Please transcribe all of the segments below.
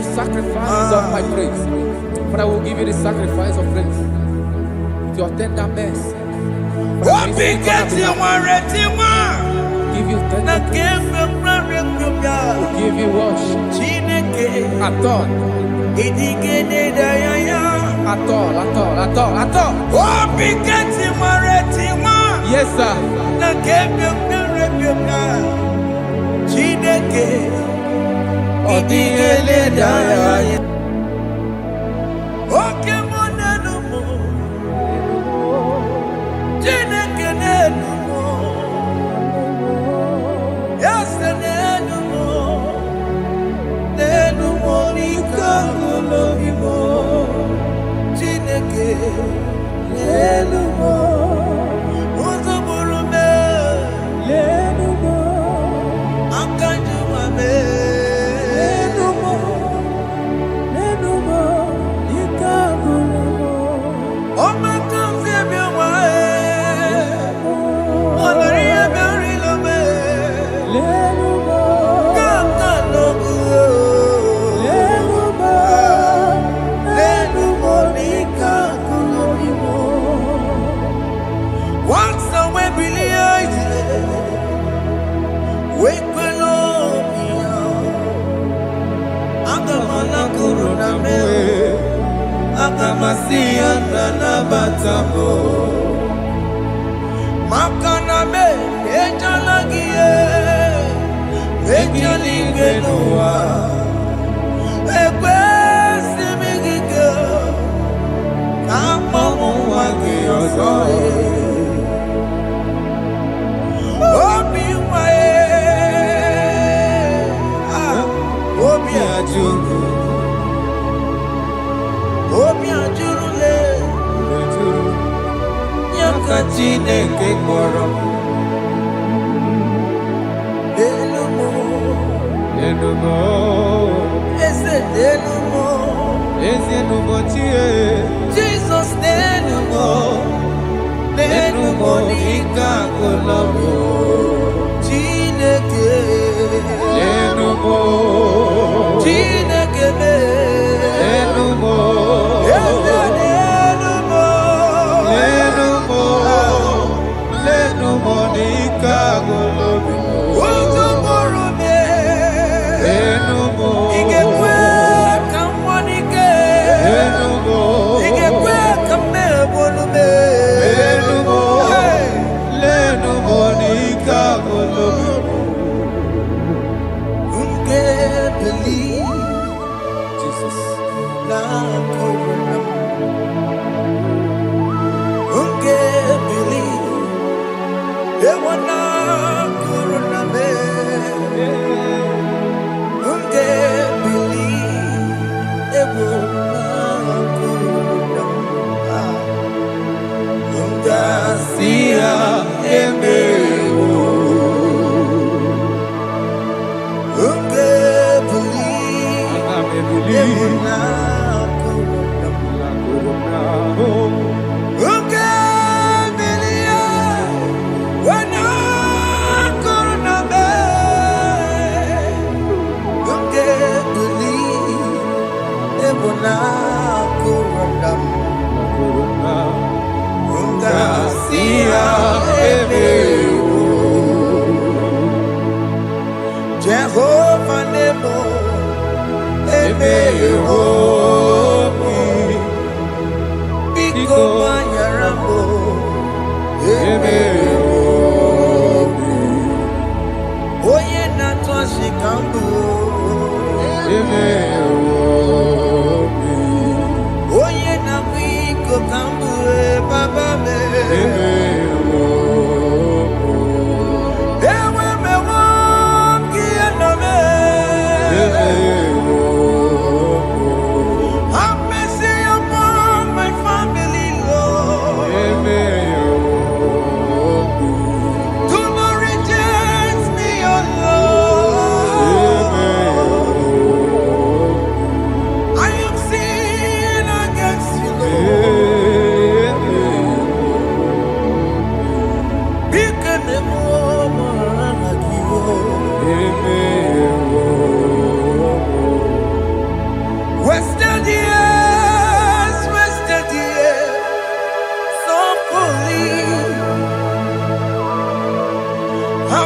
the sacrifice of my praise. Father, I will give you the sacrifice of praise. With your tender mercy. Give you tender praise. We'll give you worship. At all. Yes, sir.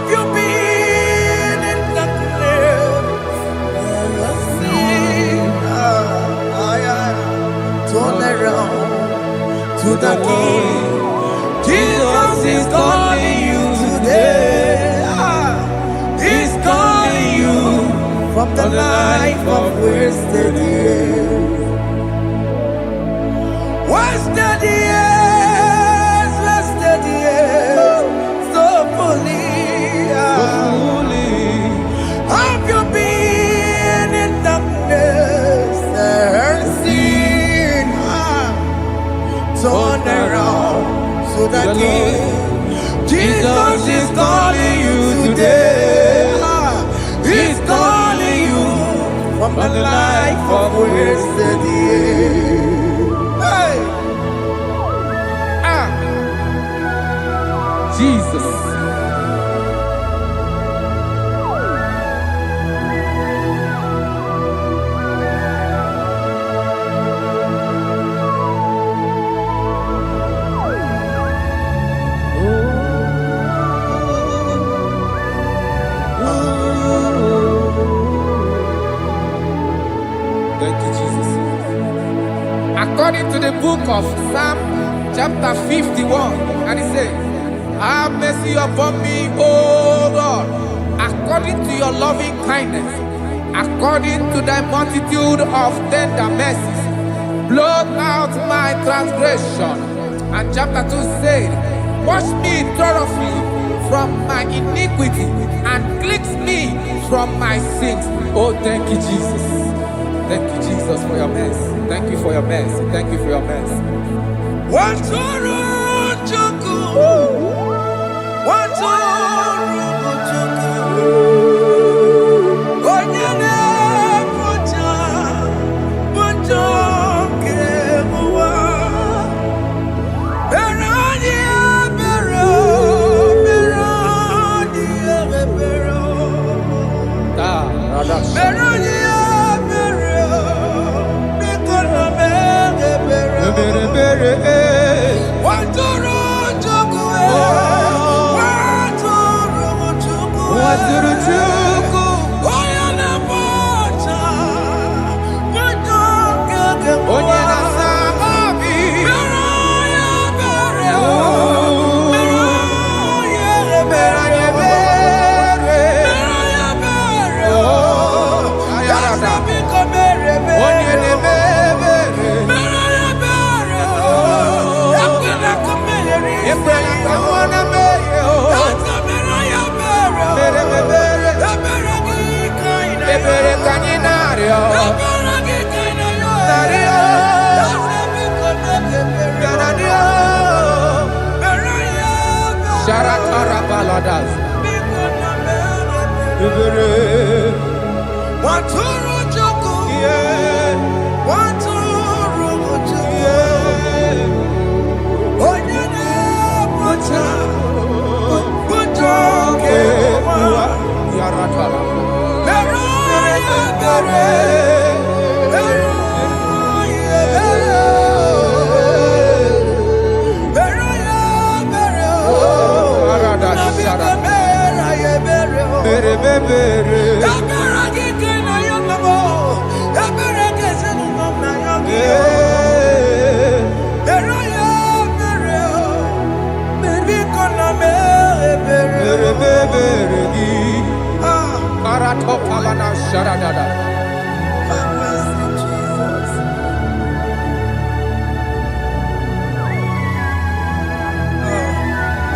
Have you been in the grave? Turn around to the King. Jesus is calling you today. He's calling you from the life of wasted years. Wasted years, wasted years, so fully. Have you been in darkness and seen? Turn around to the King. Jesus is calling you today. He's calling you from the life of wasted years. Hey! Jesus. Thank you, Jesus. According to the book of Psalm chapter 51, and it says, have mercy upon me, O Lord, according to your loving kindness, according to thy multitude of tender mercies, blot out my transgression. And chapter 2 said, wash me thoroughly from my iniquity and cleanse me from my sins. Oh, thank you, Jesus. Thank you, Jesus, for your mercy. Thank you for your mercy. Thank you for your mercy.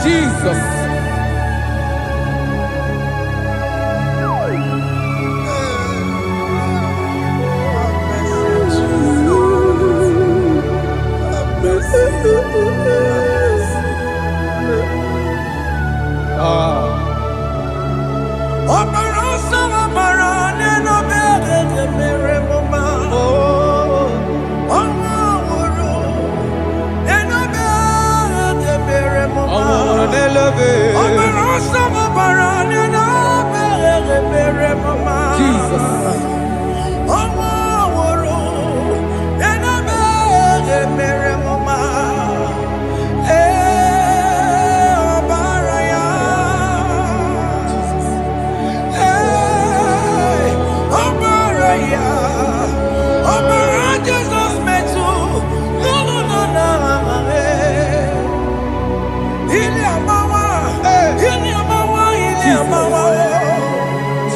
Jesus.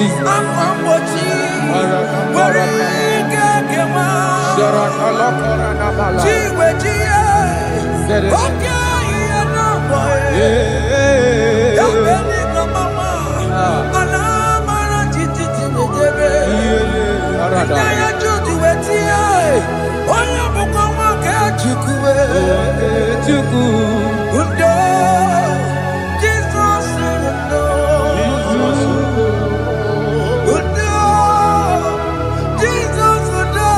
Jesus. Amambochi. Warike kema. Chiwe chiye. Okay, no boy. Yabeni mama. Alamara titi tibebe. Inaya judu wetie. Oya buko wake chukwe. Undo. Jesus undo. Undo. Jesus undo.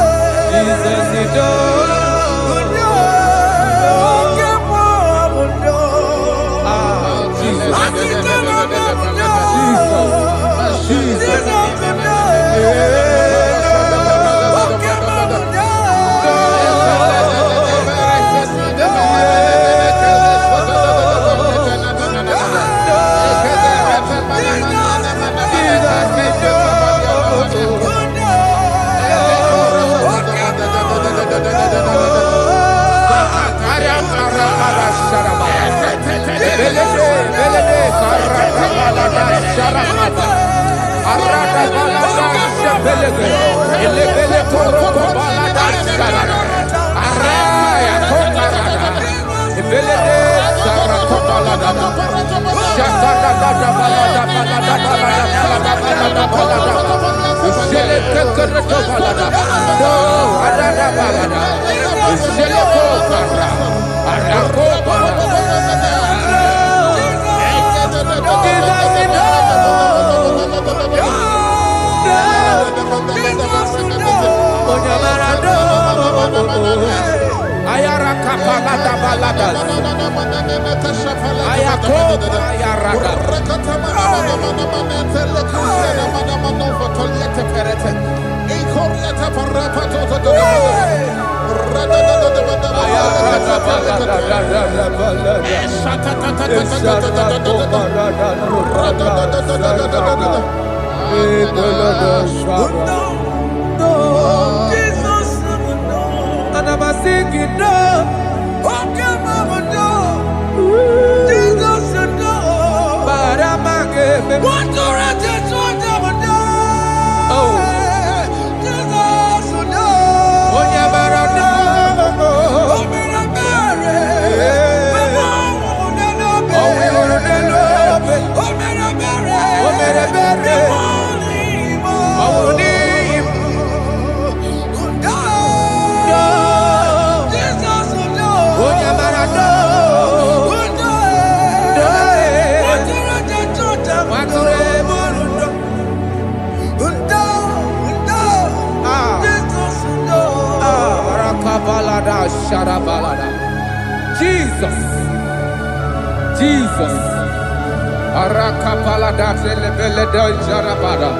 Jesus undo. Undo. Kemo undo. Jesus. Akitana undo. Jesus undo. Jesus. Jesus. Arakapalada zelebeleda jarabada.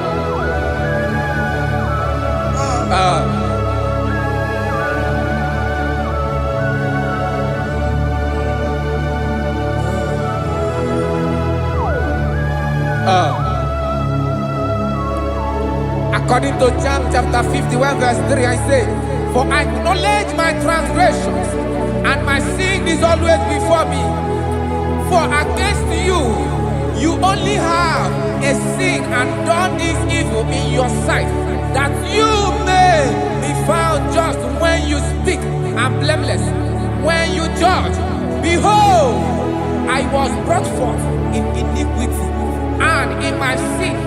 According to John chapter 51 verse 3, I say, for I acknowledge my transgressions, and my sin is always before me. For against you, you only have a sin and done this evil in your sight, that you may be found just when you speak, and blameless when you judge. Behold, I was brought forth in iniquity, and in my sin,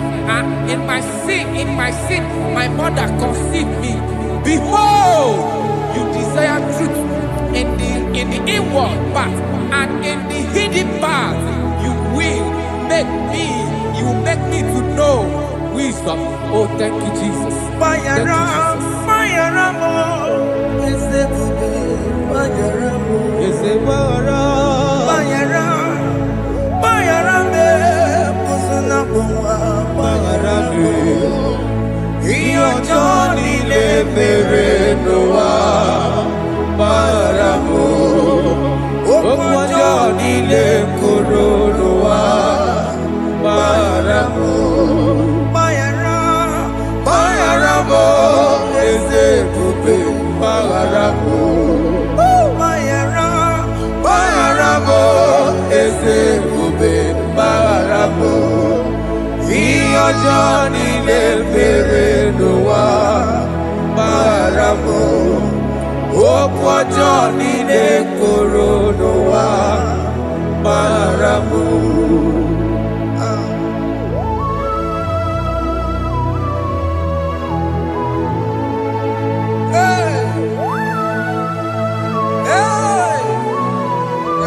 my mother conceived me. Behold, you desire truth in the inward part, and in the hidden part you will make me to know wisdom. Oh, thank you, Jesus. Thank ọjọ́ nílé bèrè ló wá bára mọ́. Òkú ọjọ́ nílé kóró ló wá bára mọ́.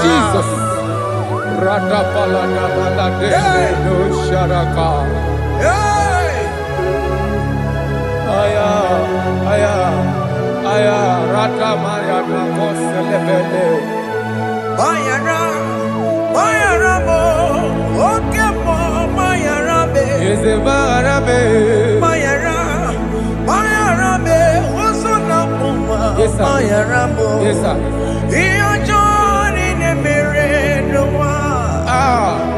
Jesus. Rada balada balade no sharaka. Aya, aya, aya. Rada maya na koselebele. Mayara, mayara mo, oke mo, mayara be. Eze mayara be. Mayara, mayara be, osona muma. Yes sir. Mayara mo. Yes sir. Iyo joni ne mere no wa.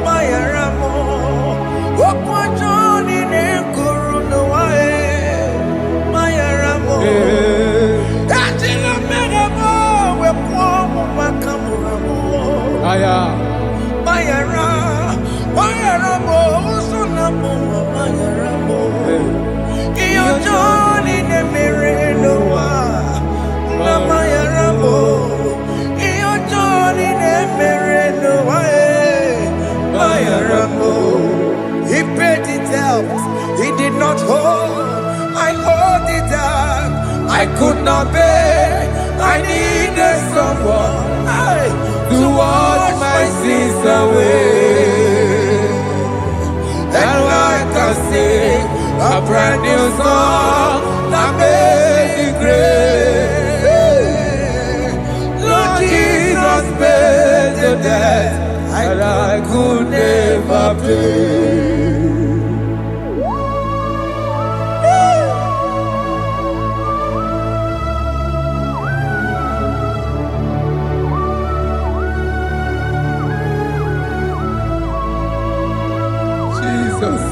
Mayara mo, okwa joni ne kuru no wa Mayara mo. Ajila mere mo, we kwa mo makamura mo. Aya. Mayara, mayara mo, usuna mo, mayara mo. Iyo joni ne mere no wa. Na mayara mo. Iyo joni ne mere no wa Mayara mo. He paid it out. He did not hold. I hold it out. I could not bear. I needed someone to wash my sins away. And I can sing a brand new song that made me great. Lord Jesus paid the debt that I could never pay. Jesus.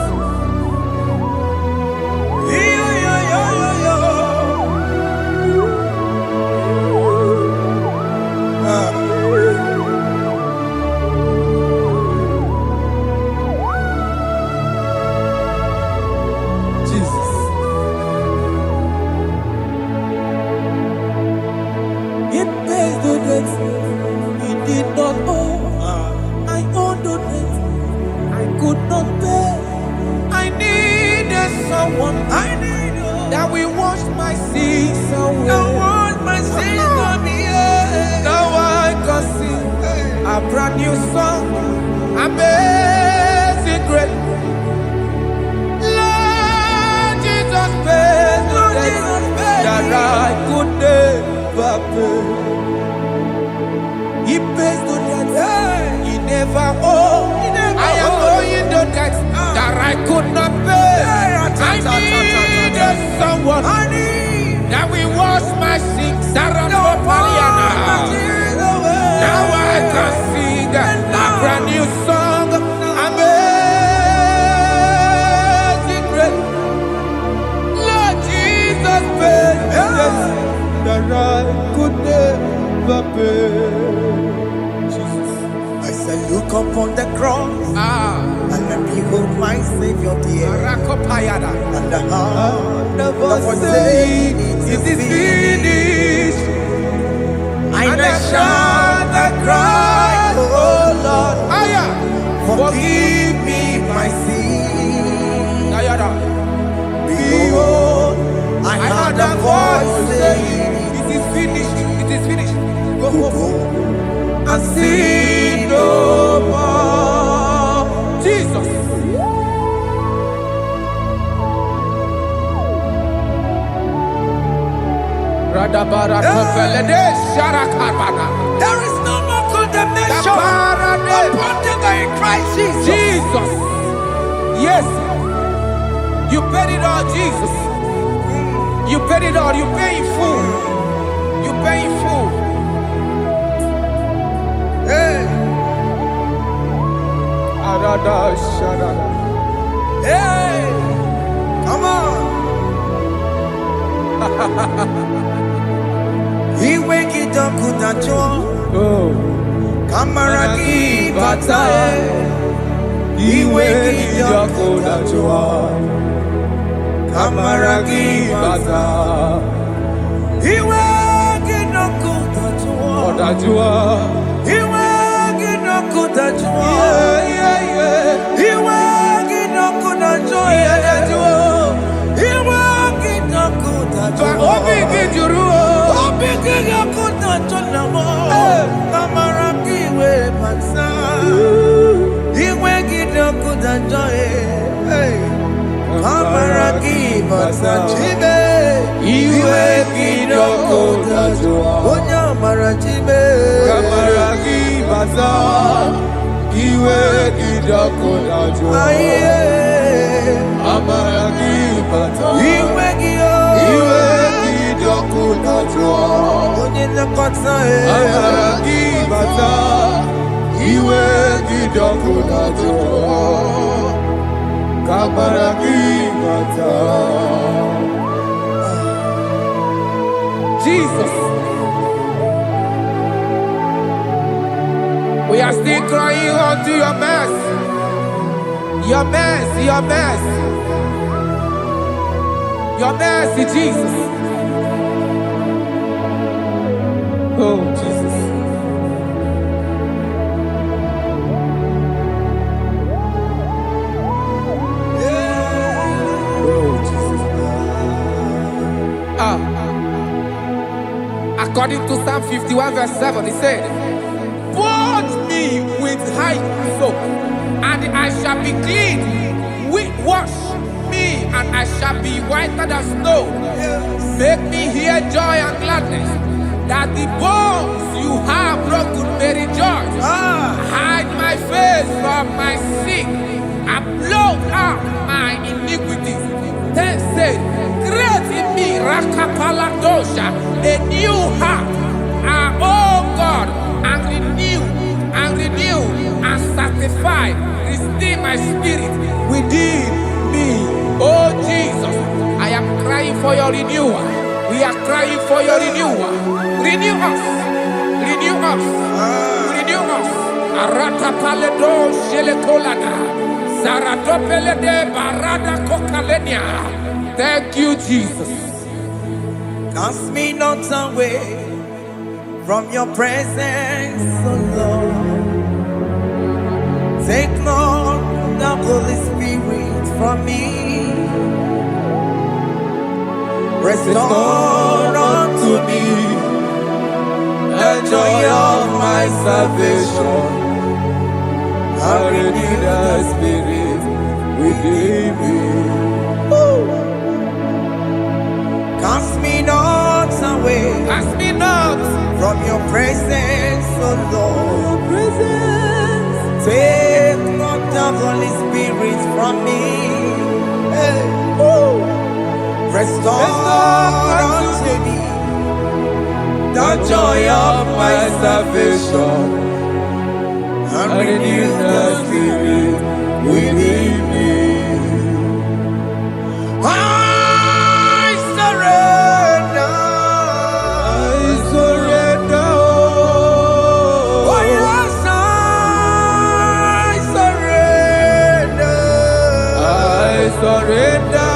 Jesus. It pays the debt he did not owe. I owed the debt I could not pay. I needed someone that will wash my sins away. Now what my sins on me. Now I can sing a brand new song, amazing grace. Lord Jesus paid the debt that I could never pay. He pays the debt he never owed. I am owing the debt that I could not pay. I needed someone that will wash my sins. Now I can sing a brand new song, amazing grace. Lord Jesus paid the debt that I could never pay. Jesus. I said, look upon the cross and then behold my Savior dear. And the heart that was saying, it is finished. And I shout and cry, oh Lord, forgive me my sin. Behold, I heard a voice saying, it is finished, it is finished. go And sin no more. Jesus. There is no more condemnation upon them that in Christ Jesus. Jesus. Yes. You paid it all, Jesus. You paid it all. You pay in full. You pay in full. Hey, hey, come on. He wake it up, kuta cho. Oh. Kamaraki batae. iwe gị ọkụ dajụọ, amara gị bata. Iwe gị ọkụ dajụọ, iwe gị ọkụ dajụọ, iwe gị ọkụ dajụọ, iwe gị ọkụ dajụọ, obi gị jụrụ, obi gị ọkụ dajụọ na mọ, amara gị iwe bata. Iwe gị ọkụ dajụọ, amara gị bata. Chibe, iwe gị ọkụ dajụọ, onye amara chibe, amara gị bata. Iwe gị ọkụ dajụọ, amara gị bata. Iwe gị ọkụ dajụọ, onye nlekọta, amara gị bata. Iwe gị ọkụ dajụọ, amara gị bata. Jesus, we are still crying unto your mercy, your mercy, your mercy, your mercy, Jesus. Oh, Jesus. According to Psalm 51 verse 7, he said, "Purge me with hyssop, and I shall be clean. Wash me, and I shall be whiter than snow. Make me hear joy and gladness, that the bones you have broken may rejoice. Hide my face from my sin, and blot out my iniquities." Then said, "Create in me Rakapaladosha, a new heart, oh God, and renew, and sanctify, restore my spirit within me." Oh Jesus, I am crying for your renewal. We are crying for your renewal. Renew us, renew us, renew us. Arata paledo shelekolada, zaratopele de barada kokalenia. Thank you, Jesus. Cast me not away from your presence, O Lord. Take not the Holy Spirit from me. Restore unto me the joy of my salvation, and renew the spirit within me. Cast me not away, Cast me not from your presence, O Lord. Take not the Holy Spirit from me. Restore unto me the joy of my salvation, and renew the spirit within me. I surrender. Oh yes, I surrender. I surrender.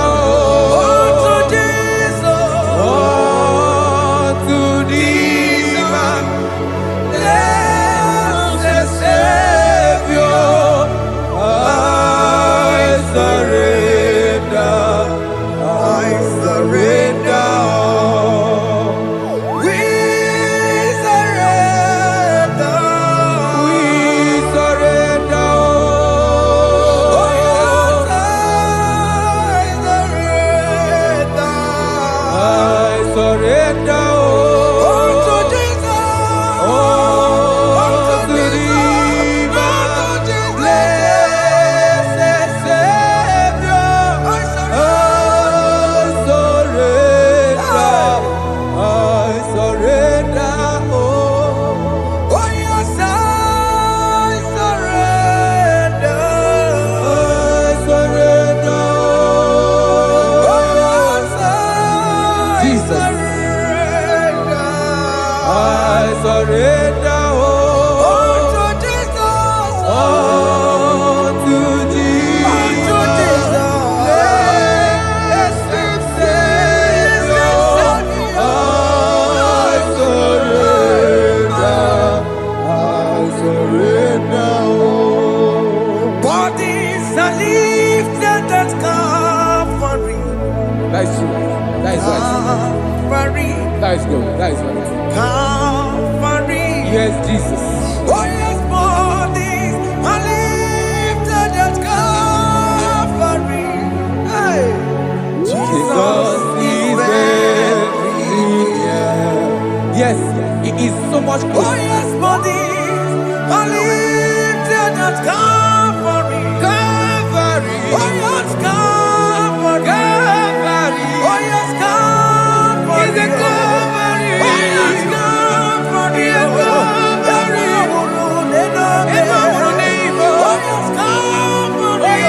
That is true. That is right. Calvary. That is good. That is right. Calvary. Yes, Jesus. Oh yes, bodies are lifted at Calvary. Hey. Jesus is very near. Yes, He is so much close. Oh yes, bodies are lifted at Calvary. Calvary. Oh yes, Calvary. Calvary. Oh yes, Calvary. Is a Calvary. Oh yes, Calvary. Is a Calvary. Oh yes, Calvary. Oh yes, Calvary.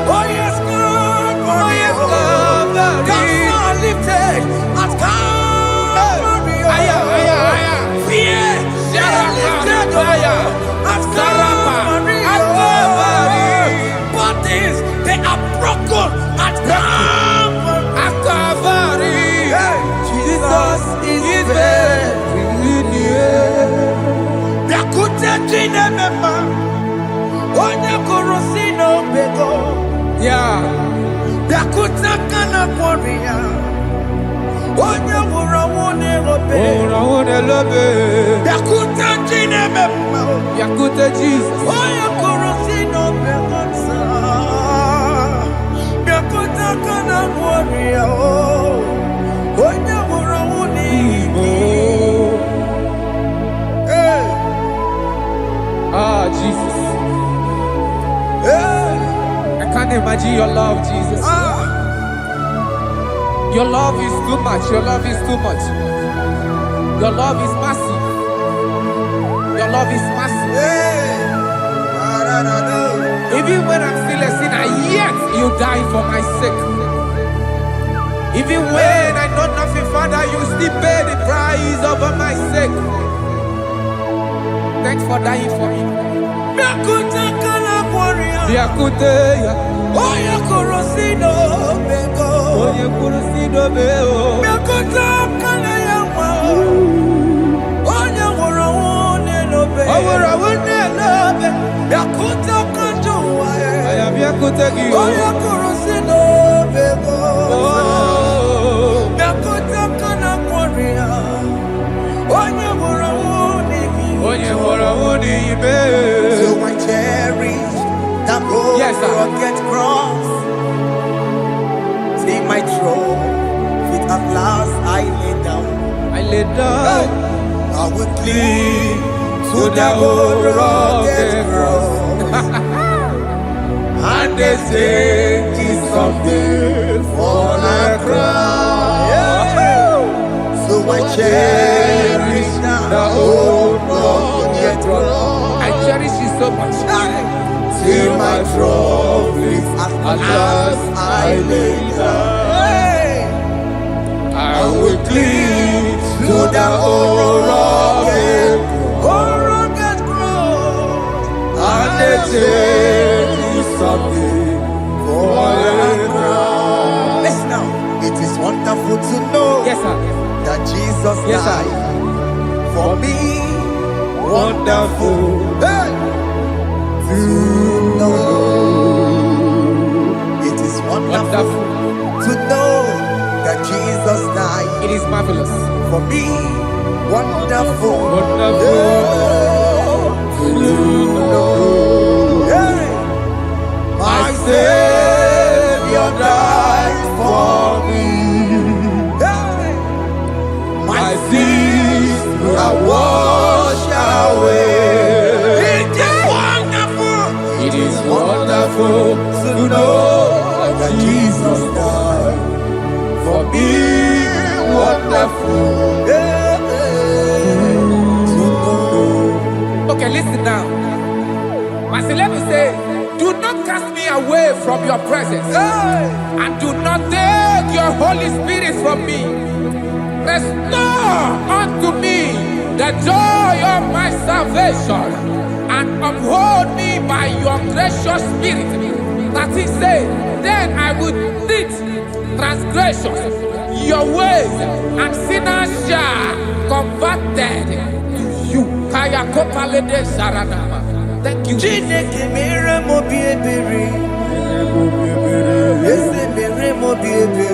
Oh yes, Calvary. Oh yes, Calvary. Gods are lifted at Calvary. Aya, aya, aya. Fear is lifted at Calvary. Bodies, they are broken at Calvary. At Calvary. Jesus is very near. Biakute jine mema, onye kurusi no bego. Yeah. Biakute kana kworiya, onye wurawune robe. Ora love. Biakute jine mema, Yakute Jesus. onye kurusi no bego sa. Biakute kana kworiya, onye wurawune Oh. Hey, Ah, Jesus. hey, I can't imagine your love, Jesus. Your love is too much. Your love is too much. Your love is massive. Your love is massive. hey. Even when I'm still a sinner, yet you die for my sake. Even when I know nothing, Father, you still pay the price over my sake. Thanks for dying for me. Biakute kana kworiya, Biakute ya. onye kurusi no bego. Onye kurusido beo. Biakute kana yawa, onye wurawune no be. Owura wune lobe. Biakute kanjuwa, Aya biakute gi. onye kurusi no bego. Oh. Biakute kana kworiya, onye wurawune gi. Onye hora wuni ibe. So I cherish that old Yes, sir. rugged cross. See my throne, feet at last I lay down. I lay down I will cling to to the that old old rugged rugged cross. and they say it's something for a crown. So I cherish The old rugged cross. I cherish it so much. till my trophies at last I lay down. I will cling to the old rugged cross. and they say it's something for a crown. Listen now, it is wonderful to know Yes, sir. that Jesus Yes, sir. died for me. Wonderful. Hey! To know it is wonderful Wonderful. to know that Jesus died It is marvelous. for me. Wonderful. Wonderful. To know. Hey! My Savior died for me. Hey! My sins are washed away. It is wonderful. It is wonderful to know that Jesus died for me. Wonderful. Okay, listen now. Pastor Levi say, do not cast me away from your presence, and do not take your Holy Spirit from me. Restore unto me the joy of my salvation, and uphold me by your gracious spirit. That he said, then I would teach transgressions your ways, and sinners shall converted to you. Kaya kopalede saranama. Thank you. Chineke mere mo bi ebere. Eze mere mo bi ebere.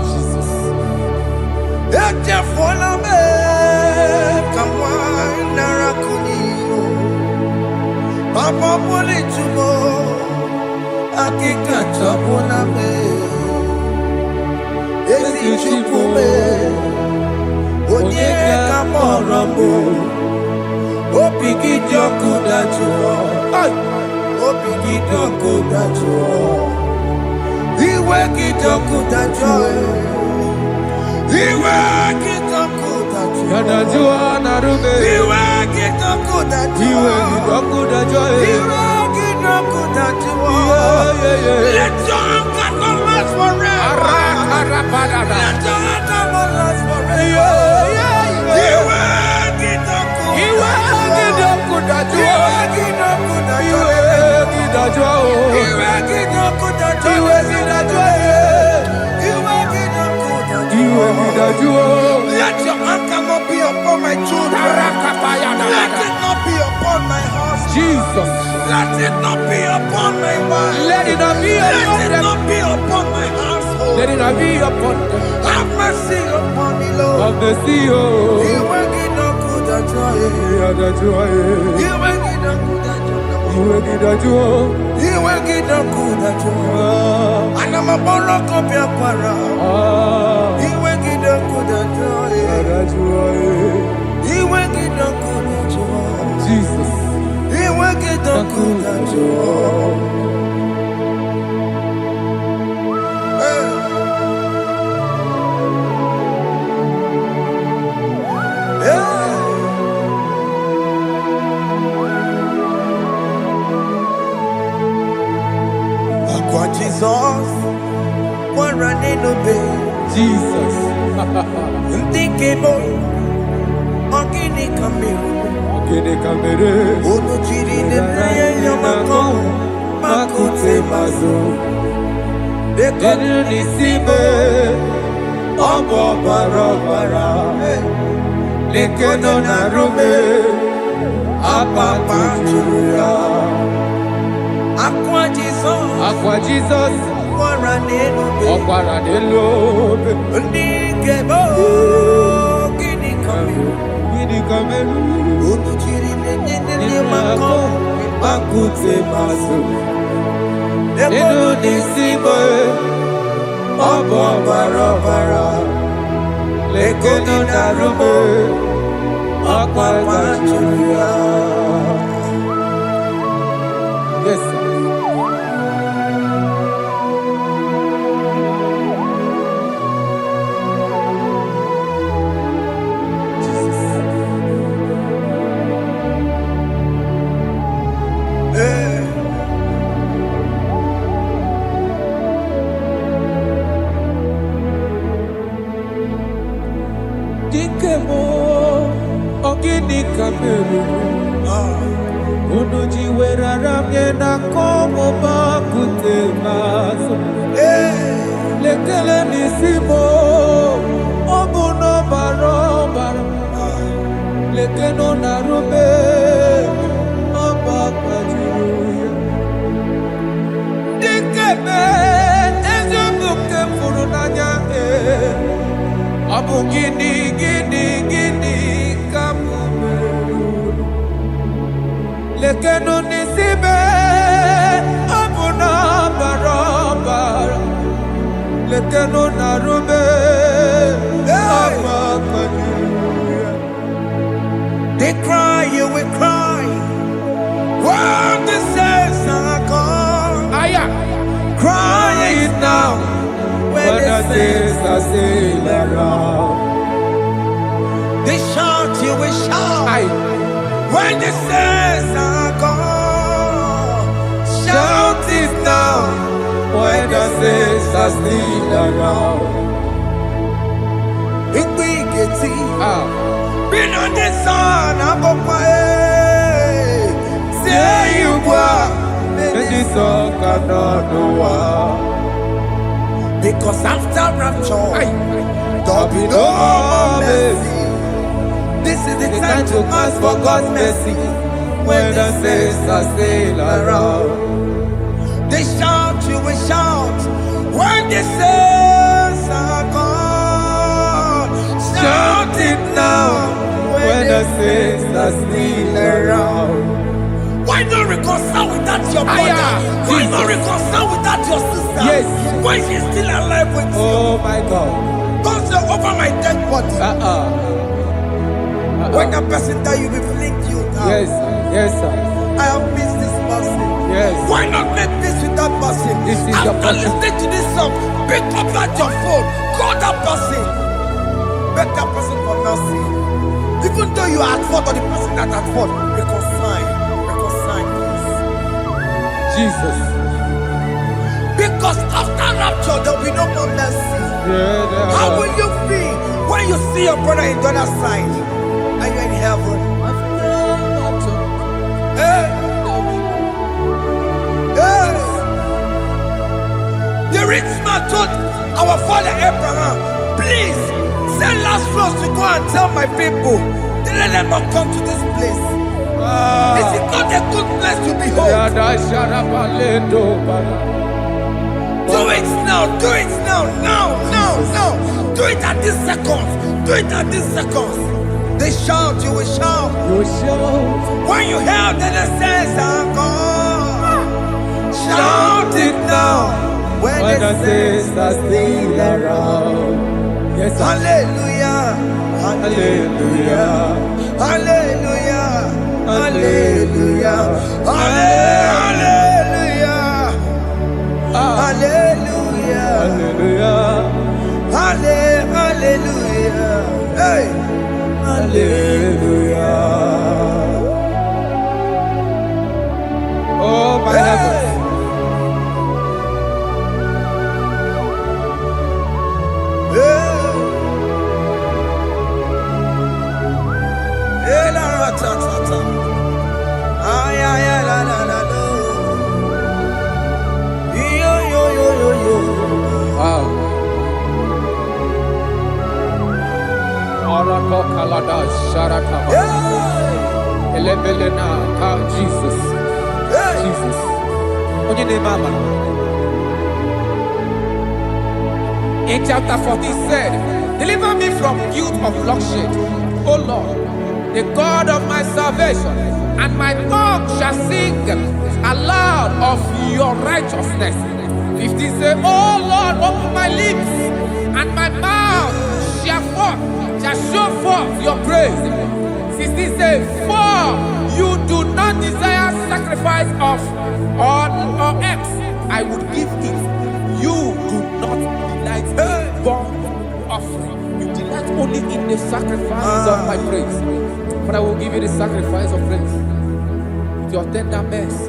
Jesus. Papa poli tumo, akika chapona me. Ezi chupume, onye kamorambo. Opiki joko dachuo, opiki joko dachuo. Iwe kijoko dachuo, iwe kijoko dachuo. Yadajua narume. Iwe kijoko dachuo, iwe kijoko dachuo. Iwe kijoko dachuo. Let your anger not last forever. Let your anger not last forever. Iwe kijoko, iwe kijoko dachuo. Iwe kijoko dachuo. Iwe kijoko. Iwe kijoko dachuo. Iwe kijoko. Iwe kijoko. Let your anger not be upon my children. Let it not be upon my house. Jesus. Let it not be upon my wife. Let it not be upon Let it them. not be upon my household. Let it not be upon them. Have mercy upon me, Lord. Of the sea, oh. Iwe kijoko dachuo. Iwe kijoko dachuo. Iwe kijoko. Iwe kijoko dachuo. Anamaboro kopya kwara. Iwe kijoko dachuo. Iwe kijoko dachuo. Jesus. Iwe kijoko dachuo. Aqua Jesus, one running obey. Jesus. Thinking boy, Ogini Kamiru. Ogini Kamiru. Ono chiri ne naya yamako, makute mazo. Denu nisibe, obo barabara. Lekeno narume, apa tuya. Aqua Jesus, Aqua Jesus. one running obey. Okwara de lobe. Thinking boy, Ogini Kamiru. Ogini Kamiru. Ono chiri ne naya yamako, makute mazo. Denu nisibe, obo barabara. Lekeno narume, apa tuya. Yes, sir. Dikemo, Ogini Kamiru. Unuji werara mjena komo bakute maso. Lekele nisimo, obuno barobara. Lekeno narume, abakwajiruya. Dikeme, ezobuke furunanya. Abu gini, gini, gini. lekenu nisibe abuna barabara lekenu narume They cry, you will cry. When the saints are gone, cry it now. When the saints are still around, they shout, you will shout. When the saints are gone, shout it now. When the saints are still around, if we get it, been on the sun, I'm up say you were, and the sun cannot do. Because after rapture, there'll be no more mercy. This is the time to ask for God's mercy. When the saints are still around, they shout, you will shout. When the saints are gone, shout it now. When the saints are still around. Why not reconcile without your brother? Why not reconcile without your sister? Yes. Why she's still alive with you? Oh my God. Don't say over my dead body. When the person die, you will fling you down. Yes, yes, sir. I have missed this person. Yes. Why not make peace with that person? This is after listening to this song, pick up that your phone, call that person, beg that person for mercy. Even though you are at fault or the person that at fault, reconcile, please. Jesus. Because after rapture, there will be no more mercy. How will you feel when you see your brother in the other side? Are you in heaven? Hey. Hey. The rich man told our father Abraham, please send Lazarus to go and tell my people, let them not come to this place. This is not a good place to behold. Do it now, do it now, now. Do it at this second. Do it at this second. They shout, you will shout. You shout. When you hear that the saints are gone, shout it now. When the saints are still around. Yes, hallelujah, hallelujah, hallelujah, hallelujah, hallelujah, hallelujah, hallelujah, hallelujah, hey, hallelujah. Oh my heavens. Jesus. Jesus. In chapter 14 said, deliver me from guilt of bloodshed, O Lord, the God of my salvation, and my tongue shall sing aloud of your righteousness. 15 say, O Lord, open my lips, and my mouth shall show forth your praise. 16 say, for you do not desire sacrifice of or eggs, I would give it. You do not delight in burnt offering. You delight only in the sacrifice of my praise. But I will give you the sacrifice of praise. With your tender mercy.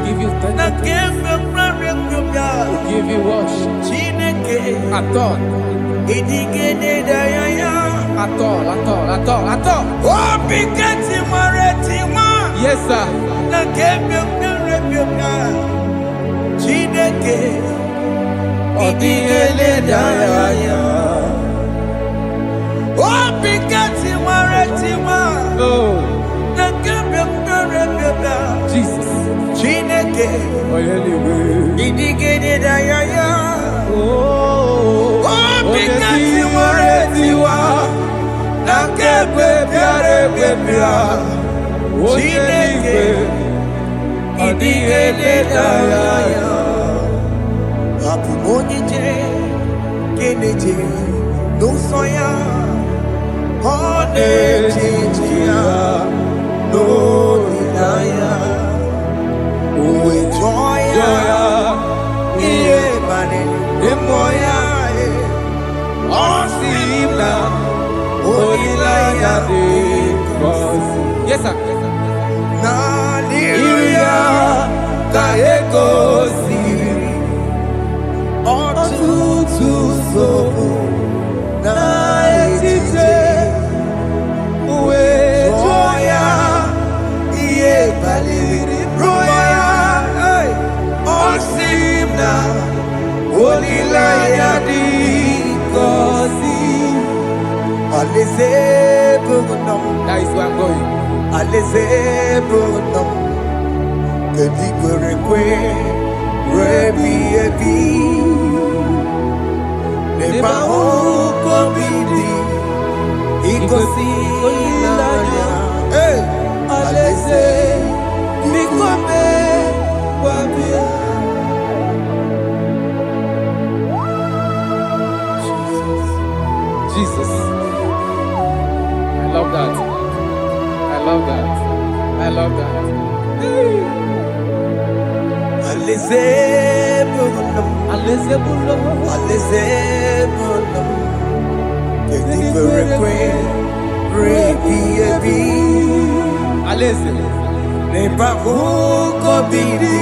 Give you tender praise. Will give you worship. At all. Yes, sir. Jesus. Oh, ebebia Chineke Idigeledaya Apumonije Keneje Nusoya Onejijia No Nidaya Uwe Joya Iye Bane Emoya Osimna Onilaya Yes, sir. Naliria Kaego Siri Otutu Sobu Na Etite Uwe Joya Iye Baliri Roya Osimna Onilaya Dikosi That is where I'm going. Alezebunam Kedigwerekwe Rebi Ebi Neba Okobidi Ikosi Ilaya Aleze Mikome Wabia Jesus. I love that. I love that. I love that. Alezebunam Alezebunam Kedigwerekwe Rebi Ebi Aleze. Neba Okobidi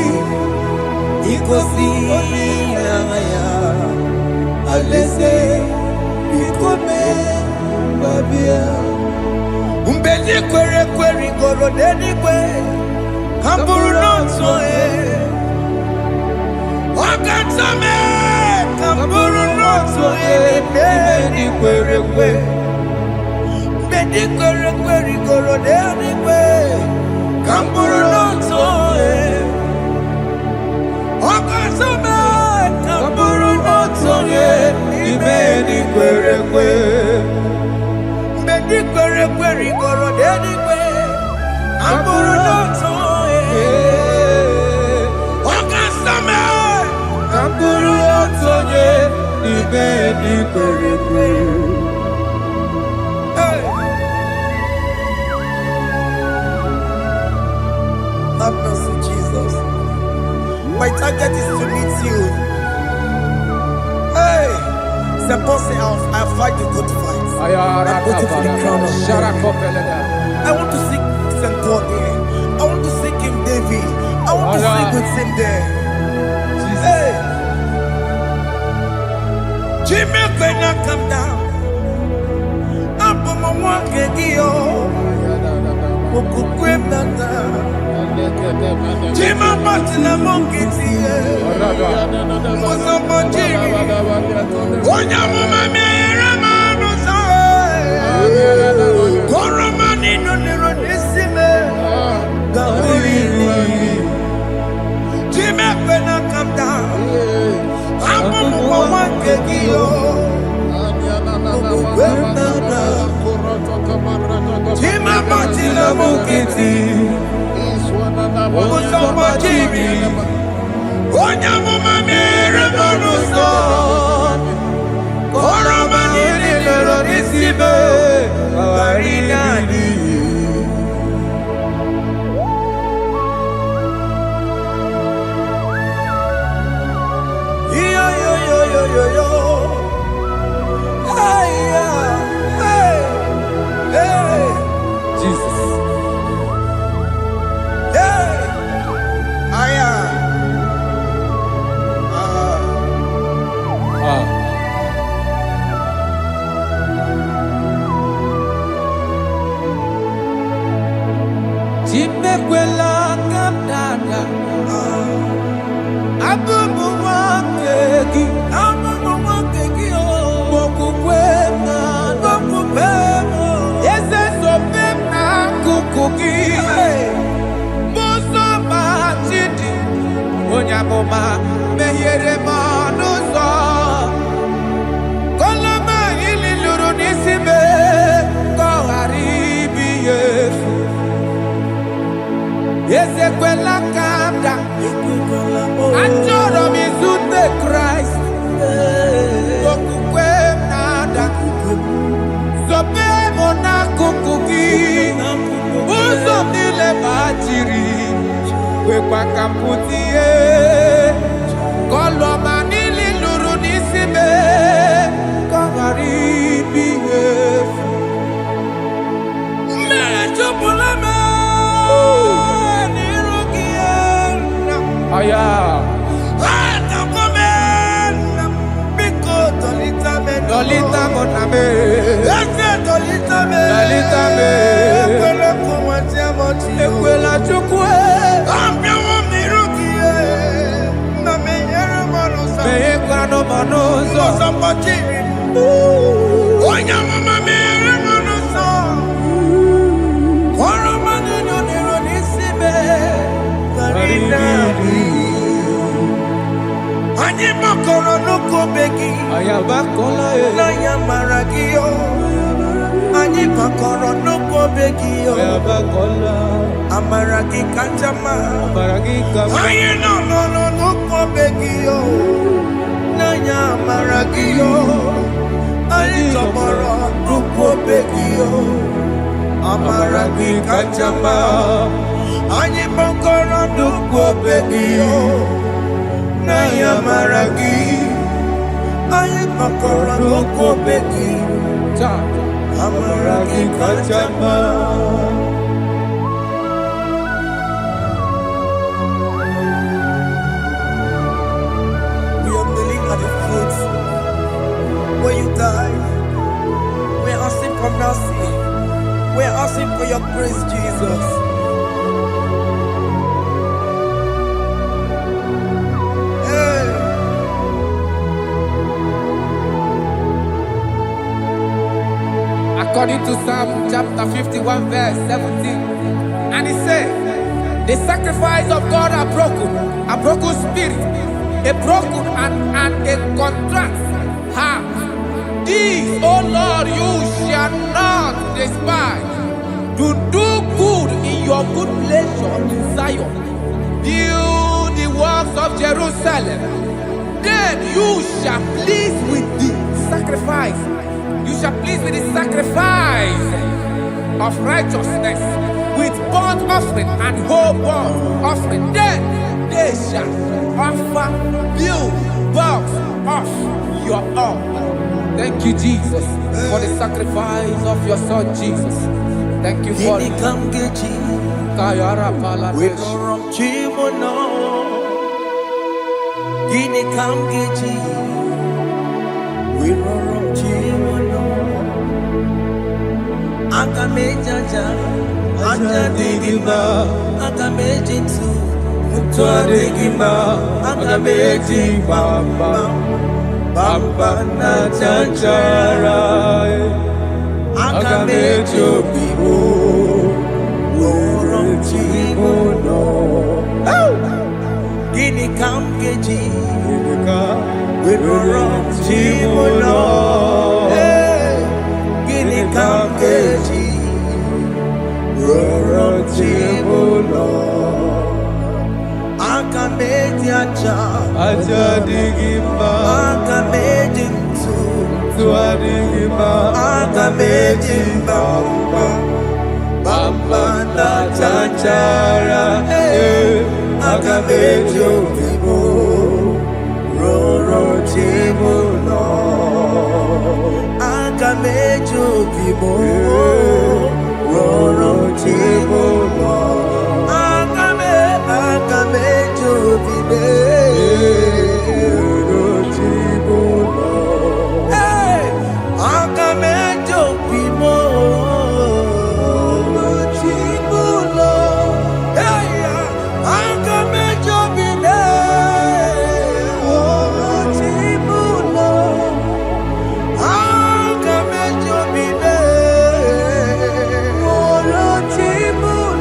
Ikosi Ilaya Aleze Mikome Babia Umbedi kwere kwere goro denigwe Kamburu noto Wakatame Kamburu noto Umbedi kwere kwere Umbedi kwere kwere goro denigwe Kamburu noto Wakatame Kamburu noto Umbedi kwere kwere Mbedi kwere kwere goro denigwe Amburu noto Wakasame Amburu noto Mbedi kwere kwere Have mercy, Jesus. My target is to meet you. Hey, suppose I fight the good fight. I put it to the crown of I want to seek St. God there. I want to seek King David. I want to sing with him there. Hey, Jimmy cannot come down. I'm from my one kegio. Jimmy Martina Monkey. Was up on Jimmy. One young woman. Koromani no nironisime Gawiri Jimmy Pena come down Amu mwa kegio Jimmy Martina Mokiti Osama Jimmy Onyamu mamere bonuso Koromani nironisime Awarinani Yo yo yo yo yo yo Hey hey hey Jesus. Hey Aya Chimekwela kamdada Abubu wakegi Mokukwema Yese sopema kukuki Muso machidi Onyamoma Mehiere manuso Koloma ili luru nisime Koharibiye Ezekwela kada. Achọrọ m izute Kraịst. Okwukwe m na-ada. Zobe m n'akụkụ gị. Ụzọ m niile gbachiri. Kwekwa ka m pụta ihe. Kọlụ ọma niile lụrụ n'isi m. Ka ọ ghara ibi ihe efu. Mmejupụla m n'iru gị. Aya. Dolita mo na me. Dolita me. Ekwela Chukwu. Meye kwano manozo. Onya mama mere manozo. Kwaro manino nero nisibe. Karina. Anyị makọrọ n'ụkọ begi. Ayabakola e. N'anya mara gị o. Anyị makọrọ n'ụkọ begi o. Ayabakola. Amara gị kacha mma. Amara gị kacha mma. Anyị nọ n'ụkọ begi o. N'anya mara gị o. Anyị tọgbọrọ n'ụkọ begi o. Amara gị kacha mma. Anyị makọrọ n'ụkọ begi o. N'anya mara gị, anyị makọrọ n'ụkọ begi, amara gị kacha mma. We are kneeling at the foot where you died. We are asking for mercy. We are asking for your grace, Jesus. According to Psalm chapter 51 verse 17. And he said, the sacrifice of God are broken spirit, a broken and a contrite heart. These, O Lord, you shall not despise. To do good in your good pleasure to Zion. Build the works of Jerusalem. Then you shall please with the sacrifice. You shall please with the sacrifice of righteousness, with burnt offering and whole burnt offering. Then they shall offer build boughs of your own. Thank you, Jesus, for the sacrifice of your Son, Jesus. Thank you for it. Agamejaja, ajadigima, agamejitu, mutuadigima, agamejibamba, bamba na chanchara, agamejobibo, woromchimono. Gini kamgeji, woromchimono. Kamgeji, Rorochibulo, Akameji aja digima, Akameji tuadigima, Akameji bamba, bamba na chanchara, Akameji obibo, Rorochibulo. Akamejo bibo, roro chibo lo. Akamejo bibe, roro chibo lo. Akamejo bibo, roro chibo lo. Akamejo bibe, roro chibo lo. Akamejo bibe, roro chibo lo.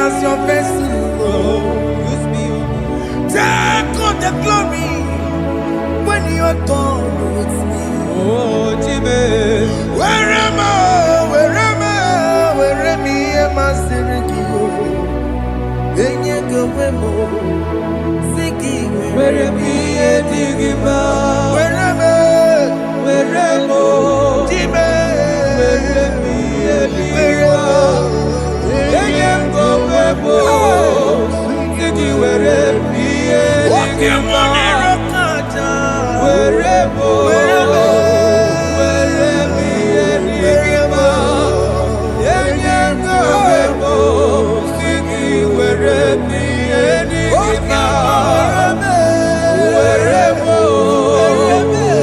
as your vessel. Use me, Take all the glory when you are done with me. oh Jimmy. Where am I? Where am I? Where am I? Am I Sirikio? Enye Gowemo, Siki, Where am I? Digima. where am I? Where am I? Jime, Where am I? Digima. Where am I? Sigi, where am I? Digima. Where am I? Where am I? Digima. Where am I? Sigi,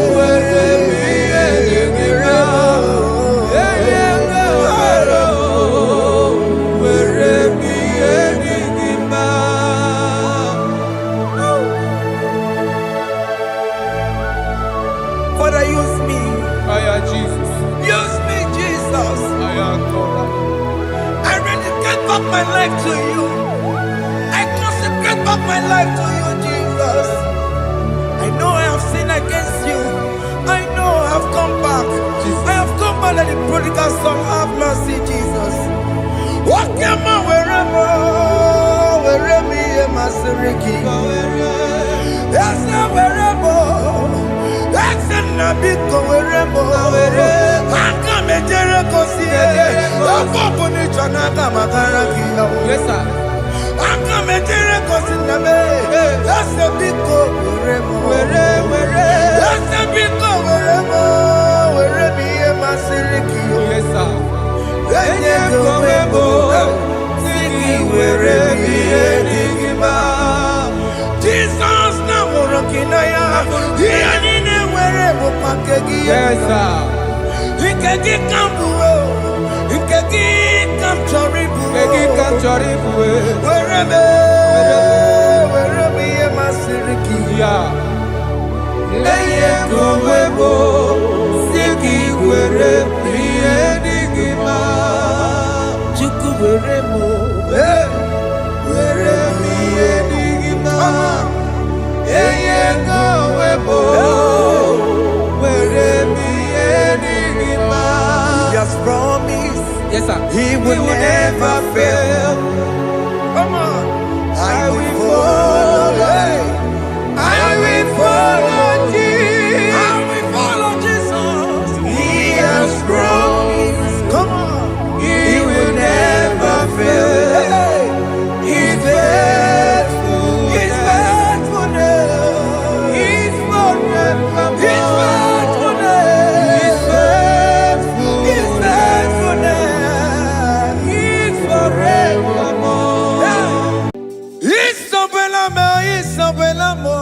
where am I? Digima. Father, use me. Jesus. Use me, Jesus. I am God. I rededicate back my life to you. I consecrate back my life to you, Jesus. I know I have sinned against you. I know I have come back. I have come back like the prodigal son. Have mercy, Jesus. Walk your man wherever me and my Siriki. Yes, wherever. That's a Nabiko wherever. I come and Jericho see it. The company Chanaka Makaraki. Yes, sir. I come and Jericho see the man. That's a big go wherever. That's a big go wherever me and my Siriki. Yes, sir. Jesus na morokinaya. Yani ne wherever pakegi. Yes, sir. Ikegi kambuo. Ikegi kamchoribu. Kegi kamchoribu. Wherever ye masiriki. Yeah. Eye kumwebo. Siki were priye digima. Chuku weremo. Were priye digima. Eye kumwebo. Were priye digima. He has promised. Yes, sir. He will never fail. Come on. I will follow. I will follow Jesus. I will follow Jesus. He has promised. Come on. He will never fail. He's faithful. His faithfulness. He's forevermore. His faithfulness. He's faithful. His faithfulness. He's forevermore. Isabelamo,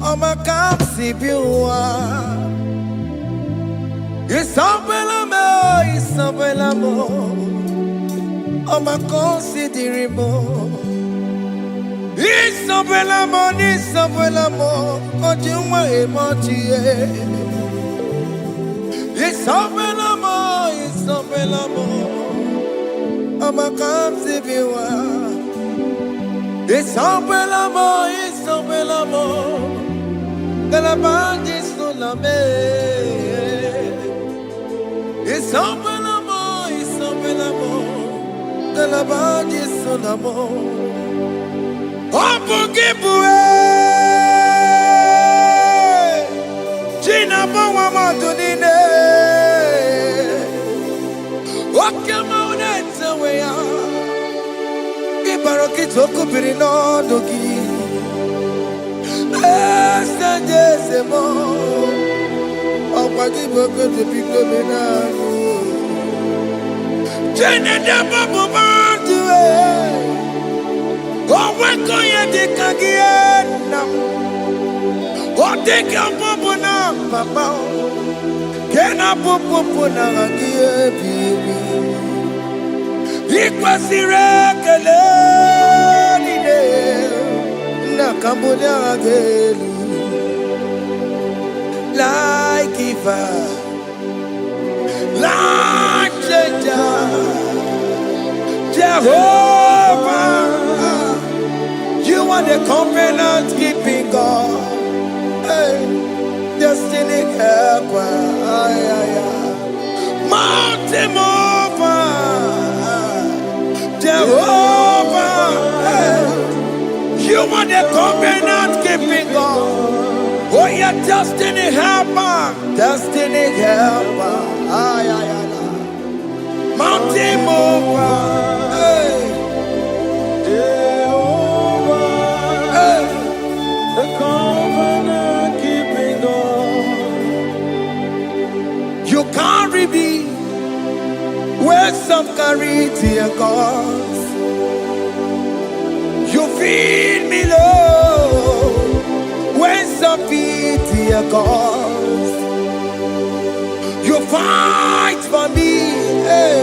I'ma come see you. Isabelamo, I'ma consider more. Isabelamo, Ojuma emotie. Isabelamo, I'ma come see you. Isabelamo, de la bande solame. Isabelamo, de la bande solamo. Opugibue, Gina Bawa Madunine. Okama unetsa weya. Ibaroki toku birino dogi. Estajezemo. Opagi boko de pikomena. Jene de babu bandue. Oweko ye dikagiena. Odeka babu na mama. Kena popo na agie bibi. Ikwasire kele nide na kambonya agelu like giver, like changer, Jehovah the covenant keeping God. Hey, destiny helper. Mountain mover, Jehovah. Hey, you are the covenant keeping God. Oh, yeah, destiny helper. Destiny helper. Mountain mover. Hey. The covenant keeping God. You carry me where some carry tear gods. You feed me low when some feed tear gods. You fight for me, hey,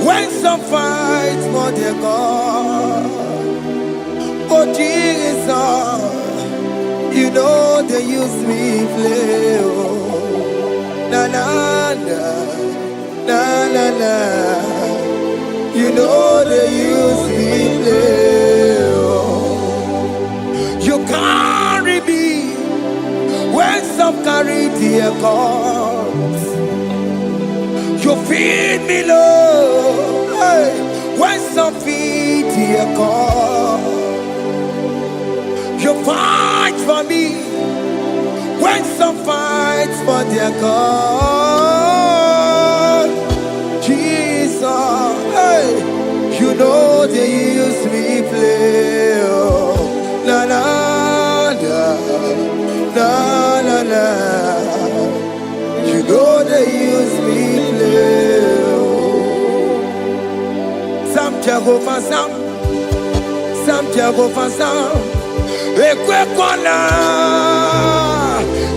when some fight for their God. Oh Jesus, you know they use me play. Oh. Na na na, na na na. You know they use me play. Oh. You carry me when some carry their gods. You feed me low, hey, when some feed their gods. You fight for me when some fight for their God. Jesus, hey, you know they use me play. Oh. La la la, la la la. You know they use me play. Oh. Some Jehovah, some Jehovah, some. Ekwe kona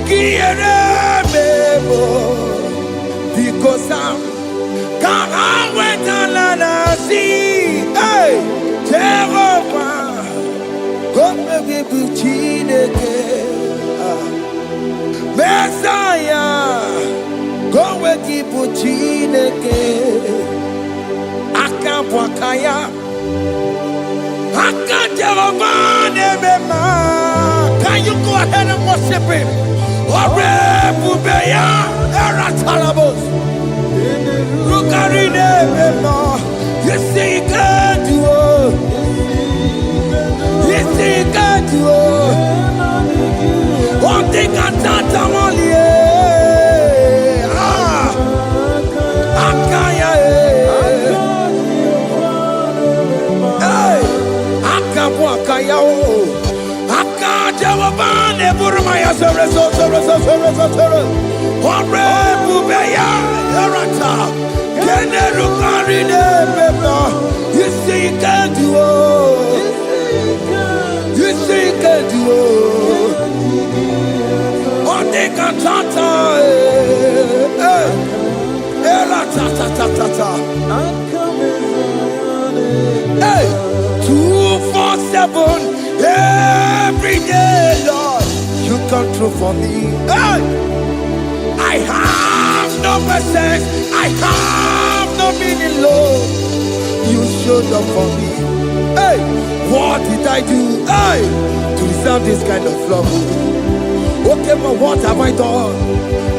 kiere mebo because kara wetala na si hey Jehovah come give chineke Messiah go give chineke akabwakaya can you go ahead and worship him? You see, he can do it. You see, he can do it. One thing I can't only. You see, you can do it. You see, you can do it. One thing I can't. Hey, 247 every day, Lord, you come through for me. Hey, I have no message, I have no meaning, Lord. You showed up for me. Hey, what did I do? Hey, to deserve this kind of love? Okay, but what have I done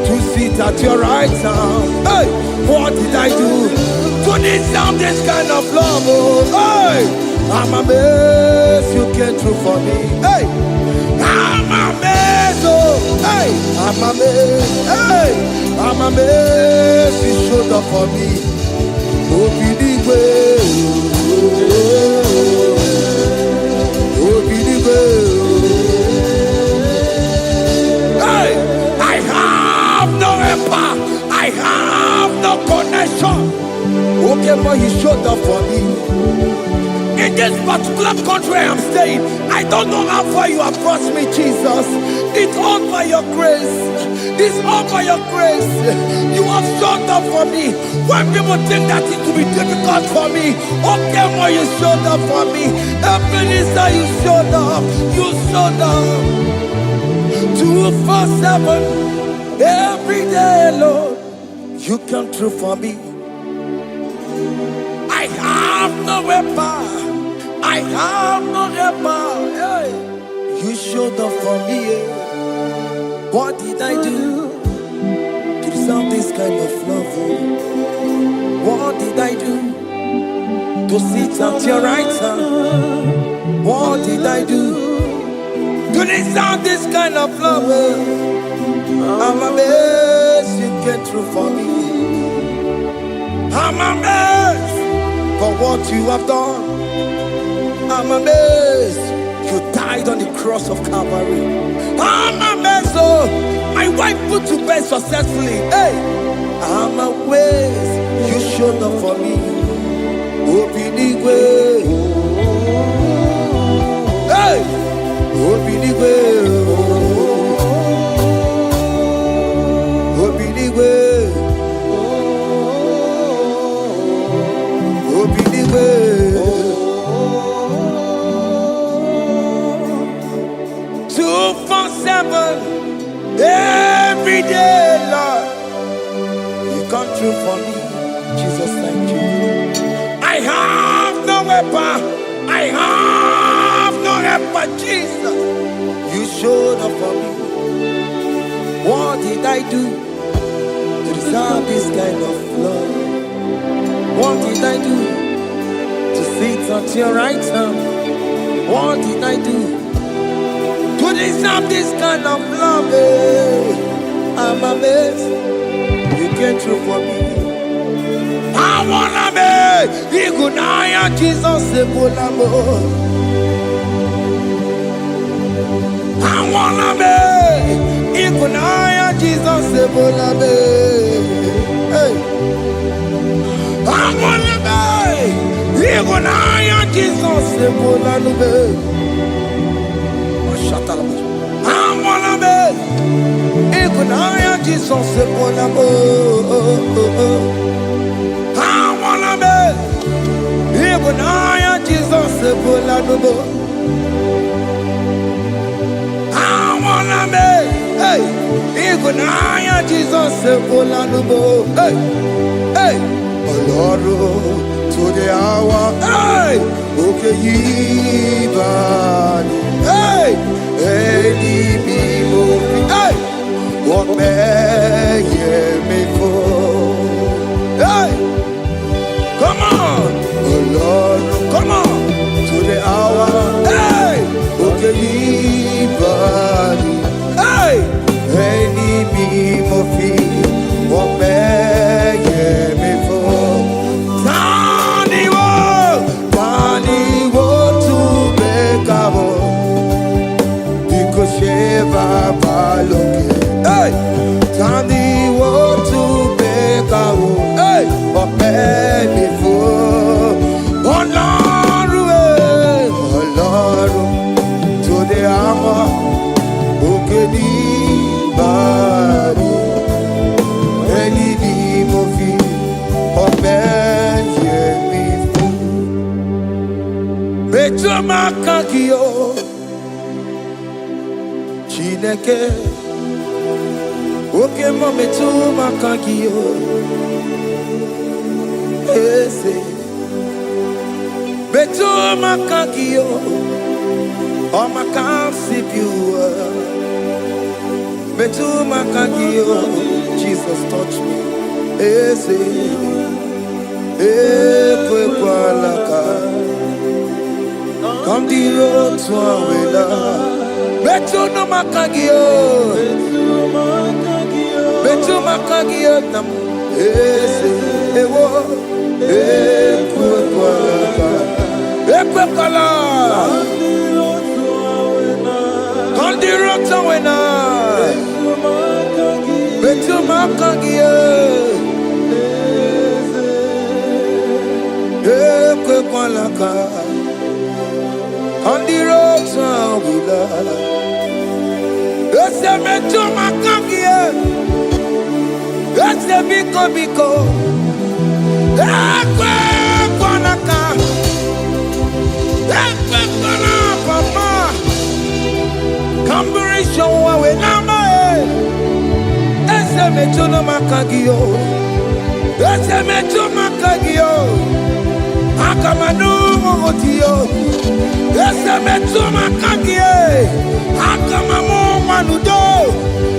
to sit at your right hand? Hey, what did I do to deserve this kind of love? Oh, hey, I'm amazed you came through for me. Hey, I'm amazed. Oh, hey, I'm amazed. Hey, I'm amazed you showed up for me. Oh, believe it. Oh, believe it. Hey, I have no empire. I have no connection. Okay, but you showed up for me. In this particular country I'm staying, I don't know how far you have brought me, Jesus. It's all by your grace. It's all by your grace. You have showed up for me. When people think that it will be difficult for me, okay, well, you showed up for me. Ebenezer, you showed up. You showed up. 247 every day, Lord. You come through for me. I have no weapon. I have no weapon. Hey. You showed up for me. What did I do to deserve this kind of love? What did I do to sit at your right hand? What did I do to deserve this kind of love? I'm amazed you came through for me. I'm amazed for what you have done. I'm amazed you died on the cross of Calvary. I'm amazed, oh, my wife put to bed successfully. Hey, I'm amazed you showed up for me. Obinigwe, hey, Obinigwe, Obinigwe, Obinigwe. 247 every day, Lord. You come through for me, Jesus. Thank you. I have no weapon. I have no weapon, Jesus. You showed up for me. What did I do to deserve this kind of love? What did I do to sit at your right hand? What did I do to deserve this kind of love? I'm amazed you came through for me. I wanna be Igunaya Jesus Ebulamo. I wanna be Igunaya Jesus Ebulamo. Hey, I wanna be Igunaya Jesus Ebulamo. I wanna be Igunaya Jesus Ebulamo. Igunaya Jesus Ebulamo. I wanna be, hey, Igunaya Jesus Ebulamo. Hey, hey, Oloro to the hour, hey, okay, Yibani, hey, hey, hey, what may me for, hey, come on. Oh Lord, come on to the hour. Hey, okay, body. Hey, any me mofi, what may me for? Tani wo to make up. Because Sheva Baloke. Hey, Tani wo to make up. Hey, what may me for? To the hour, okay, body, any movie, or me. Betuma Kakio, Chineke, okay, Betuma Kakio, Betuma Kakio. Oh, my can't see you. Betuma Kakio, Jesus touch me. Ese, Ekwalaka. Come the road to Awela. Betuma Kakio, Betuma Kakio, Nam. Ese, Ewo, Ekwalaka. Ekwala. Condirota wena. Betuma Kakio. Ekwalaka. Condirota wena. Ese Betuma Kakio. Ese biko. Ekwalaka. Papa, Camberisha we nama. Ese mechono makagio. Ese mechono makagio. Akama manu motio. Ese metuma kagie. Akamamu manudo.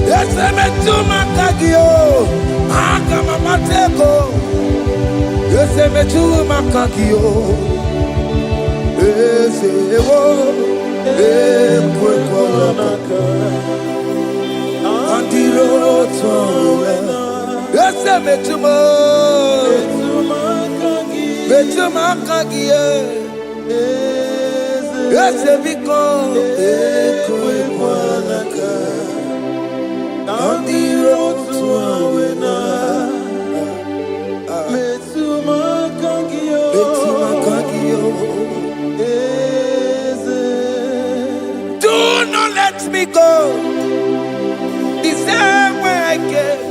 Ese metuma kagio. Akamamateko. Ese metuma kagio. Ese wo. Ekwekolaka. Andiroto. Ese metuma. Metuma kagie. Ese biko. Ekwekolaka. Andiroto. Metuma kagio. Metuma kagio. Do not let me go the same way I came.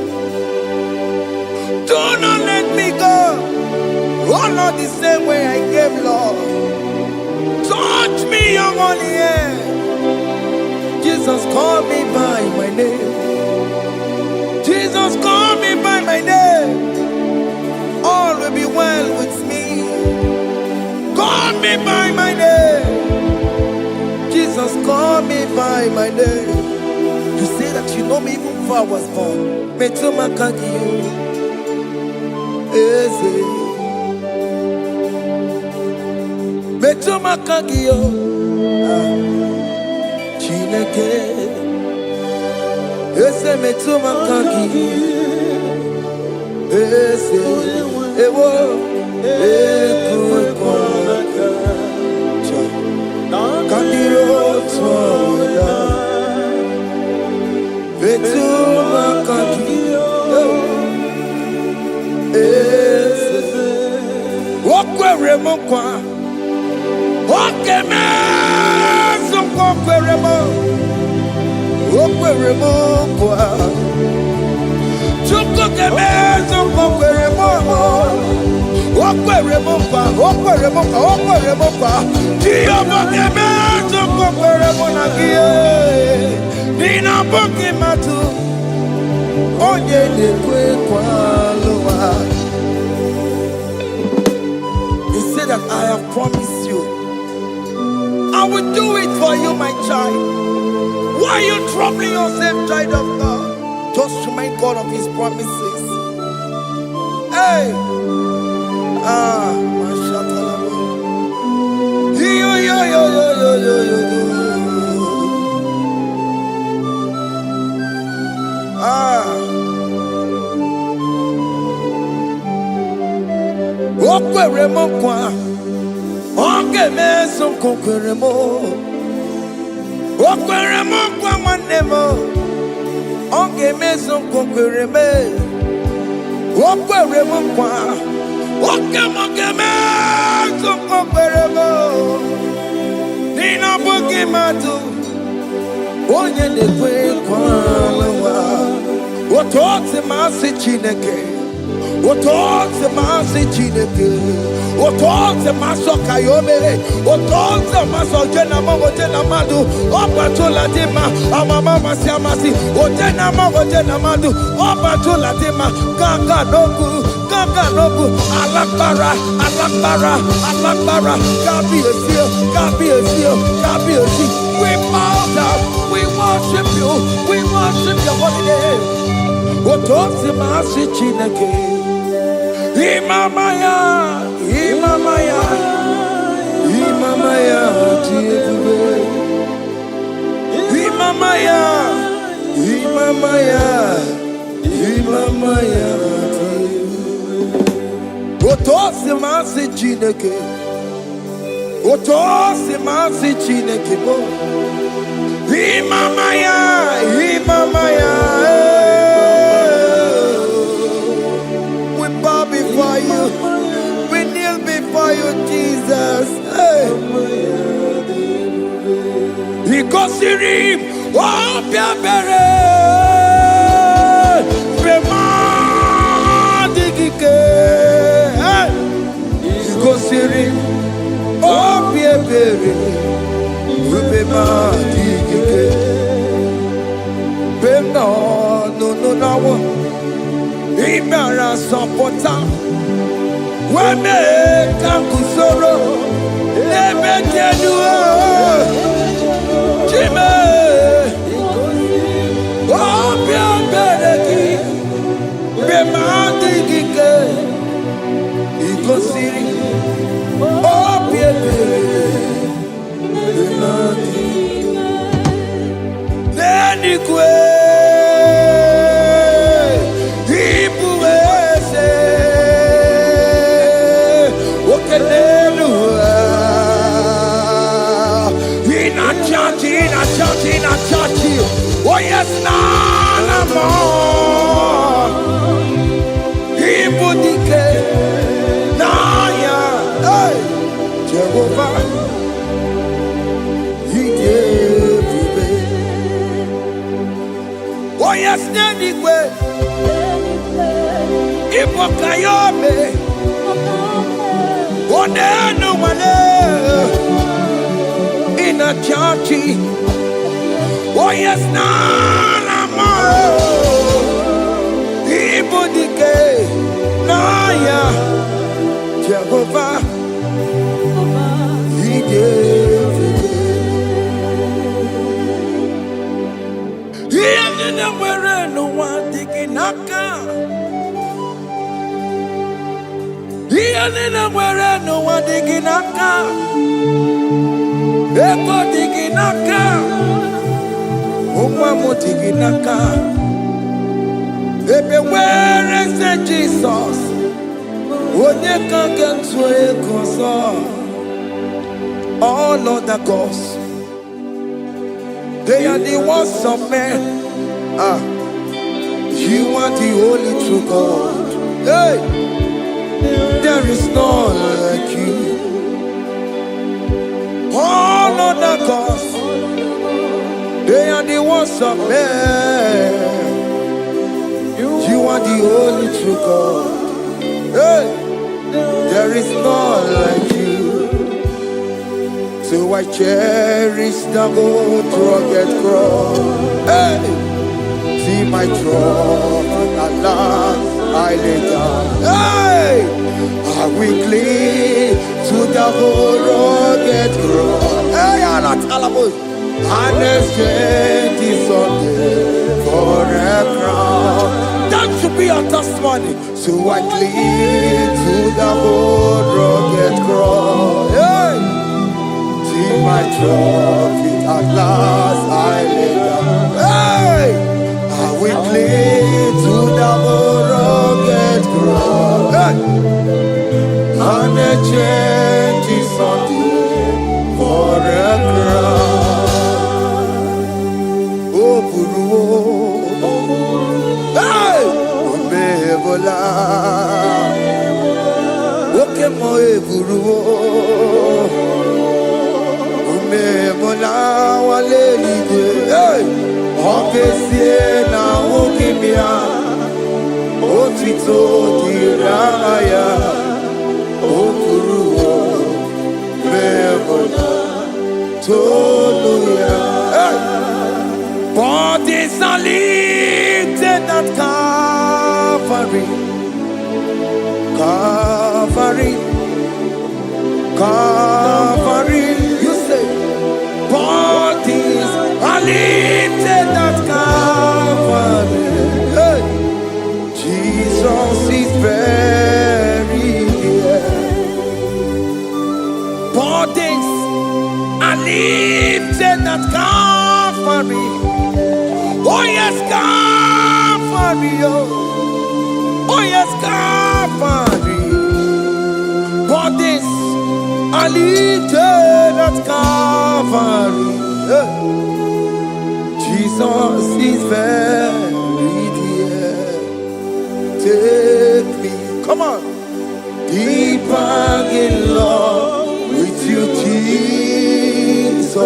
Do not let me go. Oh Lord, the same way I came, Lord. Touch me, your holy hand. Jesus, call me by my name. Jesus, call me by my name. All will be well with me. Call me by my name. Jesus, call me by my name. You say that you know me even before I was born. Metuma kagio. Eze. Metuma kagio. Chineke. Eze metuma kagio. Eze. Ewo. Ekwekolaka. Kandiroto. Metuma kagio. Eze. Okwere mokwa. Okeme. Okwere mo. Okwere mokwa. Chukukeme. Okwere mo. Okwere mokwa. Okwere mokwa. Okwere mokwa. Diobokeme. Okwere monagie. Nina bokimatu. Onye dekwe kwa loa. He said that I have promised you. I will do it for you, my child. Why are you troubling yourself, child of God? Just remind God of His promises. Hey! Mashatalaba. Yo, yo, yo, yo, yo, yo, yo, yo. Okwere mo kwa. Onge meso kokwere mo. Okwere mo kwa mwane mo. Onge meso kokwere me. Okwere mo kwa. Oke mo ke meso kokwere mo. Nina buki matu. Onye dekwe kwa lewa. Otote masi chineke. Otote masi chineke. Otote maso kayome. Otote maso jena mamo jena madu. Opa tula dima. Amama masi amasi. Ojena mamo jena madu. Opa tula dima. Kaka nobu. Kaka nobu. Alakbara. Alakbara. Alakbara. Gabi esio. Gabi esio. Gabi esi. We bow down. We worship you. We worship your holy name. Otote masi chineke. Imamaya, Imamaya, Imamaya, Imamaya, Imamaya, Imamaya. Otosi masi chineke, Otosi masi chineke bo. Imamaya, Imamaya. Before you, we kneel before you, Jesus. Hey. Because you reap, oh, Piabere, Remandigike. Because you reap, oh, Piabere, Remandigike. No, no, no, no. Imara supporta, Wameka kusoro Nebekenua Chime Obia bereki Bemandi gike Ikosiri Obia bereki Neni kwe Ibuese Okenelua Ina chachi Oh yes, nana more Ibudike Naya Hey Jehovah He gave me Oh yes, Nenigwe Ibokayobe Onenu Wale In a chachi Oh yes, nana more Ibudike Naya Jehovah He gave it He ain't where no one digging naka He ain't where no one digging naka Ego digging naka Umwamu tiginaka Ebe where is the Jesus Onyeka genswe kosa All other gods They are the ones of men You are the only true God Hey There is none like you All other gods They are the ones of men. You are the only true God. Hey, there is none like you. So I cherish the gold rugged cross. Hey, see my throne, Allah, I lay down. Hey, I will cling to the gold rugged cross. Hey, Allah, Talabus. And exchange is Sunday for a crown. That should be our testimony. So I cling to the old rugged cross. Hey! See my trophy at last I lay down. Hey! I will cling to the old rugged cross. Hey! And exchange is Sunday for a crown. Hey! Omebola Okemo eburu Omebola wale igwe Hey! Okesie na okimia Otito diraya Okuru Omebola Toluya Hey! Bodies are lifted at Calvary, Calvary, Calvary. You say, bodies are lifted at Calvary. Hey. Jesus is buried here. Bodies are lifted at Calvary. Oh yes, Calvary, oh yes, Calvary. Bodies are lifted at Calvary. Jesus is buried here. Take me, come on, deeper in love with you, Jesus.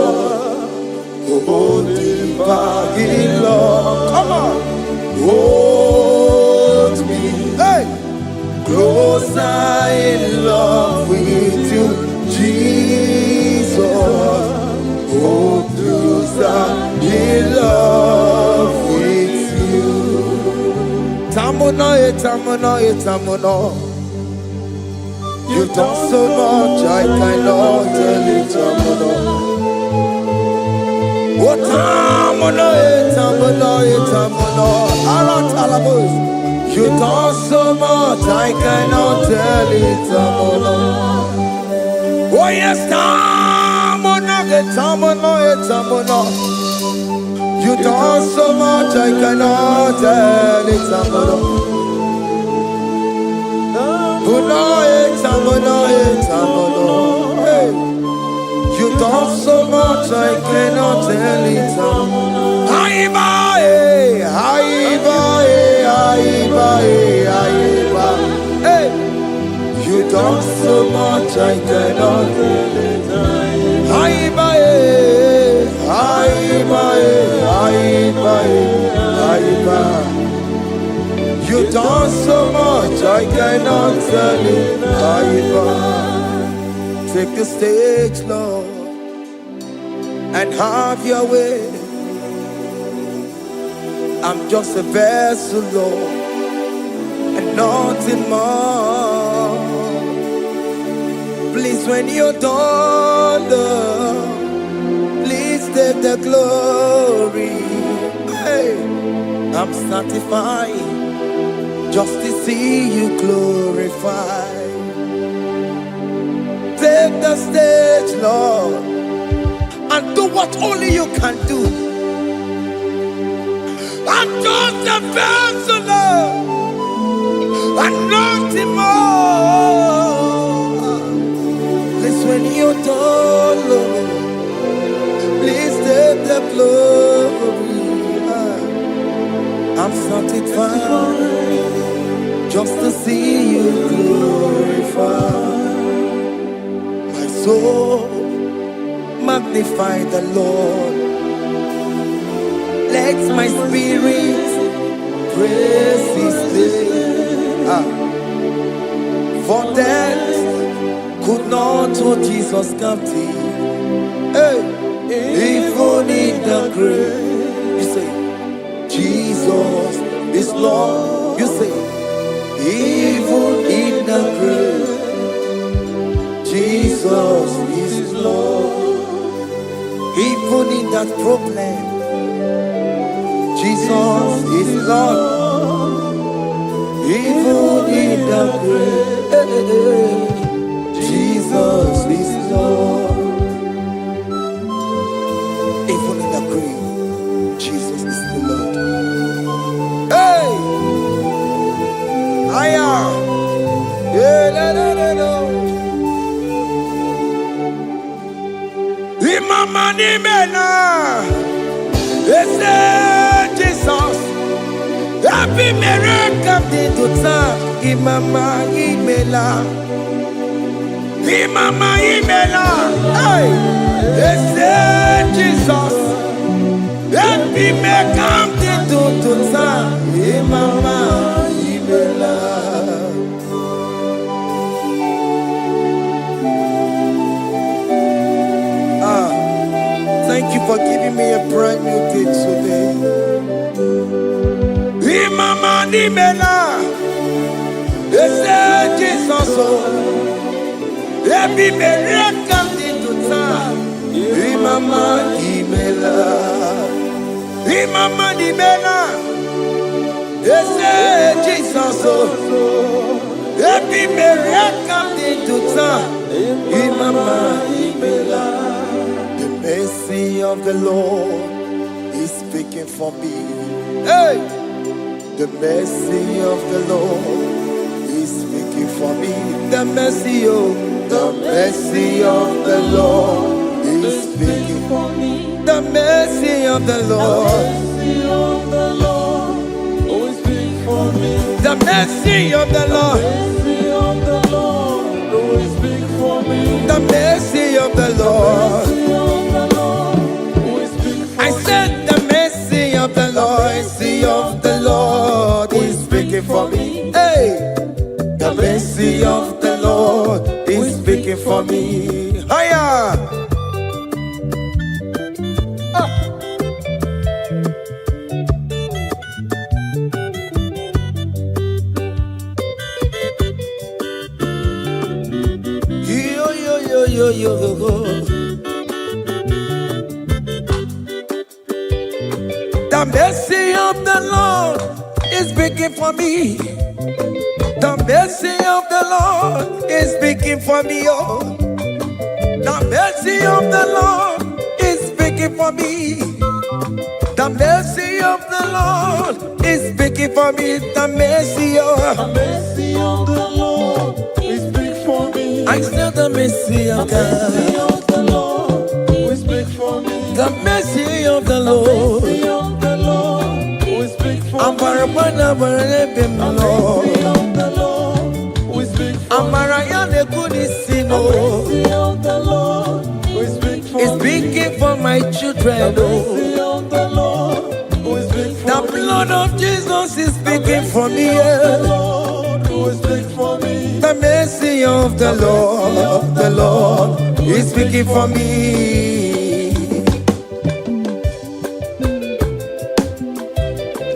Oh, deeper in love, come on, hold me, hey, closer in love with you, Jesus. Oh, closer in love with you. Tamuno, tamuno, tamuno. You've done so much, I cannot tell it. What time on it, you've done so much, I cannot tell it. Oh yes, time on it, you've done so much, I cannot tell it. Hey. You've done so much, I cannot tell it. Hey. You've done so much, I cannot tell it. You've done so much, I cannot tell it. Take the stage, Lord, and have your way. I'm just a vessel, Lord, and nothing more. Please, when you're done, Lord, please take the glory. Hey, I'm satisfied just to see you glorified. Take the stage, Lord, and do what only you can do. I'm just a vessel, Lord, and nothing more. Please, when you're done, Lord, please take the glory. I'm satisfied just to see you glorified. My soul magnify the Lord. Let my spirit praise His name. For death could not hold Jesus captive. Hey, even in the grave, you say, Jesus is Lord. You say, even in the grave, Jesus is Lord. Even in that problem, Jesus is Lord. Even in the grave, Jesus is Lord. Even in the grave, Jesus is the Lord. Hey! I am. Yeah, no. Imama ni mena. Jesus. Happy miracle to time. Imama imela. Imama imela. Hey! Jesus. Happy miracle to time. Imama imela. Thank you for giving me a brand new day today. Imama nimela, Jesus, every miracle into time. Imama nimela, Jesus, every miracle into time. Imama nimela. The mercy of the Lord is speaking for me. Hey! The mercy of the Lord is speaking for me. The mercy of the Lord is speaking for me. The mercy of the Lord always speak for me. The mercy of the Lord always speak for me. The mercy of the Lord. I said the mercy of the Lord is speaking for me. Hey, the mercy of the Lord is speaking for me. Hiya! The mercy of the Lord is speaking for me. The mercy of the Lord is speaking for me. Oh, the mercy of the Lord is speaking for me. The mercy of the Lord is speaking for me. The mercy of the Lord is speaking for me. I said the mercy of God. The mercy of the Lord will speak for me. The mercy of the Lord. The mercy of the Lord will speak for me. I'm The mercy of the Lord will speak for me. The mercy of the Lord will speak for me. It's speaking for my children. The mercy of the Lord will speak for me. The blood of Jesus is speaking for me. The Lord will speak for me. The mercy of the Lord is speaking for me.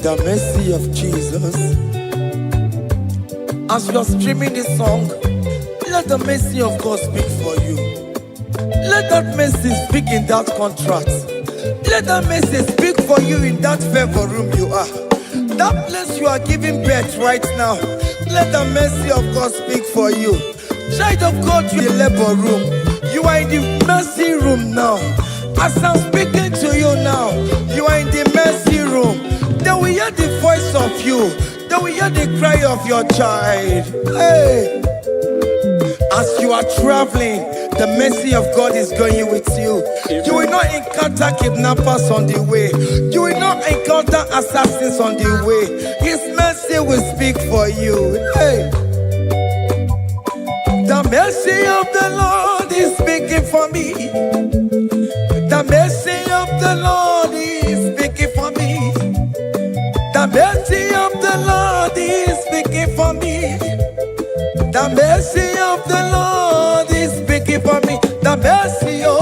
The mercy of Jesus. As you're streaming this song, let the mercy of God speak for you. Let that mercy speak in that contract. Let that mercy speak for you in that favor room you are. That place you are giving birth right now. Let the mercy of God speak for you. Child of God, you in the labor room. You are in the mercy room now. As I'm speaking to you now, you are in the mercy room. They will hear the voice of you. They will hear the cry of your child. Hey. As you are traveling, the mercy of God is going with you. You will not encounter kidnappers on the way. You will not encounter assassins on the way. His mercy will speak for you. Hey. The mercy of the Lord is speaking for me. The mercy of the Lord is speaking for me. The mercy of the Lord is speaking for me. The mercy of the Lord is speaking for me. The mercy of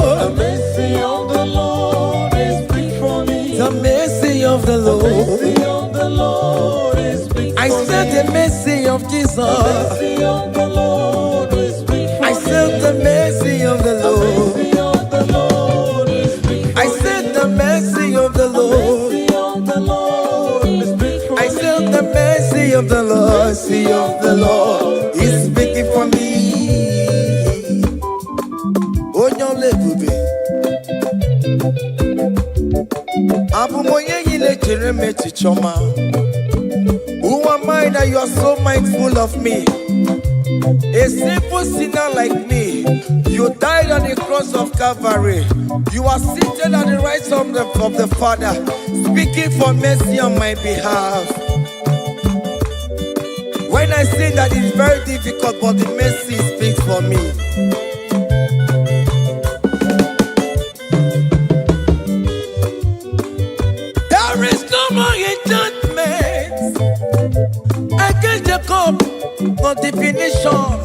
the Lord is speaking for me. The mercy of the Lord. The mercy of the Lord is speaking for me. I said the mercy of Jesus. The mercy of the Lord is speaking for me. I said the mercy of the Lord. The mercy of the Lord is speaking for me. I said the mercy of the Lord. The mercy of the Lord is speaking for me. I said the mercy of the Lord. Mercy of the Lord is speaking for me. Onyolebube Abumoye yile jereme chichoma. Who am I that you are so mindful of me? A simple sinner like me. You died on the cross of Calvary. You are seated at the right side of the Father, speaking for mercy on my behalf. When I say that it's very difficult, but the mercy speaks for me. There is no more enchantment against Jacob, no definition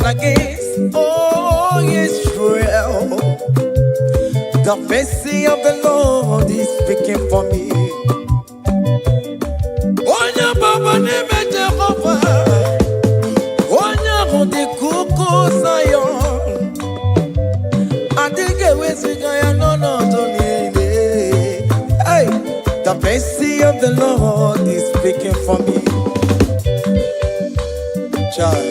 against all Israel. The mercy of the Lord is speaking for me. Onya baba neme Jehovah, onya hodi kuku Zion. Adige wesigaya no tonile. Hey, the mercy of the Lord is speaking for me. Child.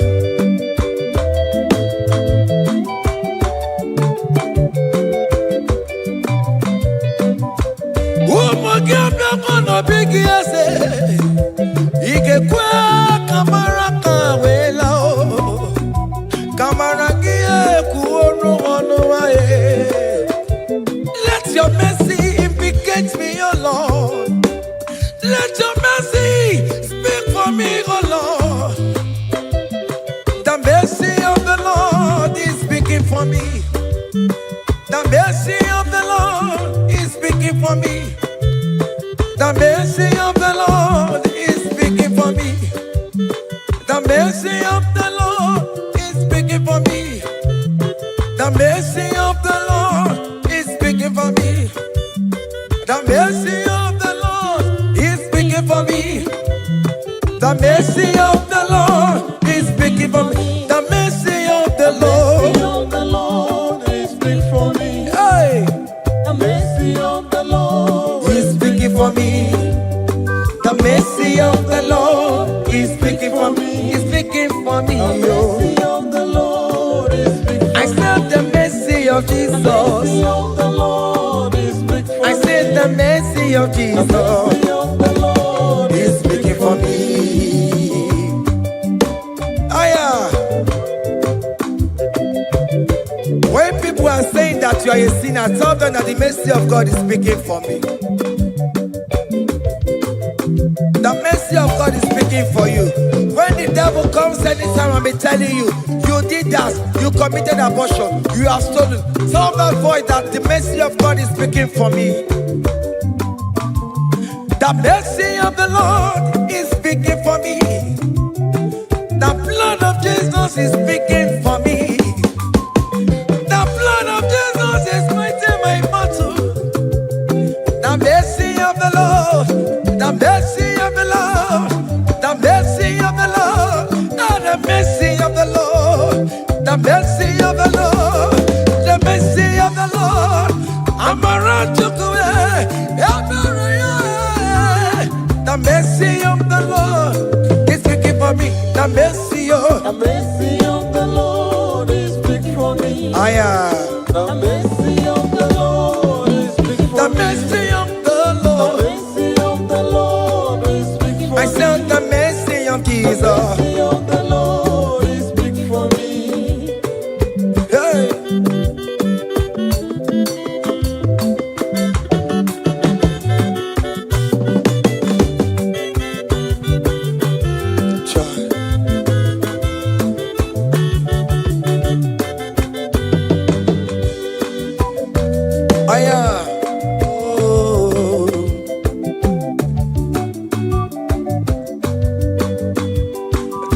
Let your mercy implicate me, oh Lord. Let your mercy speak for me, oh Lord. The mercy of the Lord is speaking for me. The mercy of the Lord is speaking for me. The mercy of the Lord is speaking for me. The mercy of the Lord is speaking for me. The mercy of the Lord is speaking for me. The mercy of the Lord is speaking for me. The mercy of the Lord is speaking for me. The mercy of the Lord. mercy of the Lord is big for me. I said the mercy of Jesus. The mercy of the Lord is big for me. I said the mercy of Jesus. The mercy of the Lord is speaking for me. When people are saying that you are a sinner, tell them that the mercy of God is speaking for me. The mercy of God is speaking for you. When the devil comes anytime and be telling you, you did that, you committed abortion, you have stolen, tell that voice that the mercy of God is speaking for me. The mercy of the Lord is speaking for me. The blood of Jesus is speaking for me. The blood of Jesus is fighting my battle. The mercy of the Lord, the mercy of the Lord, the mercy of the Lord, the mercy of the Lord, the mercy of the Lord, the mercy of the Lord. I'm around to go. The mercy of the Lord is speaking for me. The mercy of the Lord is speaking for me. The mercy of the Lord is speaking for me. The mercy of the Lord. The mercy of the Lord is speaking for me. I said the mercy of Jesus. The mercy of the Lord is speaking for me. Hey.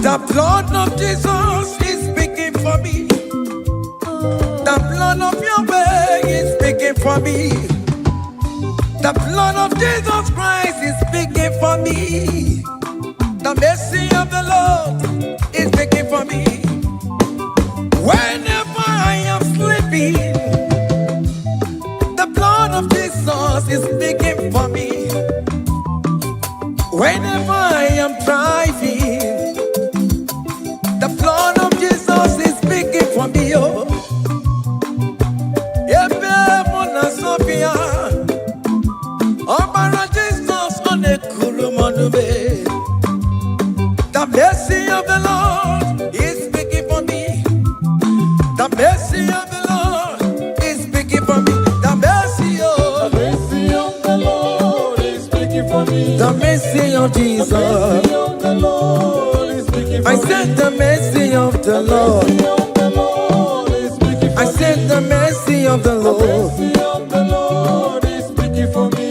The blood of Jesus is speaking for me. The blood of Yahweh is speaking for me. The blood of Jesus Christ is speaking for me. The mercy of the Lord is speaking for me. Whenever I am sleeping, the blood of Jesus is speaking for me. Whenever I am driving, the blood of Jesus is speaking for me. Oh, Sophia, Jesus on the Kurumanube. The mercy of the Lord is speaking for me. The mercy of the Lord is speaking for me. The mercy of the Lord is speaking for me. The mercy of Jesus. The mercy of the Lord is speaking for me. I said the mercy of the Lord. I said the mercy of the Lord. The mercy of the Lord is speaking for me.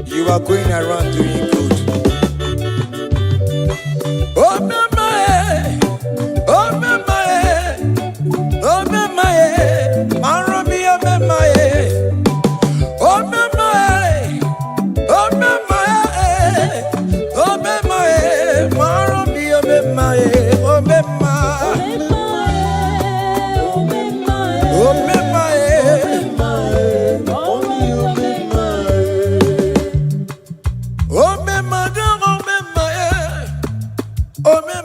You are going around doing good. Oh, my, oh, my, oh, my, Maromi, oh, my, oh, my, oh, my, oh, my, Maromi, oh, my, oh,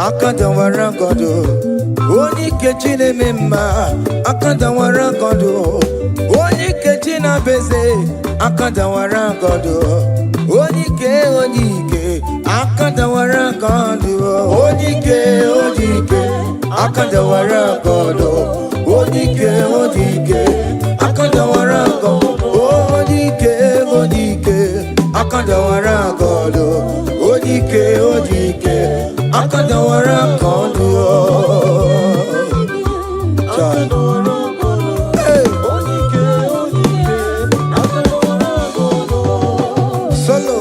akadawara godo onye kechi na-eme mma akadawara godo onye kechi na-beze akadawara godo onye ike akadawara godo onye ike akadawara godo onye ike akadawara godo onye ike akadawara godo onye ike akadawara godo solo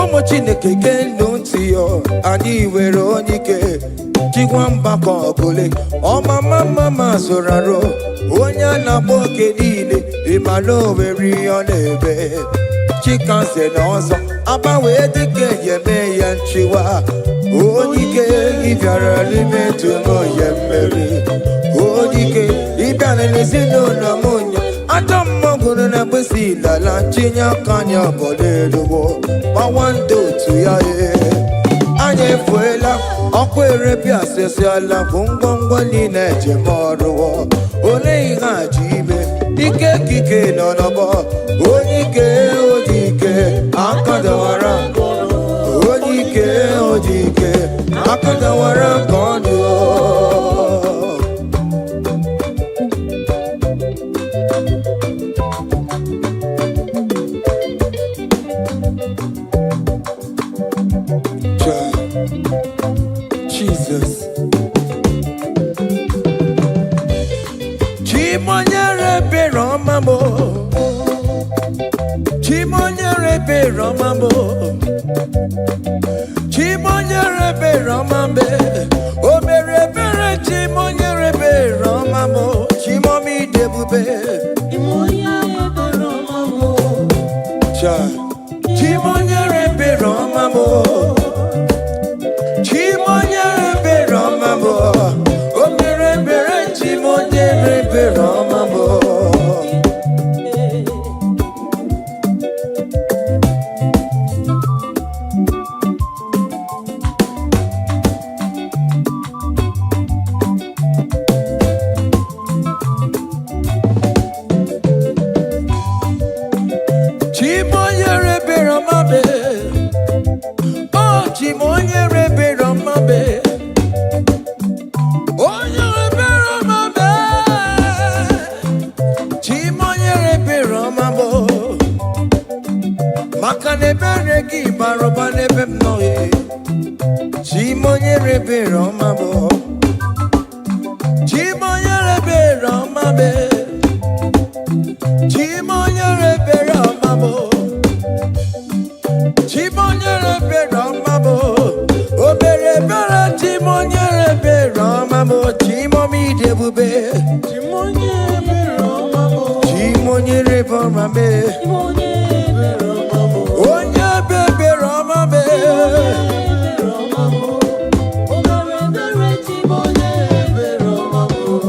ụmụ Chineke genu ntị yo anyị were onye ike chikwa mgbakọ ọbụle ọmama zụrụ arụ onye a na-agba oke niile ịmana owere ihe ọ na-eme chikanze na ọzọ agbanwee dịka eme ya nchiwa onye ike ịbịara n'ime tụmụ ya mmeri onye ike ịbịara n'ezinụlọ m nya ajọ mmọgụrụ na mgbesi ilala chinye aka anya ọbọdọ eluwo gbawa ndị otu ya anyị efuela ọkụ erepịa asịsịala bụ ngwongwo niile ejem ọrụwo ole ihe a ji ime ike ekike nọ n'ọgbọ onye ike akadawara onye ike akadawara ka ọ dị Jesus Chimonyere Beromamo Chimonyere Beromamo Chimonyere Beromambe Omere Bere Chimonyere Beromamo Chimomi Debube Chimonyere Beromamo Chimonyere Beromamo Chimonyere Beromamo Omere Bere Chimonyere Beromamo Chimonyere Beromame Oh Chimonyere Beromame Onyere Beromame Chimonyere Beromamo Makane bereki baroba nebe mnoye Chimonyere Beromamo Chimonyere Beromame Chimonyere Beromamo Chimonyere Beromamo Obere Bera Chimonyere Beromamo Chimomi Debube Chimonyere Beromamo Chimonyere Beromame Onye Bebe Romame Obere Bera Chimonyere Beromamo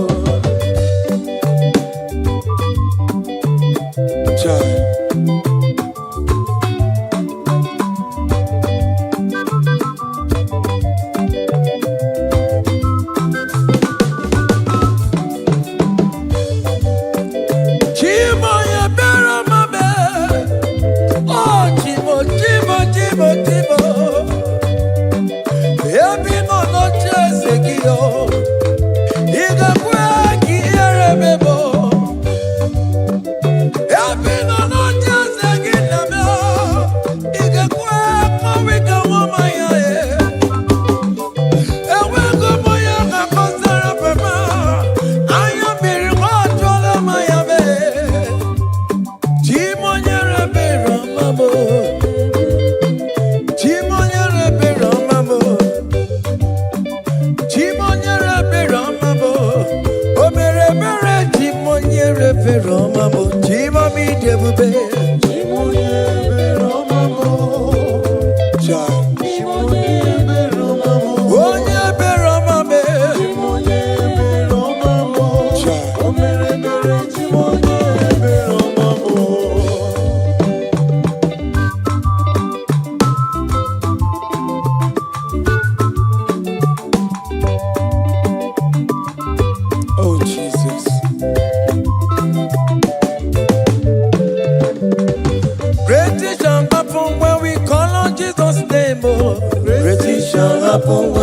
Chimoye Beromame Oh Chimo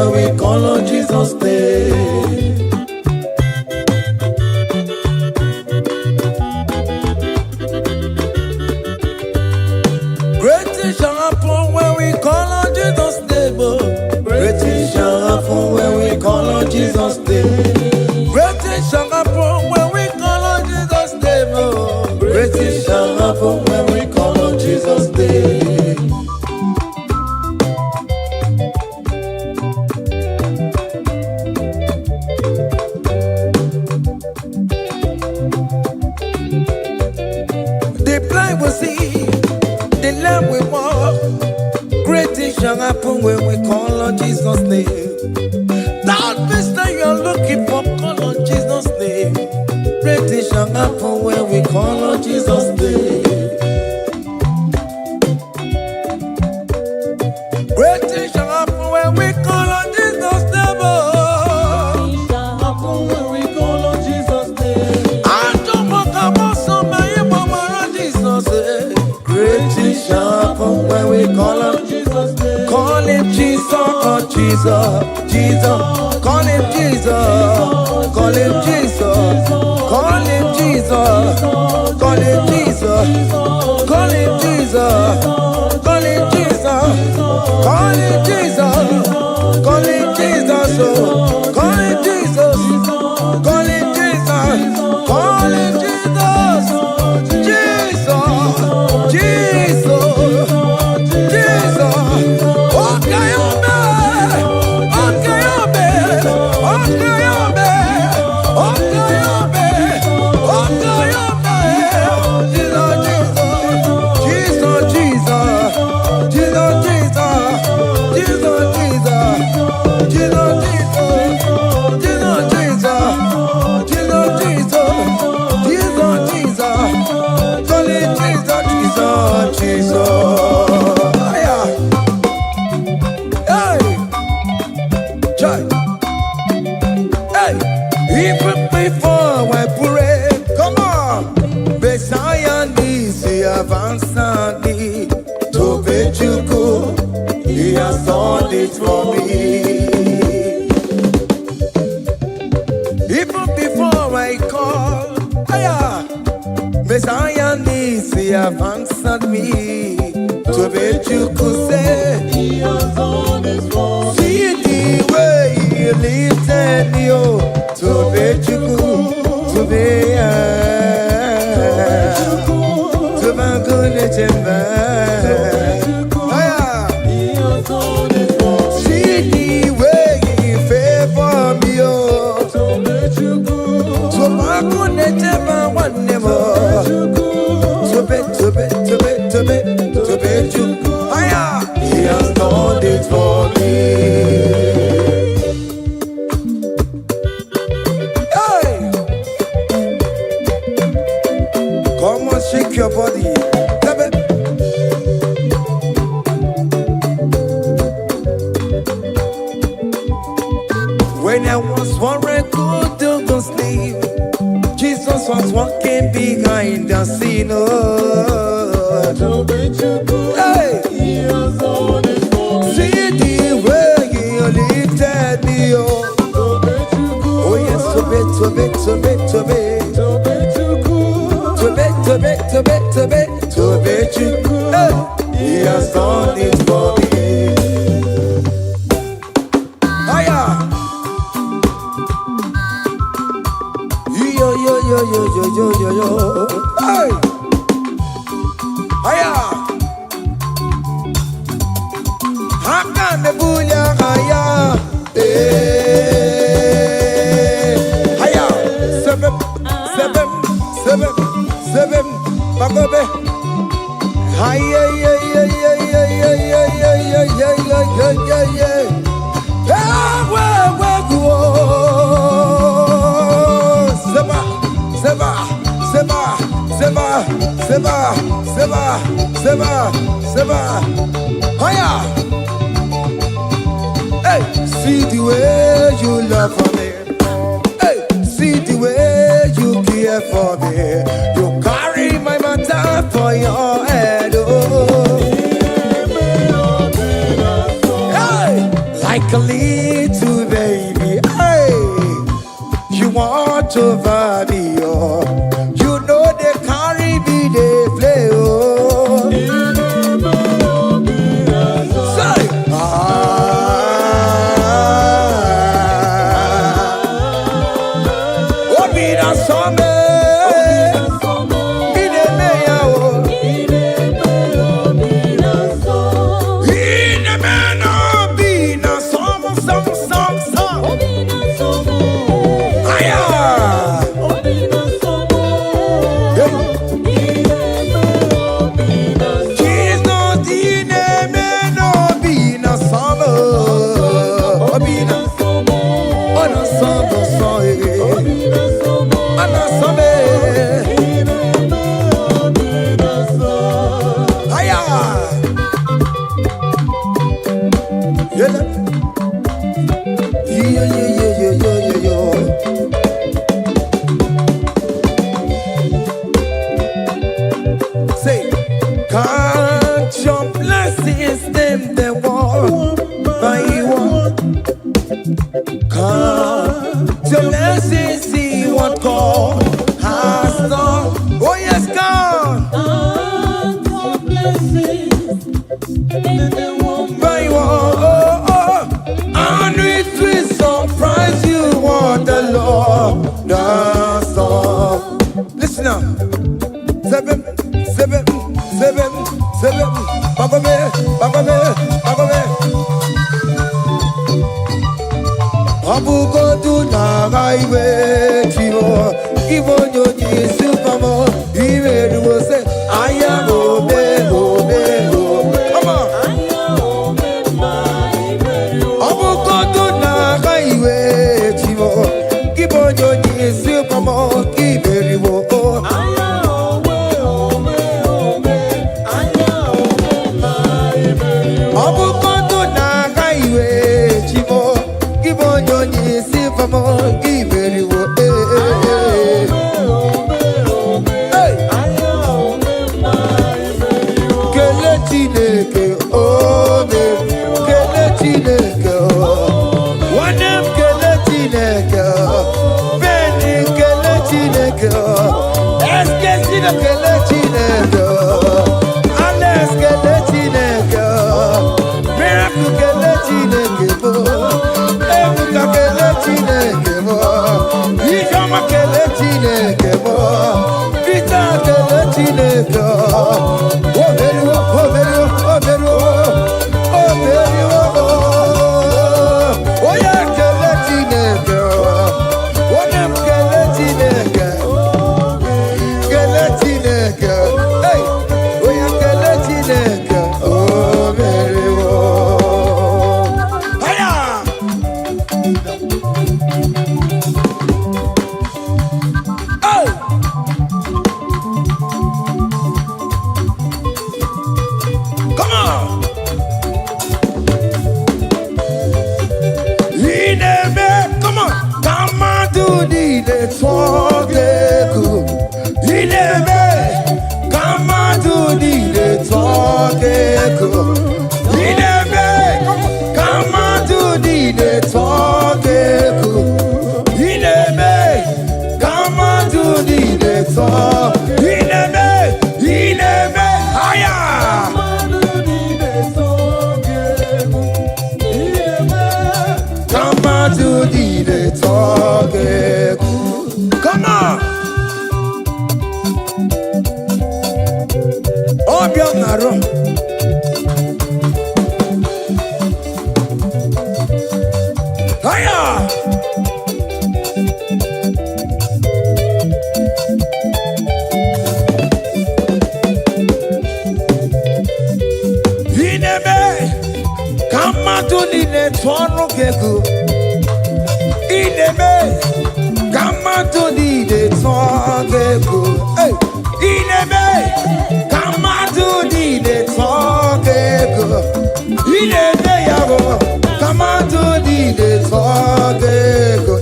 when we call on Jesus' name. Great things shall happen when we call on Jesus' name. Great things shall happen when we call on Jesus' name. Great things shall happen when we call on Jesus' name. Great things shall happen when we call on Jesus' name. The blind will see, the lame will walk. Great things shall happen when we call on Jesus' name. That means that you're looking for, call on Jesus' name. Great things shall happen when we call on Jesus' name. Great things shall happen when we call on Jesus' name. Happen when we call on Jesus' name. I don't want to go so many more Jesus. Great things shall happen when we call on Jesus' name. Call him Jesus, oh Jesus, Jesus. Call him Jesus, call him Jesus, call him Jesus, call him Jesus, call him Jesus, call him Jesus, call him Jesus, call him Jesus, call him Jesus, call him Jesus, call him Jesus, Jesus, Jesus, Jesus. Okay, even before I pray, come on. Messiah needs to answer me. To bet you go, he has done it for me. Even before I call, Messiah needs to answered me. To bet you could say, he has done it for me. See the way he lifted me, oh. To bet you go, to be to my goodness and see the way he favor me, oh. To bet you go, to my goodness and one never. To bet you go, he has done it for me. Come on, shake your body. When I was worried, good to go sleep, Jesus was walking behind the scene. Hey, see the way he lifted me. Oh yes, to bet you, hey, he has done it for me. Hiya, yo, hey, hiya, hakan the bunya, hiya, hiya, seven, bagobe. Hey, see the way you love for me. Hey, see the way you care for me. You carry my matter for your head. Oh. Hey, like a leaf me too, baby. Hey, you want over me, oh. You know they carry me, they play, oh. Say, oh, be that summer. Say, can't your blessings them the one by one? Can't your blessings see what God has done? Oh yes, God. Can't your blessings the one by one? And it will surprise you what the Lord does done. Listen up. Seven. Bagome. Abuko tu na gaiwe chivo. Ibo nyoni supamo. Iwe duo se aya obe. Come on. Abuko tu na gaiwe chivo. Ibo nyoni supamo. Iwe duo. Come on.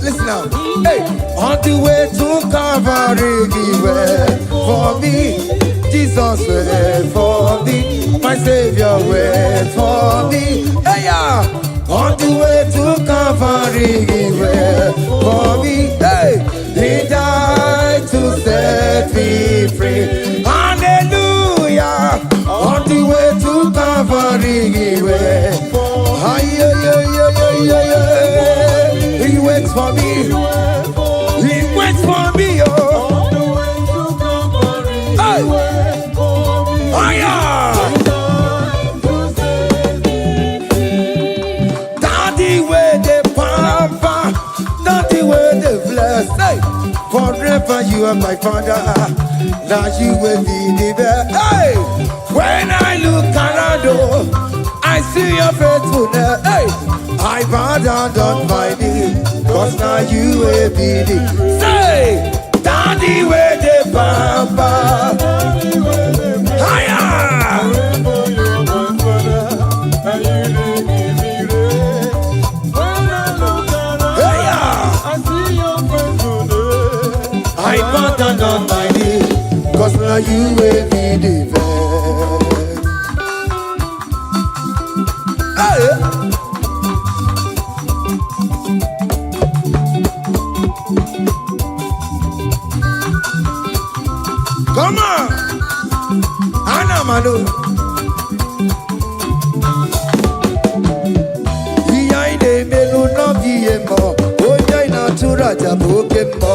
Listen now. Hey, on the way to Calvary, he went for me. Jesus went for me. My Savior went for me. Hey, yeah. On the way to Calvary, he went for me. Hey, he died to set me free. Hallelujah. On the way to Calvary, he went. He waits for me. He waits for me. Oh. Hey. Oh yeah. Daddy where the pamper, daddy where the bless. Hey. Forever you are my father. Now you will be the best. Hey. When I look around, oh, I see your faithfulness. Hey. I bow down on my knee, cause now you will be the. Say, daddy where the pamper. Higher. I bow down on my knee, cause now you will be the best. Hey. Come on, Anna Manu. Behind the melu no biemo, onya natura jabokemo.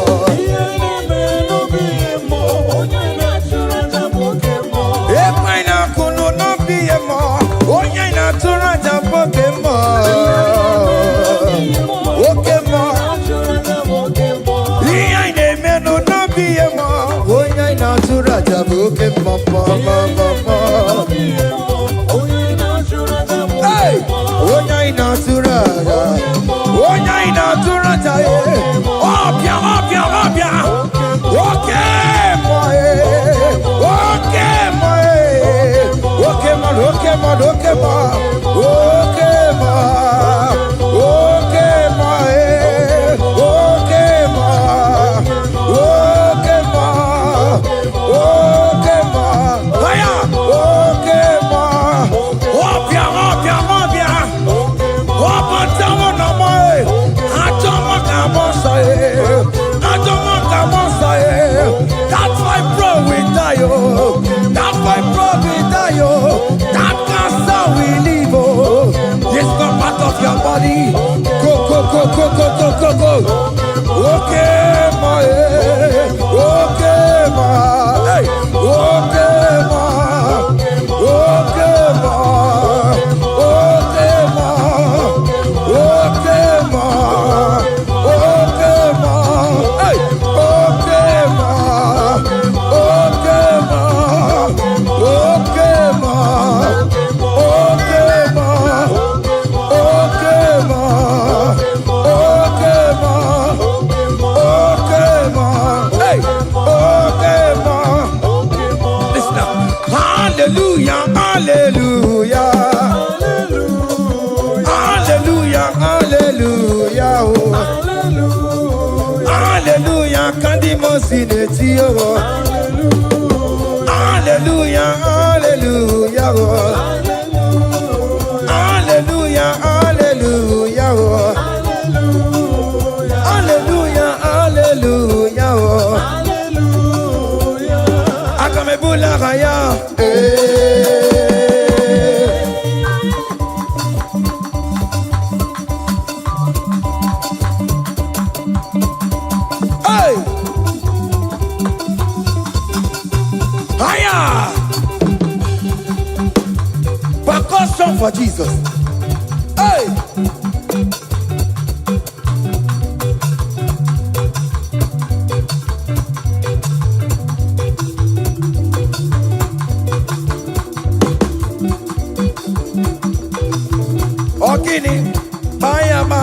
Epaina kuno no biemo, onya natura jabokemo. Okemo. Behind the melu no biemo. Natura jabuke mama mama. Hey, onya natura jaye. Opia. Okay moe. That's why bro we die, oh. That's why bro we die, oh. That cancer we live, oh. It's not part of your body. Go. Okay, ma. Okay, ma. Hey. Okay, ma. Okay, ma. Okay, ma. Okay, ma. Okay, ma. Hey. Okay, ma. Okay, ma. Okay, ma. Okay, ma. Okay, ma. Okay, ma. Okay, ma. Hey. Okay, ma. Listen now. Hallelujah, hallelujah. Hallelujah, hallelujah. Hallelujah, kandi mosineti oh. Hallelujah, hallelujah. Hallelujah, hallelujah. Hallelujah, hallelujah. Akamebula raya. Percussion for Jesus. Hey! Ogini, Bayama.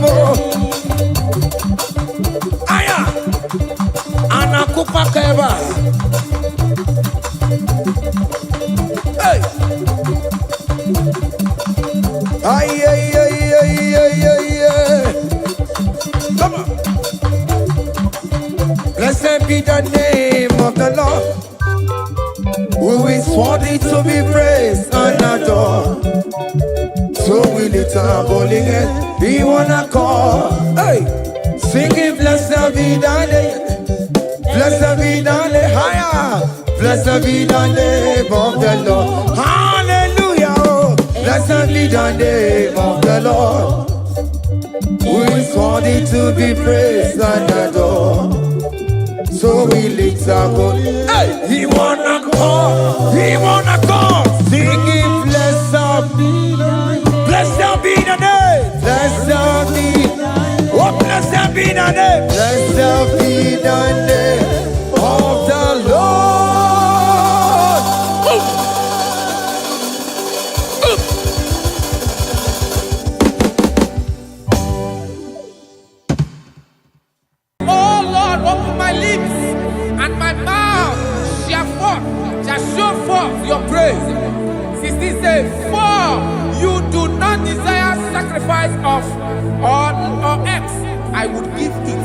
mo. Aya. Anakupa keba. Hey. Ay, ay, ay, ay, ay, ay, ay. Come on. Blessed be the name of the Lord, who is worthy to be praised and adored. So we lift our holy hands, we wanna call. Hey, singing blessed be the name, blessed be the name, higher, blessed be the name of the Lord. Hallelujah, oh. Blessed be the name of the Lord, who is worthy to be praised and adored. So we lift our voice. Hey, he wanna call, singing blessed be the name, blessed be, oh blessed be the name, blessed be the name of the Lord. Oh Lord, open my lips, and my mouth shall show forth your praise. 16 says, for you do not desire sacrifice of or eggs, I would give it.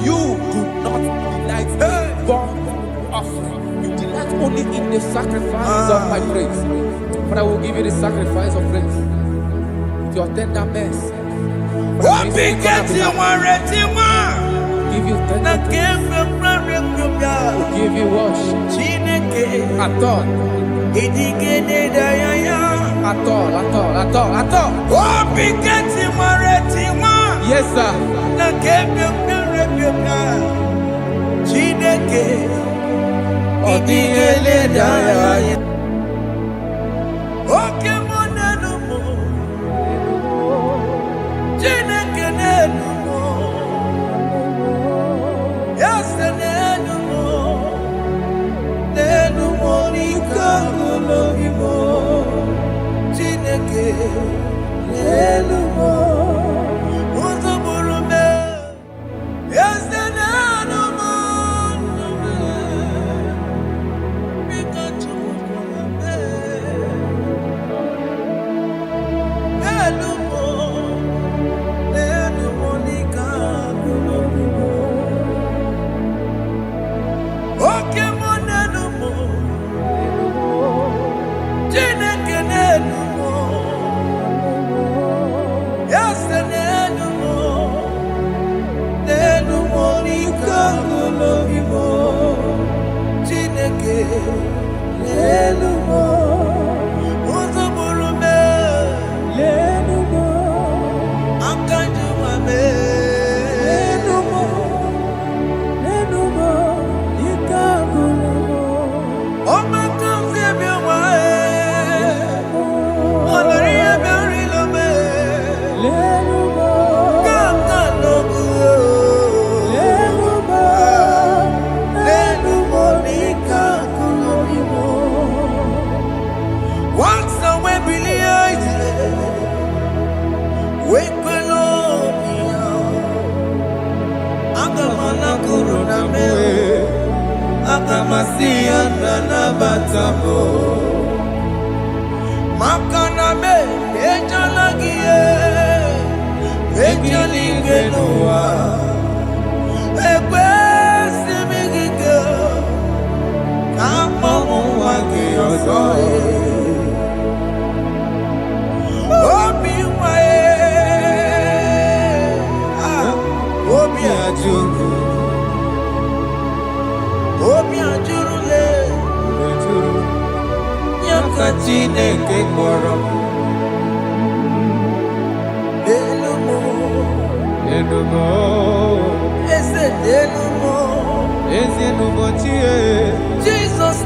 You do not delight in burnt offering. You delight only in the sacrifice of my praise. But I will give you the sacrifice of praise with your tender mercy. What begins you want, Give you tender will give you worship. At all. What begins you want, Yes, sir. Jesus,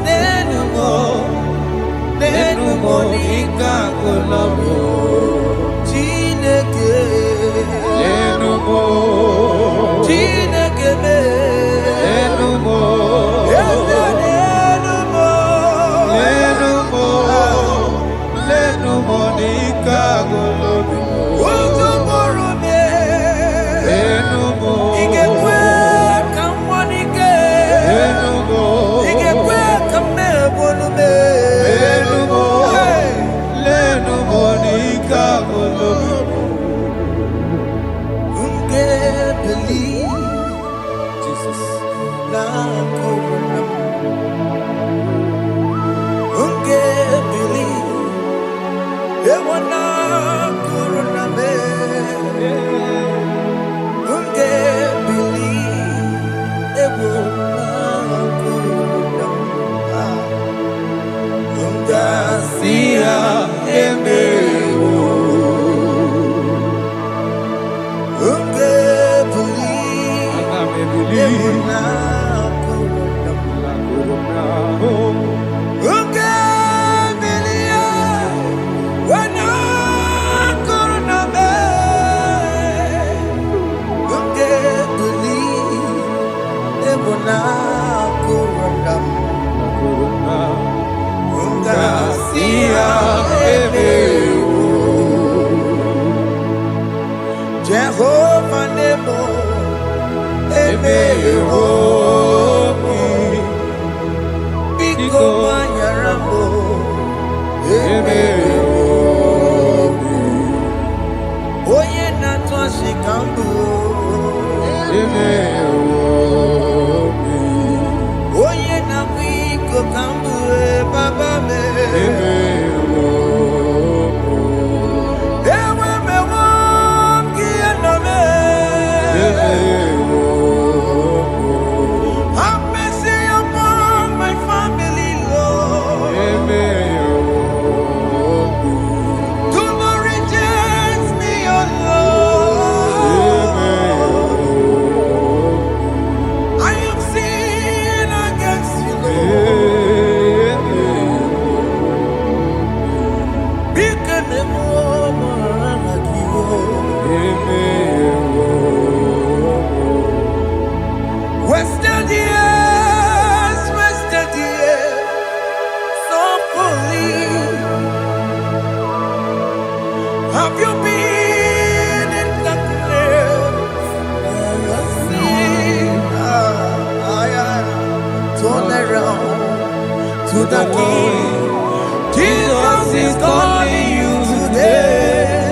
Jesus is calling you today.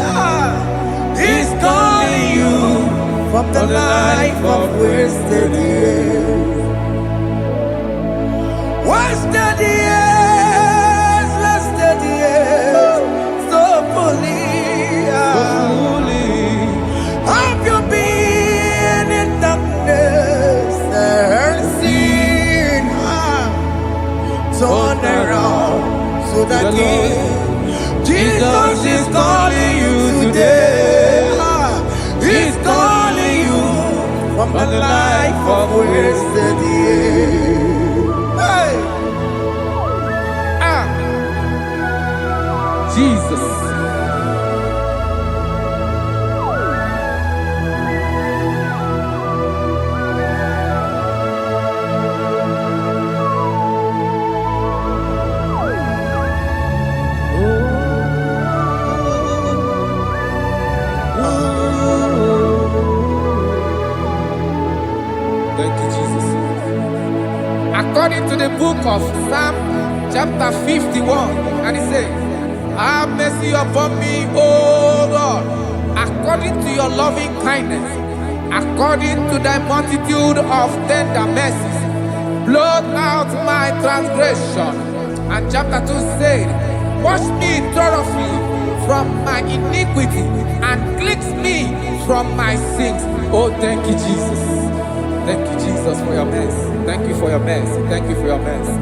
He's calling you from the life of wasted years. Wasted years, wasted years, so fully. Have you been in darkness and seen? Turn around so that Jesus is calling you today. He's calling you from the life of wasted years. Hey. Jesus. Thank you, Jesus. According to the book of Psalm, chapter 51, and it says, have mercy upon me, O Lord, according to your loving kindness, according to thy multitude of tender mercies, blot out my transgression. And chapter 2 said, wash me thoroughly from my iniquity and cleanse me from my sins. Oh, thank you, Jesus. Thank you, Jesus, for your mercy. Thank you for your mercy. Thank you for your mercy.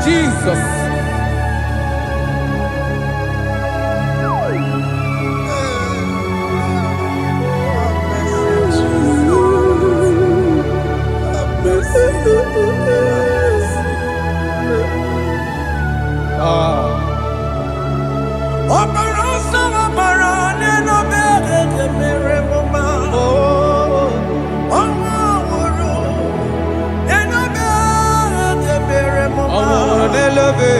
Jesus. Love it.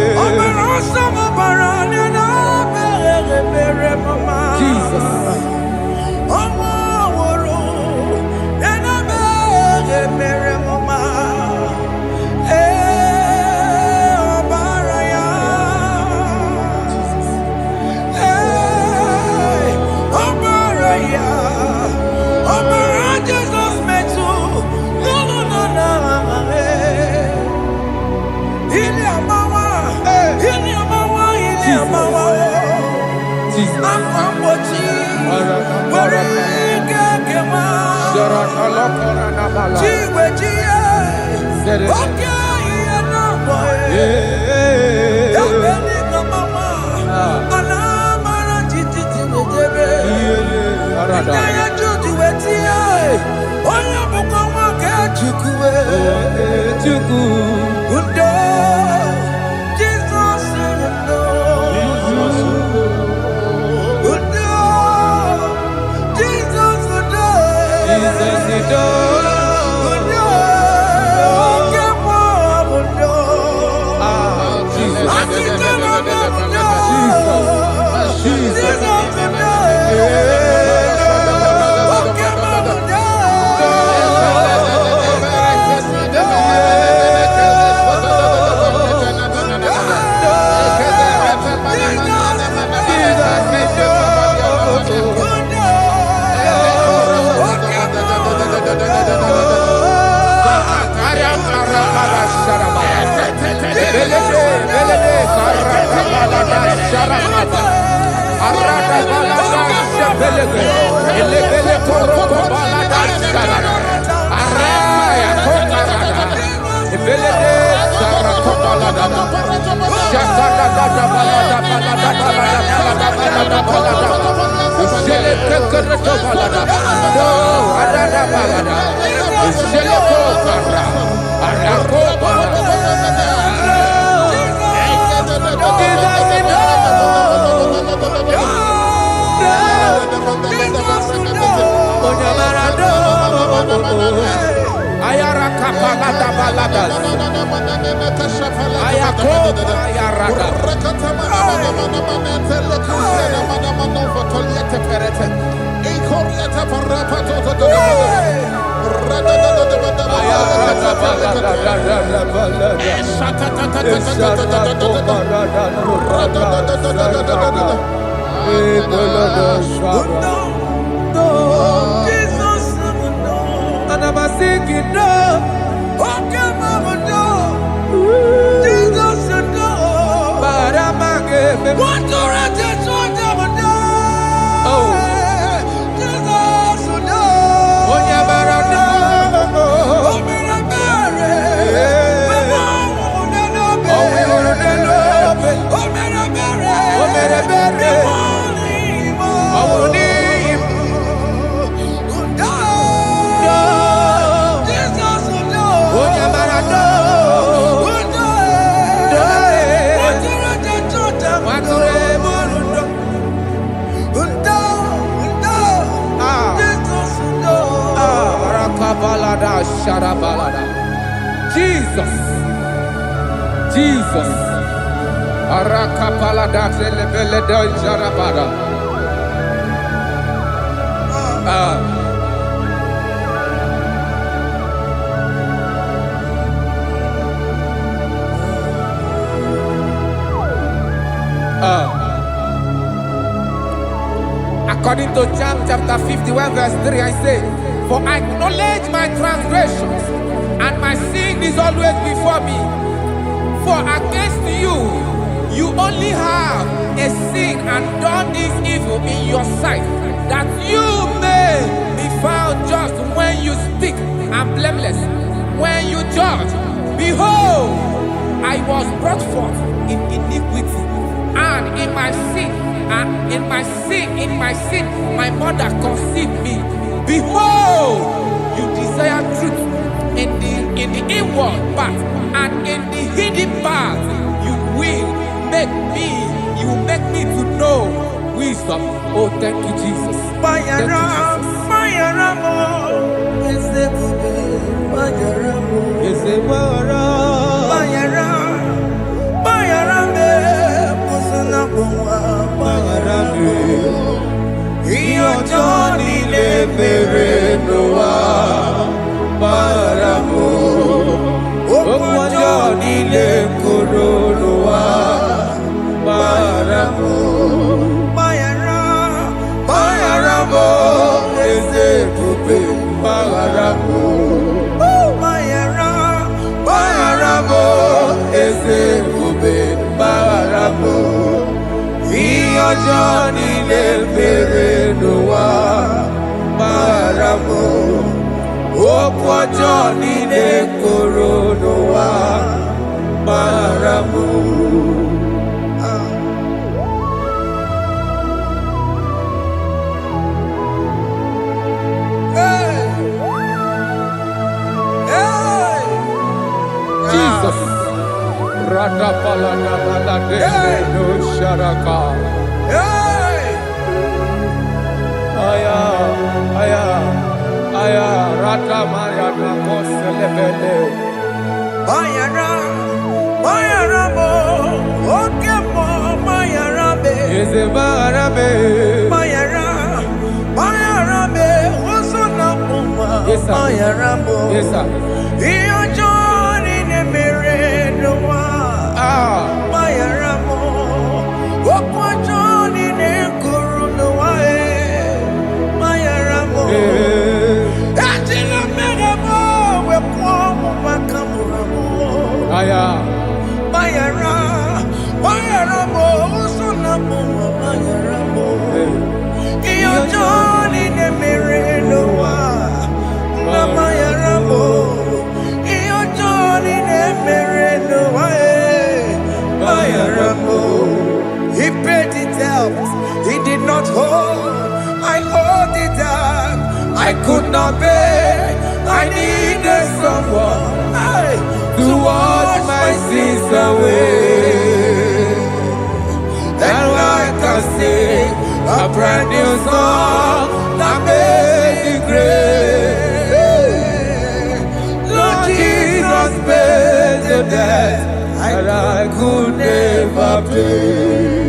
Jesus. According to John chapter 51 verse 3, I say, for I acknowledge my transgressions, and my sin is always before me. For against you, you only have a sin and done this evil in your sight, that you may be found just when you speak, and blameless when you judge. Behold, I was brought forth in iniquity, and in my sin, my mother conceived me. Behold, you desire truth in the inward part, and in the hidden part you will make me to know wisdom. Oh, thank you, Jesus. Thank you, Johnny le mere noa Mayaramo, Okwajo Nine Koronoa, Mayaramo. Jesus. Radapalana balade no sharaka. Aya, aya, aya, ratamaya na koselebele. Mayara, Mayaramo, Okemo, Mayarabe. Eze barabe. Mayara, Mayarabe, Wasuna Puma, Yes, sir. Mayaramo. Yes, sir. Iyo John in a Merenoa, Mayaramo, Okwa John in a Kurunoa, Mayaramo. Ajila Megamo, Wepomo, Makamuramo, Aya. Mayara, Mayaramo, Wasuna Puma, Mayaramo. Iyo John in a Merenoa, Mayaramo. Iyo John in a Merenoa, Mayaramo. He paid it out, he did not hold. I owed it out, I could not pay. I needed someone to wash my sins away. That's why I can sing a brand new song that made me great. Lord Jesus paid the debt that I could never pay.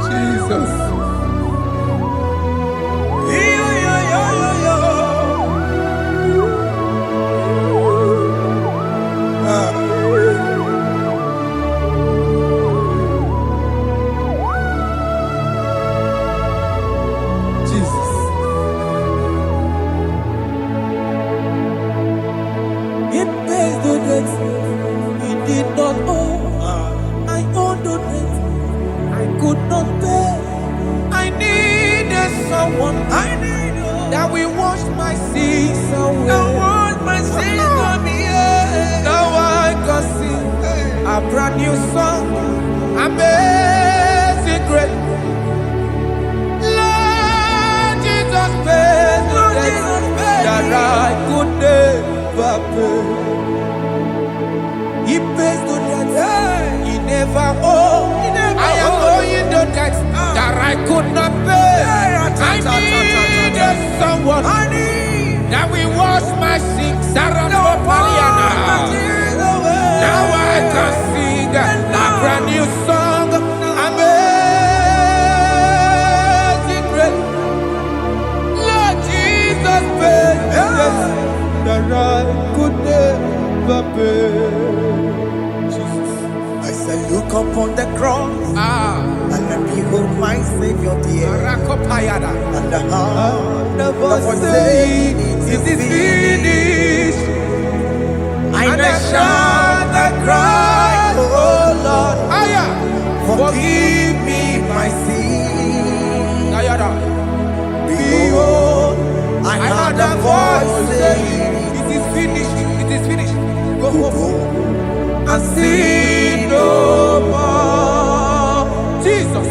Jesus. Jesus. He pays the debt he did not owe. I owed the debt I could not pay. I needed someone that will wash my sins away. I want my sins on me. Now I can sing a brand new song, amazing grace. Lord Jesus paid the debt that I could never pay. He pays the debt he never owed. I am owing the debt that I could not pay. I needed someone that will wash my sins. Now I can sing a brand new song, amazing grace. Lord Jesus paid the debt that I could never pay. Jesus. I said, look upon the cross and behold my Savior dear. Rakopayada. And the heart The that voice was saying, saying, it is finished. And I shout and cry, oh Lord, Aya. forgive me my sin. Ayada. Behold, I heard a voice saying, it is finished. It is finished. Go go home and sin no more. Jesus.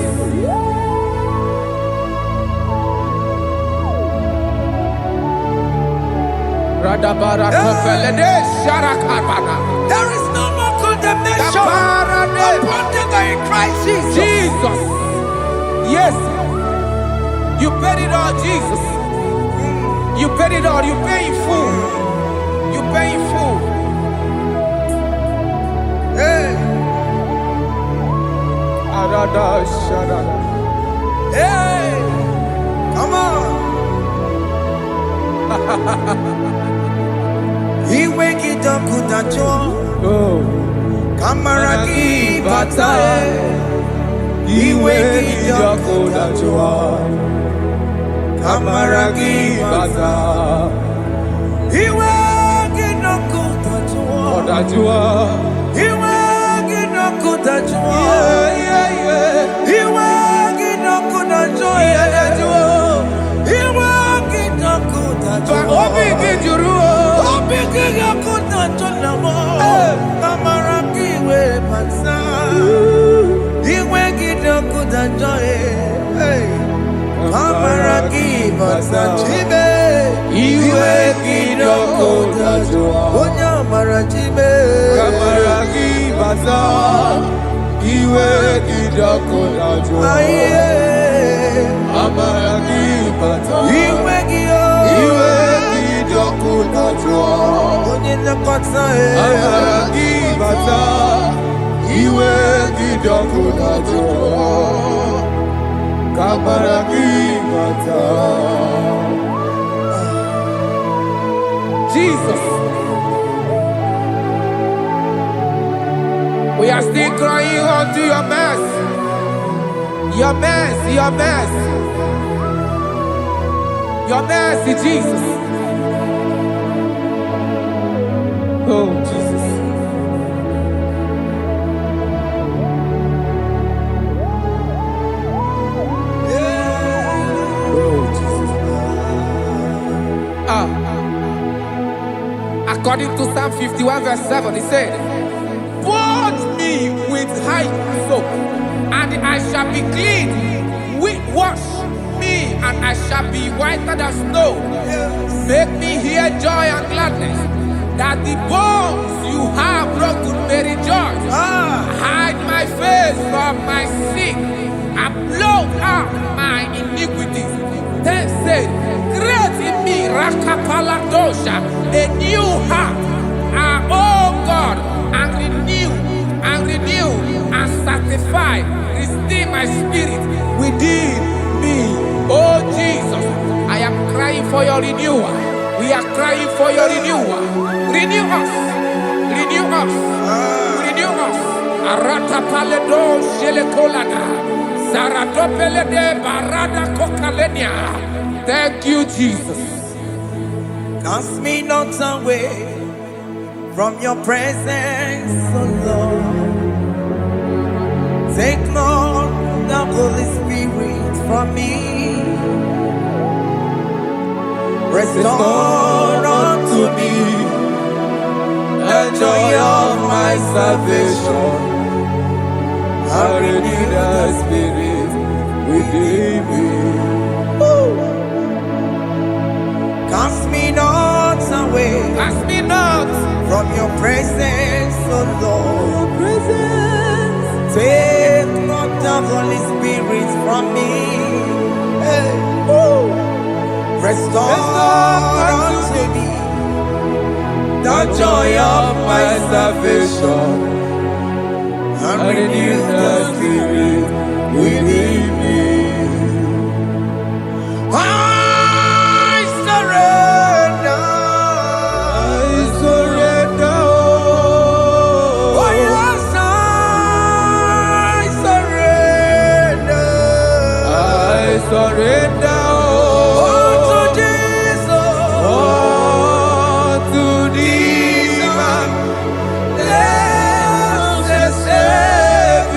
There is no more condemnation upon them that in Christ Jesus. Jesus. Yes. You paid it all, Jesus. You paid it all. You pay in full. You pay in full. Hey, Arada Sharada. hey, come on. He wake it up with a joy. Oh. Kamaraki batae. He wake it up with a joy. Kamaraki batae. Iwe gino kutajua. Ọ̀dájúwà. Iwe gino kutajua. Iwe gino kutajua. Iwe gino kutajua. Obi gijuru o. Obi gino kutajua mo. Kamara kiwe pansa. Iwe gino kutajua. Kamara kiwe pansa. Chibe. Iwe gino kutajua. Onya mara chibe. Kamara kibaza. Iwe gino kutajua. Aye. Amara kibaza. Iwe gio. Iwe gino kutajua. Onye nakota Amara kibaza. Iwe gino kutajua. Kamara kibaza. Jesus. We are still crying unto your mercy. Your mercy, your mercy. Your mercy, Jesus. Oh, Jesus. Oh, Jesus. According to Psalm 51 verse 7, he said, "Purge me with hyssop, and I shall be clean. Wash me, and I shall be whiter than snow. Make me hear joy and gladness, that the bones you have broken may rejoice. Hide my face from my sin, and blot out my iniquities. Then say, create in me Rakapaladosha, a new heart, oh God, and renew, and sanctify, restore my spirit within me." Oh Jesus, I am crying for your renewal. We are crying for your renewal. Renew us, renew us, renew us. Arata paledo shelekolada, zaratopele de barada kokalenia. Thank you, Jesus. Cast me not away from your presence, oh Lord. Take not the Holy Spirit from me. Restore unto me The joy of my salvation, and renew the spirit within me. Cast me not away Cast me not from your presence, oh Lord. Take not the Holy Spirit from me. Hey. Restore unto me the joy of my salvation, and and renew the spirit within me. I surrender. I surrender. Oh yes, I surrender. I surrender. Unto Jesus. To thee, Blessed Savior.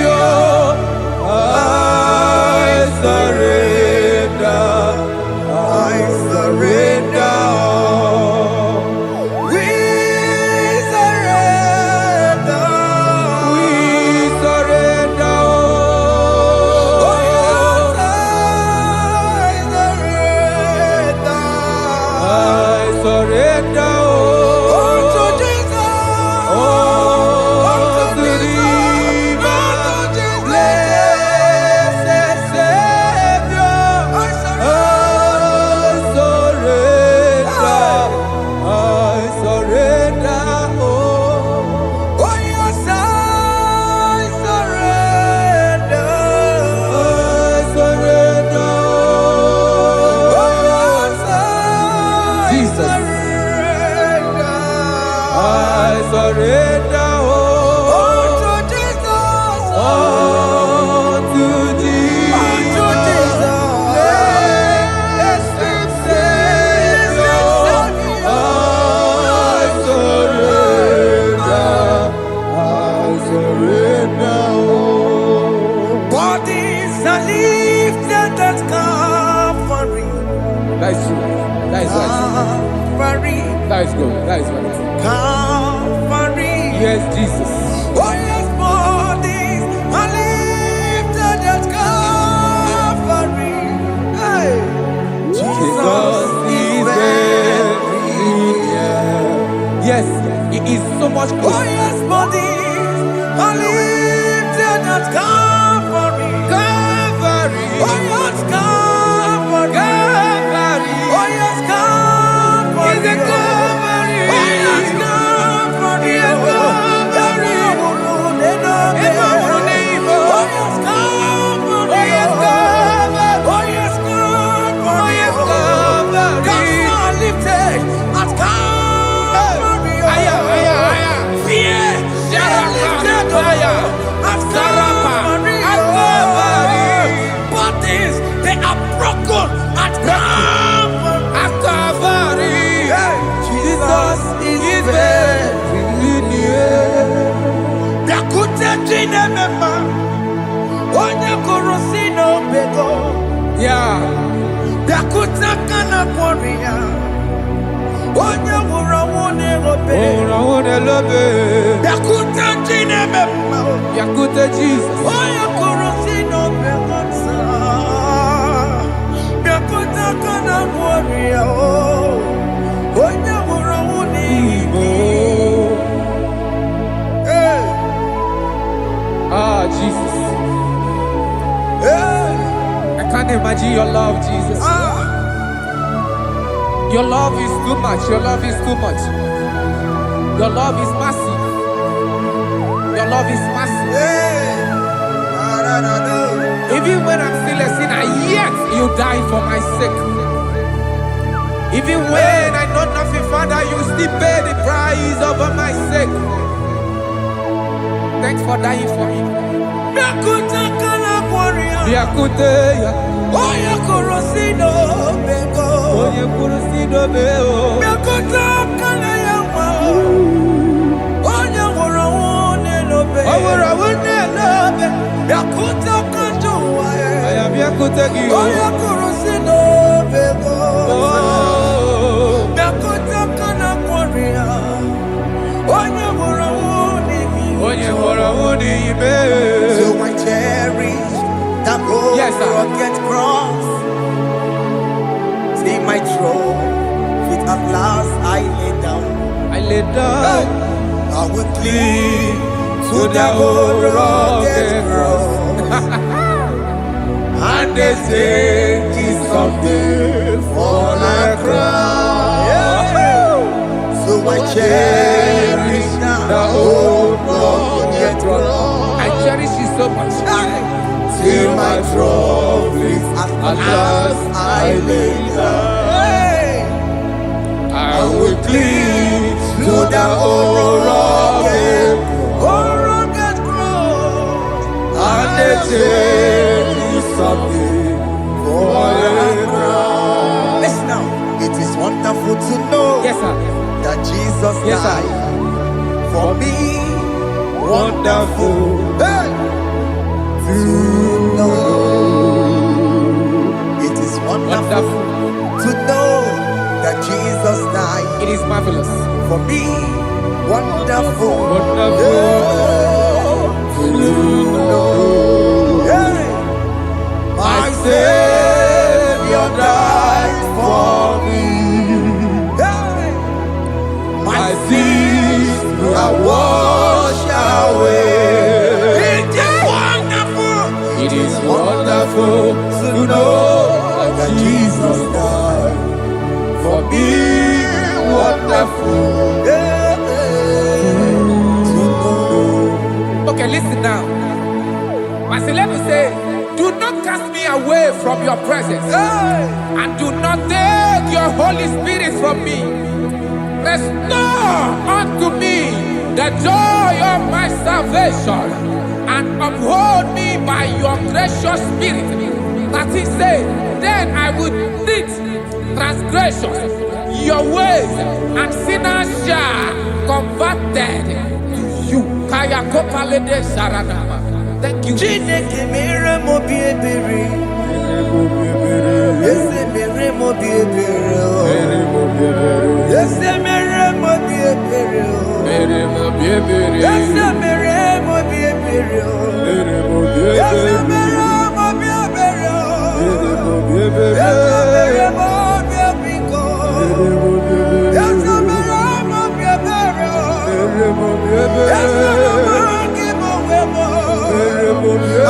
Bodies are lifted at Calvary. That is true. That is right. Calvary. That is good. That is right. Calvary. Yes, Jesus. Oh yes, bodies are lifted at Calvary. Hey. Jesus is very near. Yes, He is so much Oh closer. yes, bodies are lifted at Calvary. Calvary. Oh yes, Calvary. Calvary. Oh yes, Calvary. Is a Calvary. Oh yes, Calvary. Is a Calvary. Oh yes, Calvary. Oh yes, Calvary. Oh yes, Calvary. Oh yes, Calvary. Oh yes, Calvary. Gods are lifted at Calvary. Aya, aya, aya. Fear is lifted at Calvary. At Calvary. Bodies, they are broken at Calvary. At Calvary. Jesus is very near. Bịakwute Chineke ma, onye kụrụ si n'obego. Yeah. Bịakwute aka na kwọrị ya, onye nwụrụ ọnwụ n'erobe. Oh, I love it. Bịakwute Chineke ma, Yakute Jesus. onye kụrụ si n'obego taa. Bịakwute aka na kwọrị ya, onye nwụrụ ọnwụ n'igwe. Oh. Hey, Ah, Jesus. hey, I can't imagine your love, Jesus. ah. Your love is too much. Your love is too much. Your love is massive. Your love is massive. Hey, Even when I'm still a sinner, yet you die for my sake. Even when I know nothing, Father, you still pay the price over my sake. Thanks for dying for me. Bịakwute aka na kwọrị ya, Yakute ya. onye kụrụ si n'obego. Onye kwuru si dobe o. Bịakwute aka na ya nwa, onye nwụrụ ọnwụ n'elobe. O nwere ọnwụ n'elobe. Bịakwute aka ndị ụwa ya, Aya bịakwute gị o. onye kụrụ si n'obego. Oh. Bịakwute aka na kwọrị ya, onye nwụrụ ọnwụ n'imi. Onye nwụrụ ọnwụ n'ime. So I cherish that old Yes, sir. rugged cross. See my throne, feet at last I lay down. I lay down I will cling to the old rugged cross. and they say this someday for a crown. So I cherish the old rugged cross. I cherish you so much. Till my trophies at last I lay down. I will cling to the old rugged cross, and they take me something for a crown. Listen now, it is wonderful to know Yes, sir. that Jesus Yes, sir. died for me. Wonderful. Hey! To know. It is wonderful to know that Jesus died It is marvelous. for me. Wonderful. Wonderful. To know. Hey! My Savior died for me. Hey! My sins are washed away. It is wonderful to know that Jesus died for me. Wonderful to know. Okay, listen now. Pastor Level say, do not cast me away from your presence, and do not take your Holy Spirit from me. Restore unto me the joy of my salvation, and uphold me by your gracious spirit. That he said, then I would teach transgressions your ways, and sinners shall converted to you. Kaya kopalede saranama. Thank you. Chineke mere mo bi ebere. Ese mere mo bi ebere. Ese mere mo bi ebere. Ese mere mo bi ebere. Ese mere mo bi ebere. Ese mere mo bi ebiko. Ese mere mo bi ebere. Ese mere mo wemo.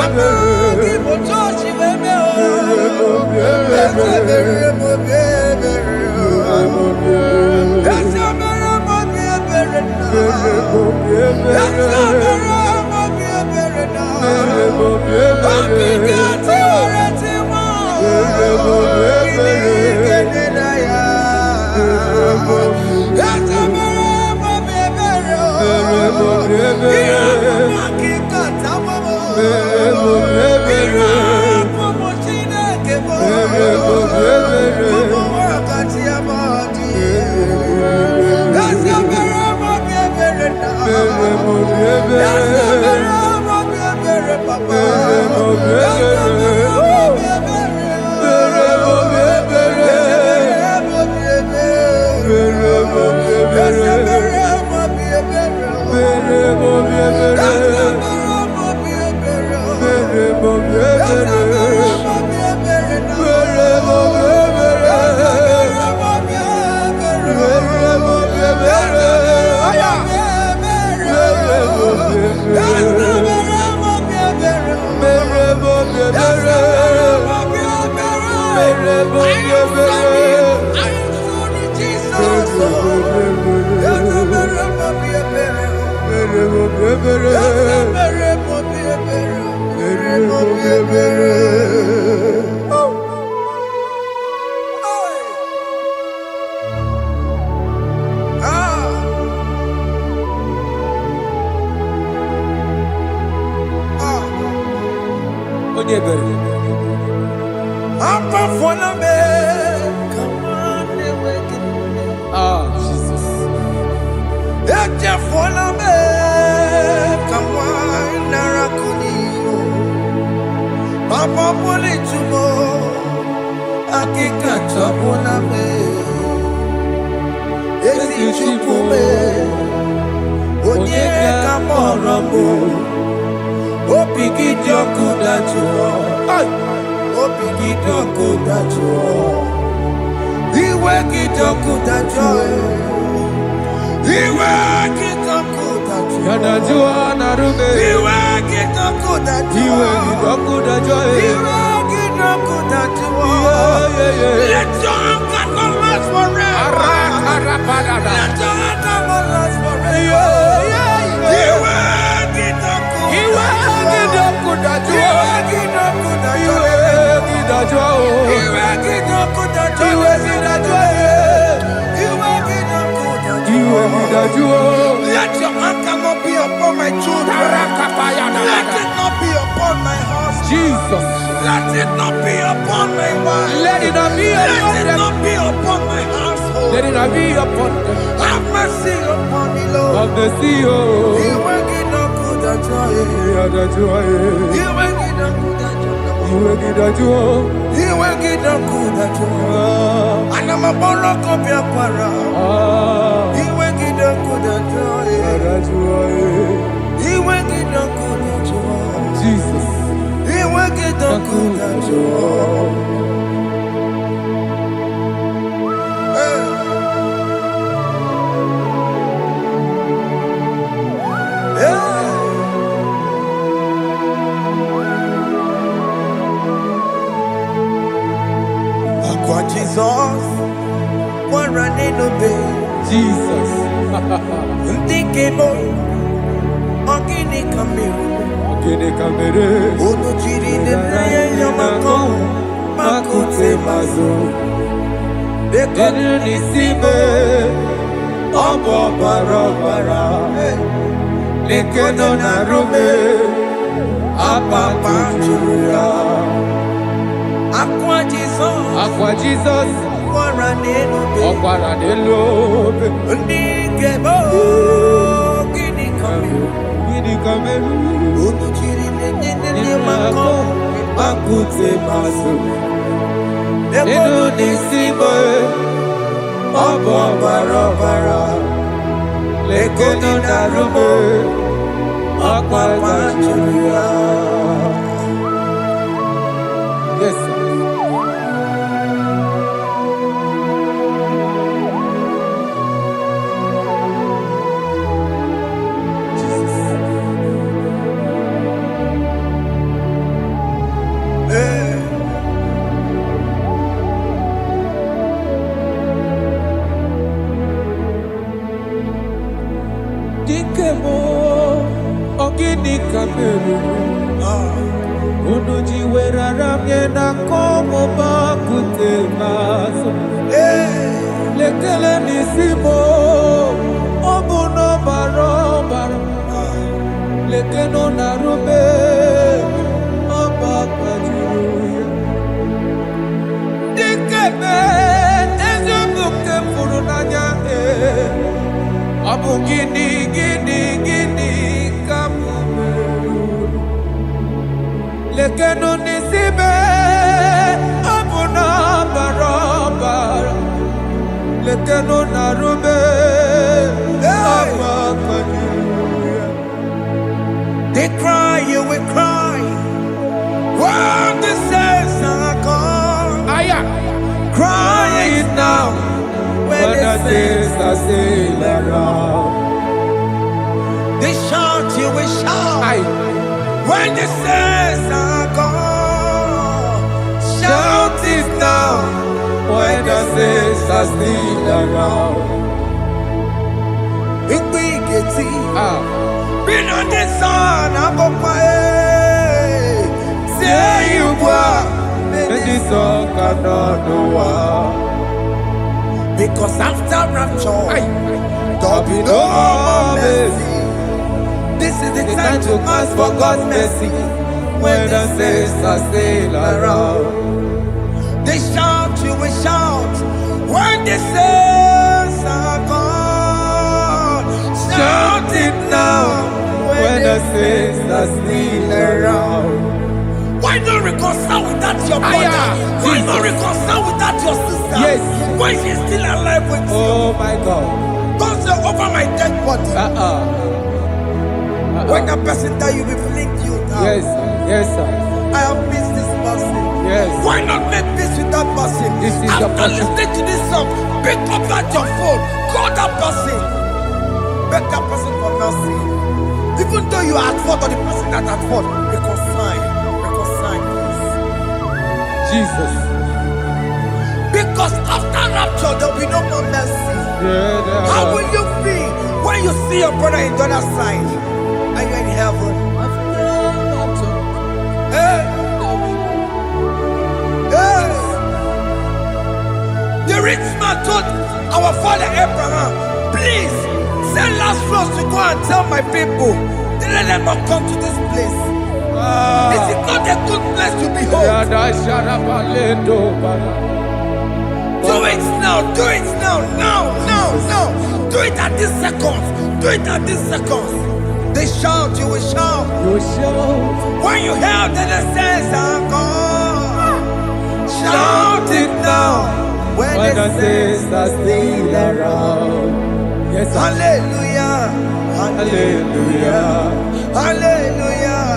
Amagi mo chochi weme o. Ese mere mo bi ebere. Ese mere mo bi ebere na. Ese mere mo bi ebere na. Akiki ati oreti mo. Kini kene na ya. Ese mere mo bi ebere o. Iya maki kata mo. Iya mo Chineke mo. Mo wakati ya madi. Ese mere mo bi ebere na. Ese mere mo bi ebere papa. Ese mere mo bi ebere. Ese mere mo bi ebere. Ese mere mo bi ebere. Jesus. Papa pole tumo akika chapona me esi chupume onye kamoramo opigi dioku dajuo opigi dioku dajuo iwe gidoku dajuo iwe gidoku dajuo Yadajua narume. iwe gidoku dajuo Iwe gidoku dajuo. iwe gidoku dajuo. Let your anger not last forever. Let your anger not last forever. Iwe gidoku dajuo. Iwe gidoku dajuo. Iwe gidoku dajuo. Let your anger not be upon my children. Let it not be upon my husband. Jesus. Let it not be upon my wife. Let it not be Let it upon them. not be upon my household. Let it not be upon them. Have mercy upon me, Lord. Of the CEO. You will get no good at joy. You will get no good at joy. You will get no good at joy. And I'm a borrow of your para. You will get no good at joy. You will get no good at joy. Jesus. You will get no good at joy. Jesus, one running obey. Jesus. Thinking more, organic camera. Ono chiri de naya yamako, makute mazo. Dekonu nisime, obo barabara. Dekonu narume, apa panchuya. Aqua Jesus, Aquaranelo, Okwaranelo. Ndigebo, Gini kamelu. Akute maso. Eno nisibo. Obo barabara. Lekono narume. Akwa tajuya. Yes, sir. Dikemo ogini kamelu unuji werara miena komo bakute maso lekele nisimo obuno barobara lekeno narube abakajuya dikeme ezobuke furunanya Abu gini kamumelu lekeno nisibe abu na barabara lekeno narube abakajuya. They cry, you will cry. When the saints are gone, cry it now. When the saints are still around, they shout, you will shout. When the saints are gone, shout it now. When the saints are still around, been on the sun, I'm up say you were, and the song cannot know. Because after rapture, there'll be no more mercy. This is the time to ask for God's mercy. When the saints are still around, they shout, you will shout. When the saints are gone, shout it now. When the saints are still around. Why not reconcile with that your brother? Why not reconcile with that your sister? Yes. Why she's still alive with you? Oh my God. Don't say over my dead body. When the person die, you will blink you down. Yes, sir. Yes, sir. I have missed this person. Yes. Why not make peace with that person? This is After the person. listening to this song, pick up that your phone, call that person, beg that person for mercy. Even though you are at fault or the person that at fault, reconcile, please. Jesus. Because after rapture, there will be no more mercy. How will you feel when you see your brother in the other side? Are you in heaven? Hey. The rich man told our father Abraham, please send Lazarus to go and tell my people, let them not come to this place. This is not a good place to behold. Do it now, do it now, now. Do it at this second. Do it at this second. They shout, you will shout. When you hear that the saints are gone, shout it now. When the saints are still around. Yes, sir. Hallelujah. Hallelujah. Hallelujah.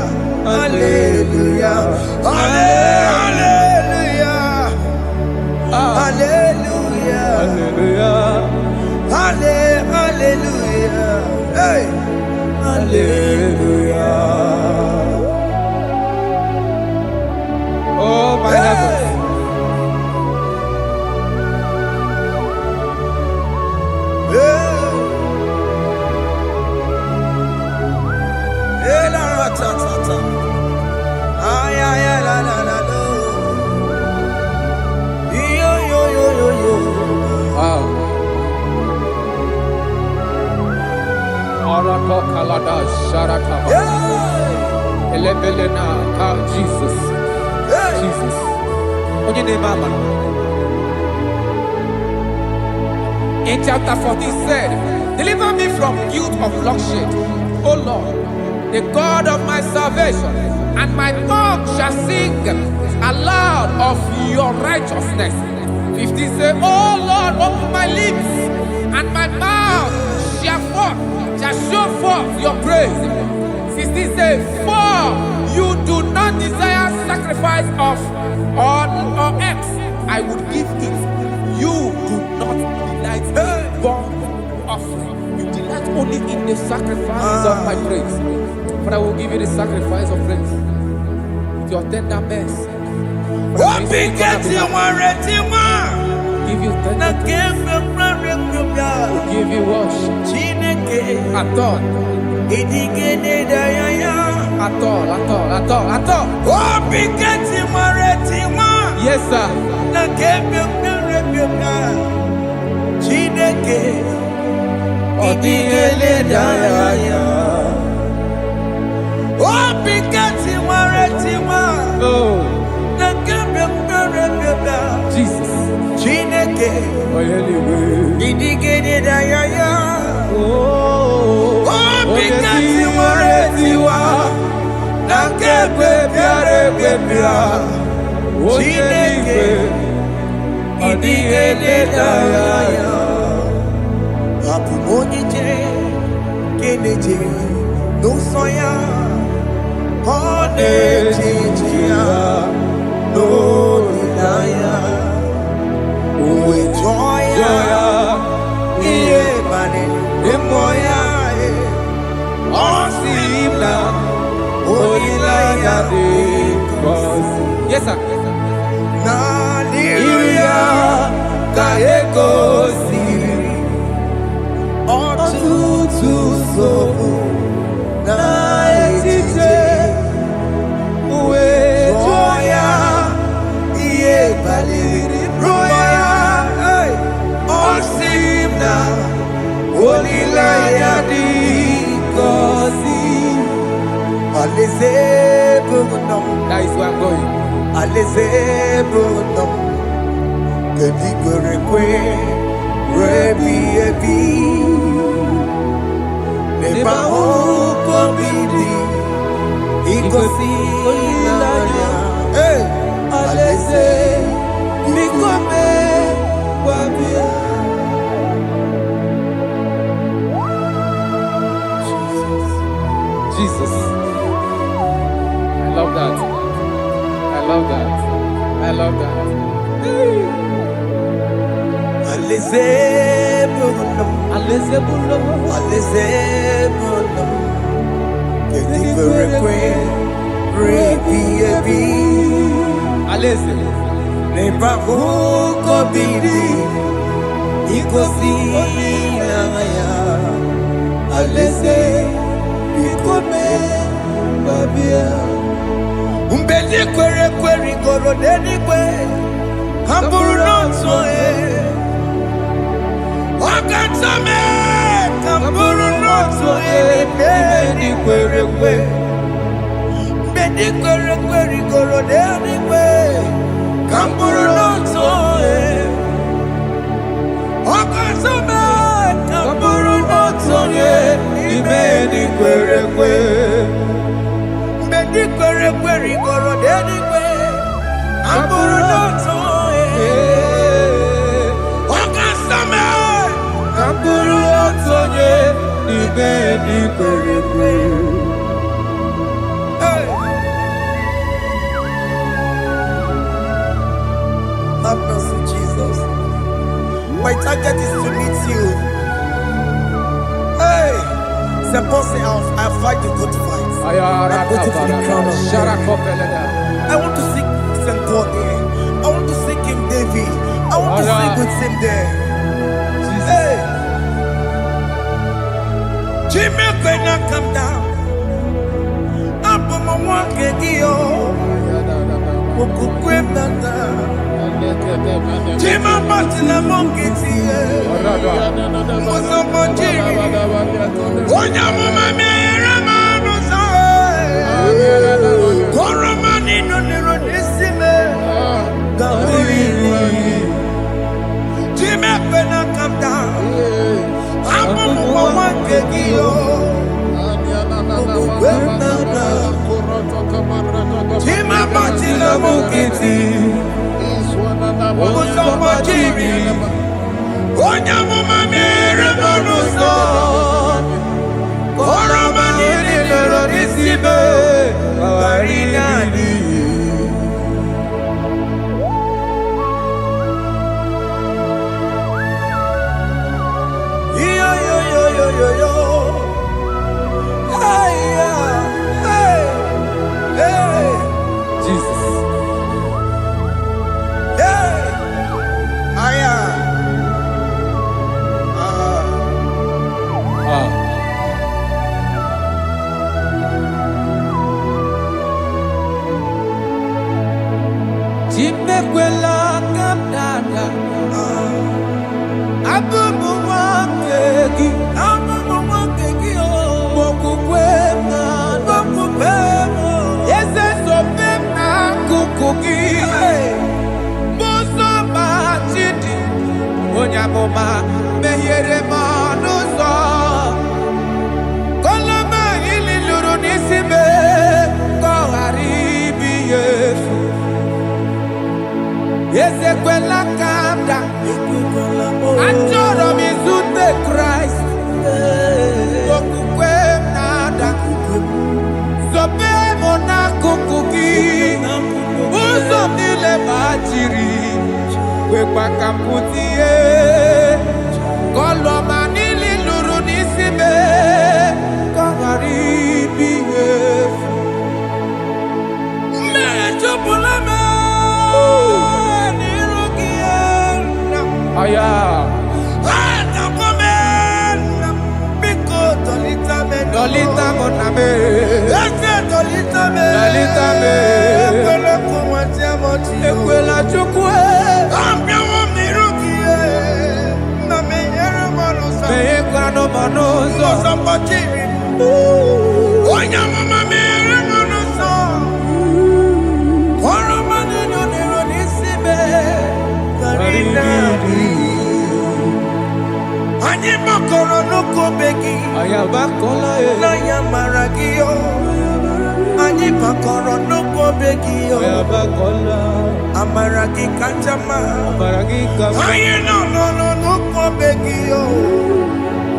Hallelujah. Hallelujah. Hallelujah. Hallelujah. Hallelujah. Hey. Hallelujah. Oh my heavens. Jesus. Jesus. In chapter 14 said, deliver me from guilt of bloodshed O Lord, the God of my salvation, and my tongue shall sing aloud of your righteousness. 15 say, O Lord, open my lips, and my mouth shall show forth your praise. 16 say, for you do not desire sacrifice of or eggs, I would give it. You do not delight in burnt offering. You delight only in the sacrifice of my praise. But I will give you the sacrifice of praise with your tender mercy. Give you tender mercy. Will give you worship. At all. Yes, sir. Jesus. Yes, sir. That is where I'm going. Jesus. I love that. I love that. I love that. Umbeli kwere kwere goro deni kwe Hamburu noto Wakatame Hamburu noto Bedi kwere kwe Bedi kwere kwere goro deni kwe Hamburu noto Wakatame Hamburu noto Bedi kwere kwe Bedi kwere kwere goro deni kwe Hamburu noto Wakatame Hamburu noto Bedi kwere kwe. Have mercy, Jesus. My target is to meet you. Hey, suppose I fight the good fight. I'm waiting for the crown of I want to seek St. God there. I want to seek King David. I want to sing with him there. Hey, Jimmy, when I come down, I'm on my walk again. Jima Martina Monkey, was a monkey. One of my Ramano's Coramani no Neronissime. Jimmy, when I come down, I'm on my monkey. jiri onye amụma mere m n'ụzọ oroma niile lọrọ n'isi m ghara ịdị. Yo. Hey, hey. Jesus. Hey. Chimekwela kamdada. Abụmụ nwoke gị. Mokukwe m. Eze sobe m n'akụkụ gị. Mụzọ ma chidi. Onye amụma mehiere m ọnụ ụzọ. Koloma ili lụrụ n'isi m ka ọ ghara ibi ya efu. Ezekwela ka m daa. Achọrọ m izute Kraịst. Okwukwe m na-ada. Zobe m n'akụkụ gị. Ụzọ m niile gbachiri. Kwekwa ka m pụta ihe. Koloma niile lụrụ n'isi m ka ọ ghara ibi ya efu. Mmehie jupụla m n'iru gị. Aya. Biko tolita me. Dolita mo na me. Eze tolita me. Dolita me. Ekwela kụwasị amọchi. Ekwela Chukwu. Abịawo m n'iru gị. Na meghere m ọnụ ụzọ. Meghekwanụ m ọnụ ụzọ. Ụzọ mgbachiri. Onye amụma meghere m ọnụ ụzọ. Oroma niile n'iru n'isi m ghara ịdị. Anyị gbakọrọ n'ụkwụ obe gị. Ayabakola Na ya mara gị o. Anyị gbakọrọ n'ụkwụ obe gị o. Ayabakola. Amara gị kacha mma. Baragika. Anyị nọ n'ụkwụ obe gị o.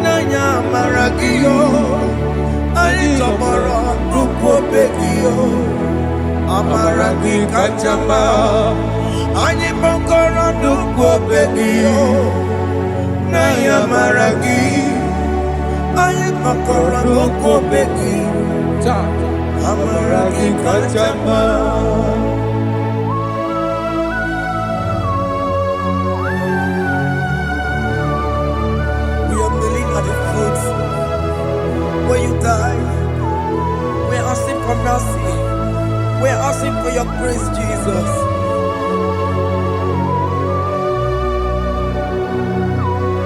Na ya mara gị o. Anyị tọgbọrọ n'ụkwụ obe gị o. Amara gị kacha mma. Anyị gbakọrọ n'ụkwụ obe gị o. Na ya mara gị. Anyị gbakọrọ n'ụkwụ obe gị. Cha. Amara gị kacha mma. We are kneeling at the foot where you died. We are asking for mercy. We are asking for your grace, Jesus.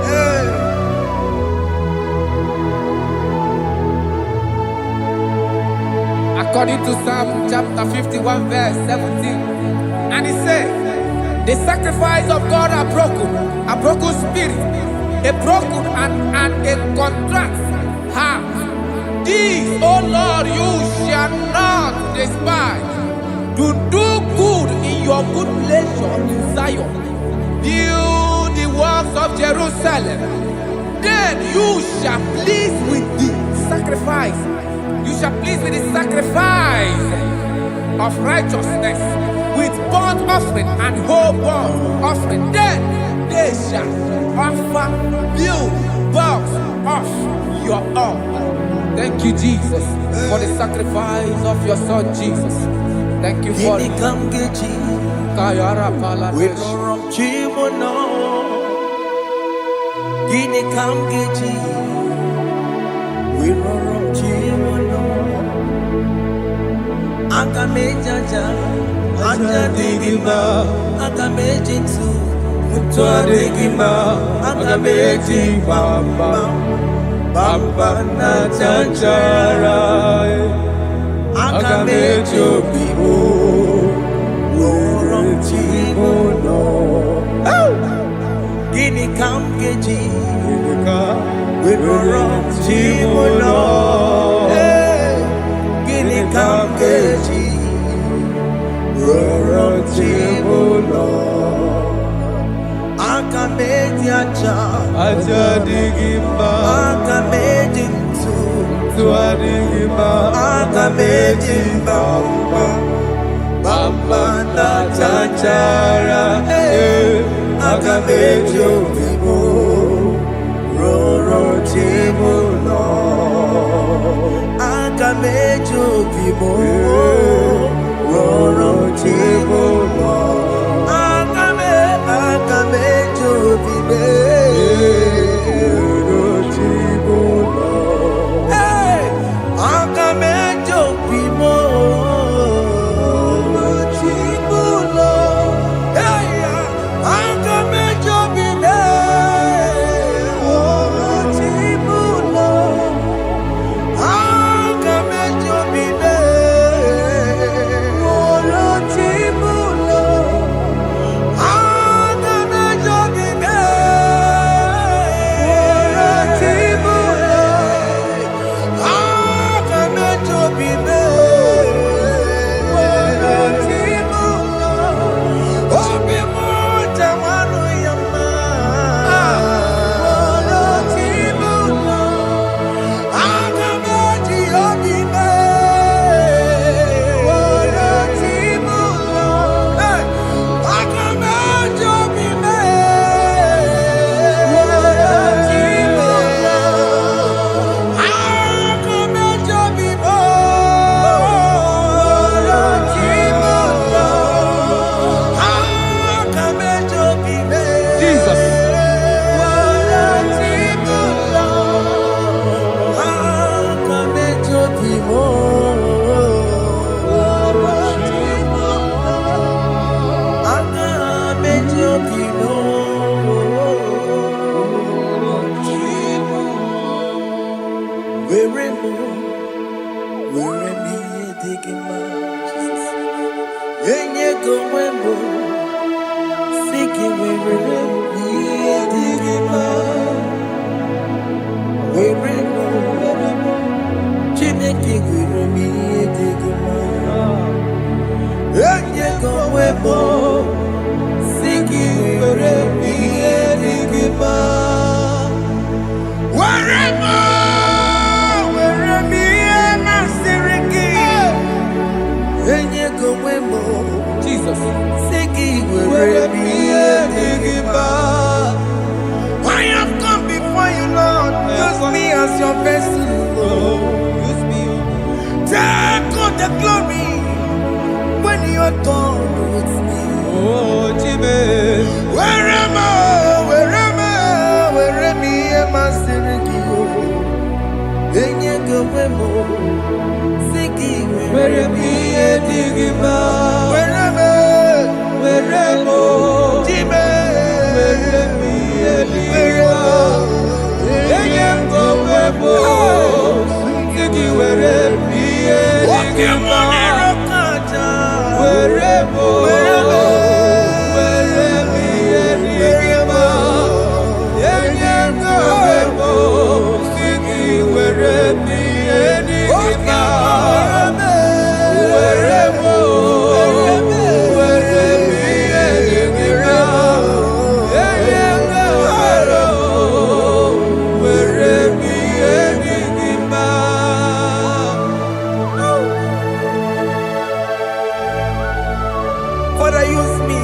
Hey. According to Psalm chapter 51 verse 17. And he said, the sacrifice of God are broken spirit, a broken and a contrite heart. These, O Lord, you shall not despise. To do good in your good pleasure in Zion. Build the works of Jerusalem. Then you shall please with the sacrifice. You shall please with the sacrifice of righteousness, with burnt offering and whole burnt offering. Then they shall offer build works of your own. Thank you, Jesus, for the sacrifice of your Son, Jesus. Thank you for Gini kam geji. Kayara We Paladesh. lorong chimono. Gini kam geji. We lorong chimono. Aka mejaja. Aja digima. Aka mejinsu. Mutu adigima. Aka meji bamba. Bamba na chanchara. Aka meji obibo. Lorong chimono. Gini kam geji. We lorong chimono. Gini kam geji. Lorong chimono. aja Ajadigimba aga mejintu Tuadigimba aga mejimba Bamba na chachara aga mejo vivo roro chibulo aga mejo vivo roro chibulo aga mejo vivo roro chibulo aga mejo vivo I have come before you, Lord. Use me as your vessel, Lord. Use me, Take all the glory when you are done with me. oh Jibe. Where am I? Where am I? Maserigio. Enye gowemo. Sigi Where me Digima? Where am I? Jibe. Where me Digima? Eyengo webo. Sigi where me Digima? Wherever, where me Digima? Eyengo webo. Sigi where me Digima? Father, use me.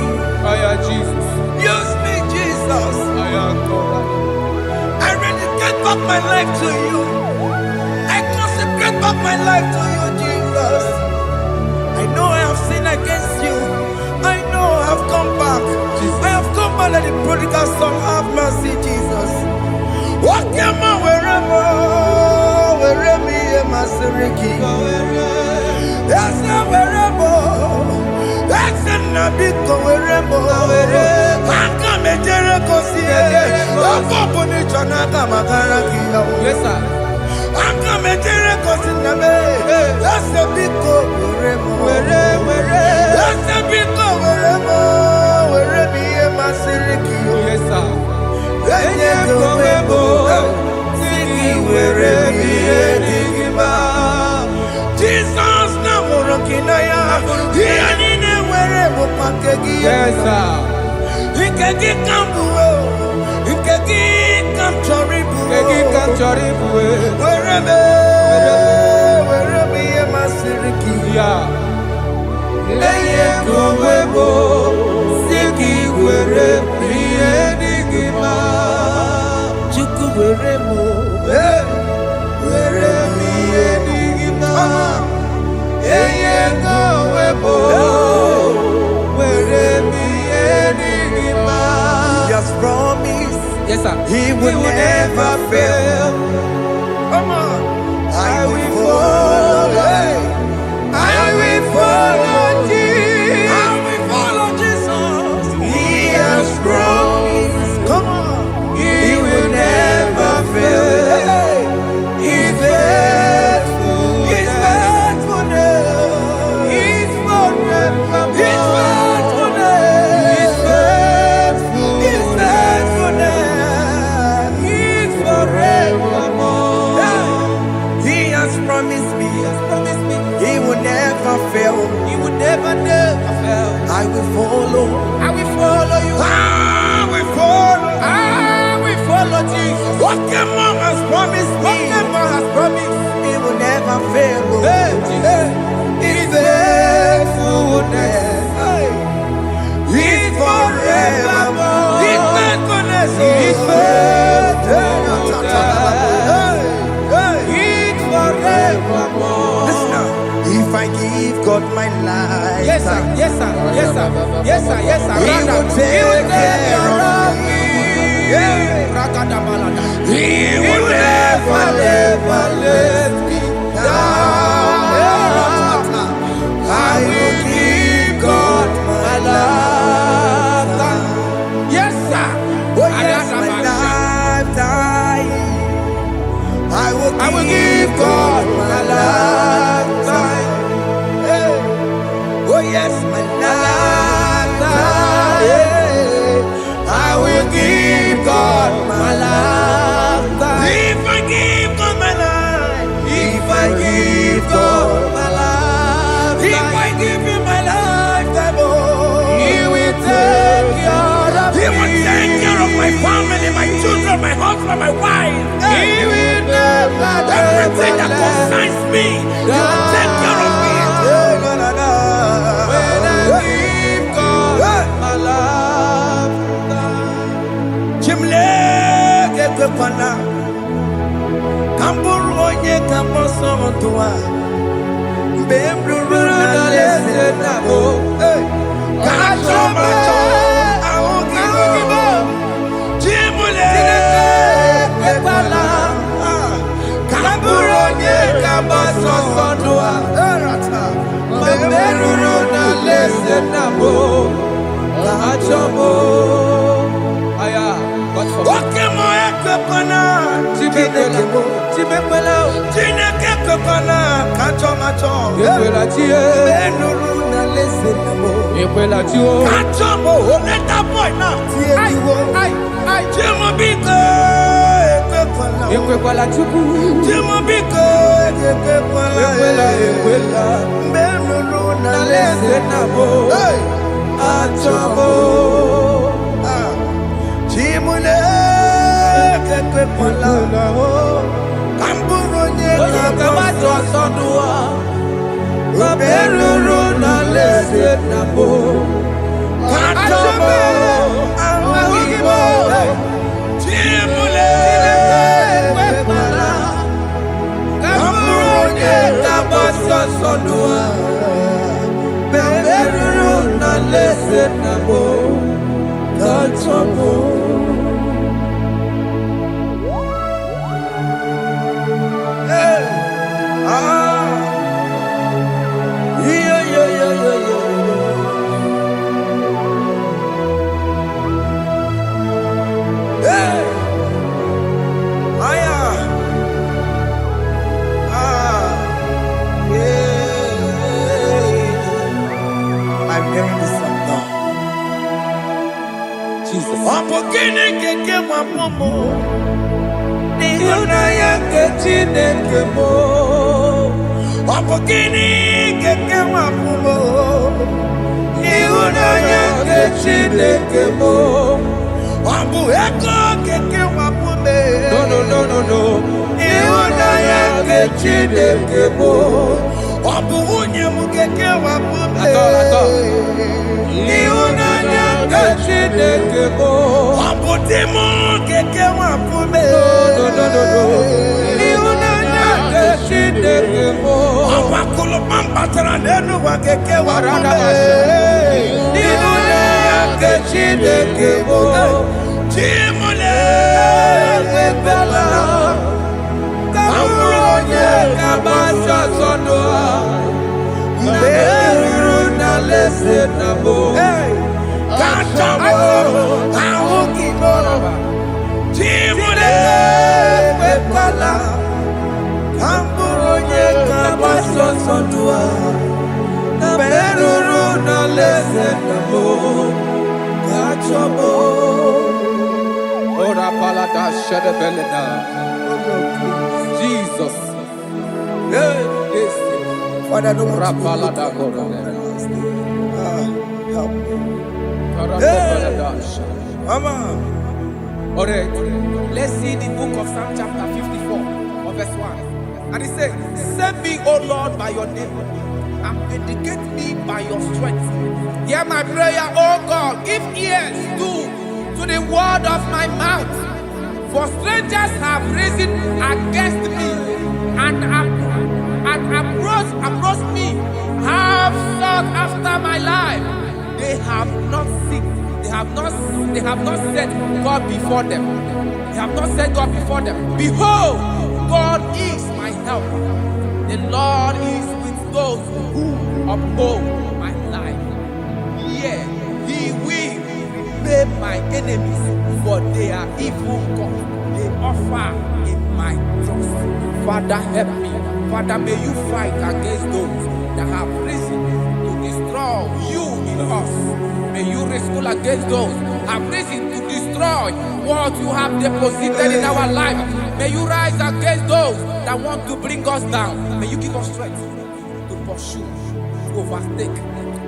Jesus. Use me, Jesus. I am God. I rededicate back my life to you. I consecrate back my life to you, Jesus. I know I have sinned against you. I know I have come back. Jesus. I have come back like the prodigal son. Have mercy, Jesus. Walk your man wherever me and my Seriki. That's not wherever. That's not big wherever. I come and Jericho see it. I'm going to Chanaka. Yes, sir. I'm coming to in the way. That's a big wherever. That's a big wherever me and my Seriki. Yes, sir. Jesus na morokinaya. Yes, sir. He can get gị ka m chọrọ ịbụ were me ihe masịrị gị ya enye gị onwe m si gị were ihe dị gị mma Chukwu were m were ihe dị gị mma enye gị onwe m were ihe dị gị mma. He has promised Yes, sir. He will never fail. Come on. I will follow. I will follow Jesus. I will follow Jesus. He has promised. Come on. He will never fail. He's faithful. He's faithfulness. He's forever. He's faithfulness. He's faithful. He's faithfulness. He's forevermore. He has promised me. He has promised me He will never fail. He would never fail. I will follow. I will follow you. I will follow. I will follow Jesus. What the mom has promised What me. the man has promised. He will never fail. Hey, Jesus. His faithfulness. He's forevermore. His faithfulness. His faithfulness. He's forevermore. Listen now. If I give God my life, Yes, sir. Yes, sir. Yes, sir. Yes, sir. Yes, sir. He will take care of me. He will never let me down. I will give God my life. Yes, sir. Oh yes, my lifetime. I will give God my lifetime. Hey. Oh yes, my lifetime. I will give God my lifetime. If I give God my life, if I give God my life, if I give Him my lifetime, oh, He will take care of He will me. take care of my family, my children, my husband, my wife. He will never Everything that concerns me, He will take care of me. When I give God my love, Chimle gekwana kamburu onye kamboso mtua mbemruru na lese nabo kacho macho aogibo chimule gekwana kamburu onye kamboso mtua Mameruru na lese nabo, kachomo. Aya, God for okemo ekwana Chibekwela, Chibekwela, Chinekekwana kacho macho Ekwela chie, benuru na lese nabo Ekwela chio. kacho mo let that boy now Ay, ay, ay. Chimo biko ekekwana Ekwekwala chuku, Chimo biko ekekwana Ekwela, Ekwela, benuru na na lese lese nabo, hey achomo. Chimule ekekwana kamburu nye Onye kamato kaboso sodua, Mameruru na lese nabo, kachomo awagibo Chimule Ekwekwala, Kamuronye kabaso sodua, Mameruru na lese nabo, kachomo. I'm hearing this song now. Jesus. Opokene keke mwapomo. Ịhụnanya nke Chineke mo. Opokene keke mwapomo. Ịhụnanya nke Chineke mo. Wabu eko keke mwapome. No, no, no. Ihunanya nke Chineke bụ. Ọ bụ nwunye m keke wapụme. Atọ. Ihunanya nke Chineke bụ. Ọ bụ di m keke wapụme. No. Ihunanya nke Chineke bụ. Ọ gbakụlụ kpamkpatara n'elu ụwa keke wapụme. Ihunanya nke Chineke bụ. Chimole Ekwela ka bụrụ onye ga-agbaso ọsọ n'ụwa. Mgbe eruru n'alaeze na mbụ. ka chọrọ ahụ gị n'ọrụ. Chimole Ekwela ka bụrụ onye ga-agbaso ọsọ n'ụwa. Mgbe eruru n'alaeze na mbụ. Ka chọrọ Ora palada shedebelena. Jesus. Hey, this. Father, don't want to Rapalada go gorada. help me. Karapalada. Mama. Alright. Let's see the book of Psalm chapter 54, of verse 1. And it says, save me, O Lord, by your name, and vindicate me by your strength. Hear my prayer, O God. Give ears to the word of my mouth. For strangers have risen against me and approached me, have sought after my life. They have not seen, they have not set God before them. They have not set God before them. Behold, God is my helper. The Lord is with those who uphold my life. Yeah, He will my enemies, for they are evil gods. They offer in my trust. Father, help me. Father, may you fight against those that have risen to destroy you in us. May you wrestle against those that have risen to destroy what you have deposited in our life. May you rise against those that want to bring us down. May you give us strength to pursue, to overtake,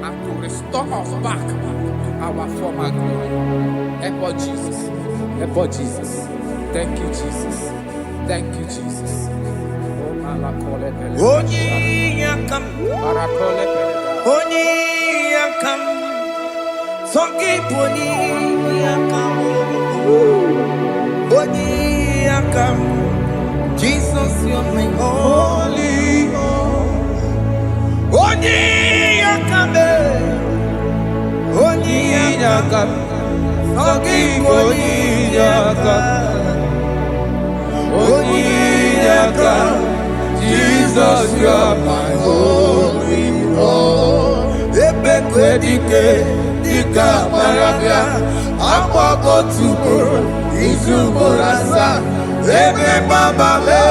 and to restore us back to our former glory. Help us, Jesus. Help us, Jesus. Thank you, Jesus. Thank you, Jesus. Onye yakam, onye yakam, songi poni yakam, onye yakam, Jesus you're my only hope. Onye yakam, onye yakam, songi poni yakam, onye yakam. Jesus, you are my holy Lord. Ebekwedike, dika marabia, akwako tuboro, izuborasa, ebe baba me,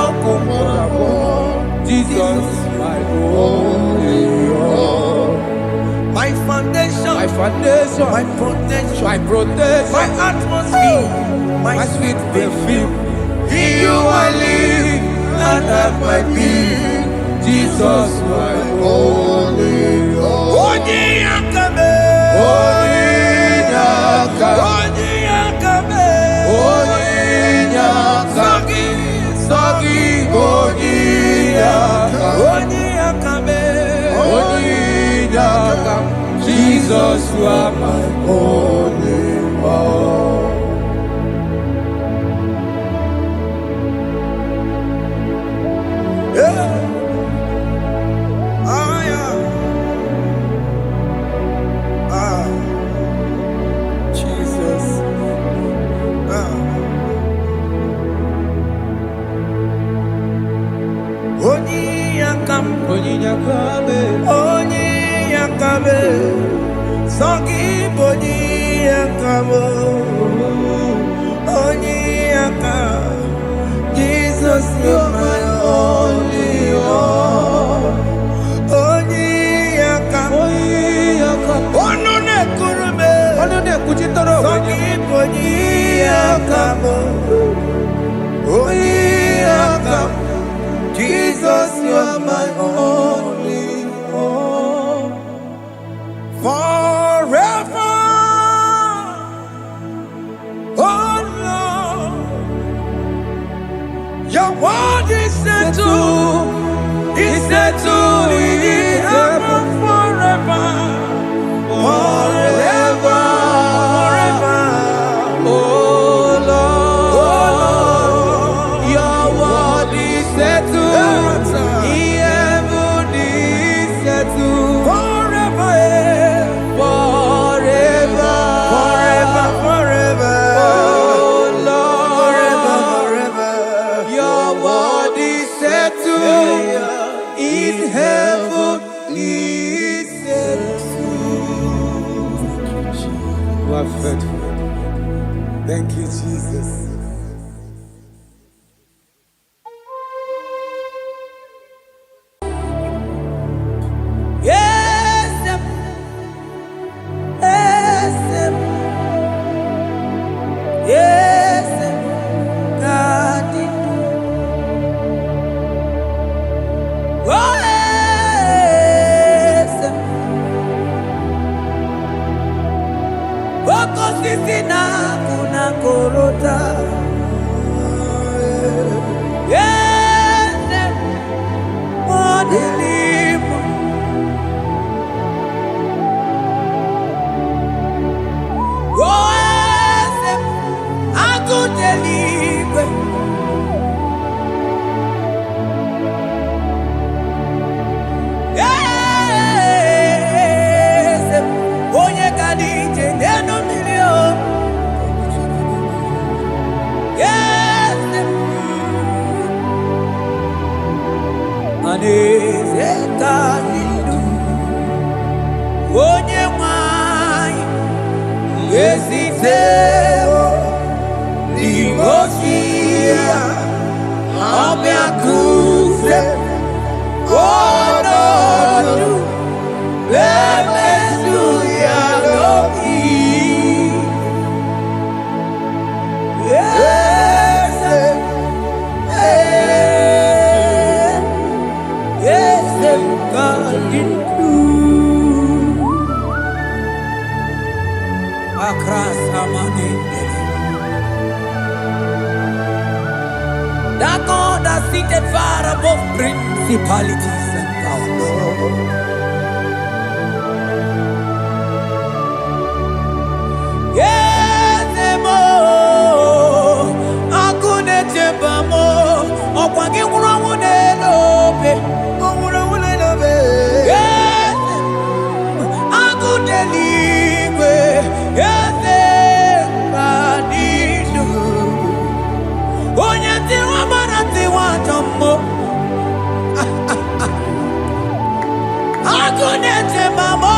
okumorabo. Jesus, my holy Lord. My foundation, my protection, my atmosphere, my sweet perfume. In you I live and have my being. Jesus, my holy Lord. Onye yakame, Onye yakame, Sagi, Onye yakame. Jesus, you are my holy Lord. Jesus. Onye yakame, Sagi onye yakame, onye yakame. Jesus, you're my only hope. Onye yakame, onone kurume, Sagi onye yakame, onye yakame. Jesus, you're my only hope. Forever, oh Lord, You are faithful. Thank you, Jesus. Yes, yes, yes, God did do. Oh, yes, Boko sisi na kuna korota. Yes, Modelimo. Oh, yes, Agudelimo. Yes, Onye kadije neno milio. Yes, Aneze kalidu. Onye mwai Esiteo Limosia Obiakuse Onodu Lemesuya Loki. Yes, yes, God did do. Across Amani. That God that seated far above principalities and powers. Yes, mo. Akune chebamo. Okwangi wuramu nelope. Yes, Agudeligwe. Yes, Badidu. Onye tiwa marati watombo. Akune chebamo.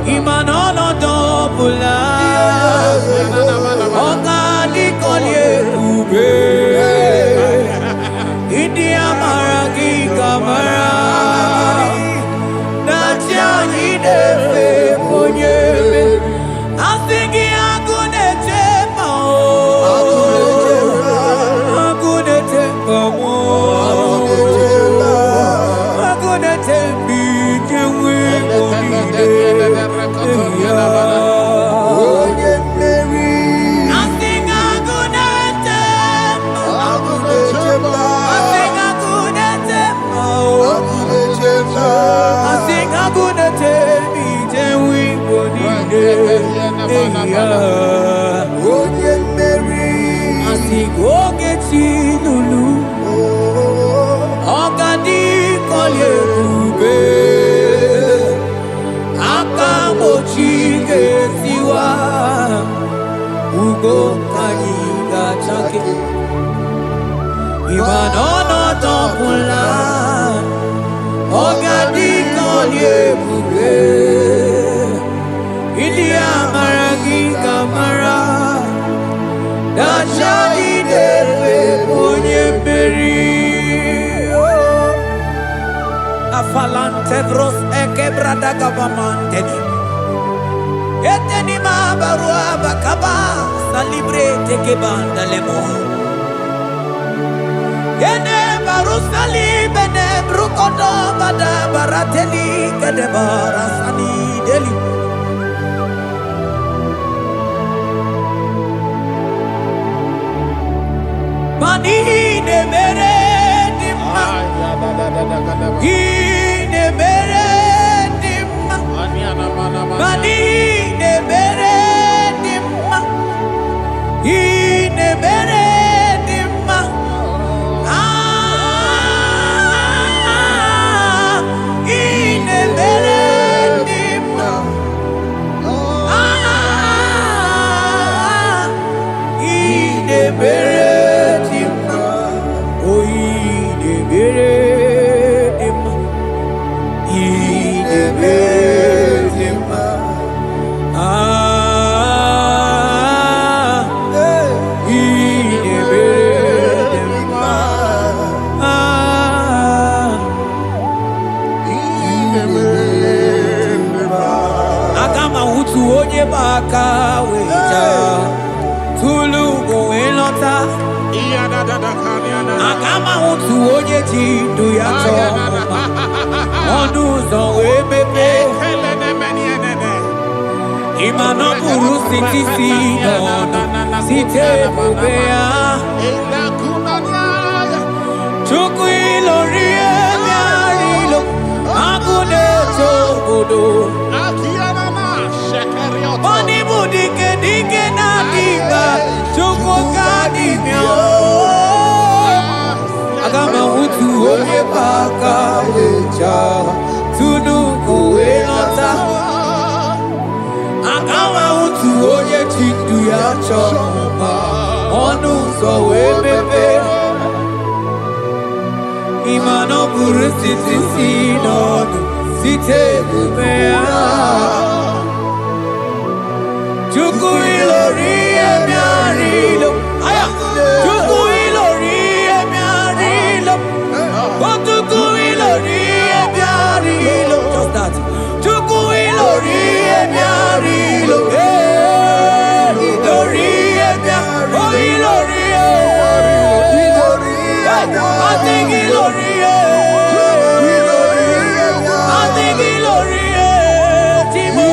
Imanono dobula, ogani Oye Mary, Asigo geti lulu. Ogadi kolye ube. Akamochi getiwa. Ugo kaniga chake. Ibanono topula. Ogadi kolye ube. India maragi kamara. Dachadi dewe ponye beri. Afalante vros ekebrada gabamante. Eteni ma barua bakaba salibre teke banda lemo. Yene baru salibene brukodo bada barateli kede barasani deli. Mani ne mere dimma. Ine mere dimma. Mani ne mere dimma. Ine mere dimma. Ah, ine mere dimma. Ah, ine mere dimma. Oh, ine mere dimma. Ine mere dimma. Ah, ine mere dimma. Ah, agama utu onye baka weja. Tulu go elota. Agama utu onye jindu ya choma. Onu zo ebebe. Imano buru siti si nono. Site bubea. Chuku ilori ebiarilo. Agune chogodo. Oni budike dike na diba. Chuku kadimyo. Agama utu onye baka weja. Tunu kuelota. Agama utu onye chindu ya choma. Onu so ebebe. Imano buru siti si nono. Site bubea. Chuku ilori emiarilo. Aya. Chuku ilori emiarilo. Oh, chuku ilori emiarilo. Just that. Chuku ilori emiarilo. Ilori emiarilo. Oh, ilori. I think ilori. I think ilori. Timo.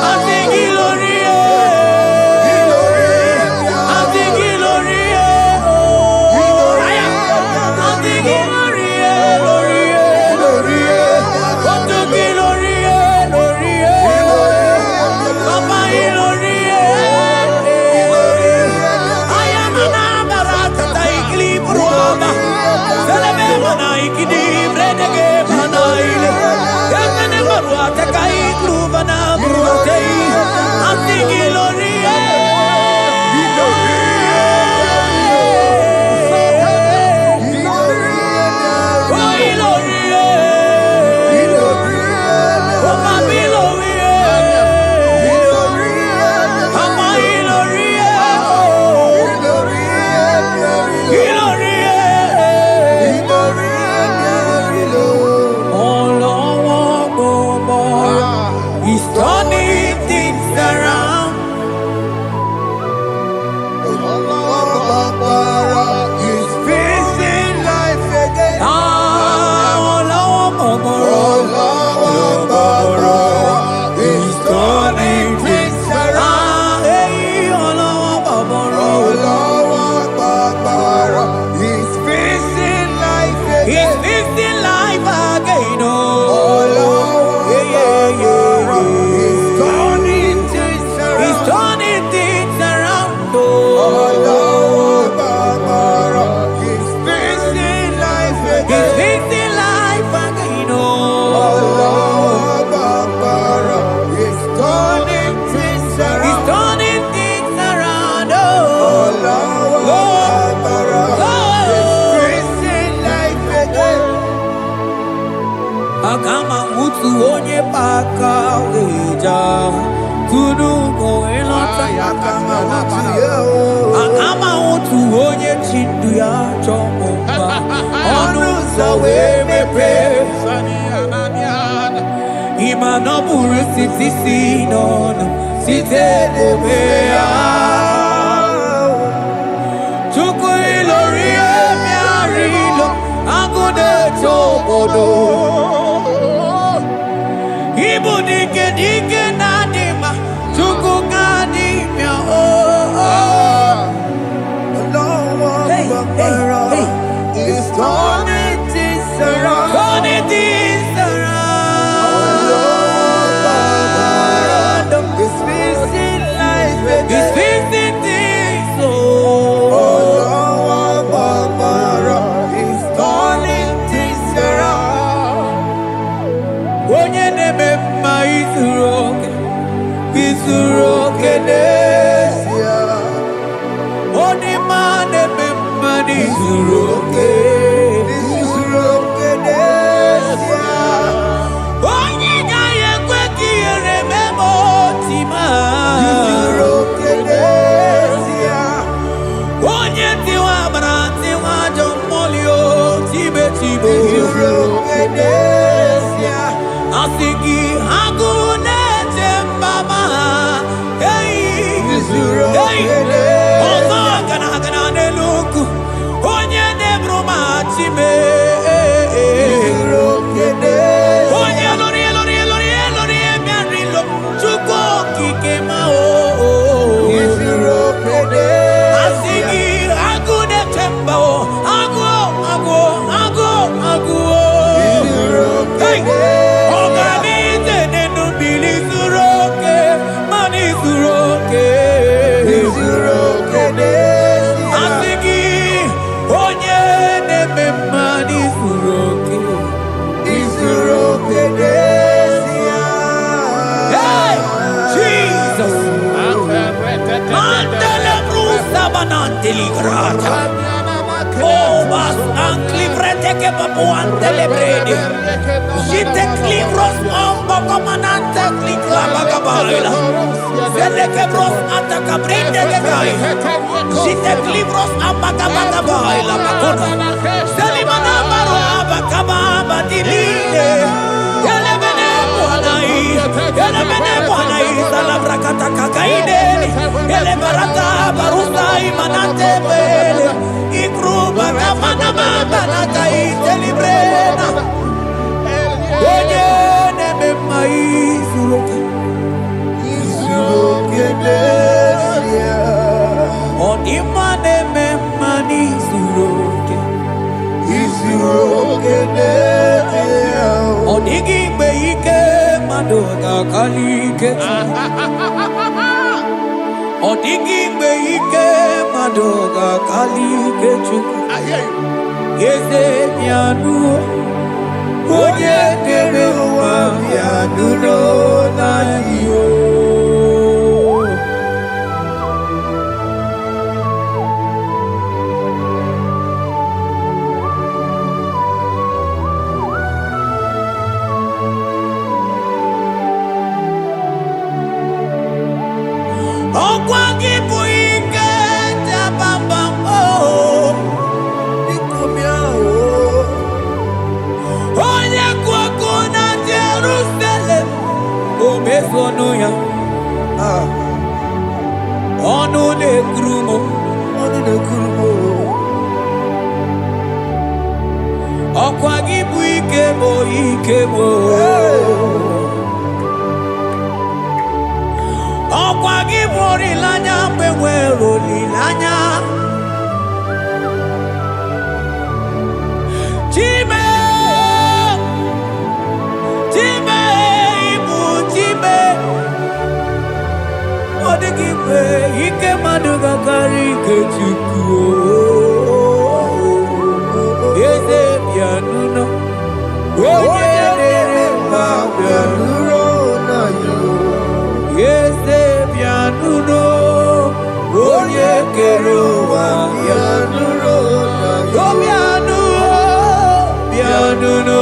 I think ilori. Akama mutu onye paka weja Tunu go elota Akama mutu onye chindu ya chomba Onu sawe mepe Ima no buru siti sinono Site debea Chuku ilori emiarilo Agude chobodo Ibu dike dike nadima Chuku kadimia Hey, hey, hey. It's turning things around. Turning things around It's fixing life again. It's fixing things It's turning things around. Onye neme mma izuru oke n'ezie Onye ma neme mma izuru oke Onye gaghị ekwe ka ihere mee ma otu ma Onye tiwa gbara tiwa ajọ mmụọ tibe tibe Asị gị agụụ na-eche mbama ha ọzọ gana n'elu ugwu onye na-eburu ma chime onye lụrụ emerilo Chukwu okike ma asị gị agụụ na-eche mba agụụ ọganize n'enu mmiri zuru oke mana izuru oke asị gị onye na-eme mma n'izuru oke Hey, Jesus Mandele brusa bananteli grata Oh, bas anclivrete che papuante le brede Jite clivros ombo comanante clicla bagabaila Vele che bros attacca brinde che gai Jite clivros ambagabagabaila Macona Selimana baro abagababa di lide Yele bene buonai Salabrakata kakaideli Yele barata barusai manante bele Ikruba kamana mabanata itelibrena Onye neme mma izuroke Ọdịmma na-eme mma n'izuroke Ọ dịghị mgbe ike mmadụ ga-akali ike Ọ dịghị mgbe ike mmadụ ga-akali ike Chukwu Eze bịanụ onye kere ụwa bịanụrụ n'anyị Ọkwa gị bụ ike jabambam Onye kụ ọkụ na Jerusalem o mezu ọnụ ya ọnụ na-ekuru m ọkwa gị bụ ike m ọkwa gị bụ olileanya mgbe nwere olileanya Chime ibu Chime ọ dịghị mgbe ike mmadụ ga-akarị ike Chukwu Eze bịanụnụ onye na-ere mba bịanụrụ Eze bịanụnụ onye kere ụwa bịanụrụ bịanụnụ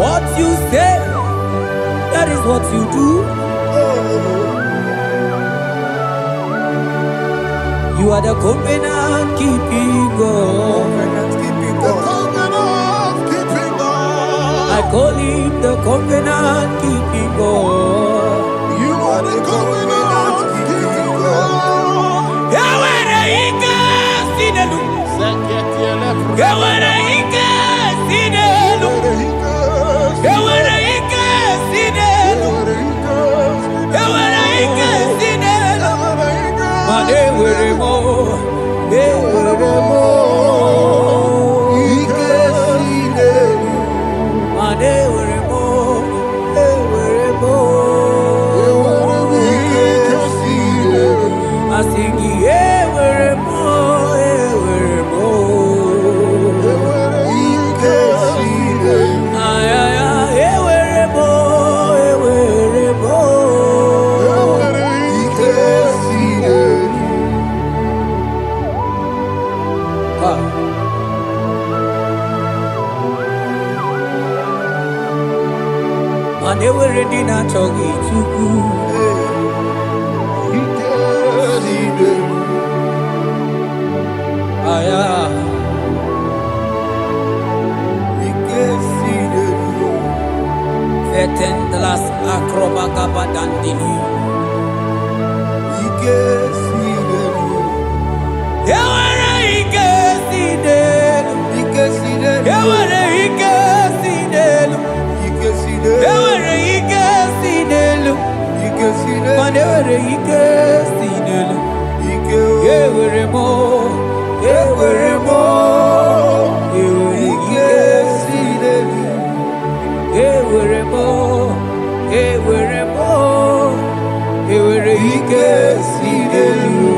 What you say, that is what you do. You are the covenant keeping God. I call him the covenant keeping God. You are the covenant keeping God. Yawere ike sinelu. Yawere ike sinelu. Yawere ike sinelu. Yawere ike sinelu. Mane were mo, were mo. Ike sinelu. Mane were mo, were mo. Ike sinelu. I sing were mo, were mo. Ike sinelu. Ay ay ay, were mo, were mo. Ike sinelu. Mane were di na chogi chuku. Ike sinelu. Aya. Ike sinelu. Vetendlas akrobagaba dandili. Ike sinelu. Yawere ike sinelu. Ike sinelu. Yawere ike sinelu. Ike sinelu. Yawere ike sinelu. Ike sinelu. Mane were ike sinelu. Ike Yewere mo, yewere mo. Yewere Ike ike sinelu. yewere mo, yewere mo. Yewere ike sinelu.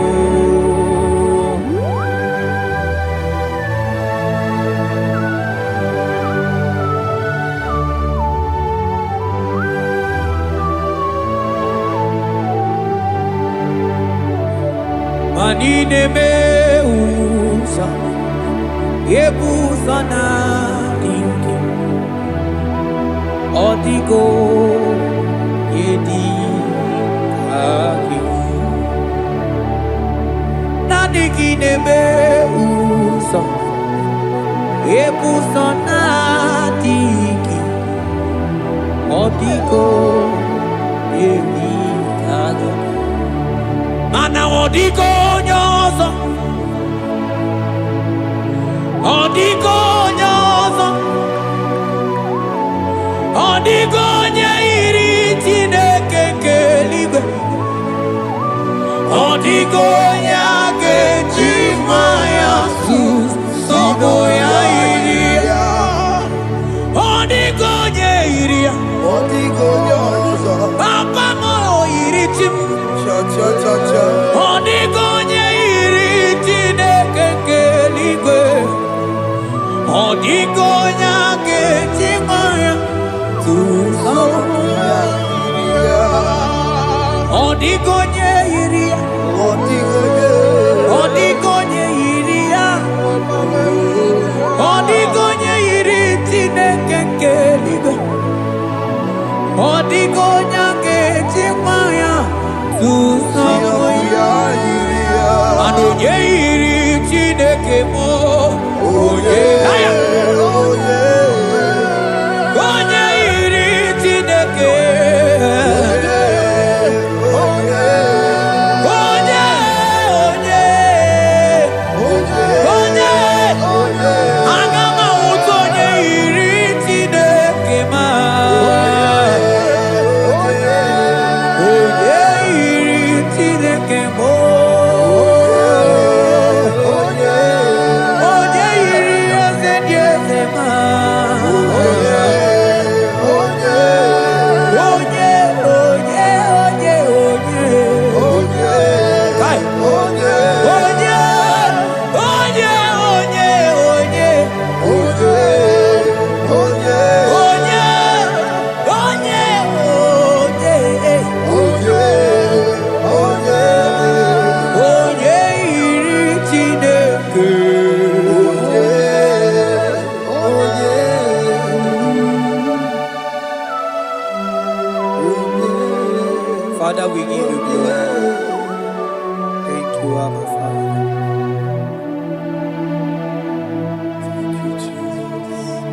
Manine me usa, yebusa na dinki. Odigo yedi aki. Nadiki ne me usa, yebusa na dinki. Odigo yedi aki. Mana odigo nyozo, odigo nyozo, odigo nyairi Chineke keligwe, odigo nyage chimaya sus sobo ya iria, odigo nyairia, Odigo nyozo. papa mo iri chim. Cha. Odigonye iri Chineke keligwe, odigonya kechimaya tusoya. Odigonye iria, odigonye iria, odigonye iri Chineke keligwe, odigonya kechimaya tusoya. Adonye iri Chineke mo, oye. Onye iri Chineke, onye, aga m ahụta onye iri Chineke ma. Onye iri Chineke mo. Onye iri eze dị eze ma. Kai. Onye iri Chineke. Father, we give you glory. Thank you, Abba Father. Thank you, Jesus.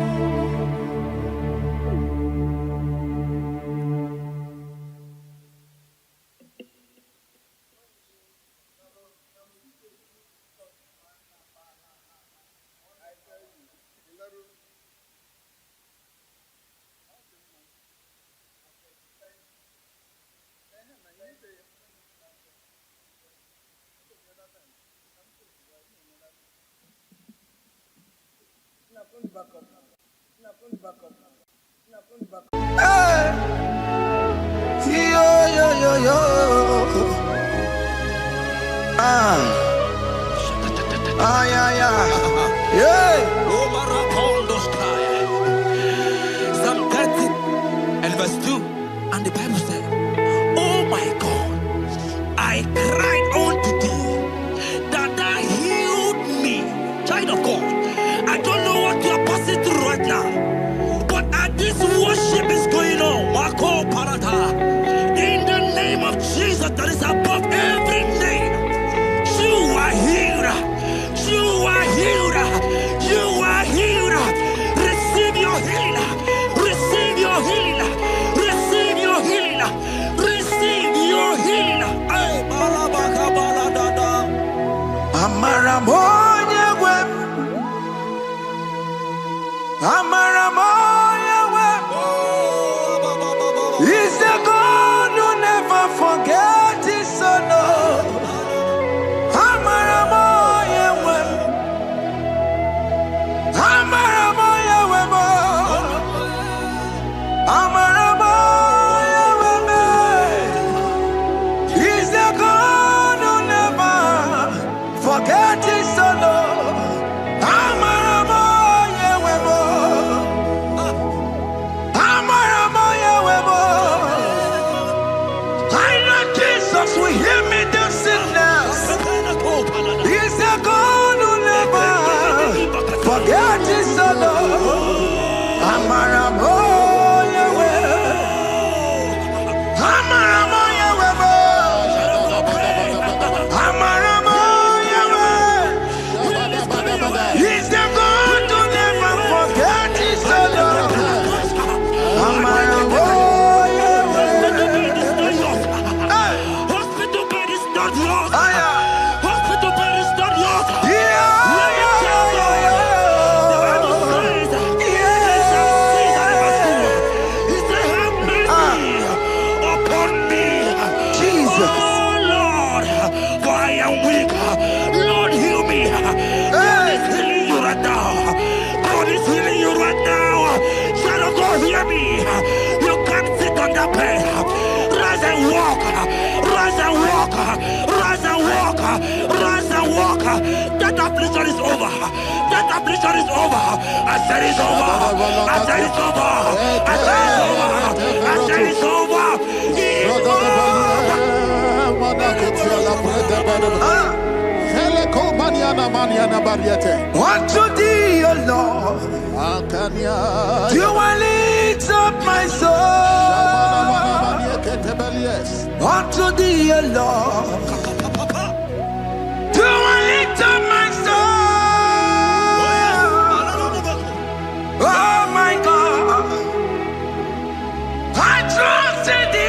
Hey, yo, yo, yo, yo. Ah, yeah, yeah. Yeah. Psalm 30 and verse 2. And the Bible said, oh my God, I cried unto thee that thou healed me. Child of God, I don't know what you are passing through right now, but as this worship is going on, Marco Parata, in the name of Jesus that is above every name, you are healed. You are healed. You are healed. Receive your healing. Receive your healing. Receive your healing. Receive your healing. Ay, balabaka baladada. Amaramoya wem. Amaramoya wem. He's the God who never forgets his son. Amaramoya wem. Amaramoya wem. Amaramoya wem. He's the God who never forgets his son. Amaramoya wem. Amaramoya wem. I know Jesus will hear me the sickness. He's the God who never forget his son. Amaramoya wem. Amaramoya wem. Amaramoya wem. He's the God who never forget his son. Amaramoya wem. Hospital bed is not yours. Ah, yeah. Hospital bed is not yours. Yeah, Let me tell you, the Bible says, "They shall see that I must do." He said, have mercy upon me. Jesus. Oh Lord, for I am weak. Lord, heal me. God is healing you right now. God is healing you right now. Son of God, hear me. You can't sit on that bed. Rise and walk. Rise and walk. Rise and walk. Rise and walk. That affliction is over. That affliction is over. I said it's over. I said it's over. I said it's over. I said it's over. It's Unto thee, O Lord, do I lift up my soul. Unto thee, O Lord, do I lift up my soul. Oh my God, I trust in thee.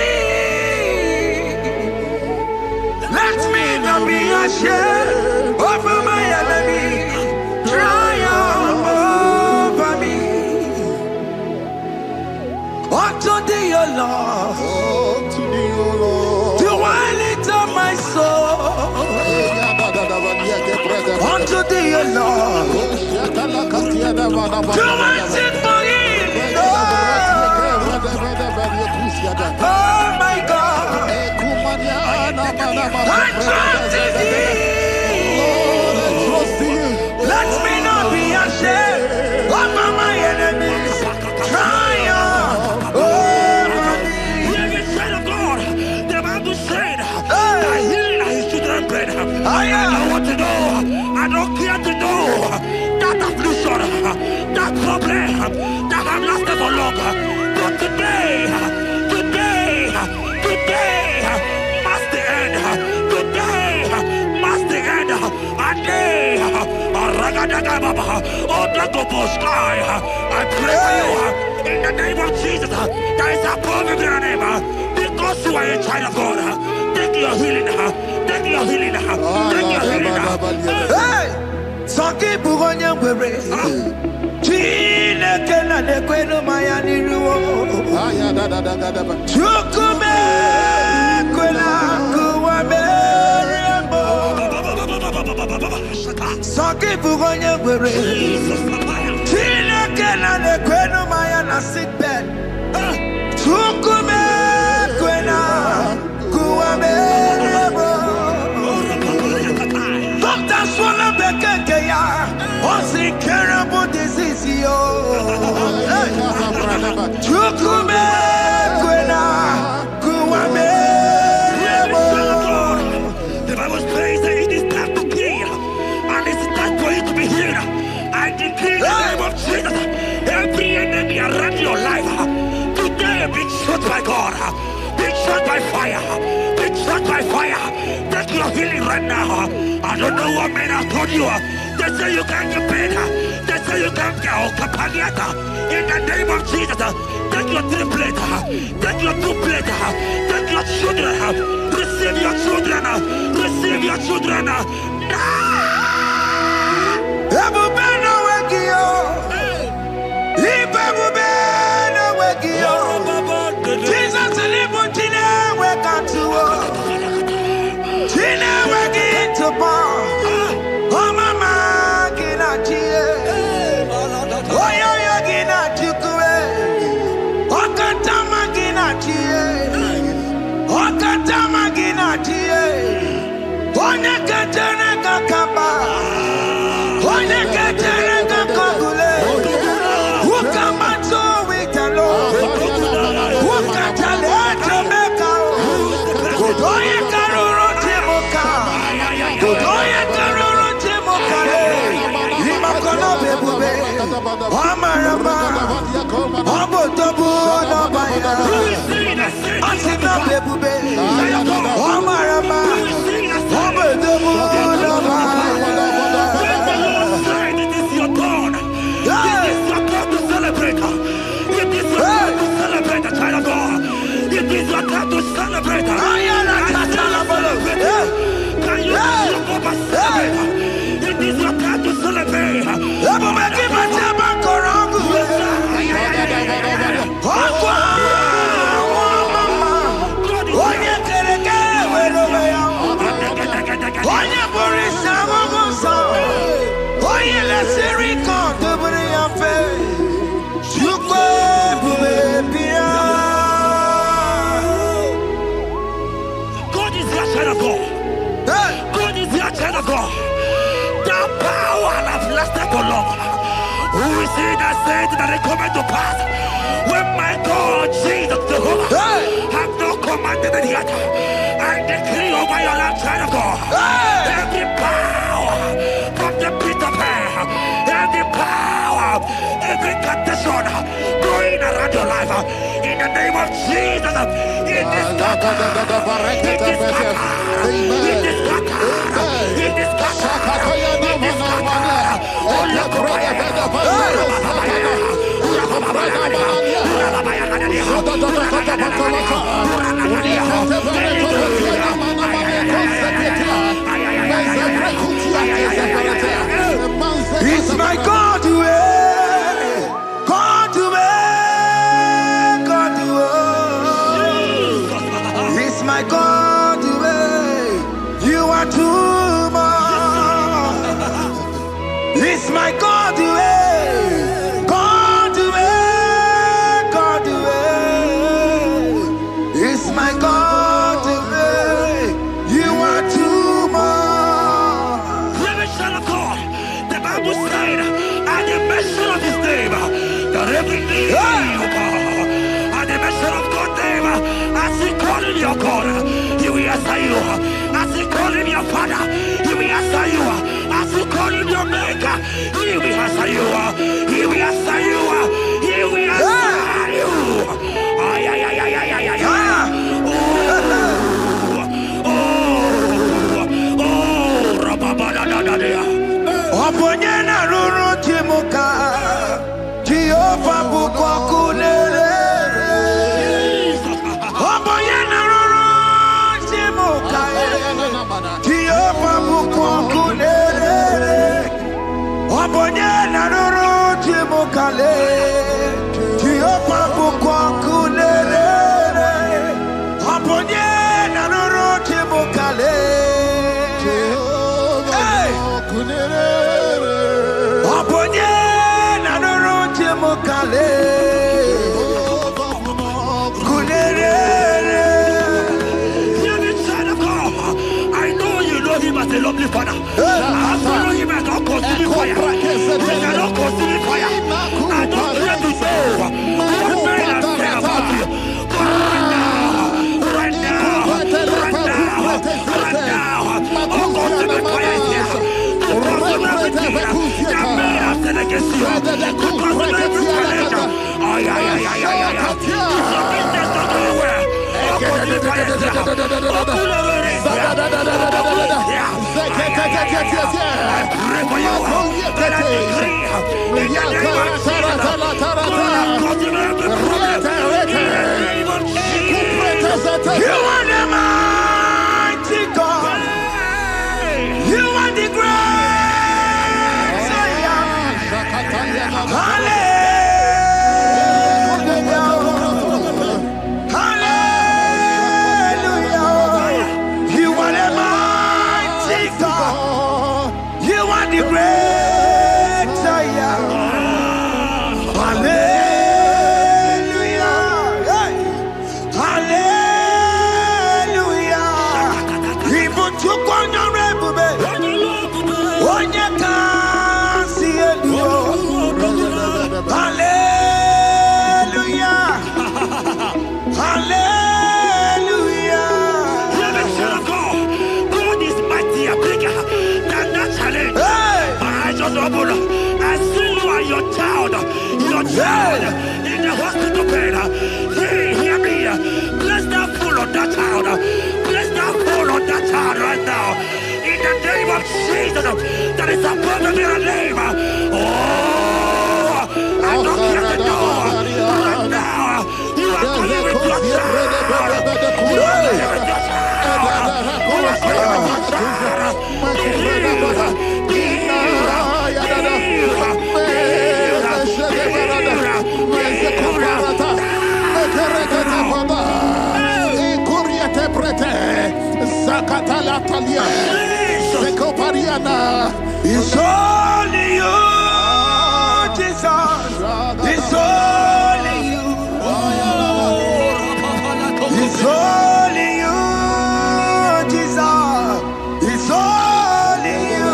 Let me not be ashamed over my enemy. Triumph over me. Unto thee, O Lord, do I lift up my soul. Unto thee, O Lord, do I sing for him. Oh my God, I trust in thee. Let me not be ashamed over my enemies. Triumph over me. Hear the Son of God. The Bible said, that healing his children bread. I don't want to know. I don't care to know. That affliction, that problem, that have lasted for long. But today, I pray for you in the name of Jesus. There is a power in your name because you are a child of God. Take your healing. Take your healing. Take your healing. Hey, Sanki Bugonya Were. Chile Kena de Queno Mayani Ruo. Chukume Quena Kuame. Sanki Bugonya Were. Chile Kena de Queno Mayana sick bed. Chukume Quena Kuame. Doctors wanna be Kenya. What's the terrible disease? Chukume Kwena Kuame. The Bible says that it is time to kill, and it is time for you to be healed. I decree in the name of Jesus, every enemy around your life today be shot by God, be shot by fire, be shot by fire. Take your healing right now. I don't know what men have told you. They say you can't get paid. They say you can't get Kapaniata. In the name of Jesus, take your triplet, take your two-plate, take your children, receive your children, receive your children. Ebubena Wegio. Ibebubena Wegio. Jesus Libutine Wekantuo. Tina Wegi to Paul. Oh, Mama Ginachi. Oh, yo, Ginachi. Okatama Ginachi. Okatama Ginachi. Onya Katana Kakaba. Onya Katana Kakagule. Ukamato Witalo. Ukatale Jamaica. Oya Karuro Timoka. Oya Karuro Timoka. Imakono Bebube. Amarama. Obotobu Nabaya. Asina Bebube. Amarama. Obotobu Nabaya. When the Lord said it is your turn, it is your turn to celebrate. It is your turn to celebrate, the child of God. It is your turn to celebrate. Can you look up and celebrate? It is your turn to celebrate. God is your child of God. God is your child of God. The power has lasted for long. Who is he that said that it coming to pass? When my God, Jesus Jehovah, have not commanded it yet, I decree over your life, child of God, every power from the pit of hell, every power, every condition going around your life, in the name of Jesus, it is scattered, it is scattered, it is scattered, it is scattered, it is scattered. Oh, look over It's my God to God to God to It's my God to you are too much. It's my God to God to God to It's my God to you are too much. Revelation of God. The Bible said, at the mention of his name, that every knee will bow. At the mention of God's name, as he call him your God, he will answer you. As he call him your Father, he will answer you. As he call him your Maker, he will answer you. He will answer you. He will answer you. Ay, ay, ay, ay, ay, ay, ay, ay. Oh, rababadadadadea. Upon Lovely Father, I follow him and don't consume fire. He cannot consume fire. I don't care to know what men have said about you. But right now, all consuming fire is here. To consume everything that men have said against you. To consume every challenge. Business not doing well. All consuming fire is here. You are the mighty God. You are the great Hallelujah. Hallelujah. You are the mighty God. You are the great Hallelujah. Hallelujah. Even to Hallelujah. Hallelujah. God is mightier, bigger than that challenge. My eyes are open. I see you and your child in the hospital bed. Hey, hear me. Bless that fool on that child. Bless that fool on that child right now. In the name of Jesus, that is above the name. Oh, I don't hear the door. Right now, you are going with your child. You are going with your child. It's only you, Jesus. It's only you. It's only you, Jesus. It's only you.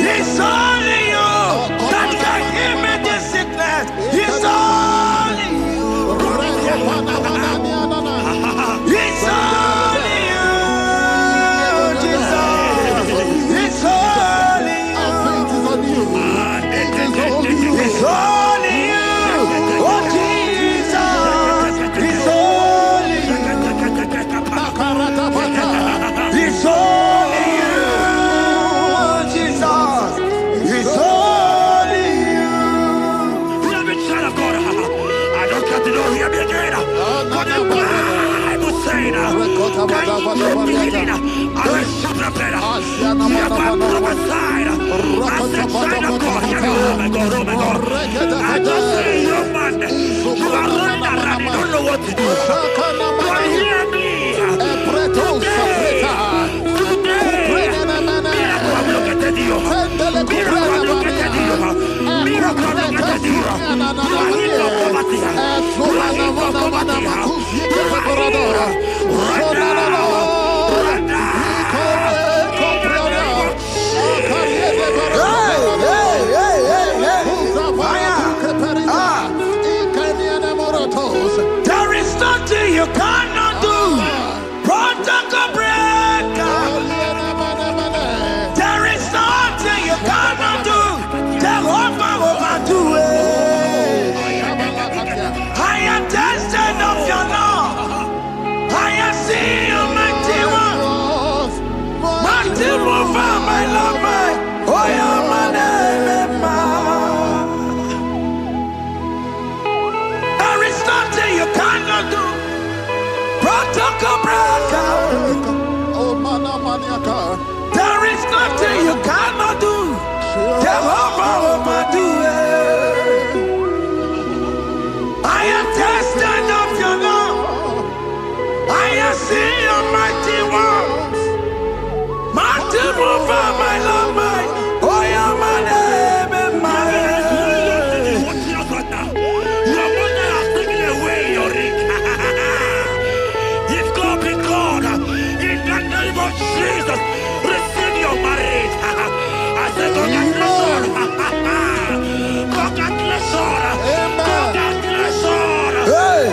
It's only you that can give me this sickness. It's only you. It's only you, Jesus. It's only you. It's only you. Oh, Jesus. It's only you. It's only you, Jesus. It's only you. Child of God, I don't got to know hear me again. But the Bible saying, I will shoot the better. You have been prophesied. I said, child of God, hear me. Oh my God, oh my God. I just see you, man. You are running around, you don't know what to do. But hear me. There is nothing you cannot do. Protocol breaker. There is nothing you cannot do. Jehovah overdo it. I am tested of your love. I have seen you. Oh, mana maniaka. There is nothing you cannot do. Jehovah will do it. I am tested of your love. I have seen your mighty works. Mighty mover, my love, my. Oh, yeah, my name and my name. Your mother has taken away your ring. If God be God, in the name of Jesus, receive your marriage. I say congratulations. Congratulations. Congratulations. Hey.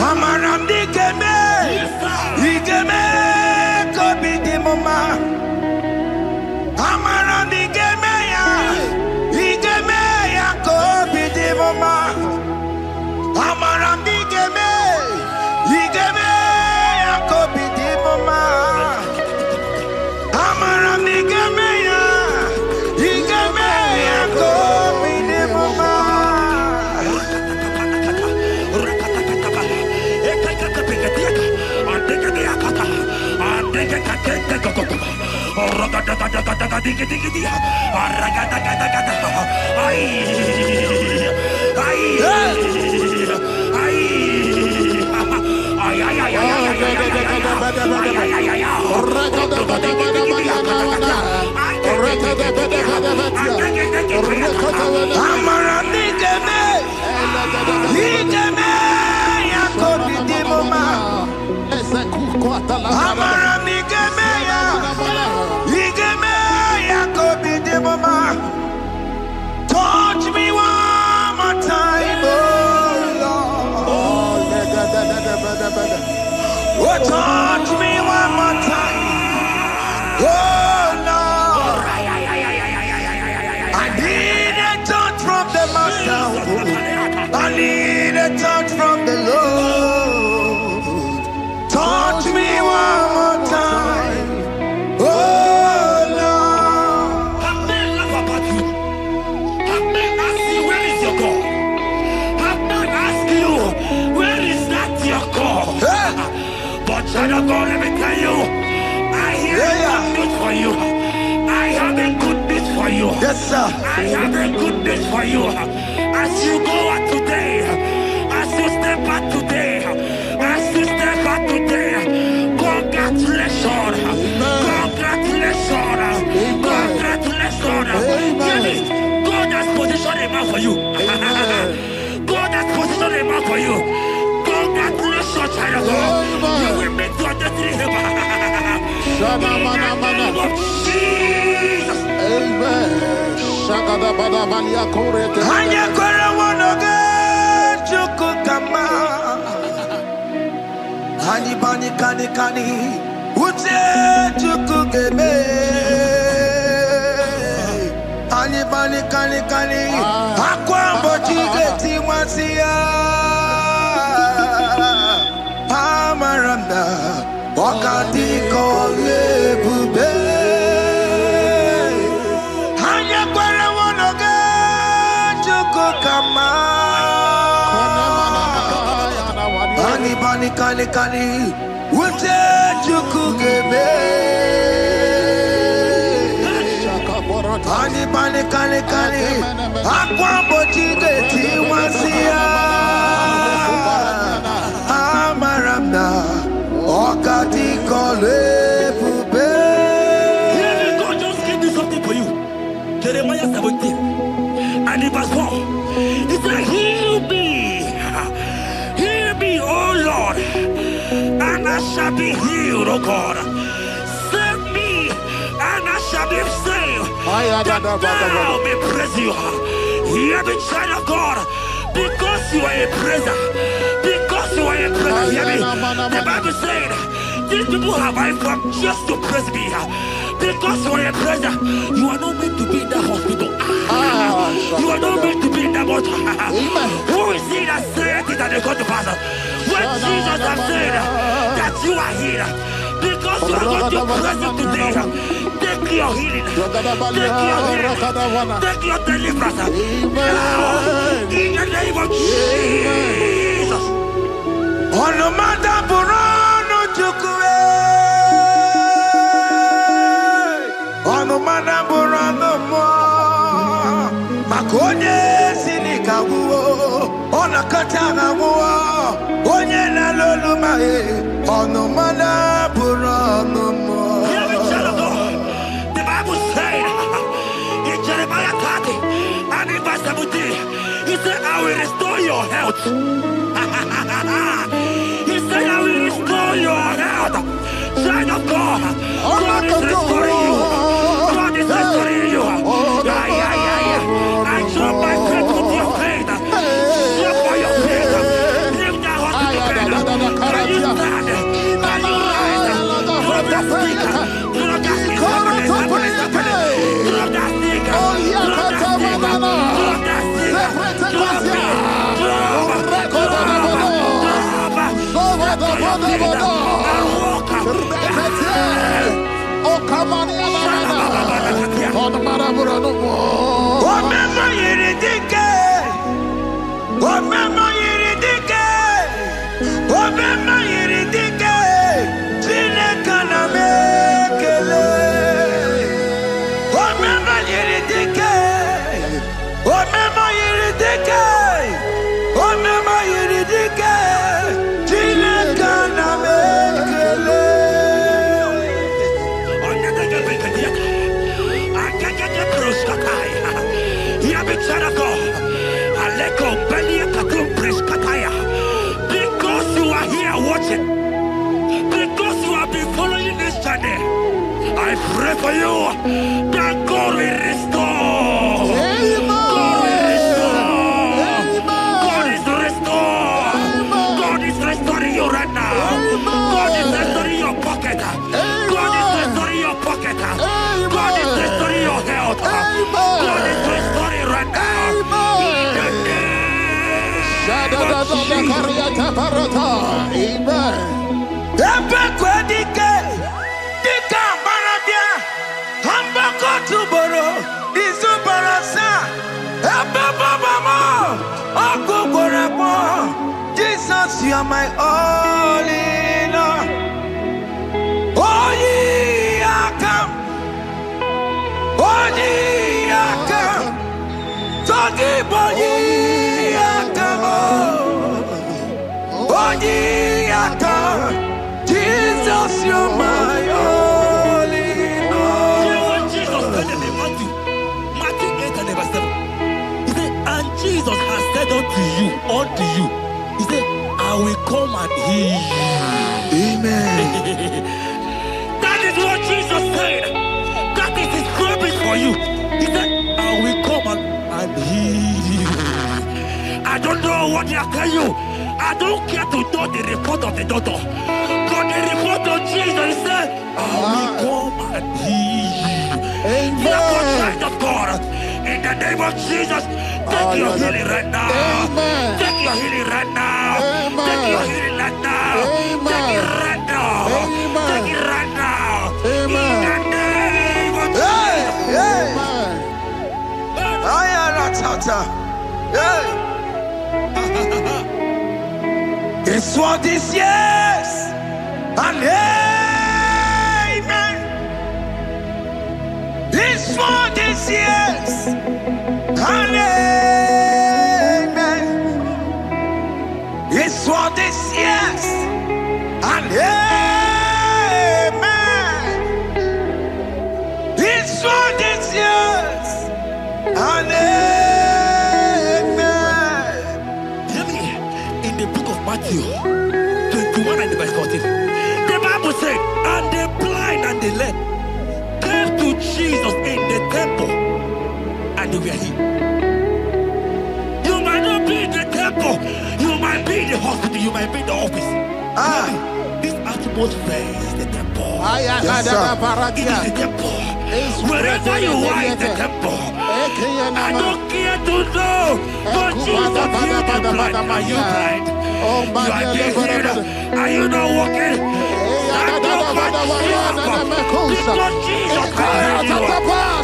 Amaram dikeme, dikeme, kobi di mama. Amaram dikeme ya kobi di mama. Amaram dikeme ya kobi di mama. Amaram dikeme ya kobi di mama. Touch me one more time, oh Lord. Oh, touch me one more time, oh Lord. I need a touch from the Master. I need a touch from the Lord. Touch me one more time, oh Lord. Have men laugh about you? Have men ask you, where is your God? Have men ask you, where is that your God? But child of God, let me tell you, I have good news for you. I have a good news for you. Yes, sir. I have a good news for you. As you go out today, as you step out today, as you step out today, congratulations. Congratulations. Congratulations. Hear me. God has positioned a man for you. God has positioned a man for you. Congratulations, child of God. You will meet your destiny helper. In the name of Jesus. Amen. Shagada bada balia korete. Hanya kora wonoge chukukama. Hani bani kani kani ute chukugeme. Hani bani kani kani akwambo chigeti mwasiya. Amaramda wakati kole bube. Hanya kora wonoge chukukama. Bani bani kani kani ute chukugeme. Bani bani kani kani akwambo chigeti mwasiya. Amaramda wakati kole bube. God just gave me something for you. Jeremiah 17 and in verse 4. He said, heal me, oh Lord, and I shall be healed, oh God. Save me, and I shall be saved, that thou may praise you. Hear me, child of God, because you are a praiser. Because you are a praiser, hear me. The Bible said, these people have I come just to praise me. Because you are a praiser, you are not meant to be in that hospital. You are not meant to be in that water. Who is he that said it and they come to pass? When Jesus has said that you are here, Because you are going to present today. Take your healing. Take your deliverance. Now, in the name of Jesus. Onomada Burano Chukwe. Onomada Burano Mo. Makonye Sinika Wo. Onakatana Wo. Onye Nalolo Mae. Onomada Burano Mo. Hear me, child of God. The Bible said in Jeremiah 30 and in verse 17, he said, I will restore your health. He said, I will restore your health. Child of God, God is restoring you. God is restoring you. I draw my faith with your faith. Draw for your faith. Lift that hospital bed. Can you stand? Can you rise? Drop that stick. Drop that stick. Drop that stick. Drop that stick. Drop it. Because you are here watching, because you have been following this journey, I pray for you that God will restore. God will restore. God is restoring. God is restoring you right now. God is restoring your pocket. God is restoring your pocket. God is restoring your health. God is restoring right now. Jesus, you are my all in all. Oh, ye are come. Oh, ye are come. Talking about ye are come. Oh, ye are come. Jesus, you are my all in all. You know what Jesus said in Matthew 8 and verse 7? He said, and Jesus has said unto you, he said, I will come and heal you. Amen. That is what Jesus said. That is his promise for you. He said, I will come and heal you. I don't know what they are telling you. I don't care to know the report of the doctor. But the report of Jesus, he said, I will come and heal you. Therefore, child of God, in the name of Jesus, take your healing right now. Amen. Take your healing right now. Amen. Take your healing right now. Amen. Take it right now. Amen. Take it right now. Amen. In the name of Hey, hey. Amen. I am not tata. Hey. It's what this yes and amen. It's what this yes and amen. It's what this yes and amen. It's what this yes and amen. Hear me. In the book of Matthew 21 and verse 14, the Bible said, and the blind and the lame came to Jesus in the temple, and they were healed. You might not be in the temple, you might be in the hospital, you might be in the office. This atmosphere is the temple. Yes, sir. It is the temple. Wherever you are in the temple, I don't care to know, but Jesus healed the blind. Are you blind? You are being healed. Are you not walking? Because Jesus has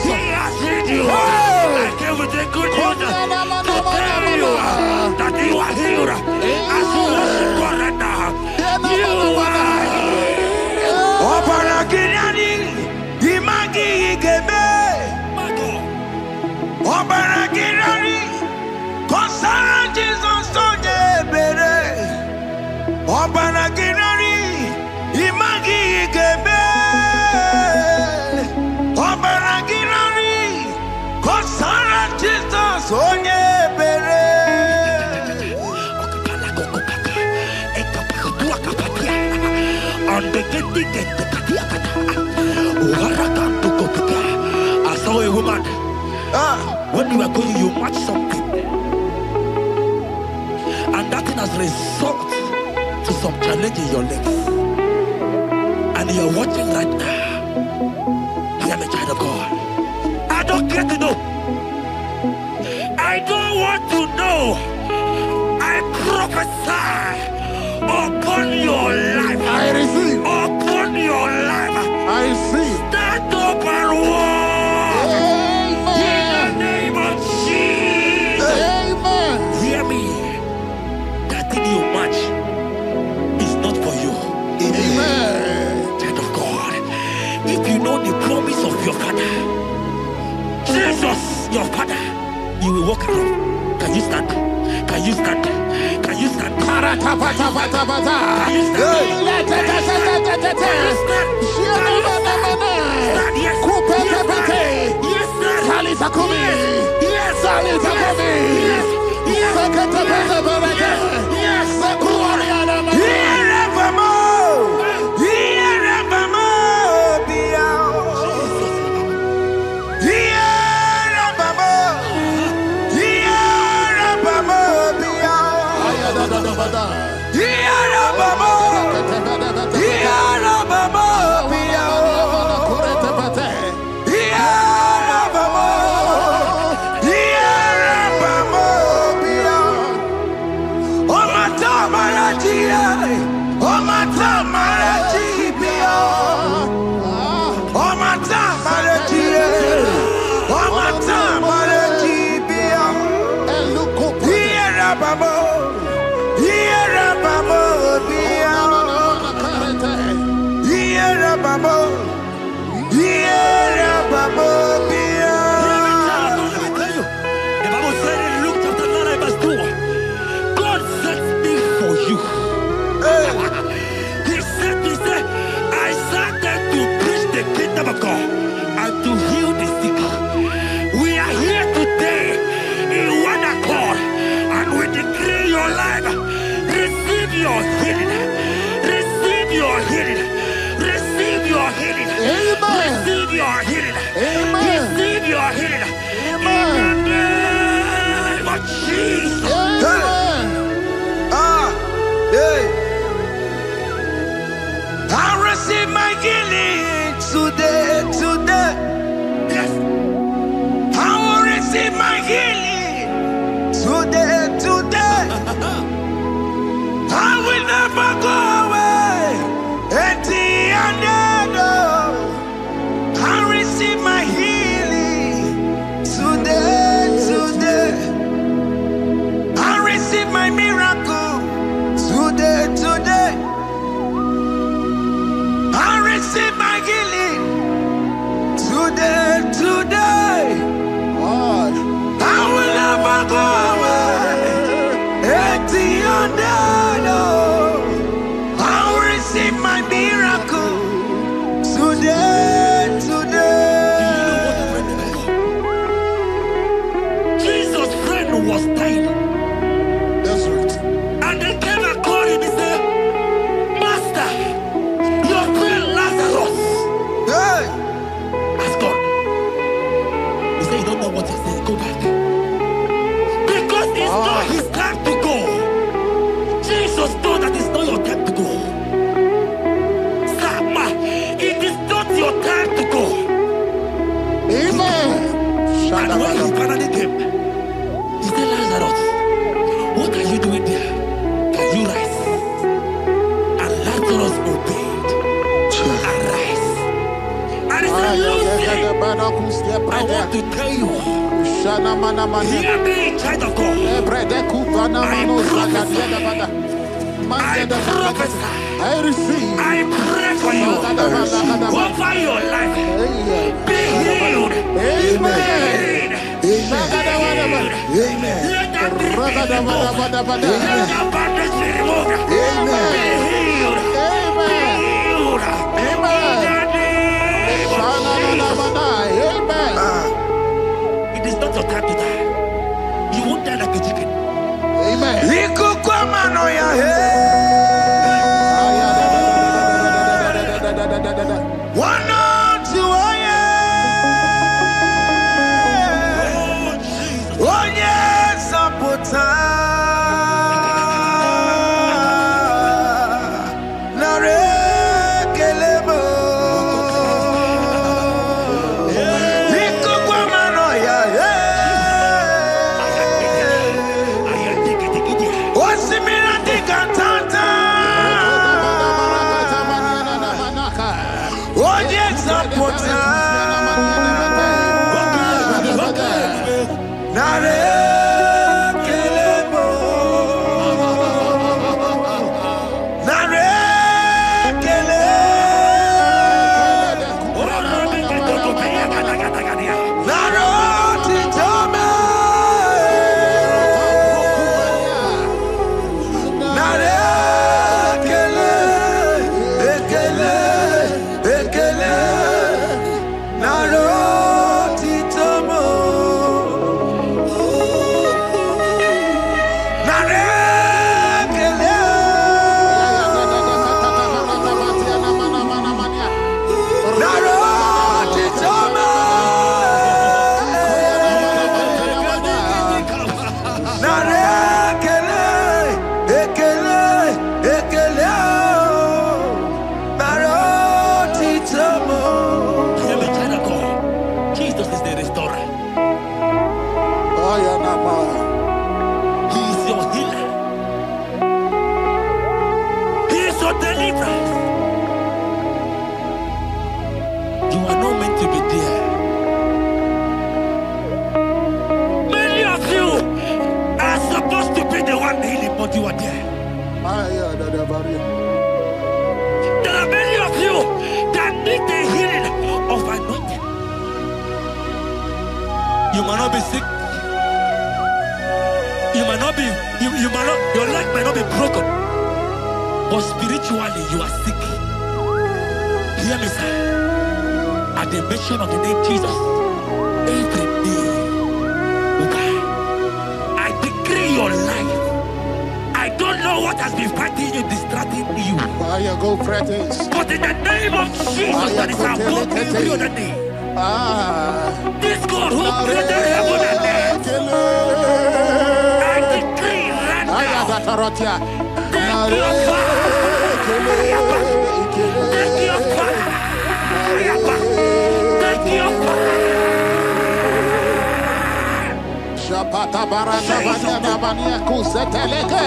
He has healed you. I came with a good news to tell you that you are healed. As you worship God right now, you are healed. Obaragirani, Imagi Igebe. Obaragirani, Konsara Jesus Onyebere. Obaragirani, Imagi Igebe. Obaragirani, Konsara Jesus Onyebere. I saw a woman. When you were going, you match something, and that thing has resulted to some challenge in your legs. And you're watching right now. Hear me, child of God. I don't care to know. I don't want to know. I prophesy upon your life. I receive. Upon your life. I see. Stand up and walk. In the name of Jesus. Amen. Hear me. That thing you match is not for you. Amen. Child of God. If you know the promise of your father, Jesus, your father, you will walk around. Can you stand? Can you stand? Can you stand? Can you I want to tell you, hear me, child of God. I prophesy. I receive. I pray for you. Over your life. Be healed. Amen. Amen. Let that be removed. Let that bandage be removed. Amen. Be healed. Be healed. Amen. In the name of Jesus. It is not your time to die. You won't die like a chicken. Amen. You are there. There are many of you that need the healing of anointing. You might not be sick. You might not be, you might not, your leg might not be broken. But spiritually you are sick. Hear me, sir. At the mention of the name Jesus, every day will die. I decree your life. I don't know what has been fighting you, distracting you. But in the name of Jesus, that is above every other name. This God who created heaven and earth, I decree right now, take your fire. Take your fire. Take your fire. Shapata barata banya banya kuseteleke.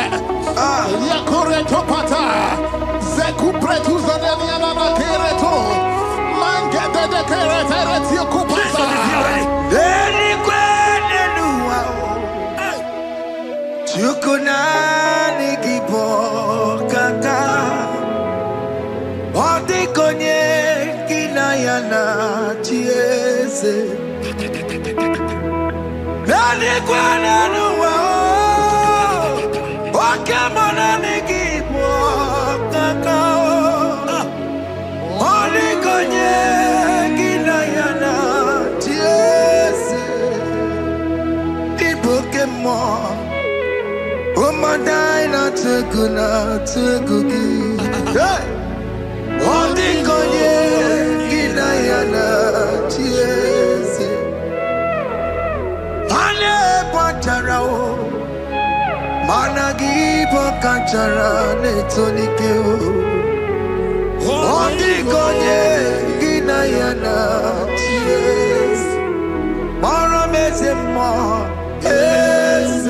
Yakure topata. Zeku pretu zadeliana na kereto. Mangete de kerete kupasa. Deni kwene nuwa. Chukunani gibo kaka. Odi konye kinayana chiese. Deni kwene nuwa. Wakemona nigibo kaka. Odi konye kinayana chiese. Ibokemo. Umadaina tegugi. Hey! Odi konye kinayana chiese. Ane pacharao. Managi pokachara netonike. Odi konye kinayana chiese. Mara mezemo. Yes.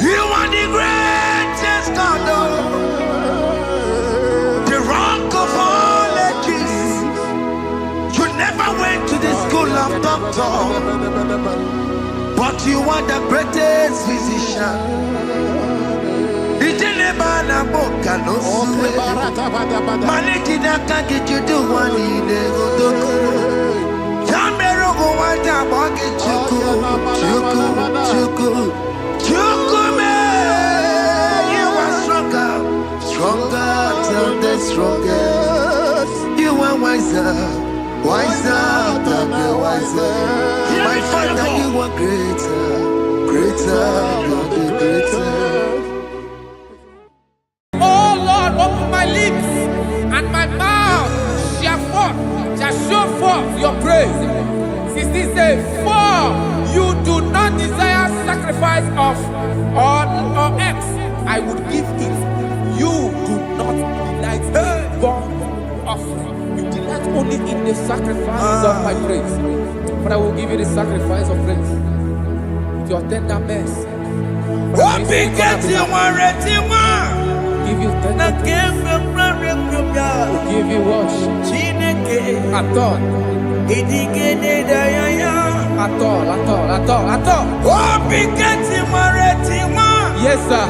You are the greatest God, the rock of all ages. You never went to the school of doctor, but you are the greatest physician. You are stronger than the strongest. You are wiser than the wiser. My Father, you are greater than the greatest. Oh Lord, open my lips, and my mouth shall show forth your praise. 16 says, for you do not desire sacrifice of or X, I would give it. You do not delight in burnt offering. You delight only in the sacrifice of my praise. But I will give you the sacrifice of praise. With your tender mercy. Give you tender give you worship. At all. Yes, sir.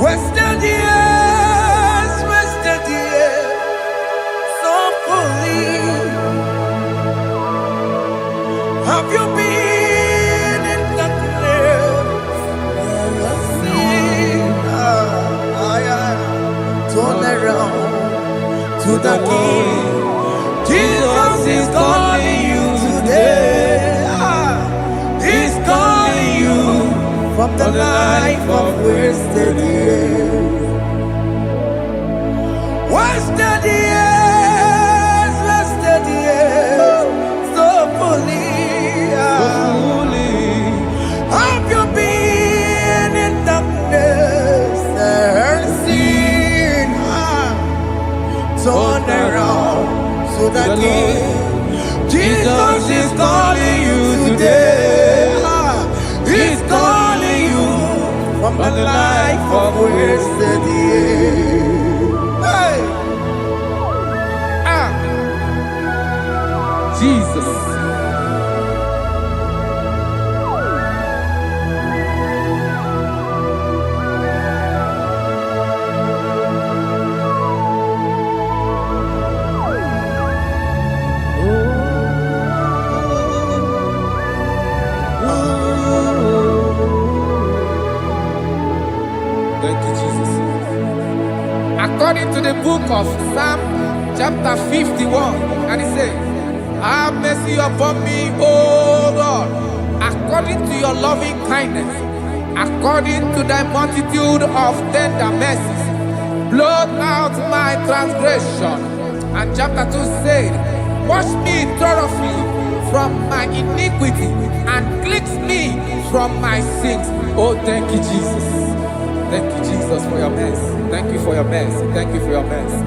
Wasted years, so fully. Have you been in darkness? Turn around to the King. Jesus is calling you today. He's calling you from the life of wasted years. Wasted years, so fully. Have you been in darkness and seen? Turn around to the King. Jesus is calling you today. He's calling you from the life of wasted years. Hey! Jesus. Thank you, Jesus. According to the book of Psalm, chapter 51, and it says, have mercy upon me, O Lord, according to your loving kindness, according to thy multitude of tender mercies, blot out my transgression. And chapter 2 said, wash me thoroughly from my iniquity and cleanse me from my sins. Oh, thank you, Jesus. Thank you, Jesus, for your mercy. Thank you for your mercy. Thank you for your mercy.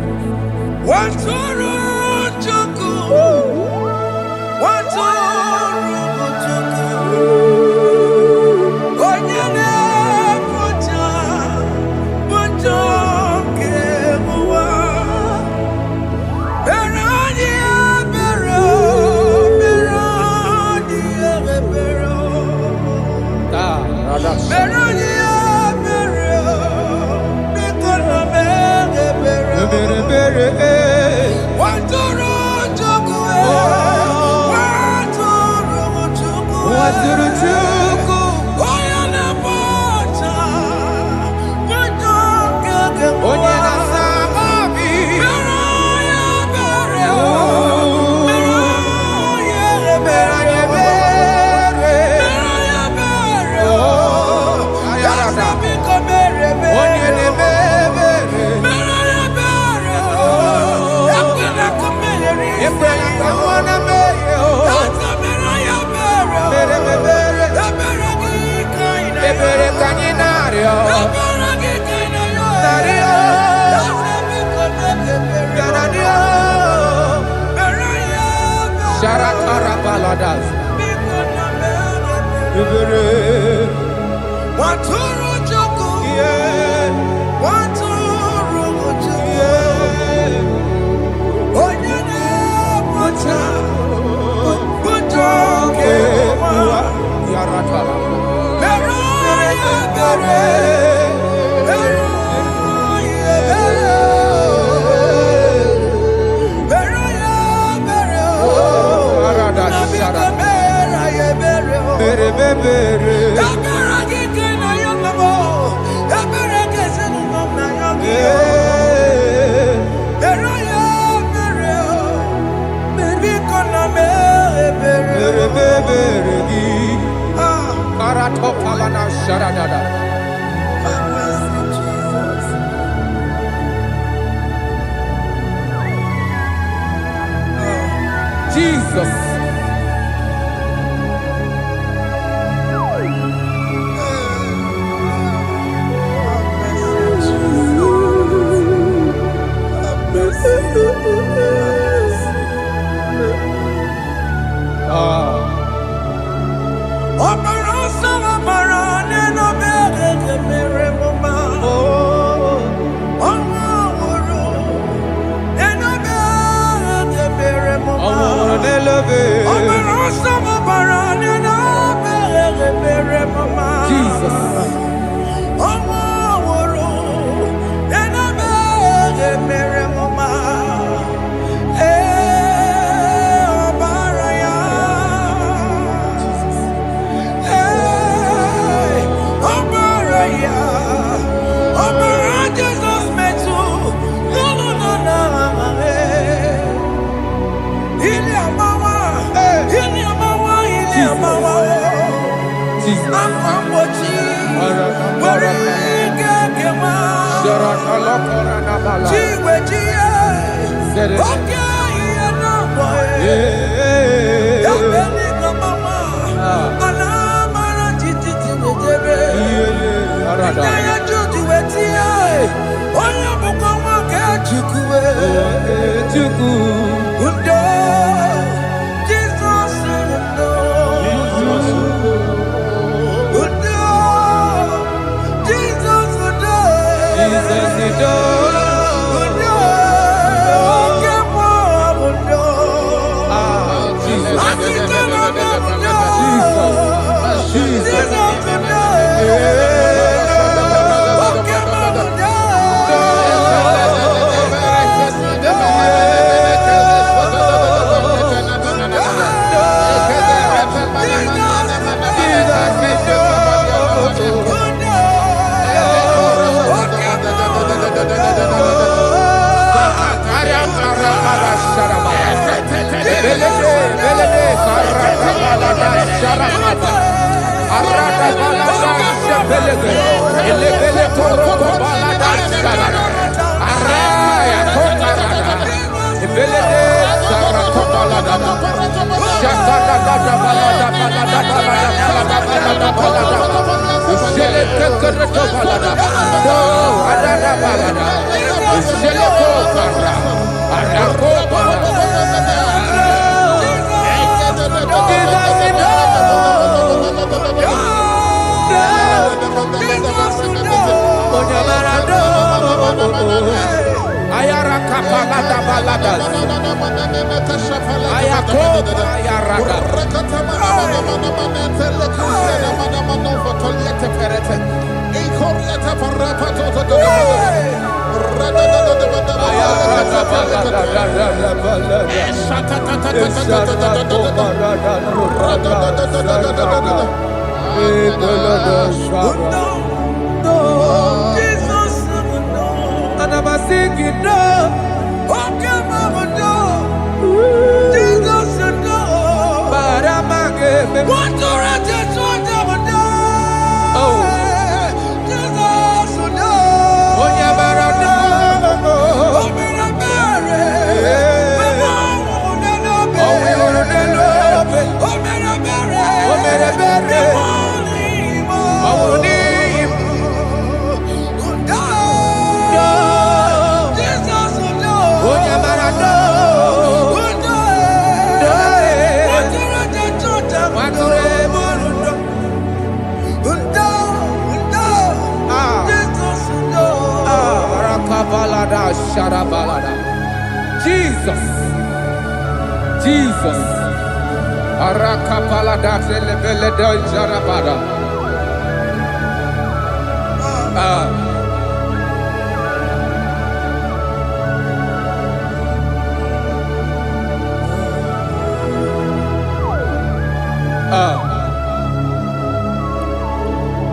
Jesus. Jesus.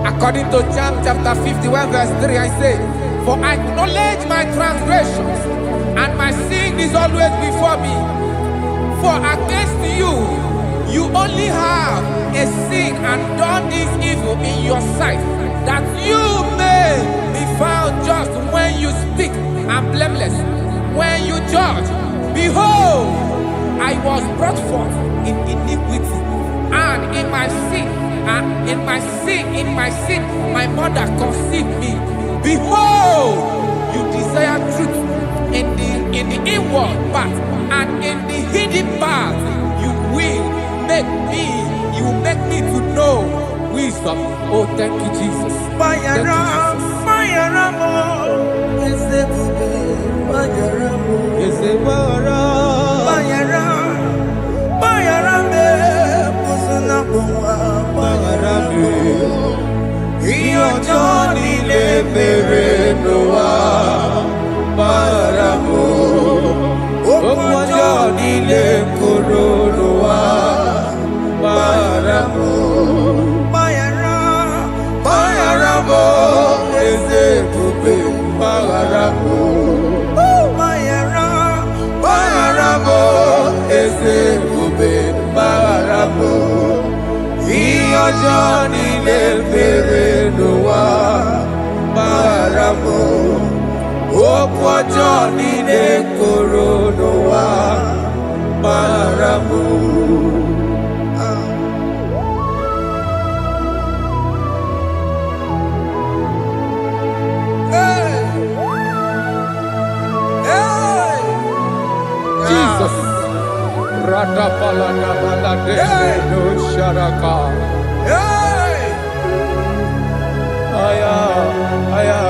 According to John chapter 51 verse 3, I say, for I acknowledge my transgressions, and my sin is always before me. For against you, you only have a sin and done this evil in your sight, that you may be found just when you speak, and blameless when you judge. Behold, I was brought forth in iniquity, and in my sin, my mother conceived me. Behold, you desire truth in the inward part, and in the hidden part you will make me to know wisdom. Oh, thank you, Jesus. koronoa bayaramo bayaramo eze kube bayaramo bayaramo eze kube bayaramo iyojo nile mere noa bayaramo okwu ọjọọ niile koro n'ụwa gbara m. Jesus. Radapaladabalade no sharaka. Aya, aya.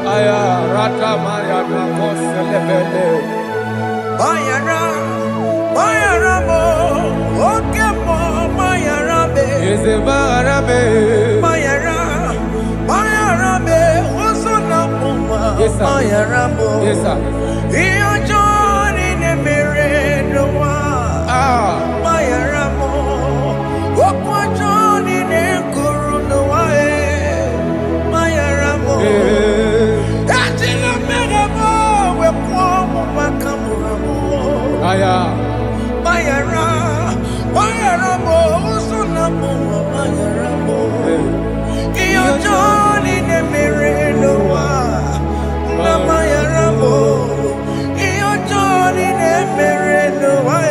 Aya rata maya na koselebele. Bayara mo, oke mo bayara be. Eze bayara be. Bayara be, oso na muma. Yes sir. Bayara mo. Yes sir. Iyo joni ne mere noa. Bayara mo, okwa joni ne kuru noa bayara mo. Aya. Bayara mo, usuna mo, bayara mo. Iyo joni ne mere noa, na bayara mo. Iyo joni ne mere noa,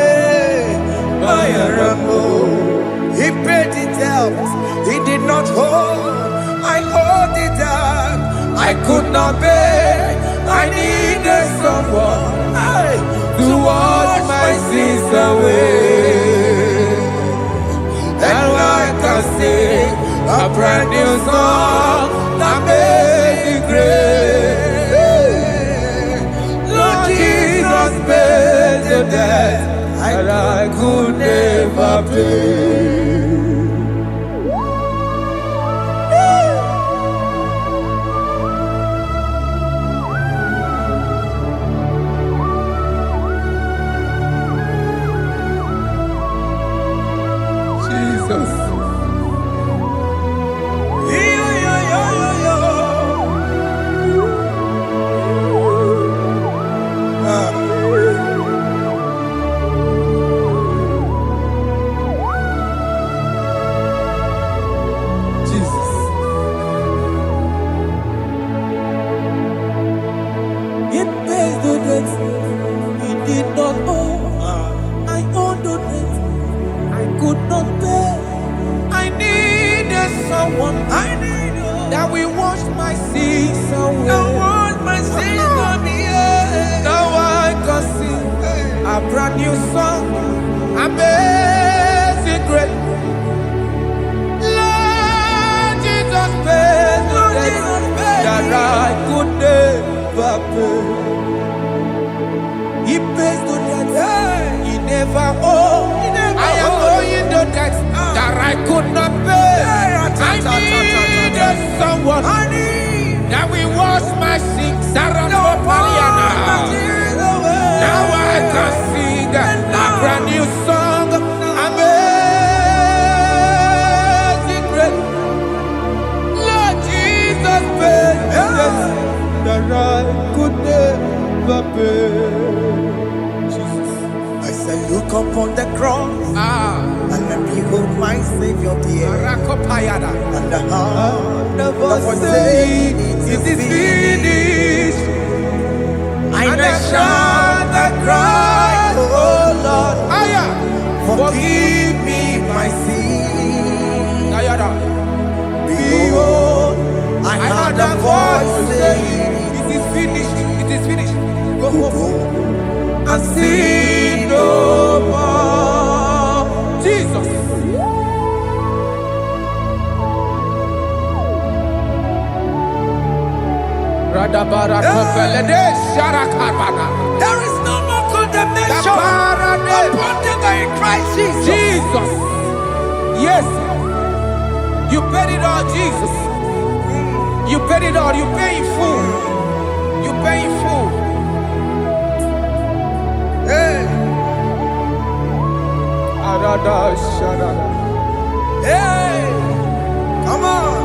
bayara mo. He paid it out, he did not hold. I owed it out, I could not pay. I needed someone to wash my sins away. And I can sing a brand new song that made me great. Lord Jesus paid the debt that I could never pay. That we wash my sins away. Now I can sing a brand new song. Amazing grace. Lord Jesus paid the debt that I could never pay. He pays the debt he never owed. I am owing the debt that I could not pay. I needed someone that will wash my sins. Now I can sing a brand new song. Amazing grace. Lord Jesus paid the debt that I could never pay. Jesus. I said, look upon the cross. And behold my Savior dear. And the heart that was saying it is finished. I shout and cry, oh Lord, forgive me my sin. Behold, I heard a voice saying, it is finished, it is finished. go And sin no more. Jesus. There is no more condemnation upon them in Christ Jesus. Jesus. Yes. You paid it all, Jesus. You paid it all. You pay in full. You pay in full. Hey. Hey, come on.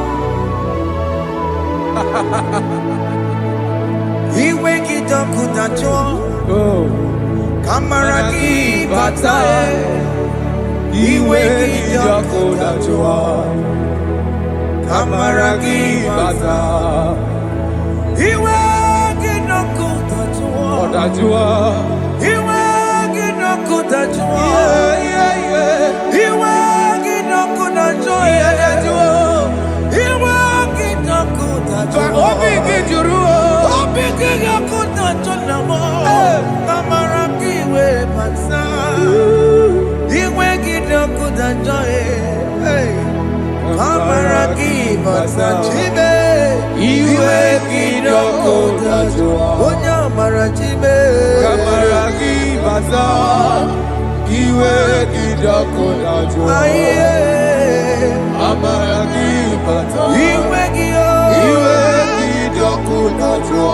Iwe kidokudacho. Kamaraki batae. Iwe kidokudacho. Kamaraki batae. Iwe kidokudacho. Iwe kidokudacho. Iwe kidokudacho. Iwe kidokudacho. Obi kidokudacho namo. Kamaraki we bata. Iwe kidokudacho. Kamaraki bata. Chibe. Iwe kidokudacho. Onya marachibe. Kamaraki bata. Iwe kidokudacho. Aye. Kamaraki bata. Iwe kidokudacho.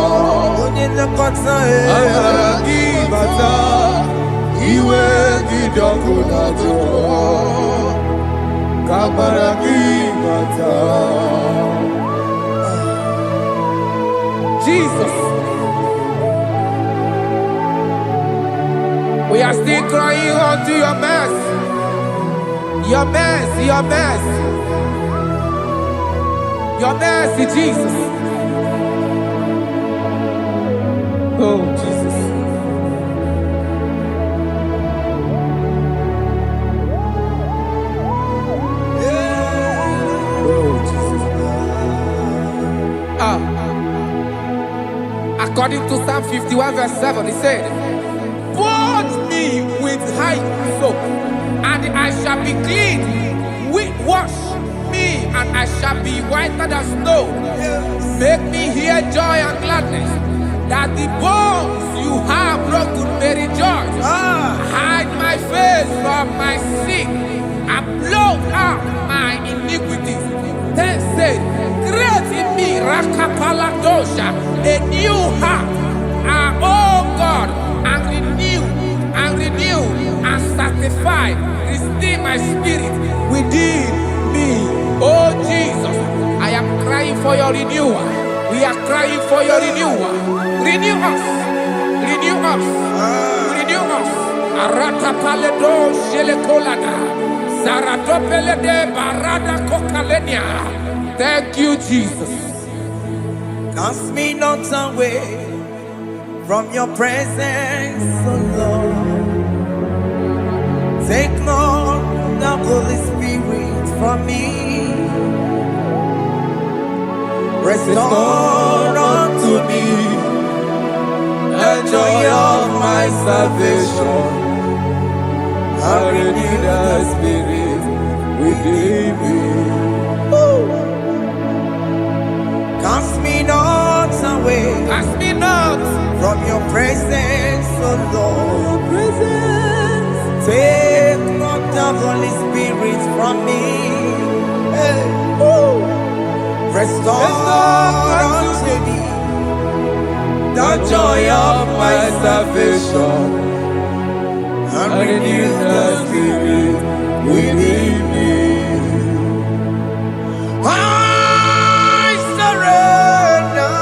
Onye nakota. Kamaraki bata. Iwe kidokudacho. Kamaraki bata. Jesus. We are still crying unto your mercy. Your mercy, your mercy. Your mercy, Jesus. Oh, Jesus. Oh, Jesus. According to Psalm 51 verse 7, he said, "Wash me with hyssop, and I shall be clean. Wash me, and I shall be whiter than snow. Make me hear joy and gladness, that the bones you have broken may rejoice. Hide my face from my sin, and blot out my iniquities." Then said, "Create in me Rakapaladosha, a new heart, oh God, and renew, and sanctify, restore my spirit within me." Oh Jesus, I am crying for your renewal. We are crying for your renewal. Renew us, renew us, renew us. Arata paledo shelekolada, zaratopele de barada kokalenia. Thank you, Jesus. Cast me not away from your presence, oh Lord. Take not the Holy Spirit from me. Restore unto me the joy of my salvation, and renew the spirit within me. Cast me not away, Cast me not from your presence, oh Lord. Take not the Holy Spirit from me. Hey. Restore unto me the joy of my salvation, and renew the spirit within me. I surrender.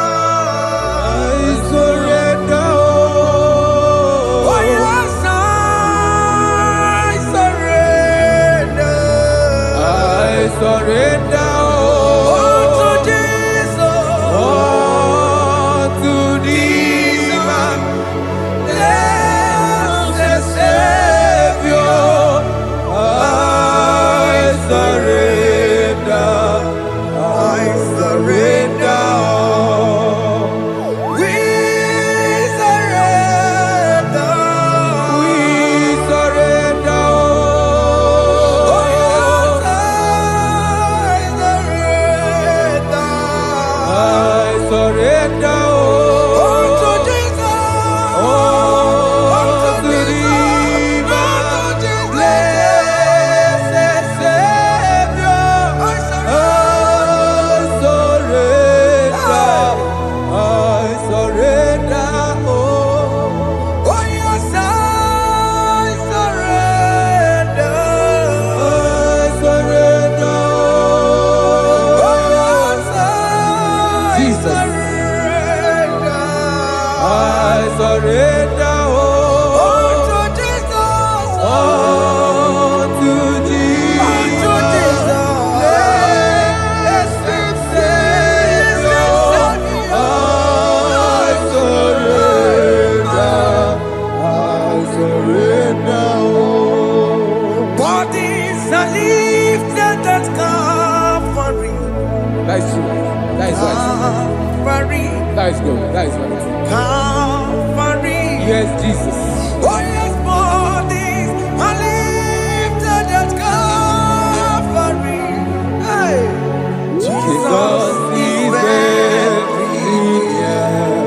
Oh yes, I surrender. I surrender. That is true. That is right. Calvary. That is good. That is right. Calvary. Yes, Jesus. Oh yes, bodies are lifted at Calvary. Hey. Jesus is very near.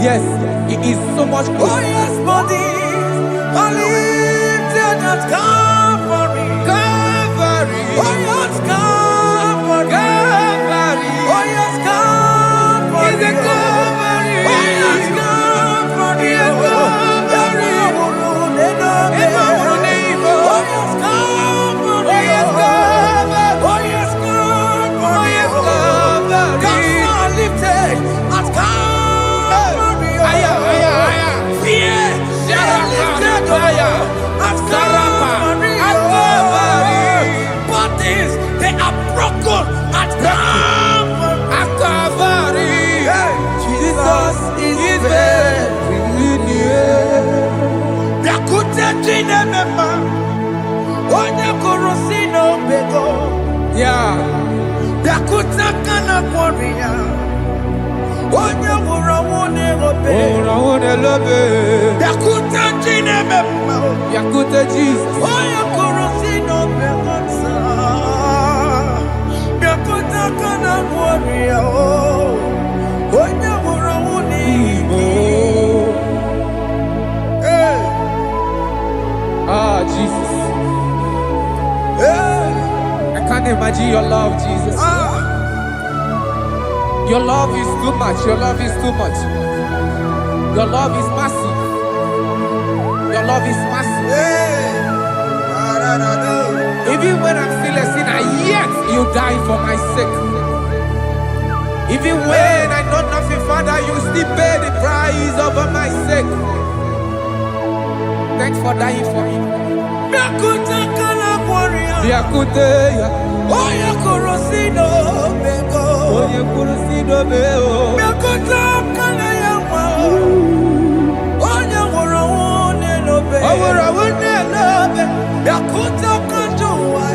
Yes, He is so much Oh close. yes, bodies are lifted at Calvary. Calvary. Oh yes, Calvary. Calvary. Oh yes, Calvary. Is a Calvary. Oh yes, Calvary. Yes, Calvary. Oh yes, Calvary. Oh, yes, Calvary. Oh yes, Calvary. Oh, yes, Calvary. Cast are lifted at Calvary. Aya, aya, aya. Fear lifted Aya. at Sarapa. Calvary. At Calvary. Bodies, they are broken at Calvary. At Calvary. Jesus is very near. Yakute jine mema, onye korosino bego. Yeah. Yakuta kana kworiya, onye wurawune obe. Oh, I love it. Yakuta jine mema, Yakute Jesus. onye korosino bego sa. Yakuta kana kworiya, onye wurawune Igbo. Hey, Ah, Jesus. hey, I can't imagine your love, Jesus. Your love is too much. Your love is too much. Your love is massive. Your love is massive. hey. Even when I'm still a sinner, yet you die for my sake. Even when I know nothing, Father, you still pay the price over my sake. Thanks for dying for me. Yakuta kana kworiya, Yakute, onye korosino bego. onye kurusido beo. Yakuta kana yawa, onye wurawune lobe. Awura wune lobe. Yakuta kanjuwa, I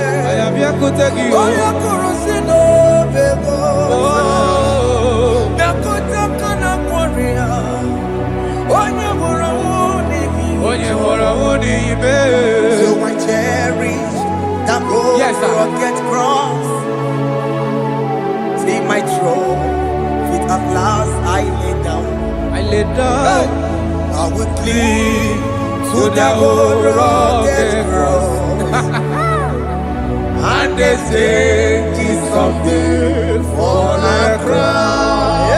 am Yakute Gio. onye korosino bego. Oh, Yakuta kana kworiya, onye wurawune onye hora wune ibe. So I cherish that old Yes, sir. rugged cross. See my throne, feet at last I lay down. I lay down I will cling to to the that old old rugged rugged cross. and they say it's something for a crown.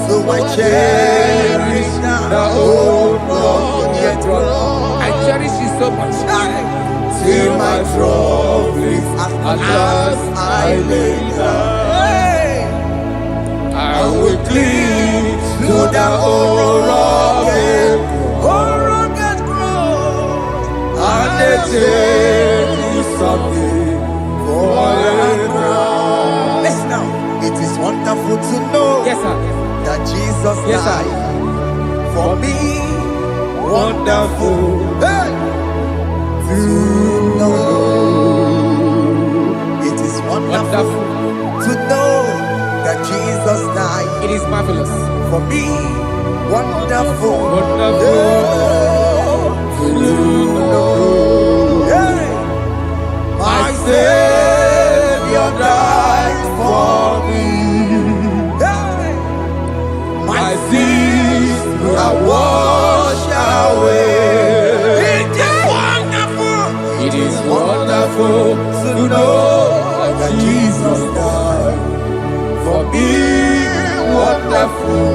So I cherish The old rugged cross. I cherish it so much. See my trophies at last I lay down. I will cling to the old rugged cross. and they say it's something for a crown. Listen now, it is wonderful to know Yes, sir. that Jesus Yes, sir. died for me. Wonderful. Hey! To know it is wonderful Wonderful. to know that Jesus died It is marvelous. for me. Wonderful. Wonderful. Hey! My Savior died for me. Hey! My sins are washed away. It is wonderful It is wonderful to know that Jesus died for me. Wonderful.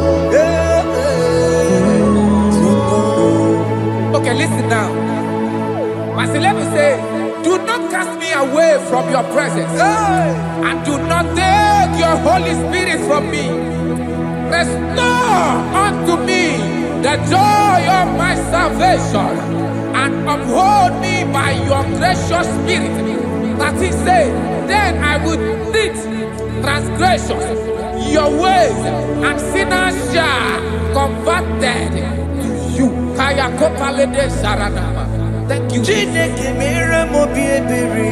to know. Okay, listen now. As the level say, do not cast me away from your presence, Hey! and do not take your Holy Spirit from me. Restore unto me the joy of my salvation, and uphold me by your gracious spirit. That he said, then I will teach transgressions your ways, and sinners shall converted to you. Kaya kopalede saranama. Thank you. Chineke mere mo bi ebere.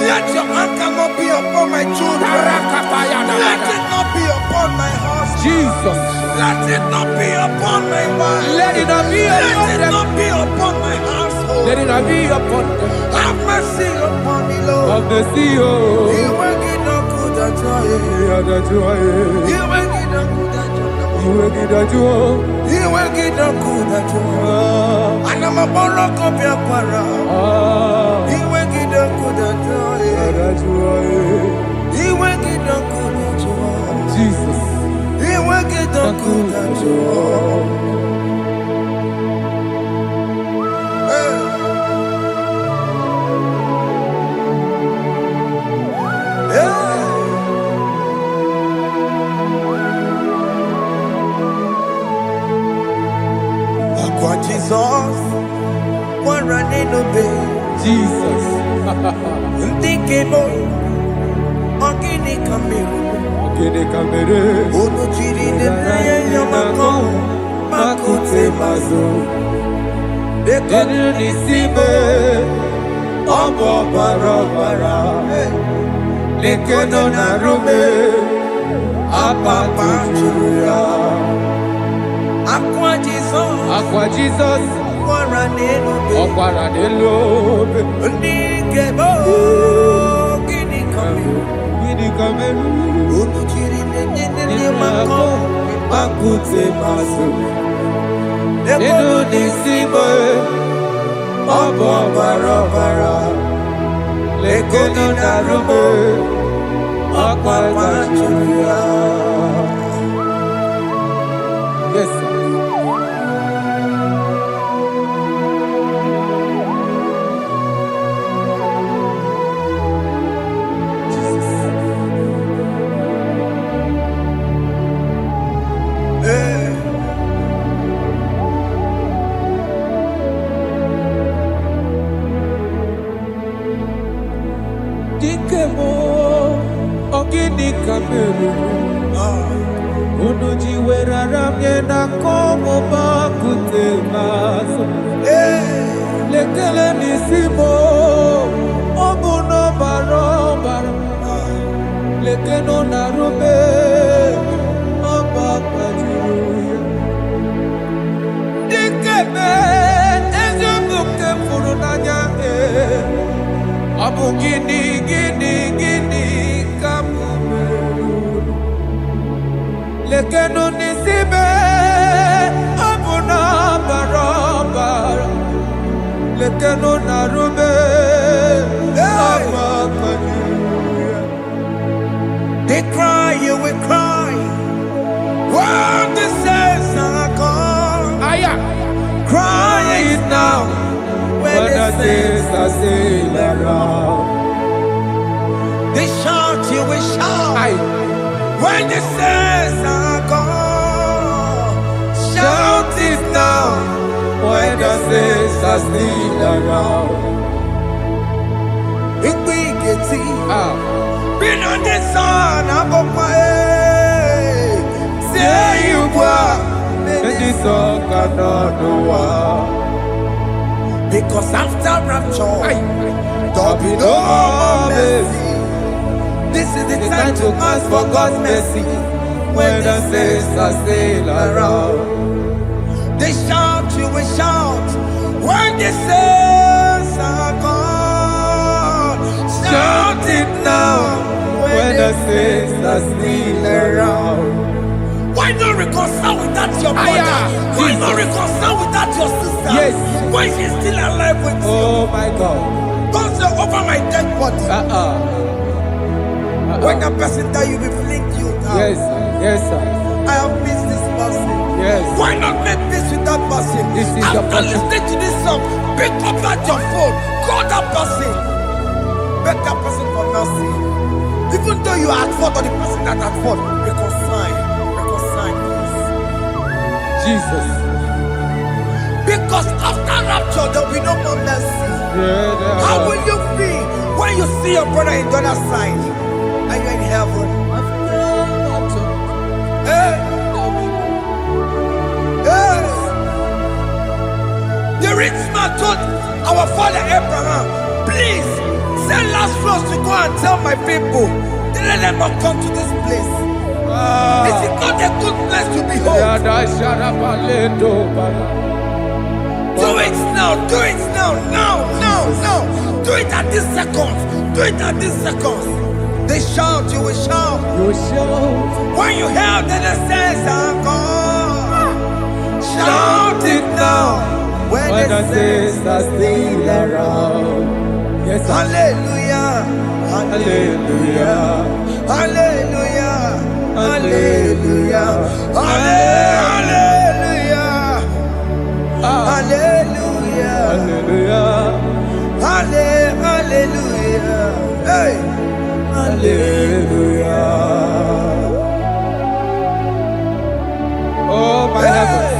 Let your anger not be upon my children. Let it not be upon my husband. Jesus. Let it not be upon my wife. Let it not be upon Let it not be upon my household. Let it not be upon them. Have mercy upon me, Lord. Of the sea, oh. You will get no good at all. You will get no good at all. You will get that you. You will get no good at all. And I'm a borrow of your para. You will get no good at all. You will get no good at all. Jesus. You will get no good at all. Jesus, what running obey Jesus. thinking boy, organic camera, Ogene kamere. Ono chiri de yamako, makute mazo. Denu nisibe. Obo barabara. Lekono narume. Apapa chuya. Aqua Jesus, Aqua Jesus. what running obey, Okwara de lobe. thinking boy, organic camera. Gini kamere. Ono chiri de yamako, Makute maso. Enu nisimo Obo barabara Lekeno narumo Akwa machuya. Yes, sir. Dikemo ogini kameru Unuji werara mjena komo bakute maso Lekele nisimo Obuno barobara Lekeno narube Obakajiruya Dikeme Ezobuke furunanya Abu gini kamumeru Lekeno nisibe Abu na barabara Lekeno narube Abakajiruya. They cry, you will cry. When the saints are gone, cry it now. When the saints are still around, they shout, you will shout. When the saints are gone, shout it now. When the saints are still around. It be getting. Been on the sun, I'm on my head. Say you were, and this song cannot do. Because after rapture, there'll be no more mercy. This is the time to ask for God's mercy. When the saints are still around, they shout, you will shout. When the saints are gone, shout it now. When the saints are still around. Why not reconcile with that your brother? Why not reconcile with that your sister? Yes. Why she's still alive with you? Oh my God. Don't say over my dead body. When a person die, you will fling you down. Yes, yes, sir. I have missed this person. Yes. Why not make peace with that person? This is your After listening to this song, pick up that your phone, call that person, beg that person for mercy. Even though you are at fault or the person that at fault, reconcile, please. Jesus. Because after rapture, there will be no more mercy. How will you feel when you see your brother in the other side and you're in heaven? Hey. Hey. The rich man told our father Abraham, please send Lazarus to go and tell my people, let them not come to this place. This is not a good place to behold. Do it now, do it now, now. Do it at this second. Do it at this second. They shout, you will shout. You shout. When you hear that the saints are gone, shout it now. When the saints are still around. Yes, sir. Hallelujah. Hallelujah. Hallelujah. Hallelujah. Hallelujah. Hallelujah. Hallelujah. Hallelujah. Hey. Hallelujah. Oh, my heavens.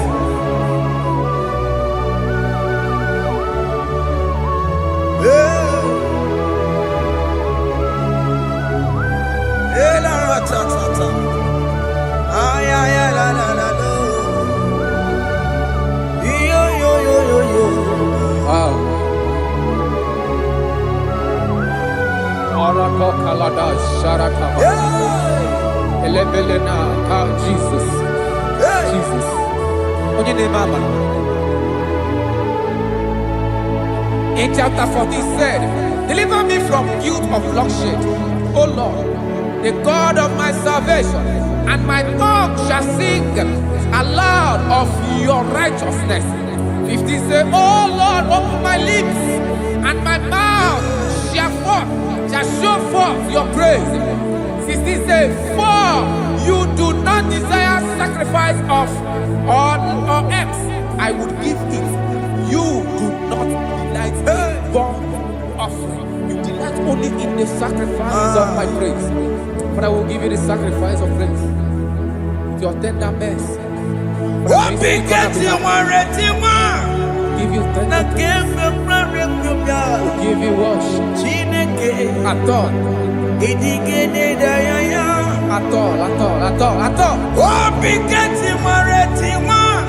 Jesus. Jesus. In chapter 40 said, deliver me from guilt of bloodshed, O Lord, the God of my salvation. and my tongue shall sing aloud of your righteousness. 15 say, oh Lord, open my lips, and my mouth shall show forth your praise. 16 say, for you do not desire sacrifice of or eggs, I would give it. You do not delight in burnt offering. You delight only in the sacrifice of my praise. But I will give you the sacrifice of praise. With your tender mercy. Give you tender mercy. Will give you worship. At all.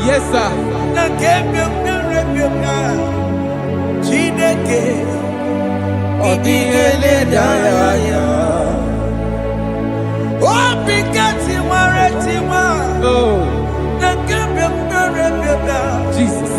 Yes, sir. Jesus.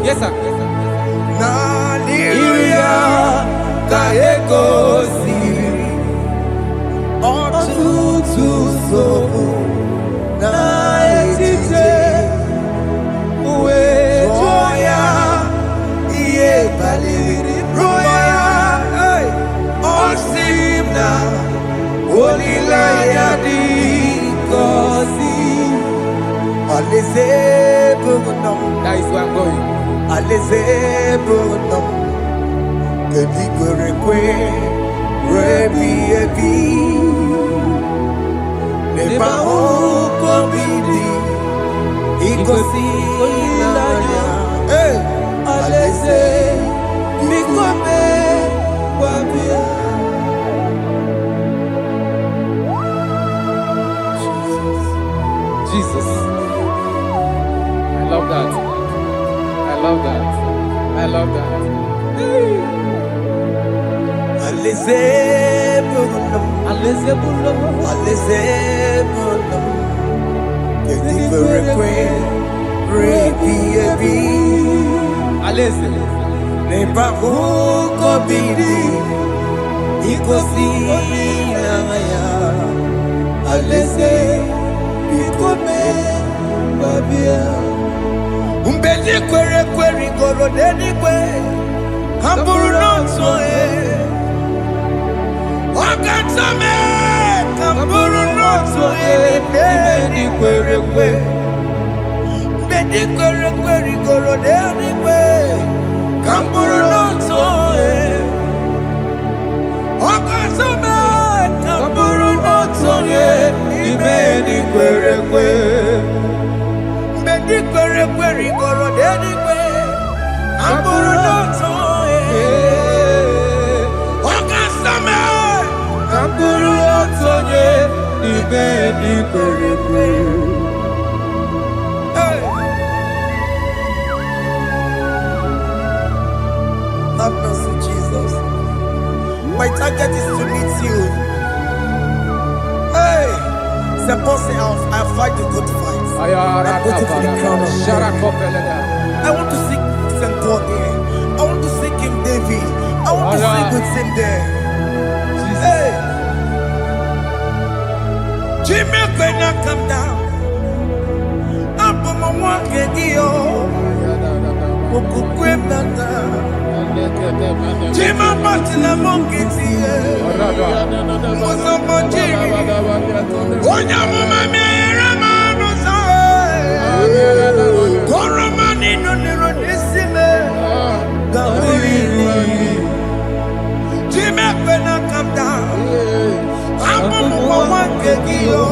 Yes, sir. That is where I'm going. Jesus. I love that. I love that. I love that. Have mercy, Jesus. My target is to meet you. Hey, suppose I fight the good fight. I'm waiting for the crown of glory. I want to seek St. Paul there. I want to seek King David. I want to sing with him there. Hey, Jimmy, when I come down, I'm on my walk again. Jima Martina Monkey, was a Monjiri. Onya Mama Rama Rosa, Koramani no Nirodisime, Jima when I come down, I'm on my Kegio.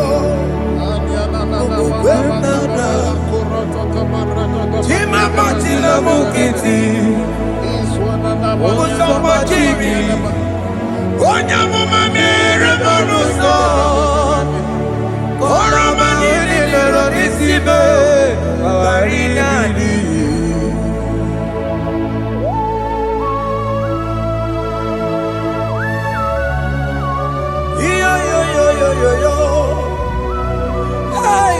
Ila Mukiti, Musamba Jimmy, Onyamuma Mere Bonuso, Koromani Lero Nisibe, Arinadi. Yo. Hey,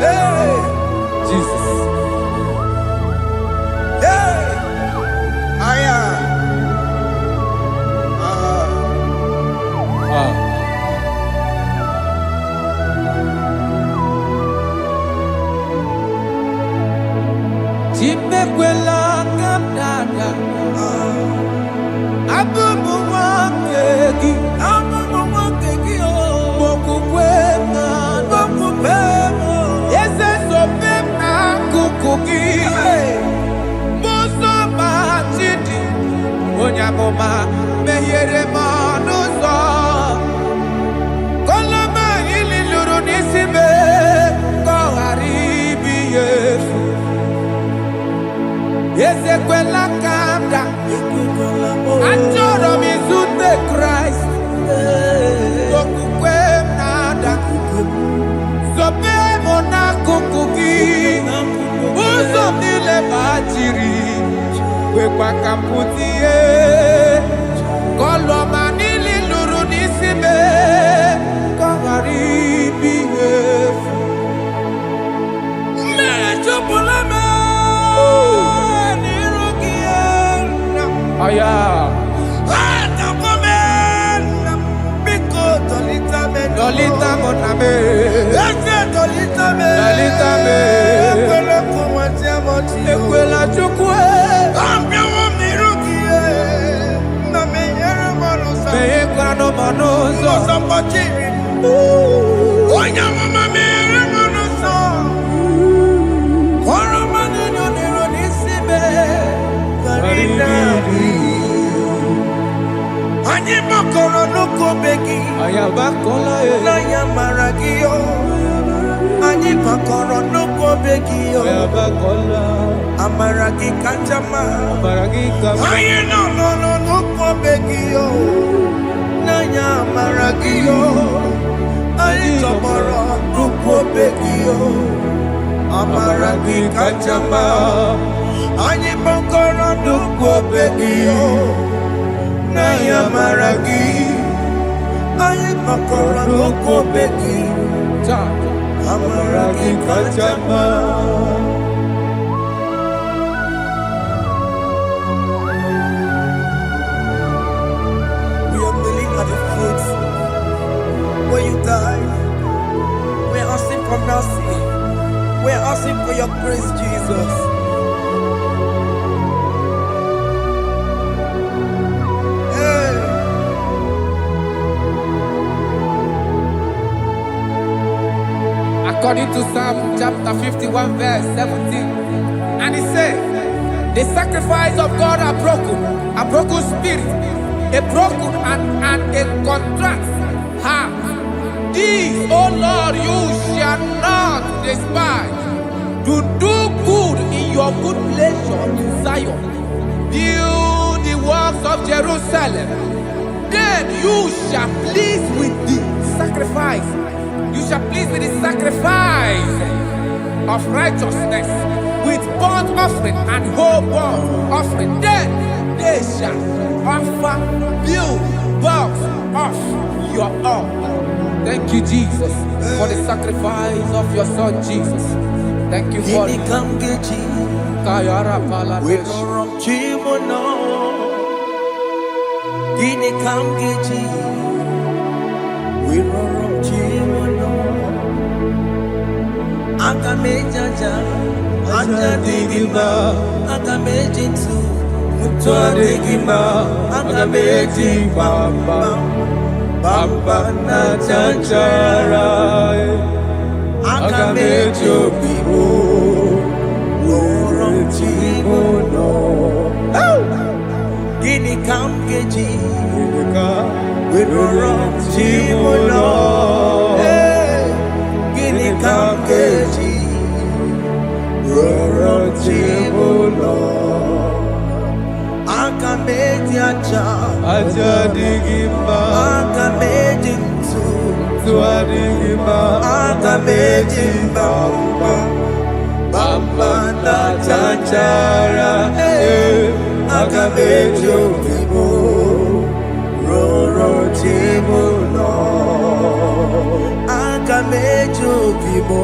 hey, Jesus. hey, Chimekwela kamdada. Abubu wakegi. Mokupema. Yese sopema kukuki. Muso machidi. Onyamoma mehiere manuso. Koloma ili luru nisibe. Koharibi yefu. Yese kwela kamda. Achoro mizute Christ. Kokukwe nada. Sope mona kukuki. Uzo mile bachiri. Wekwa kamputie. Koloma nili luru nisibe. Koharibi yefu. Mechopulame. Aya. Dolita moname. Dolita me. Ekwela chukwe. Meye kwano manozo. Onyamama mere monuso. Koromani noniro nisibe. Anyị makọrọ n'ụkọ begi, Ayabakola n'anya mara gị yo. Anyị makọrọ n'ụkọ begi yo, Ayabakola amara gị kacha mma. Maragika Anyị nọ n'ụkọ begi yo, n'anya mara gị yo. Anyị tọgbọrọ n'ụkọ begi yo, amara gị kacha mma. Anyị makọrọ n'ụkọ begi yo. Naya maragi, anyị makọrọ n'okwu beki, amaragi kachama. We are kneeling at the foot where you died. We are asking for mercy. We are asking for your grace, Jesus. according to Psalm chapter 51 verse 17. And he said, the sacrifice of God are broken spirit, a broken and a contrite heart. These, O Lord, you shall not despise. To do good in your good pleasure to Zion. Build the works of Jerusalem. Then you shall please with the sacrifice. You shall please with the sacrifice of righteousness, with burnt offering and whole burnt offering. Then they shall offer build works of your own. Thank you, Jesus, for the sacrifice of your Son, Jesus. Thank you for it. Kayara Paladesh. Agamejaja, Ajadigima, Agamejitu, Mutuadigima, Agameji Bamba, Bamba Najajara, Agamejo Bibo, Worom Chimono, Gini Kamgeji, Worom Chimono. Kamkeji, aja digimba Akamejitu tuadigimba Akamejimba bamba na chachara Akamejo bibo Roro tibo no Akamejo bibo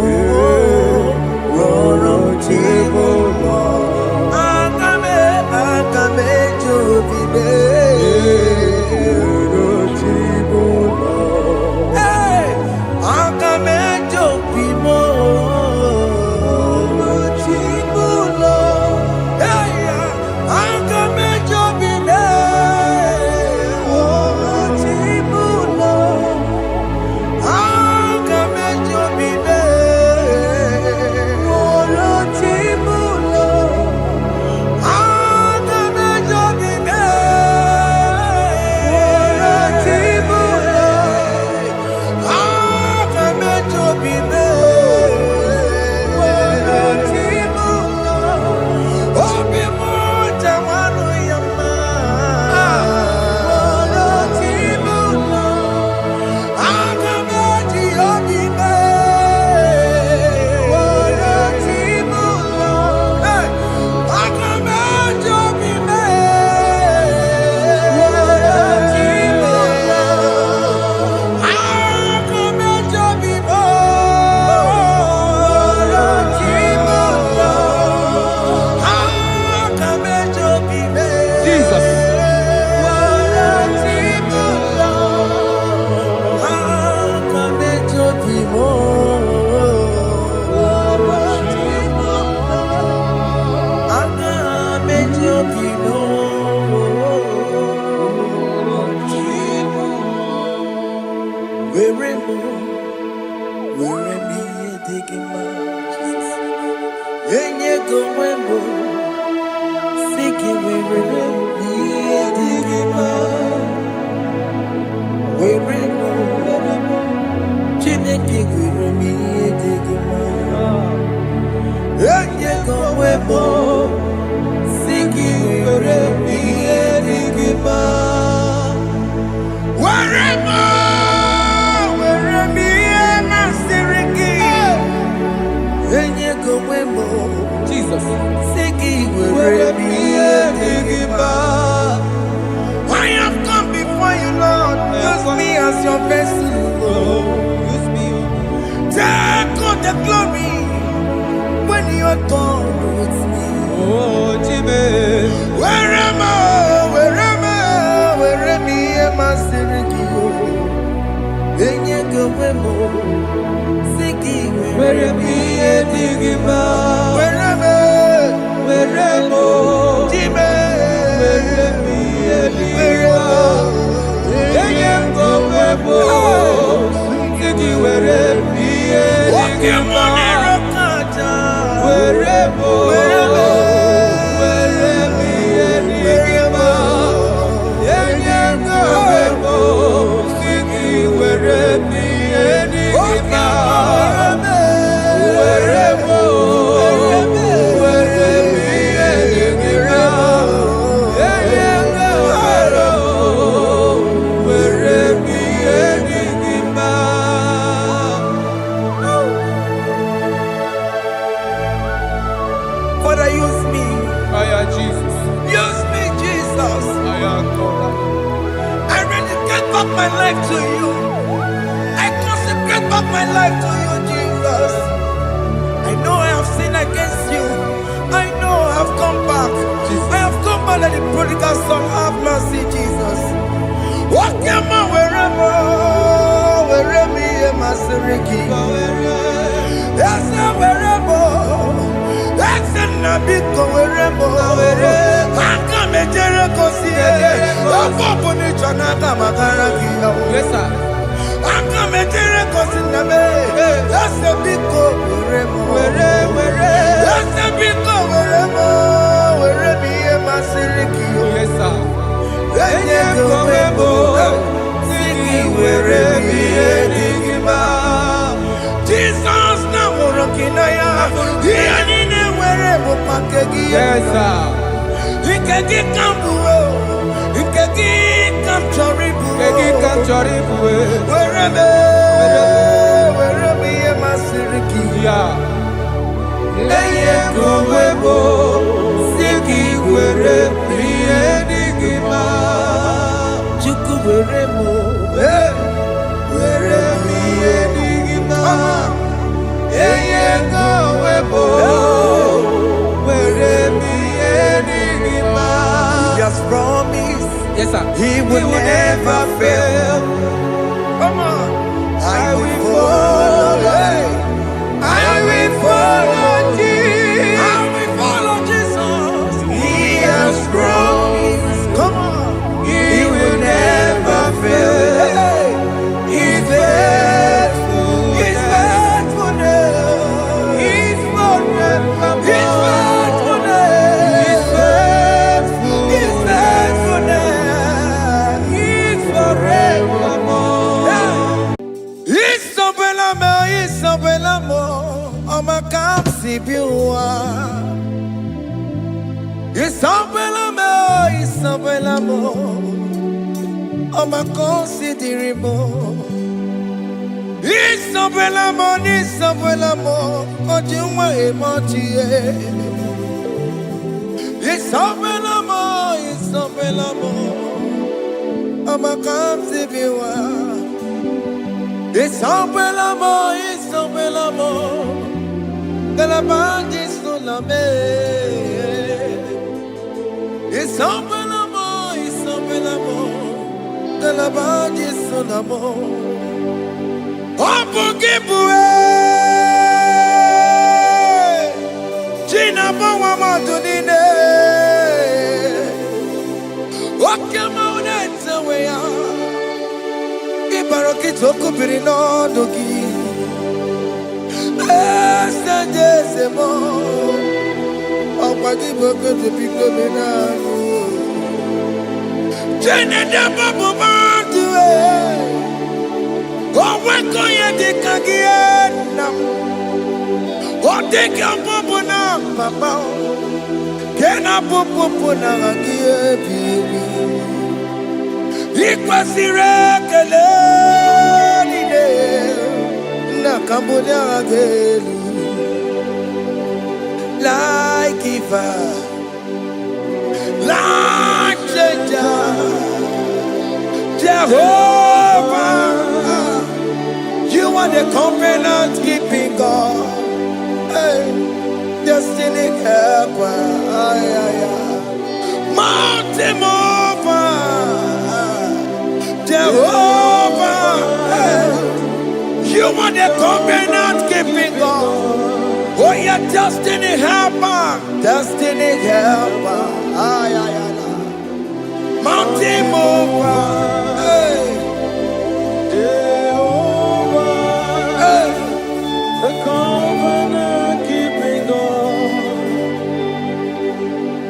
Roro tibo no Akamejo bibo Roro tibo no Akamejo bibo Roro tibo no Akamejo bibo Roro tibo no Akamejo bibo Roro tibo no Akamejo bibo Roro tibo no Akamejo bibo Roro tibo no Obi mo jamanu yama Roro tibo no Akameji obibe Roro tibo no Akameji obibe Roro tibo no Akameji obibe Roro tibo no Akameji obibe Jesus. Roro tibo no Akameji obibe Roro tibo no Akameji obibe Where me digging my Yenye go wembo Siki where me digging my Where Chineke where me digging my Yenye go wembo Siki where me digging my Where me na siriki Yenye go wembo Jesus. Siki where where me me digging ba I have come before you, Lord. Use me as your vessel. use me Take all the glory when you are done with me. oh Jime Where am I? Where am I? Sergio. Enye go wemo. Siki where me digging ba Where am I? where mo Jime. where me digging ba yenye go webo siki where me digging ba where mo where me digging ba yenye go webo siki where me digging ba where mo where me digging ba yenye go webo where me digging ba. Father, use me. Fire Jesus. Use me, Jesus. Fire God. I rededicate back my life to you. I consecrate back my life to you, Jesus. I know I have sinned against you. I know I have come back. I have come back like the prodigal son. Have mercy, Jesus. What am I wherever? Where me and my Seriki? Yes, wherever. That's a nabiko wherever. I come a Jericho see. I'm up on each other. Yes, sir. Aka metere kosi na me. That's a big go where That's a big go where me and my Siriki. Yes, sir. Enye go webo. Siki where me and Igba. Jesus na worokina ya. Yani ne where mo pakegi. Yes, sir. Ikegi kambu. Ikegi Yes, sir. He will never fail. Come on. I will follow. I will follow Jesus. I will follow Jesus. He has promised. Come on. He will never fail. He's faithful. He's faithful. He's forever. He's faithful. He's faithful. He's faithful. He's forevermore. Isabelamo, I'ma come see you. Isabelamo, I'ma consider more. Isabelamo, Ojuma emoji. Isabelamo, I'ma come see you. Isabelamo, de la bande solame. Isabelamo, de la bande solamo. Opogibue, Gina Bawa Madunine, Okamauneta Wea, Ibarokito Kupirino Dogi. Estadezemo, Opagiboko to Picomino. Jenna Babu Bandue, Owakoya de Kagiana, Oteka Popona, Papa, Kena Popona, Baby. Ikwasirekele, Cambodia like giver, like changer, Jehovah, you are the covenant keeping God, hey, destiny helper, mountain mover, Jehovah, hey. You are the covenant keeping God. Oh, your destiny helper. Destiny helper. Mountain mover. Hey. Jehovah. Hey. The covenant keeping God.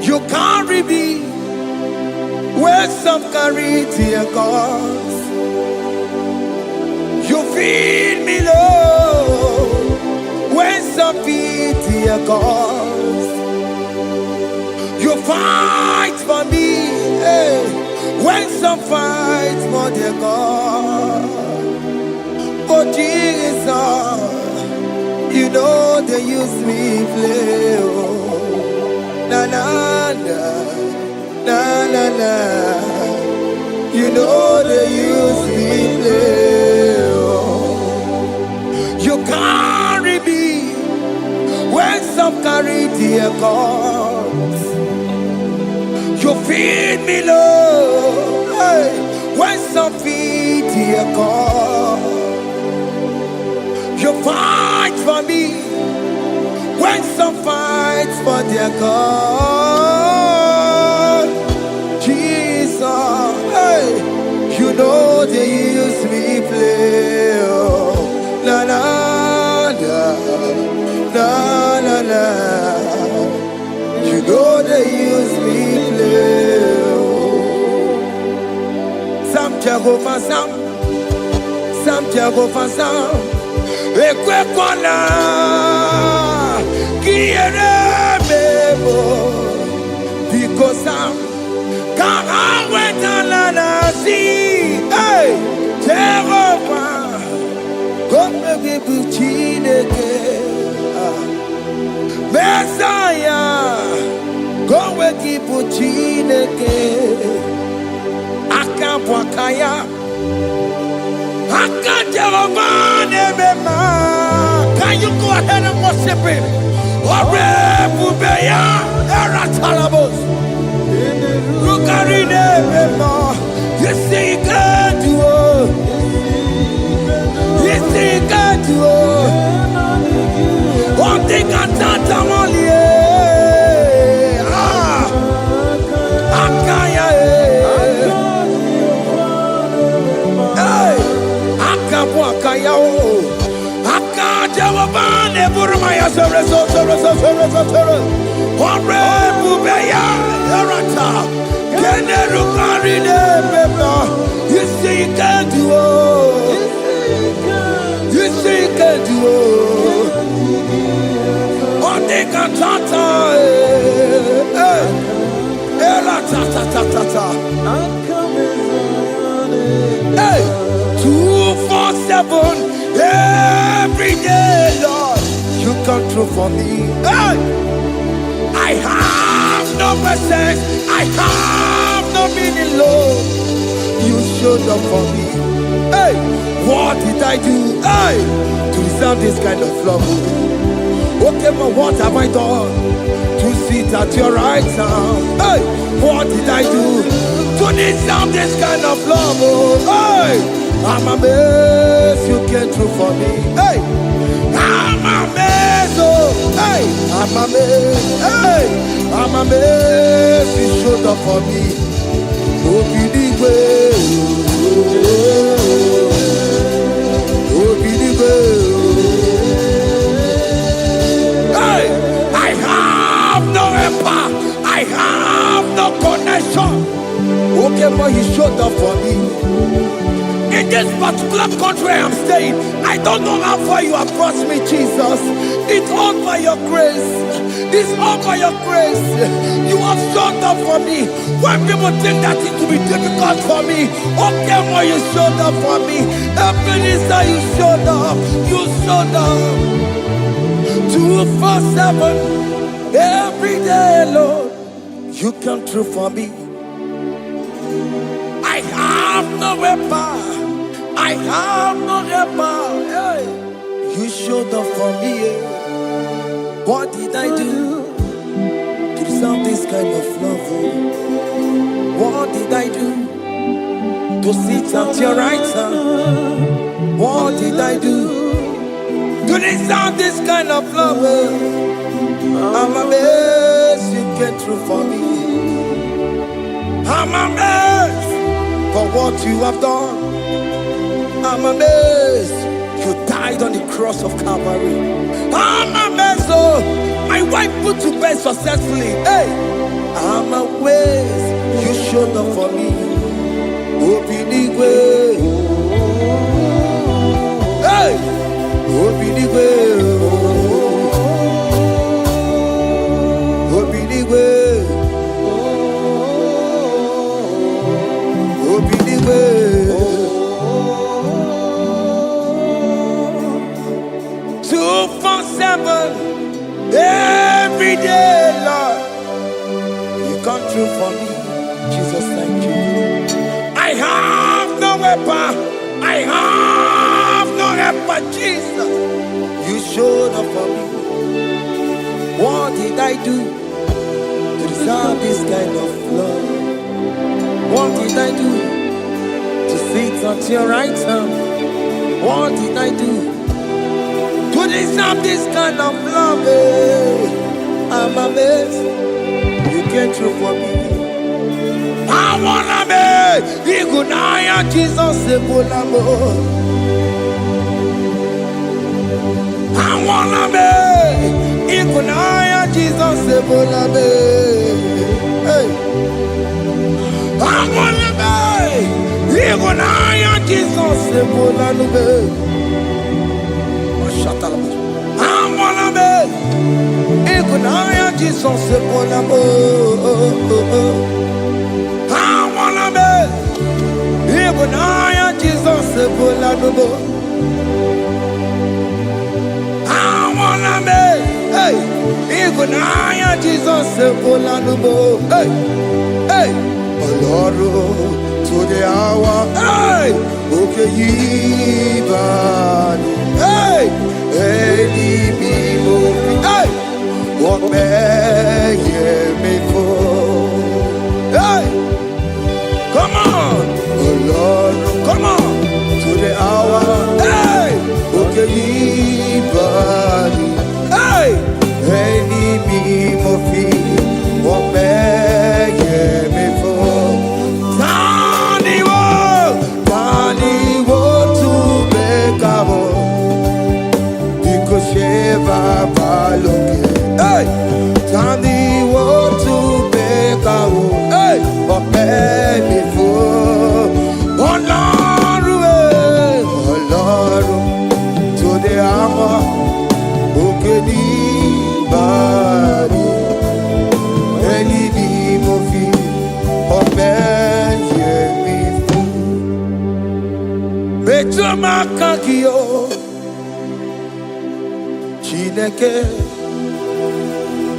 You carry me where some carry dear gods. You feed me, Lord, when some feed dear cause. You fight for me, hey, when some fight for their God. Oh Jesus, you know they use me play. Oh, na na na, na na na. You know they use me play. You carry me when some carry their gods. You feed me, Lord, hey, when some feed their God. You fight for me when some fight for their God. Jesus, hey, you know they use me play. Oh. Na na na na na na. You know they use me play. Sam Jehovah Sam Jehovah Sam. Ekwe kona kiere mebo. Because Kahawetananasi, hey, Jehovah, come give Chineke, Messiah, come give Chineke, Akabwakaya, Jehovah, Nebema. Can you go ahead and worship him? Ore Bubeya, Eratalabos. Rukarine Bema. You see, you can do it. You see, you can do it. One thing I can't tell you. Akaya. Hey, Akabwakaya. Jawabane burmaya sere ore bubeya yarata keneru karine beba you see you can do on the cantata era ta hey 247 every day, Lord, you come through for me. Hey! I have no message, I have no meaning, Lord. You showed up for me. Hey, what did I do? Hey, to deserve this kind of love? Okay, but what have I done to sit at your right hand? Hey, what did I do to deserve this kind of love? Hey, I'm amazed you came through for me. Hey, I'm amazed. Oh, hey, I'm amazed. Hey, I'm amazed you showed up for me. Hey, I have no empire. I have no connection. Okay, but you showed up for me. In this particular country I'm staying, I don't know how far you have brought me, Jesus. It's all by your grace. It's all by your grace. You have showed up for me. When people think that it will be difficult for me, okay, well, you showed up for me. Ebenezer, you showed up. You showed up. 247 every day, Lord. You come through for me. I have no weapon. I have no helper. Hey. You showed up for me. What did I do to deserve this kind of love? What did I do to sit at your right hand? What did I do to deserve this kind of love? I'm amazed you came through for me. I'm amazed for what you have done. I'm amazed you died on the cross of Calvary. I'm amazed, oh, my wife put to bed successfully. Hey, I'm amazed you showed up for me. Obinigwe, hey, Obinigwe, Obinigwe, Obinigwe. 247 every day, Lord. You come through for me, Jesus. Thank you. I have no weapon. I have no weapon, Jesus. You showed up for me. What did I do to deserve this kind of love? What did I do to sit at your right hand? What did I do to deserve this kind of love? I'm amazed you came through for me. I wanna be Igunaya Jesus Sebulamo. I wanna be Igunaya Jesus Sebulamo. Hey, I wanna be Igunaya Jesus Sebulamo. I wanna be Igunaya Jesus Sebulamo. Igunaya Jesus Ebolanubo. I wanna be. Hey, Igunaya Jesus Ebolanubo. Hey, hey. Oloro to the hour. Hey, okay, Yibani. Hey, hey, hey. What may me for? Hey, come on, oh Lord, come on to the hour. Hey, okay, body. Hey, any me mofi. What may me for? Tani wo to make up. Because Sheva Baloke. Hey, Tandi want to make a hey, but baby for Lord, to the hour, okay, the body, any movie, but baby for Betuma Kakio, Chineke.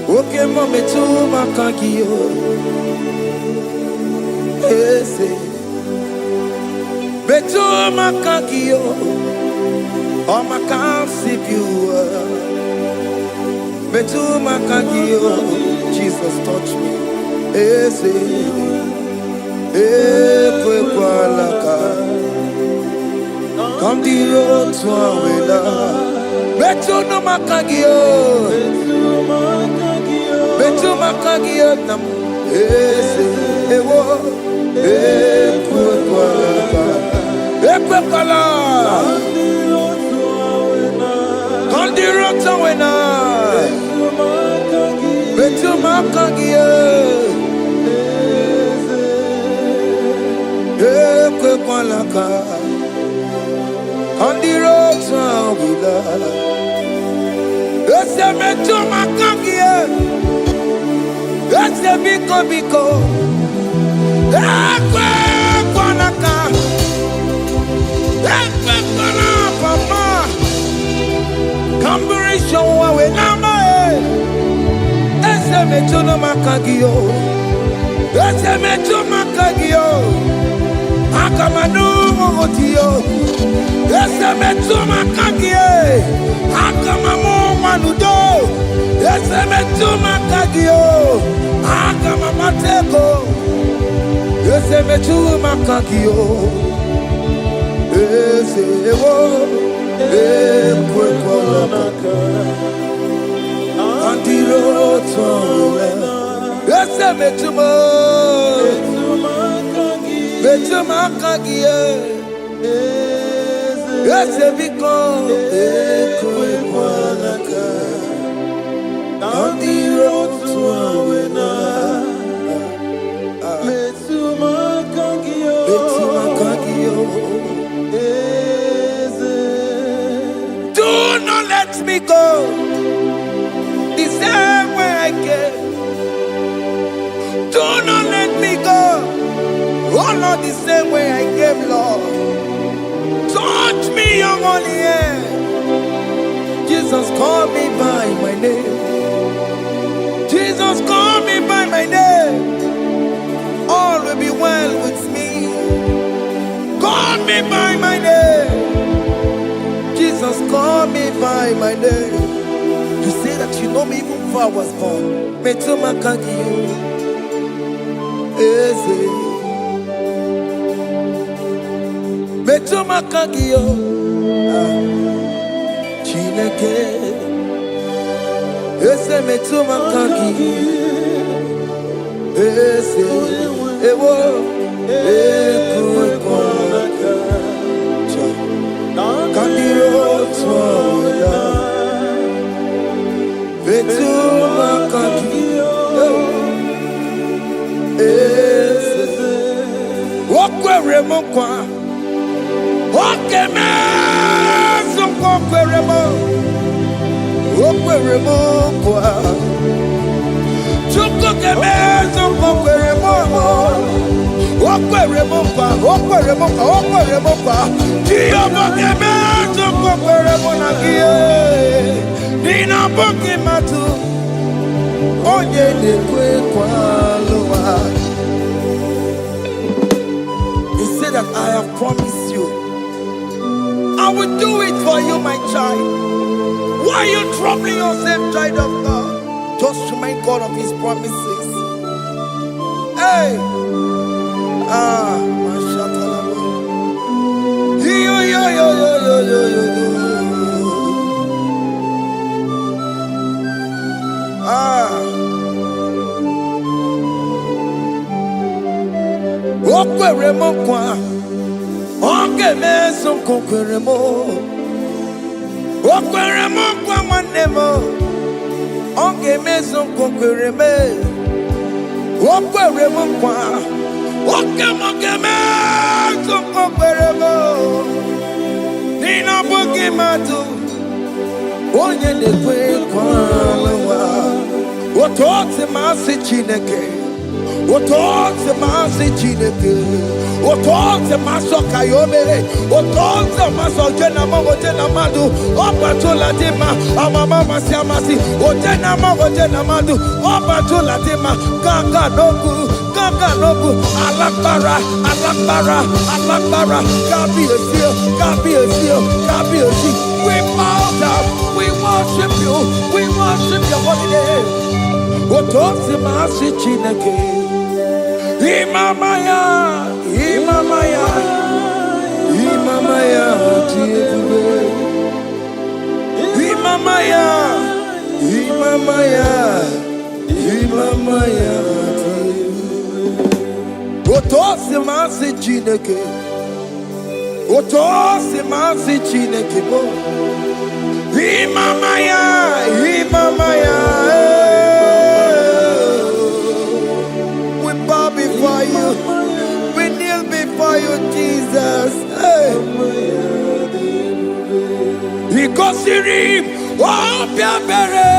Okay, mama, to my kakio. Ese, beto my kakio. Oh, my can't see you. Beto my kakio. Jesus touch me. Ese, ekwe kwalaka. Come the road to Awela. Beto no my kakio. Betu makagio nam ese ewo ekwe kwala kandiro wena betu makagio ekwe kwala kandiro wena ese betu makagio. That's the biko. Ekwe kwanaka. Ekwe kwana papa. Kamburisho wawe nama ese mechono makagio. Ese mecho makagio. Akamanu mogotio. Ese mecho makagio. Akamamu manudo. Ese mecho makagio. Akamamateko. Ese mecho makagio. Ese ewo. Ekwe kwalaka. Andiro towe. Ese mecho makagio. Ese biko. Ekwe kwalaka. Andiro towe na. Betu makagio. Do not let me go the same way I came. Do not let me go. Oh, not the same way I came, Lord. Touch me, your holy hand. Jesus, call me by my name. Jesus, call me by my name. All will be well with me. Call me by my name. Jesus, call me by my name. You say that you know me even before I was born. Metuma kagio. Eze. Metuma kagio. Chineke. Eze metuma kagio. Eze. Ewo. Ekwe kwalaka. Kandiro toya. Betu makagio. Eze. Okwere mokwa. Okeme. Okwere mo. Okwere mokwa. Chukwu keme. Okwere mo. He said that I have promised you. I will do it for you, my child. Why are you troubling yourself, child of God? Just remind God of His promises. Hey! We bow down, we worship you, we worship your holy name. Imamaya, Imamaya, Imamaya, Imamaya, Imamaya, Imamaya. Otosi masi chineke, Otosi masi chineke bo. Imamaya, Imamaya. We bow before you, we kneel before you, Jesus. Hey. Ikosirim, Opiabere,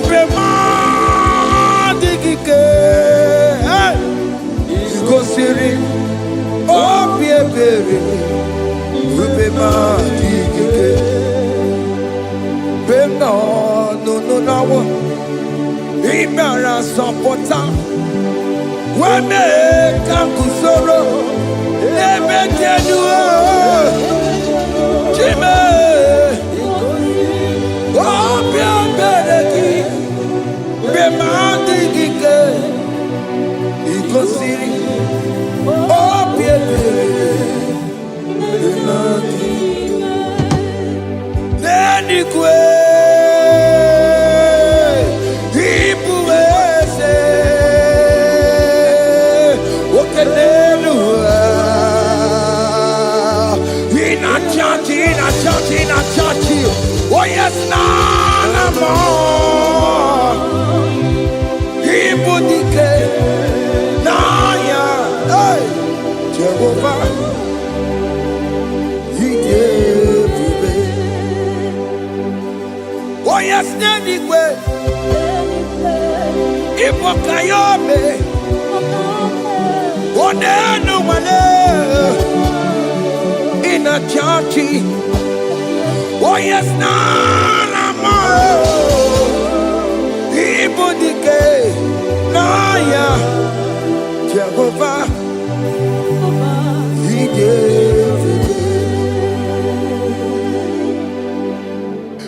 Bemadikike. Ikosirim, Opiabere, Bemadikike. Beno, no. Imara sapota, wame kakusoro, ebekeduo, chime, obia bereki, bemandi gike, ikosiri, obia bereki, neni kwe. Oh yes, nana more. Ibudike, naya, hey, Jehovah, He gave me. Oh yes, nanigwe, Ibokayome, oh nenu mane, in a churchy. Oh yes, nana more. Ibudike, naya, Jehovah, He gave it.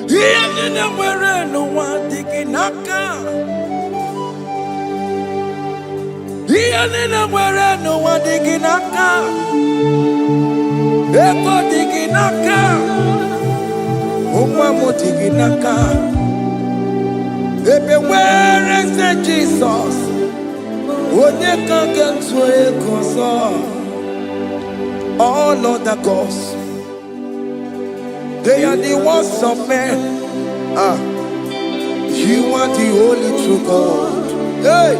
He didn't wear no one digging naka. He didn't wear no one digging naka. Ebo digging naka. Where is the Jesus? All other gods, they are the works of men. You are the only true God. Hey,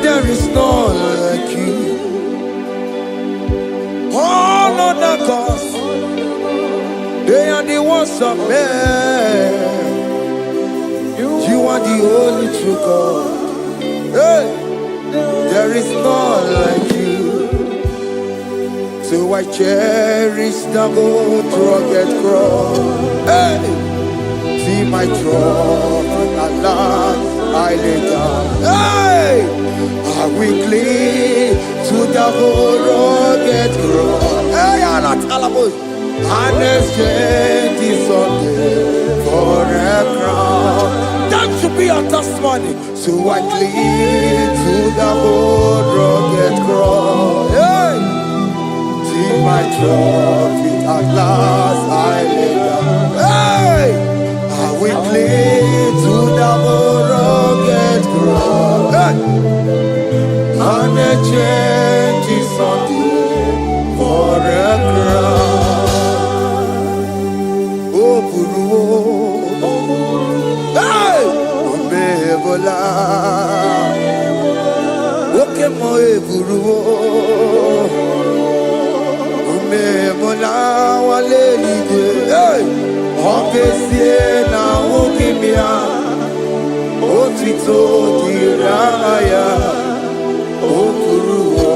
there is none like you. All other gods, they are the works of men. You are the only true God. Hey, there there is none like you. So I cherish the old rugged cross. Hey! See my throne, Allah, I lay down. Hey! I will cling to the old rugged cross. Hey, Allah, Talabos. And exchange is Sunday for a crown. That should be our testimony. So I cling to the old rugged cross. Hey! See my trophy at last I lay down. Hey! I will cling to the rugged cross. Hey! And a change is Sunday for a crown. Oh, Buru. Hey! Omebola. Okay, my Buru. Mola wale ligwe, okesie na ukimia, otito diraya, okuruo,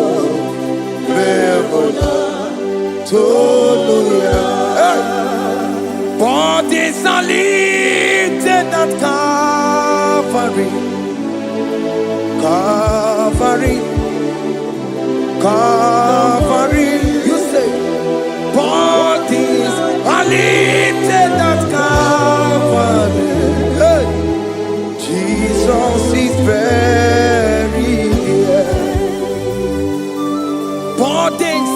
memola, toluya. Bodies are lifted at Calvary, Calvary, Calvary. You say. Bodies are lifted at Calvary. Hey. Jesus is buried here. Bodies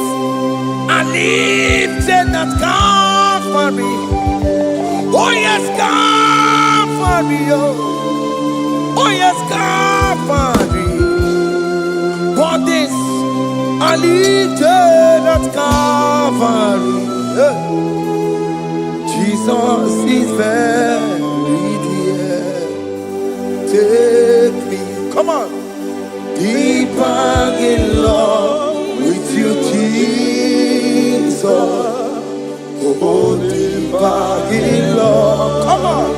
are lifted at Calvary. Oh yes, Calvary. Oh yes, Calvary. Bodies are lifted at Calvary. Jesus is buried here. Take me, come on, deeper in love with you, Jesus. Oh, deeper in love, come on,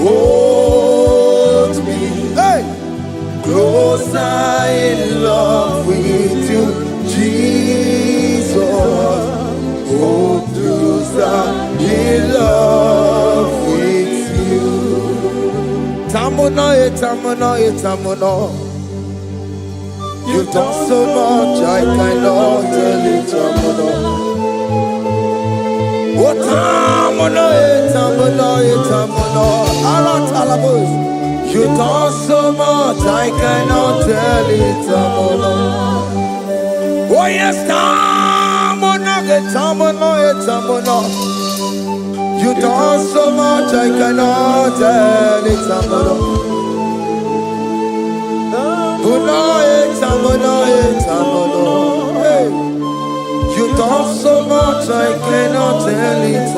hold me, hey, closer in love with you, Jesus. Oh, closer in love with you. Tamono, tamono, tamono. You've done so much, I cannot tell it, tamono. Oh, tamono, tamono, tamono. Arat alabos. You've done so much, I cannot tell it, tamono. Oh, yes, tamono, tamono, tamono. You done so much, I cannot tell it, tamono. Hey. You done so much, I cannot tell it.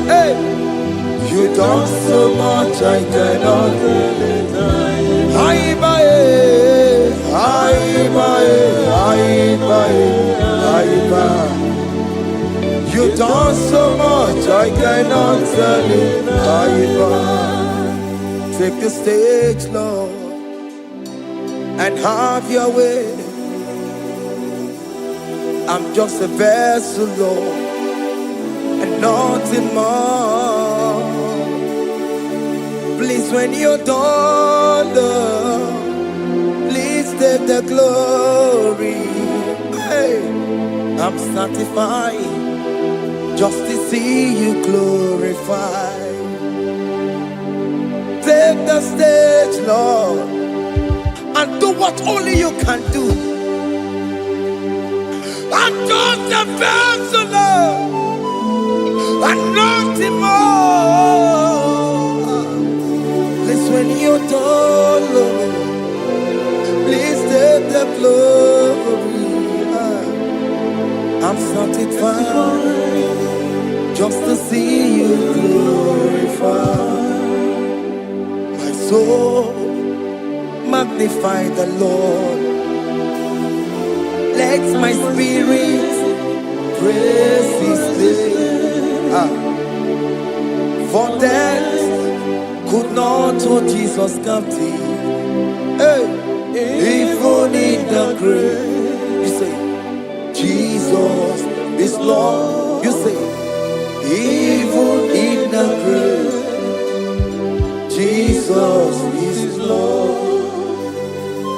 Hey. You done so much, I cannot tell it. You done so much, I cannot tell it. Take the stage, Lord, and have your way. I'm just a vessel, Lord, and nothing more. Please, when you're done, Lord, please take the glory. Hey, I'm satisfied just to see you glorified. Take the stage, Lord, and do what only you can do. I'm just a vessel, Lord, and nothing more. Please, when you're done, Lord, please take the glory. I'm satisfied just to see you glorified. My soul magnify the Lord. Let my spirit praise His name. For death Jesus captive. Hey, even in the grave. You say, Jesus is Lord. You say, even in the grave, Jesus is Lord.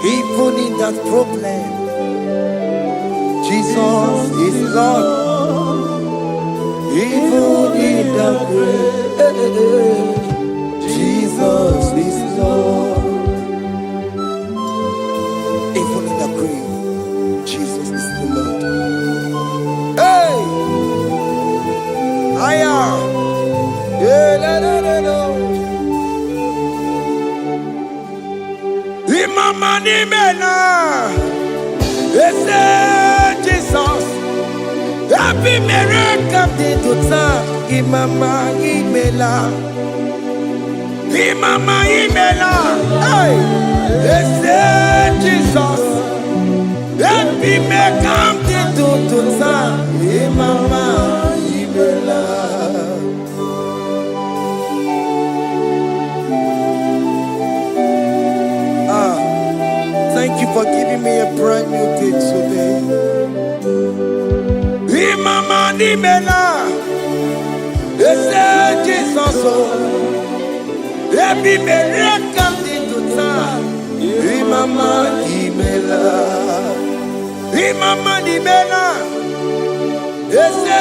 Even in that problem, Jesus is Lord. Even in the grave, Jesus is Lord. Even in the grave, Jesus is the Lord. Hey! Aya! Yeah, no, no, no, no. Imama ni mena, ese Jesus. Happy miracle to time. Imama imela, Imama imela. Hey, ese Jesus. Happy miracle to time. Imama imela. Thank you for giving me a brand new day today. Imama nimela, ese Jesus o, ebi miracle into time. Imama nimela, Imama nimela, ese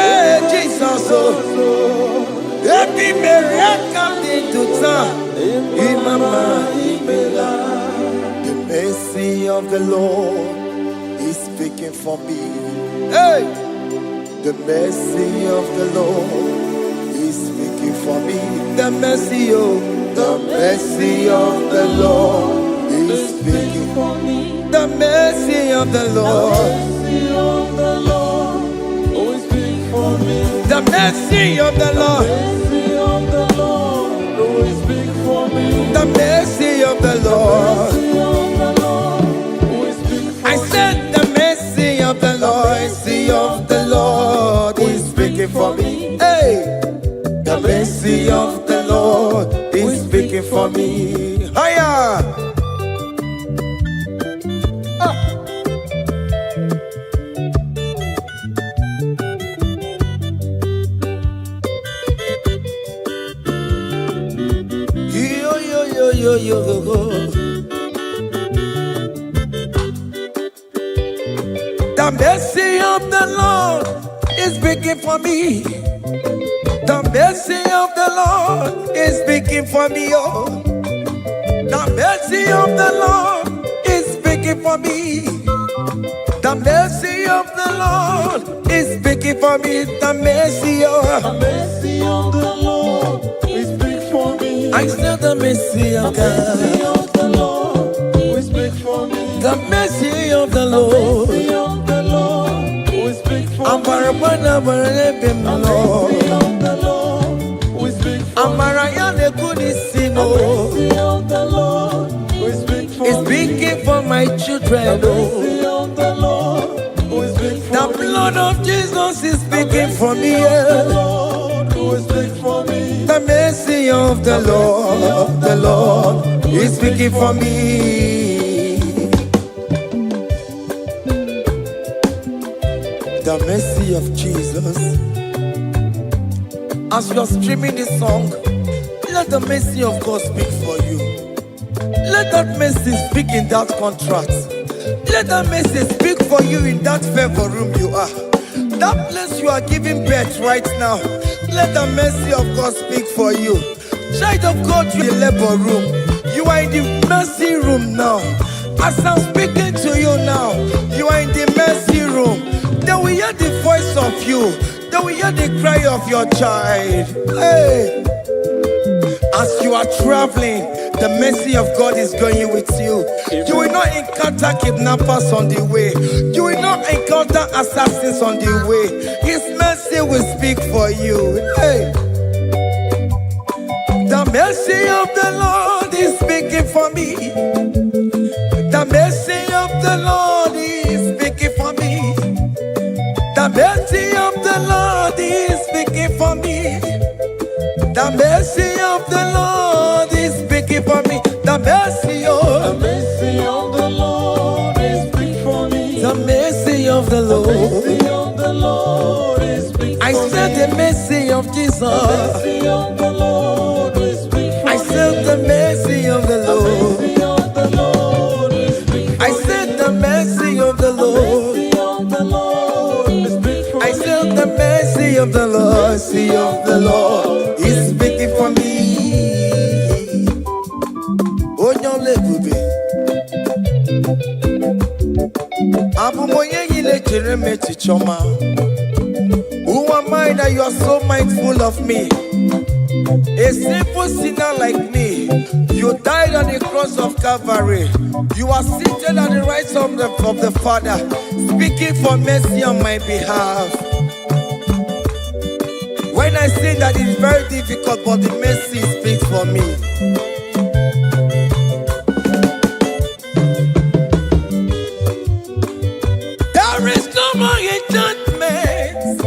Jesus o, ebi miracle into time. Imama nimela. The mercy of the Lord is speaking for me. Hey! The mercy of the Lord is speaking for me. The mercy, oh, the mercy of the Lord is speaking for me. The mercy of the Lord, always speak for me. the mercy of the Lord, Mercy of the Lord, always speak for me. the mercy of the Lord. Mercy of the Lord, always speak for I said the mercy of the Lord, mercy of the Lord is speaking for me. Hey, the mercy of the Lord is speaking for me. Higher. Yo yo yo yo yo yo. The mercy of the Lord is speaking for me. The mercy of the Lord is speaking for me. Oh, the mercy of the Lord is speaking for me. The mercy of the Lord is speaking for me. The mercy of mercy of the Lord, we speak for me. I said the mercy of Mercy God. of the Lord, we speak for me. The mercy of the Lord. Mercy of the Lord, we speak for me. Ambarabana barabim Lord. Mercy of the Lord, we speak for me. Amarayane kunisino. Mercy of the Lord, we speak for It's me. speaking for my children. Oh. Mercy of the Lord, we speak for The me. blood of Jesus is speaking for me. The Yeah. Lord, we speak for me. The mercy of the Lord is speaking for me. The mercy of Jesus. As you are streaming this song, let the mercy of God speak for you. Let that mercy speak in that contract. Let that mercy speak for you in that favor room you are. That place you are giving birth right now. Let the mercy of God speak for you. Child of God, you in the labor room. You are in the mercy room now. As I'm speaking to you now, you are in the mercy room. They will hear the voice of you. They will hear the cry of your child. Hey. As you are traveling, the mercy of God is going with you. You will not encounter kidnappers on the way. You will not encounter assassins on the way. His mercy will speak for you. Hey. The mercy of the Lord is speaking for me. The mercy of the Lord is speaking for me. The mercy of the Lord is speaking for me. The mercy of the Lord is speaking for me. The mercy, oh. The mercy of the Lord is big for me. The mercy of the The Lord. mercy of the Lord is big for me. I said the mercy of Jesus. The mercy of the Lord is big for me. I said the mercy of the The Lord. mercy of the Lord is big for I me. said the mercy of the Lord. The mercy of the Lord is big for I me. said the mercy of the Lord. Mercy of the Lord is speaking for me. Onyolebube. Abumoye yile jereme chichoma. Who am I that you are so mindful of me? A simple sinner like me, you died on the cross of Calvary. You are seated at the right hand of the Father, speaking for mercy on my behalf. When I say that it's very difficult, but the mercy speaks for me. There is no more enchantment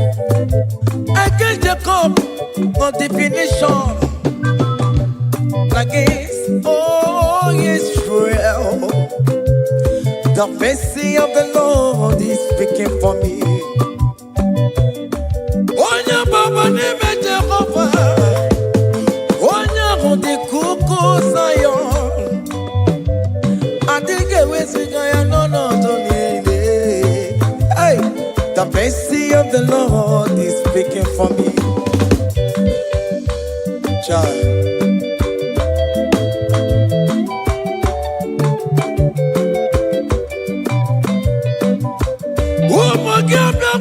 against Jacob, no definition against all Israel. The mercy of the Lord is speaking for me. Onya baba neme Jehovah, onya hodi kuku Zion. Adige wesigaya no donile. Hey, the mercy of the Lord is speaking for me. Child.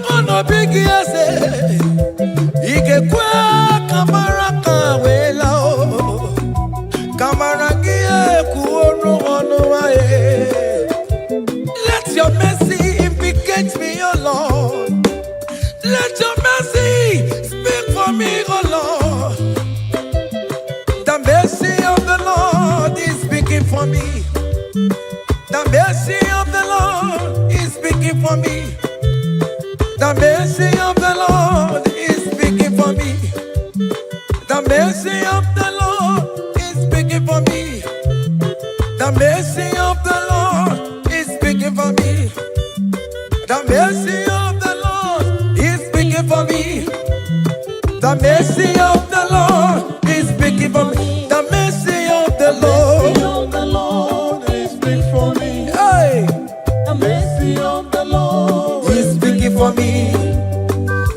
Kono bigi ese ike kwa kamara kawela o kamara gie kuonu onu aye. Let your mercy implicate me, O Lord. Let your mercy speak for me, O Lord. The mercy of the Lord is speaking for me. The mercy of the Lord is speaking for me. The mercy of the Lord is speaking for me. The mercy of the Lord is speaking for me. The mercy of the Lord is speaking for me. The mercy of the Lord is speaking for me. The mercy of the Lord is speaking for me. The mercy of the Lord is big for me. Hey, The mercy of the Lord is speaking for me.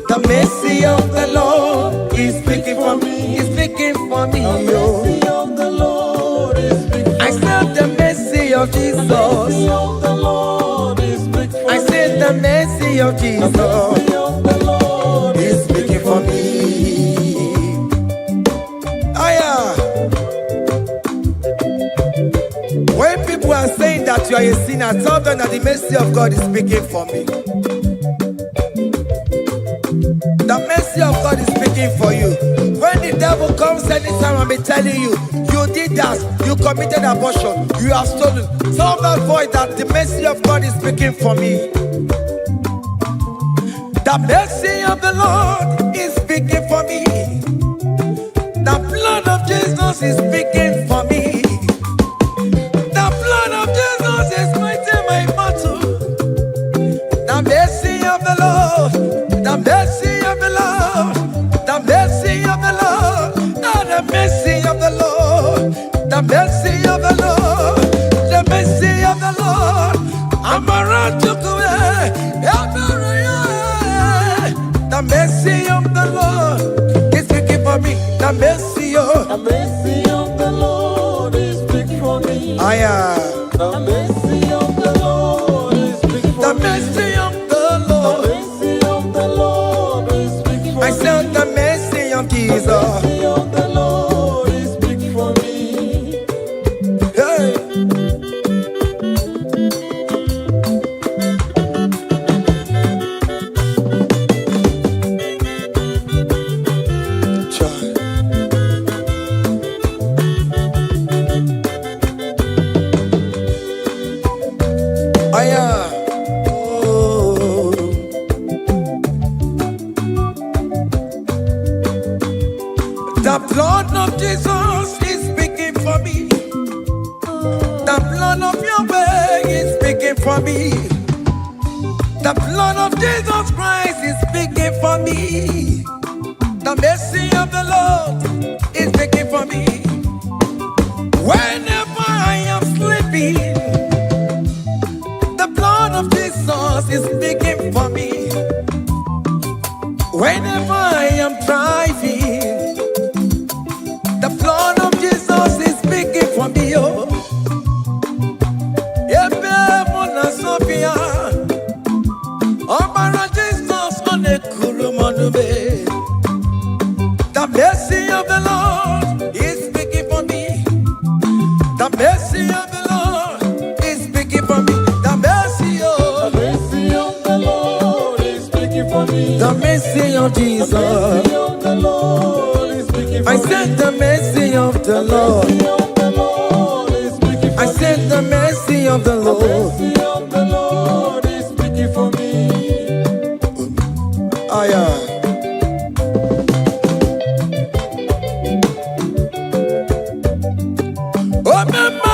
The mercy of the Lord is speaking for me. Is speaking for me. The mercy of the Lord is big for me. I said the mercy of The mercy Jesus. of the Lord is big for me. I said the mercy of The Jesus mercy of the Lord is speaking for me. Aya. When people are saying that you are a sinner, tell them that the mercy of God is speaking for me. The mercy of God is speaking for you. When the devil comes anytime and be telling you, you did that, you committed abortion, you have stolen, tell that voice that the mercy of God is speaking for me. The mercy of the Lord is speaking for me. The blood of Jesus is speaking for me. The blood of Jesus is fighting my battle. The mercy of the Lord, the mercy of the Lord, the mercy of the Lord, the mercy of the Lord, the mercy of the Lord, the mercy of the Lord. I'm around to go. The mercy of the Lord is speaking for me. The mercy of The mercy of the Lord is big for me. The mercy of the Lord is big for the me. mercy of the The Lord. mercy of the Lord is big for I me. said the mercy of The Jesus. mercy of the Lord is big for me. Hey. Child. Aya. Oh. The blood of Jesus is speaking for me. for me. The blood of Jesus Christ is speaking for me. The mercy of the Lord is speaking for me. Whenever I am sleeping, the blood of Jesus is speaking for me. Whenever I am driving, the blood of Jesus is speaking for me. Oh, Ebe Mona Sophia, Obara Jesus on a Kurumanube. The mercy of the Lord is speaking for me. The mercy of the Lord is speaking for me. The mercy of The Lord is speaking for me. the mercy of Jesus. The Lord is speaking for I me. said the mercy of the Lord. The Lord is speaking for I me. said the mercy of the Lord. The Lord is speaking for me. Aya. Oh mema,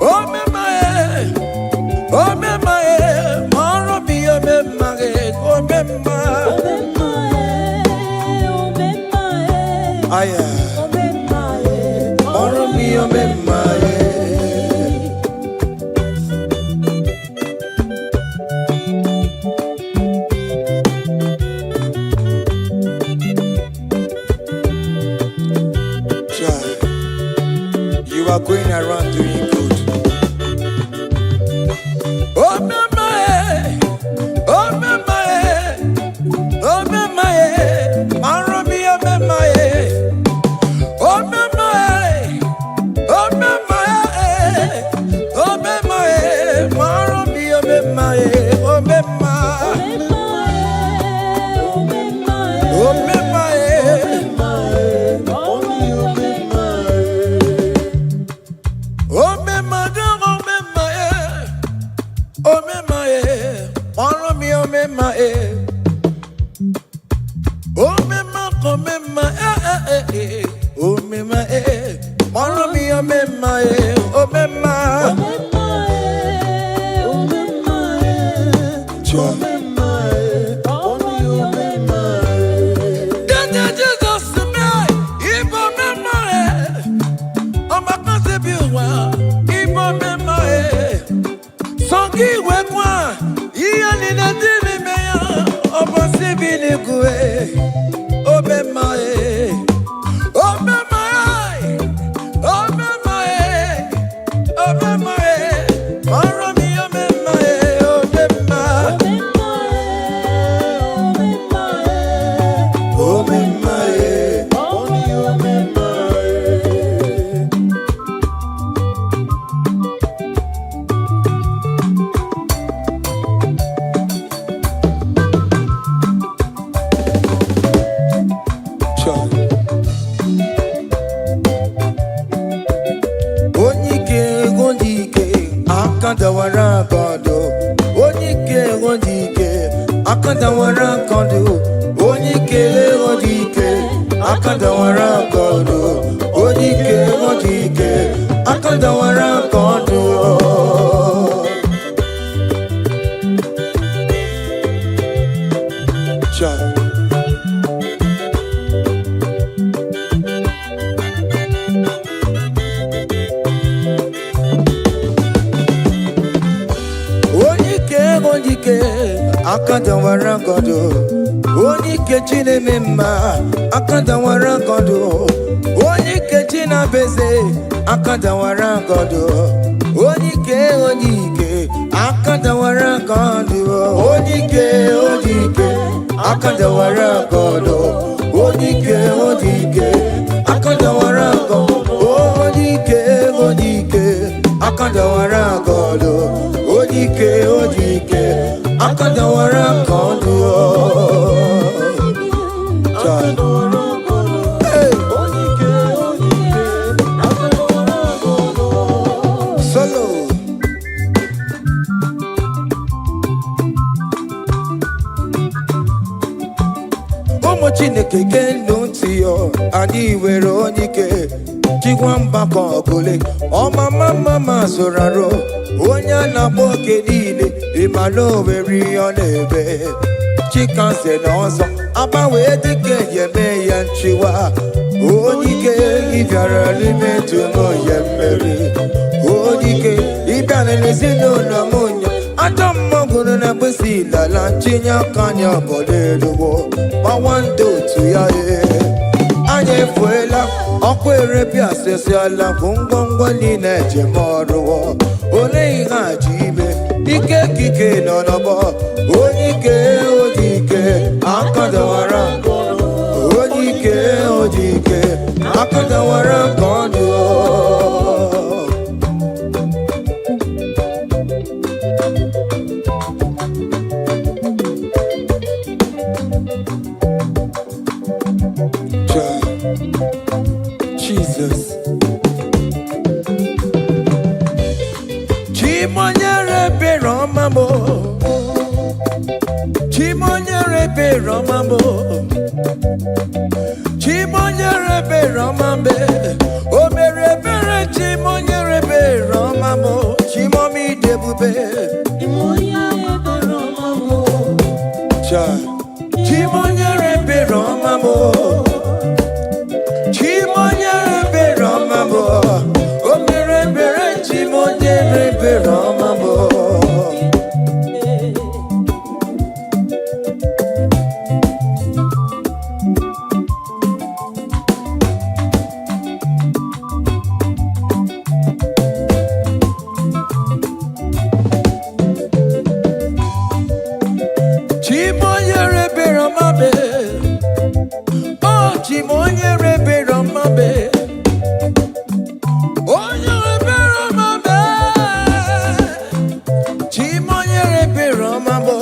oh mema, oh mema, maro bi oh mema, oh mema. Aya. Maro bi oh mema. You are going around doing good. Oh mama, oh mama, oh mama, Maromi, oh mama, oh mama, oh mama, oh mama, Maromi, oh mama, oh mama, oh mama. Oh me mother, oh me my, oh me my, oh me, oh me my, oh me ma, oh me ma, oh me ma, oh me, oh me my, oh me ma, Jesus to me, if oh me my, oh my God be well. Songi wekwa, iya nina dimi meya, obo sibini kue, obe mae, obe mae, obe mae, obe mae, maro mi obe mae, obe mae, obe mae, obe mae. Akandawara kondo, onike ondike. Akandawara kondo, onike ondike. Akandawara kondo, onike ondike. Akandawara kondo. Cha. Akandawara kondo, onike chine mema. Akandawara kondo, onike china beze. Akandawara kondo, onike onike. Akandawara kondo, onike onike. Akandawara kondo, onike onike. Akandawara kondo, onike onike. Akandawara kondo, onike onike. Akandawara kondo. Hey. Solo. Chineke genu ntị yo, anyị were onye ike chikwa mgbakọ ọgụle ọmama mama zụraro onye a na-agba oke niile ịma na o nwere ihe ọ na-eme chikanze na ọzọ agbanwee dịka eme ya nchiwa onye ike ịbịara n'ime tụmụ ya mmeri onye ike ịbịara n'ezinụlọ m nya ajọ mmọgụrụ na mgbesi lala ntinye aka anya ọbọdọ eluwo gbawa ndị otu ya anyị efuela ọkụ erepịa asịsịala bụ ngwongwo niile ejem ọrụwo ole ihe a ji ime ike kike nọ n'ọgbọ onye ike oji ike akadawara onye ike oji ike akadawara nke ọdụ Jesus. Chimonyere be romambo. Chimonyere be romambo. Chimonyere be romambe. O mere bere chimonyere be romambo. Chimomi debube. Chimonyere be romambo. Chimonyere be romambo. Chimonyere be romambo. O mere bere chimonyere be romambo. Chimonyere be romambe. Oh, chimonyere be romambe. Onyere be romambe. Chimonyere be romambo.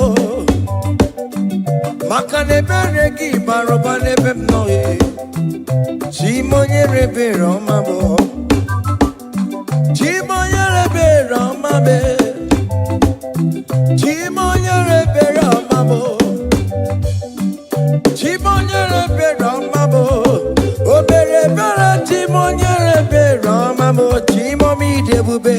Makane bere ki baroba nebe mnoye. Chimonyere be romambo. Chimonyere be romambe. Chimonyere be romambo. Chimonyere be romambo. O bere bere chimonyere be romambo. Chimomi debube.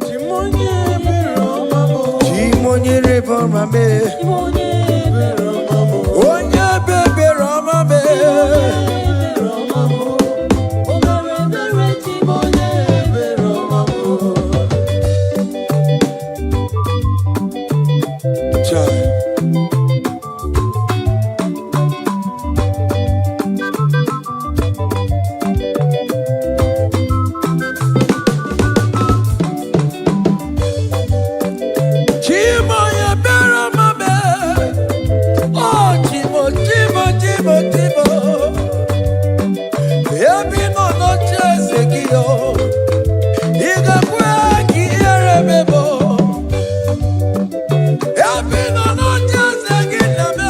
Chimonyere be romambo. Chimonyere be romambe. Chimonyere be romambo. Onye be romambe. O bere bere chimonyere be romambo. Chai. Chimoye be romambe. Oh, Chimo, Chimo, Chimo, Chimo. Ebi no no chese kiyo. Iga kwe ki erebebo. Ebi no no chese kiname.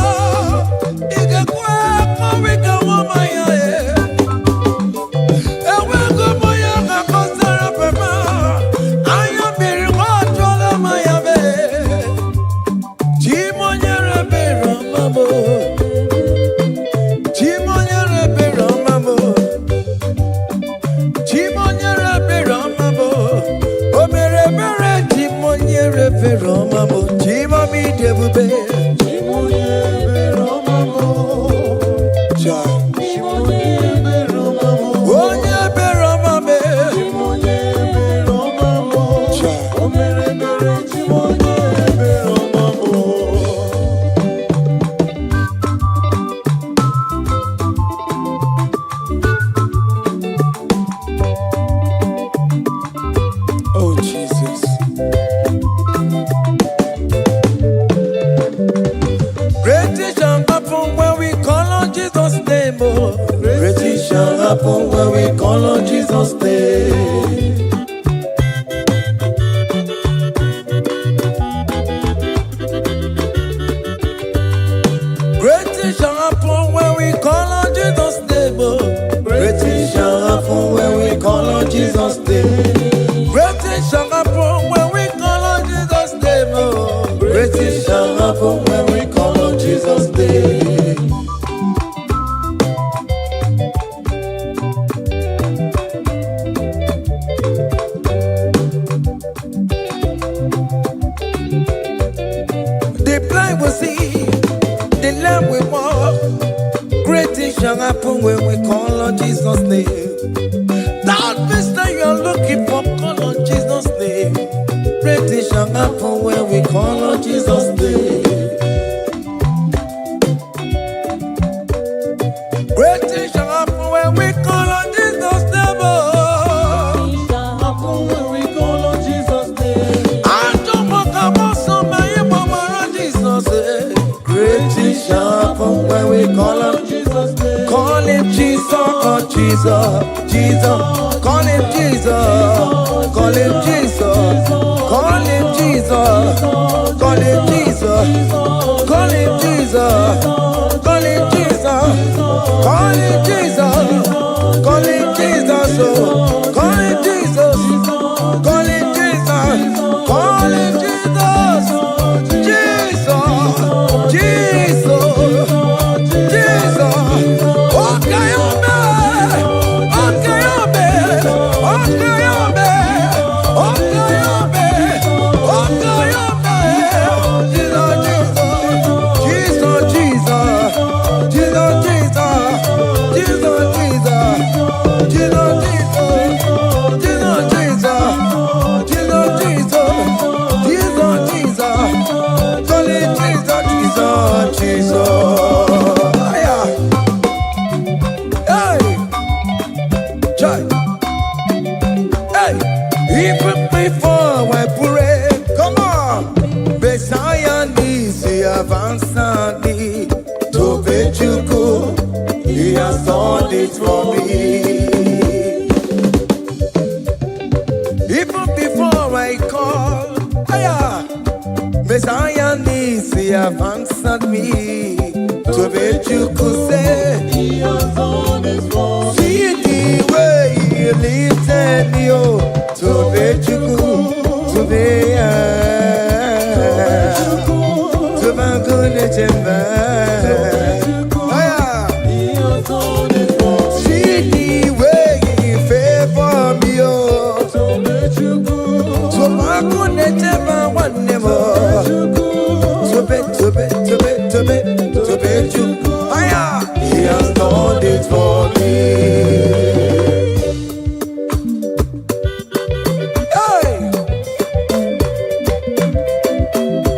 Iga kwe kowe ka wama ya e. Ewe go moya ka kosara pema. Aya biri wachola maya be. Chimonyere be romambo. Chimonyere be romambo. Chimonyere be romambo. O mere bere chimonyere be romambo. Chimomi debube. Chimonyere be romambo. Chimonyere be romambo. Onye be romambe. Chimonyere be romambo. O mere bere chimonyere be romambo. Oh, Jesus. Great things shall happen when we call on Jesus' name. Oh, great things shall happen when we call on Jesus' name. Great things shall happen when we call on Jesus' name. Oh, great things shall happen when we call on Jesus' name. Great things shall happen when we call on Jesus' name. Oh, great things shall happen when we call on Jesus' name. shall happen when we call on Jesus' name. That means that you're looking for, call on Jesus' name. Great things shall happen when we call on Jesus' name. Great things shall happen when we call on Jesus' name. Great things shall happen when we call on Jesus' name. Call him Jesus, oh Jesus, Jesus. Call him Jesus, call him Jesus, call him Jesus, call him Jesus, call him Jesus, call him Jesus, call him Jesus, call him Jesus, call him Jesus, call him Jesus, call him Jesus, Jesus, Jesus, okay, even before I pray, come on. Messiah needs he have answered me. To Bejuku, he has done it for me. Even before I call, Messiah needs he have answered me. To Bejuku say, he has done it for me. See the way he lifted me, oh. To Bejuku, to be to Bagune Chemba. See the way he favor me, oh. To Bagune Chemba one more. To Bejuku, he has done it for me.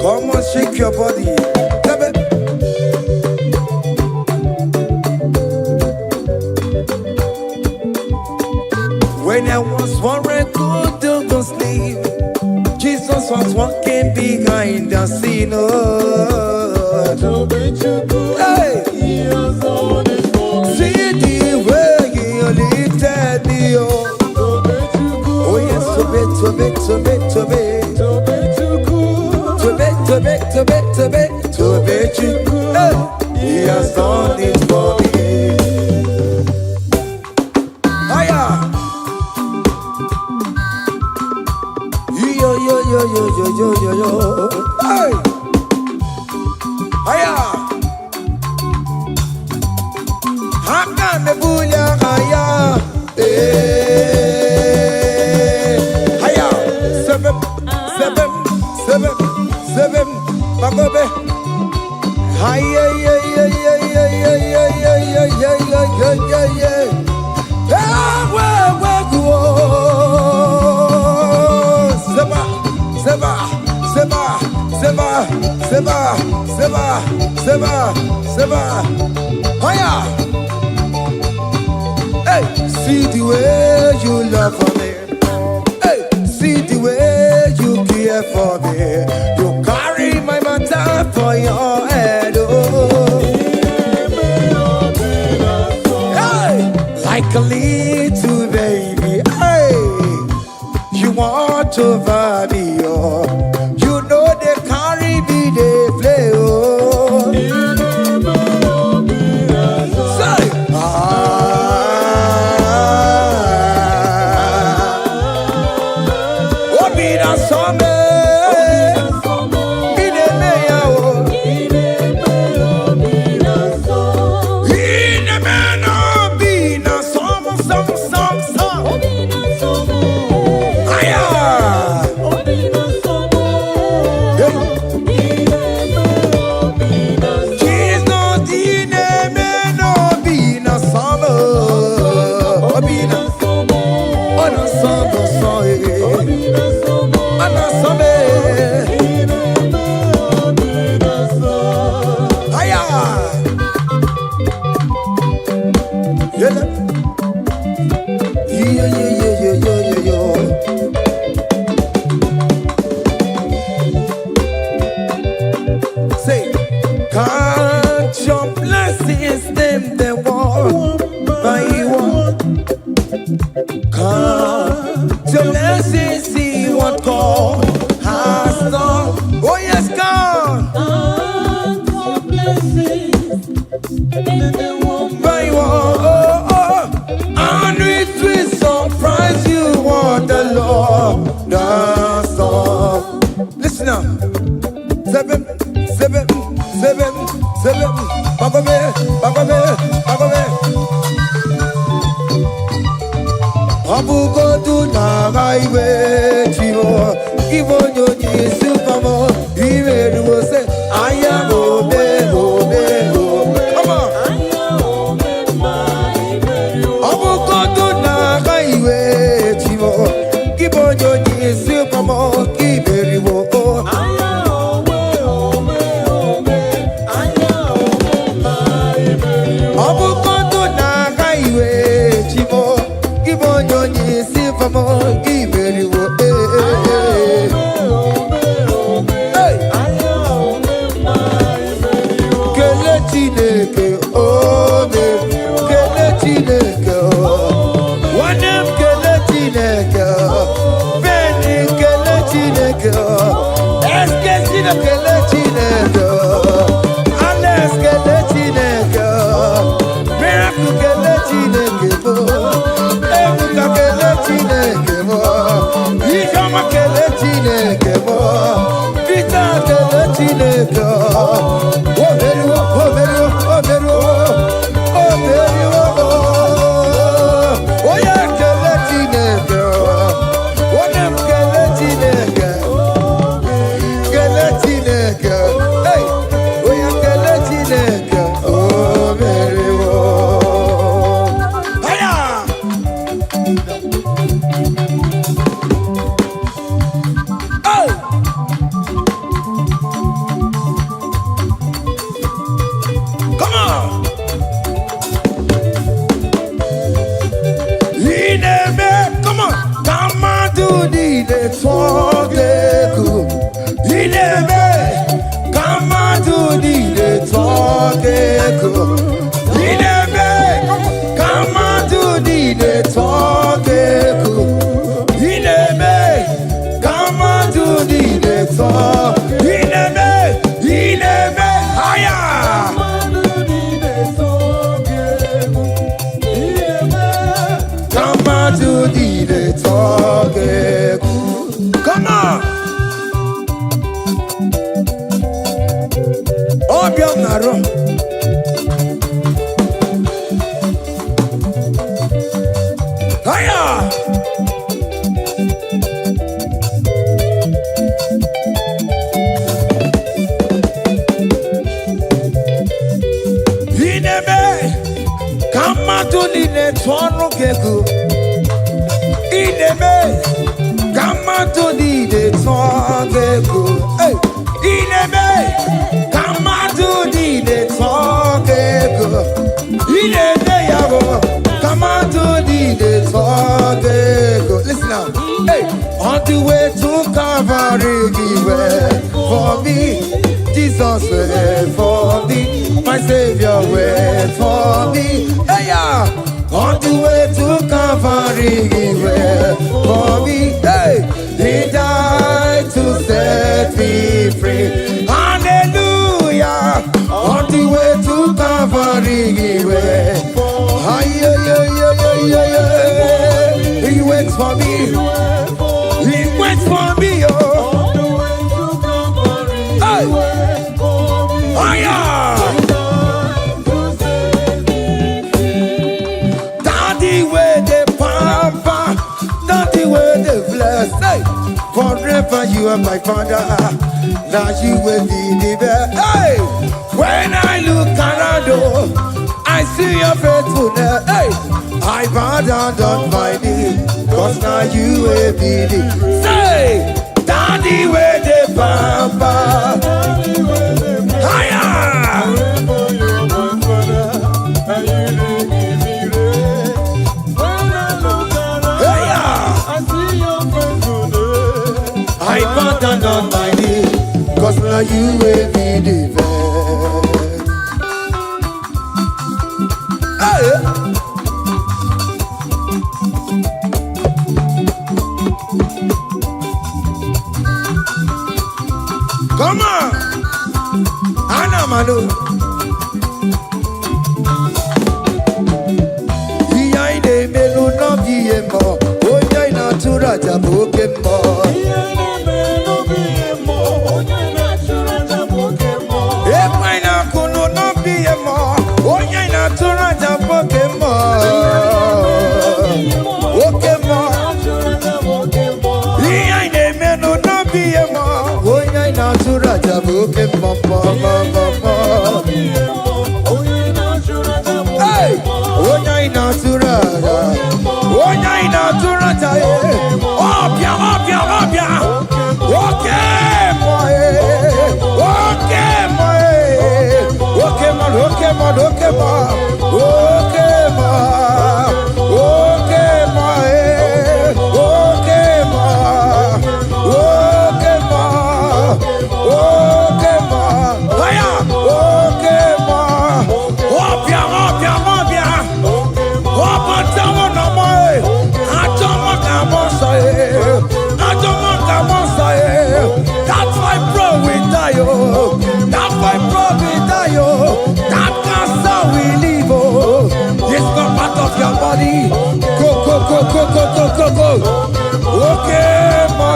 Come on, shake your body. When I was worried, good to sleep, Jesus was walking behind the scene. Hey. See the way he lifted me. Oh yes, to be. To Bejuku, he has done it for me. Hiya! Yo. Hey! Hiya! Haka nebunya hiya! Hiya! Seven. Magobe. Hiya. Hiya! Hey, see the way you love for me. Hey, see the way you care for me. You carry my matter for your head. Oh. Hey, like a little baby. Hey, you want over me. Oh. You know they carry me, they play. Oh. Say, Say, count your blessings, them the one by one. Count your blessings, see what God has done. Oh yes, God. Count your blessings, By one, and it will surprise you what the Lord does done. Listen up. Seven. Bagome. Abugo do na gaiwe chivo. Ivo nyonyi supamo. Iwe ruo se aya obe. Come on. Abugo do na gaiwe chivo. Ivo nyonyi supamo. Iwe ruo. Abukondo na gaiwe chivo. Ivo nyonyi supamo. Iwe ruo. Kele Chineke ome, kele Chineke o. Wanem kele Chineke o. Beni kele Chineke o. Eske sino kele Chineke o. Ales kele Chineke o. Miracle kele Chineke o. Ebuka kele Chineke o. Ijoma kele Chineke o. Vita kele Chineke o. Come on! Obianaro. Hiya! Inebe, kamatu nine tonu keku. Inebe, kamatu nine tonu keku. Hey, inebe, kamatu nine tonu keku. Inebe yabo, kamatu nine tonu keku. Listen now. Hey, on the way to Calvary, give way for me. Jesus wait for me, my Savior wait for me. Hey, yeah. On the way to Calvary, he wait for me. Hey, he died to set me free. Hallelujah. On the way to Calvary, he wait. He waits for me. He waits for me, oh. Hey. Oh yeah! Daddy where the pampa, daddy where the bless. Hey, forever you are my father. Now you will be the best. Hey, when I look around, I see your faithfulness. Hey, I bow down on my knees, 'cause now you will be the. Say, daddy where the pampa. down on my knees, cause now you will be the best. Hey. Come on, Anna Manu. Iyaine melu no biemo, oya ina tura jabokemo. Iyaine melu biemo, oya ina tura jabokemo. Epaina kunu no biemo, oya ina tura jabokemo. Okemo, iyaine melu no biemo, oya ina tura jabokemo. Hey, oya ina tura, oya ina tura jaye. Obia, obia, obia. Okay, boy. Okay, boy. Okay, man. Okay, man. Okay, man. Okay, man. Okay, man. Okay, man. Okay, man. Okay, man. Aya. Okay, man. Obia, obia, obia. Opa, tawo no boy. Atomo kamo saye. Atomo kamo saye. That's why bro we die oh. That's why bro we die oh. That cancer we live oh. It's not part of your body. Go go go go go go go go. Okay ma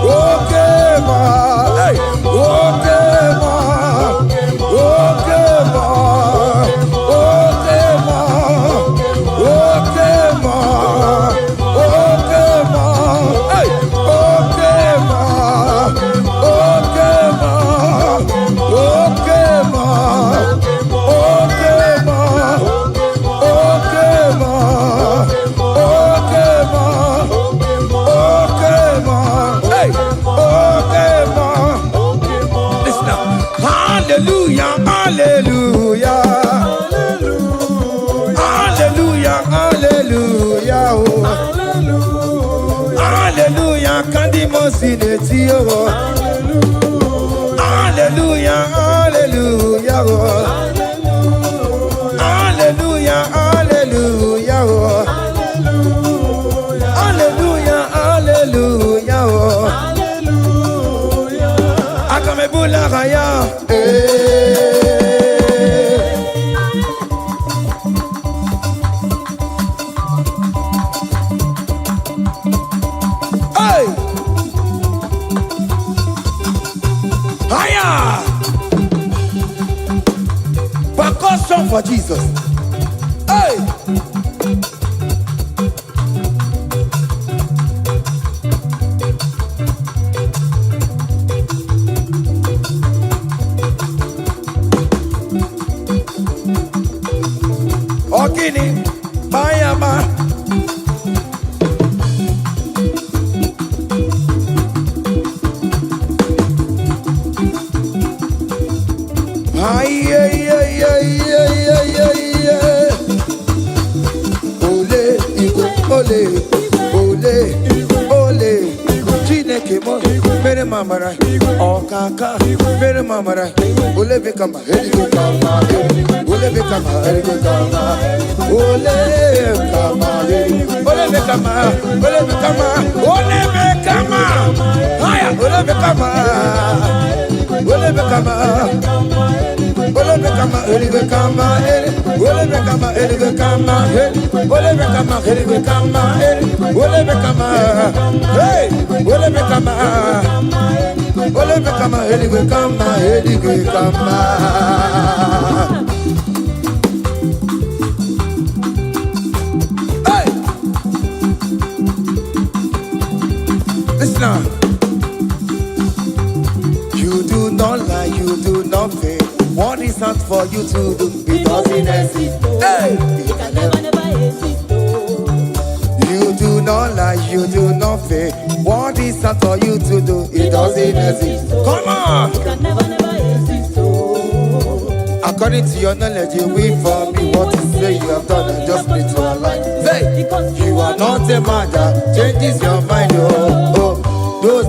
okay ma hey okay ma okay ma okay ma okay ma okay ma hey okay ma okay ma okay ma okay ma okay ma okay ma okay ma hey okay ma. Listen now. Hallelujah, hallelujah, hallelujah, hallelujah, oh. Hallelujah, kandi mosineti oh. Hallelujah, hallelujah, oh. Hallelujah, hallelujah, oh. Hallelujah, hallelujah, oh. Akamebula raya, hey, higher, percussion for Jesus, hey. Ogini, Bayama. Ay, ay, ay, ay, ay, ay, ay, ay. Ole, Igbo, ole, ole, ole. Chineke mo, mere mamara, okaka, mere mamara. Ole bekama, hele bekama, ole bekama, hele bekama, ole bekama, ole bekama, ole bekama, ole bekama. Haya, ole bekama, ole bekama. Ole bekama, ele bekama, ele. Ole bekama, ele bekama, ele. Ole bekama, ele bekama, ele. Ole bekama, hey. Ole bekama, ole bekama, ele bekama, ele bekama. Hey. Listen now. You do not lie, you do not fail. What is not for you to do? It doesn't exist. Hey! It can never exist. You do not lie, you do not fail. What is not for you to do? It doesn't exist. Come on! It can never exist. According to your knowledge, you will for me. What you say you have done, I just need to align. Say, you are not a man that changes your mind. Oh, oh. Those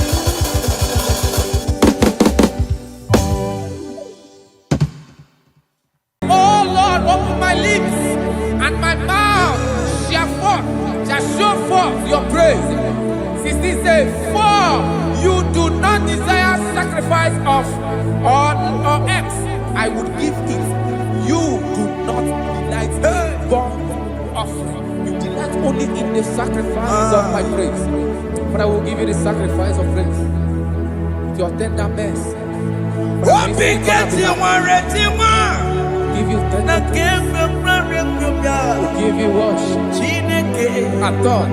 open my lips, and my mouth shall show forth your praise. 16 says, for you do not desire sacrifice of or X, I would give it. You do not delight in burnt offering. You delight only in the sacrifice of my praise. But I will give you the sacrifice of praise. With your tender mercy. Give you tender will give you worship. At all.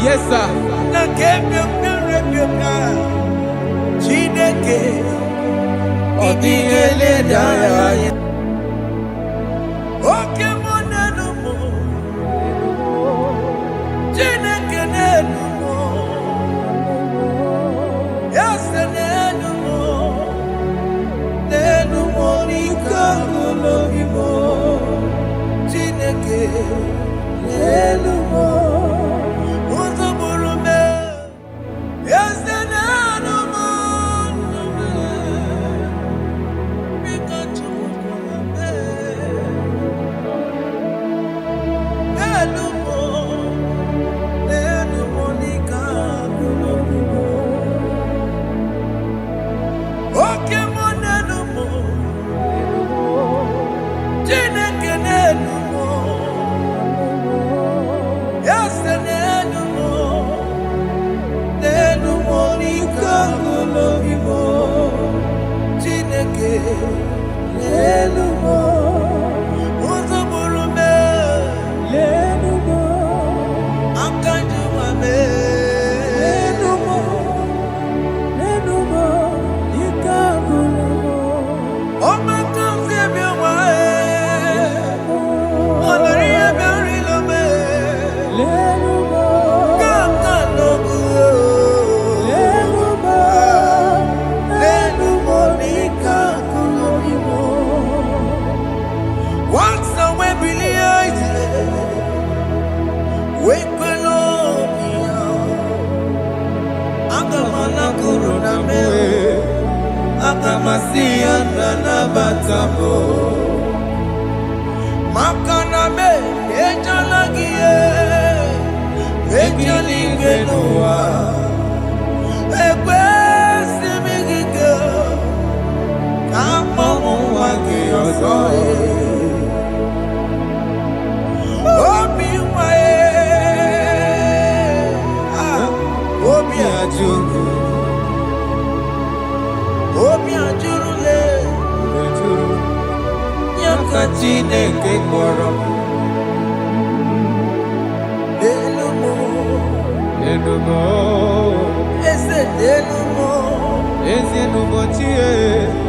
Yes, sir.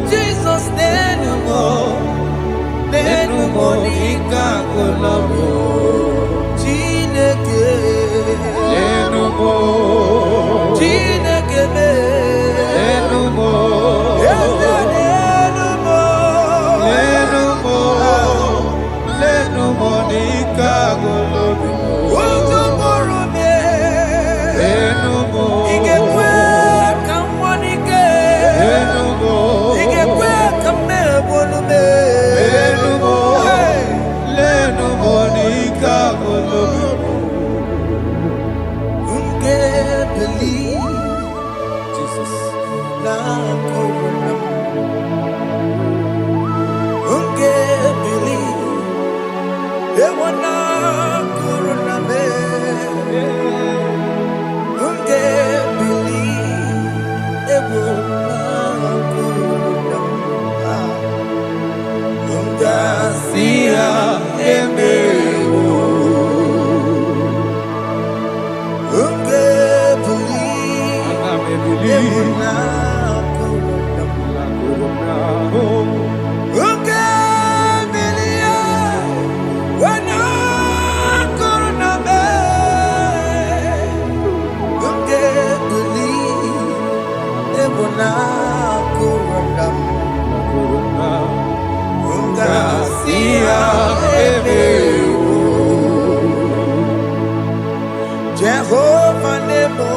Jesus, Jehovah Nebo,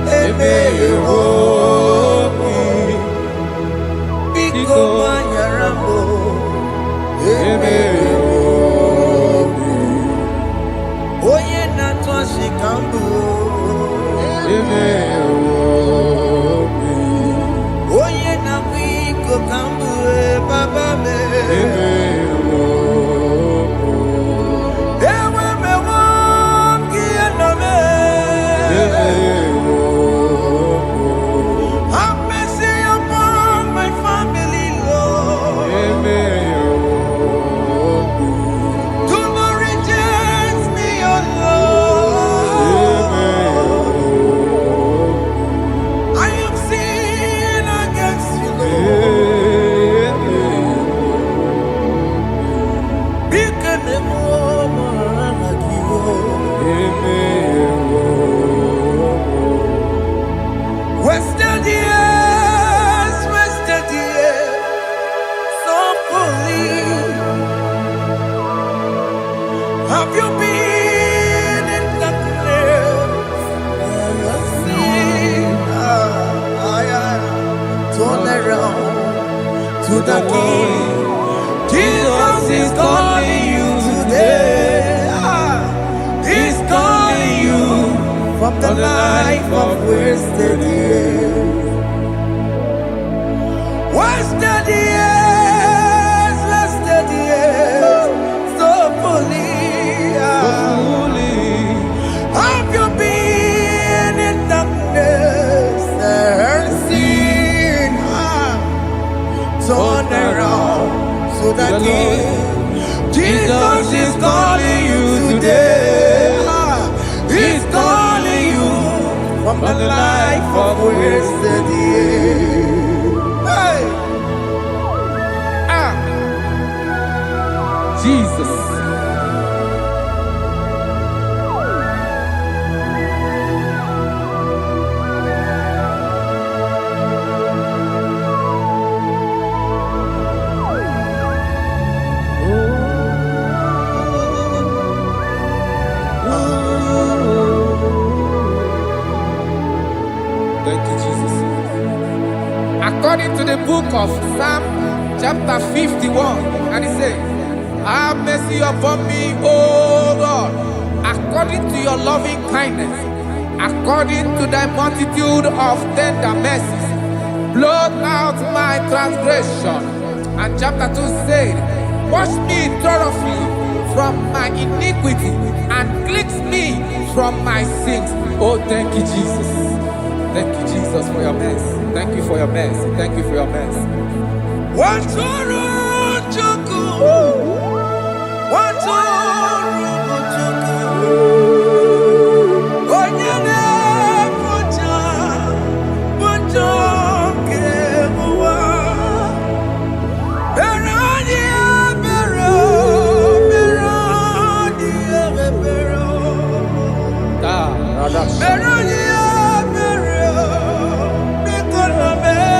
Ebe wasted years, so fully. Have you been in darkness? Turn around to the King. Jesus is calling you today. He's calling you From the life of wasted years. wasted years, so fully. Have you been in darkness and seen? Turn around to the King. Jesus is calling you today. He's calling you From the life of wasted years. Hey. Jesus. Thank you, Jesus. According to the book of Psalm, chapter 51, and it says, have mercy upon me, O Lord, according to your loving kindness, according to thy multitude of tender mercies, blot out my transgression. And chapter 2 said, wash me thoroughly from my iniquity and cleanse me from my sins. Oh, thank you, Jesus. Thank you, Jesus, for your mercy. Thank you for your mercy. Thank you for your mercy. Waturu Chukwu, Waturu Chukwu, onye na-efocha ụjọ nke ụwa. Mere anyị ebere, mere anyị ebere. Mere anyị ebere, biko na mere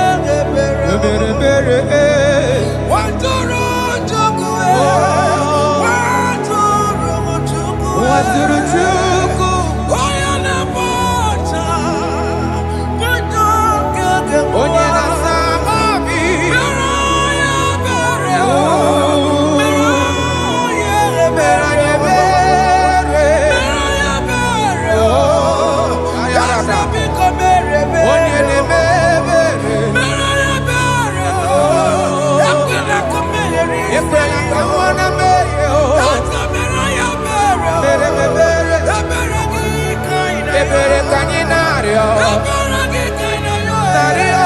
ebere. Waturu Chukwu, Waturu Chukwu, onye na-efocha ụjọ nke ụwa. Onye na-asa obi. Mere anyị ebere, mere anyị ebere. Onye na-eme ebere. Ekwela ka nwa na-emehie o. Mere m ebere. Ebere ka anyị na-arịọ. Narịọ.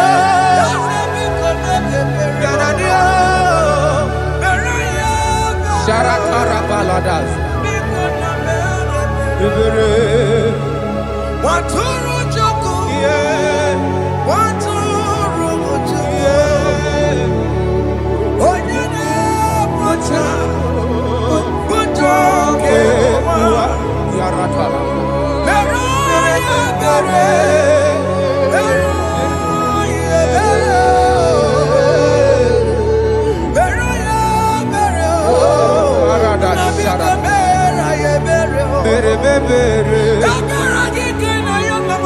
Bịanadịọ. Sharakara baladas. Ebere. Waturu Chukwu, Yeah. Waturu Chukwu, Yeah. onye na-efocha ụjọ nke ụwa. Yaratala. Mere anyị ebere, mere anyị ebere. Mere anyị ebere, Arada na biko shara. mere anyị ebere. Mere bebere. Ebere gị ka ị na-ayọ maka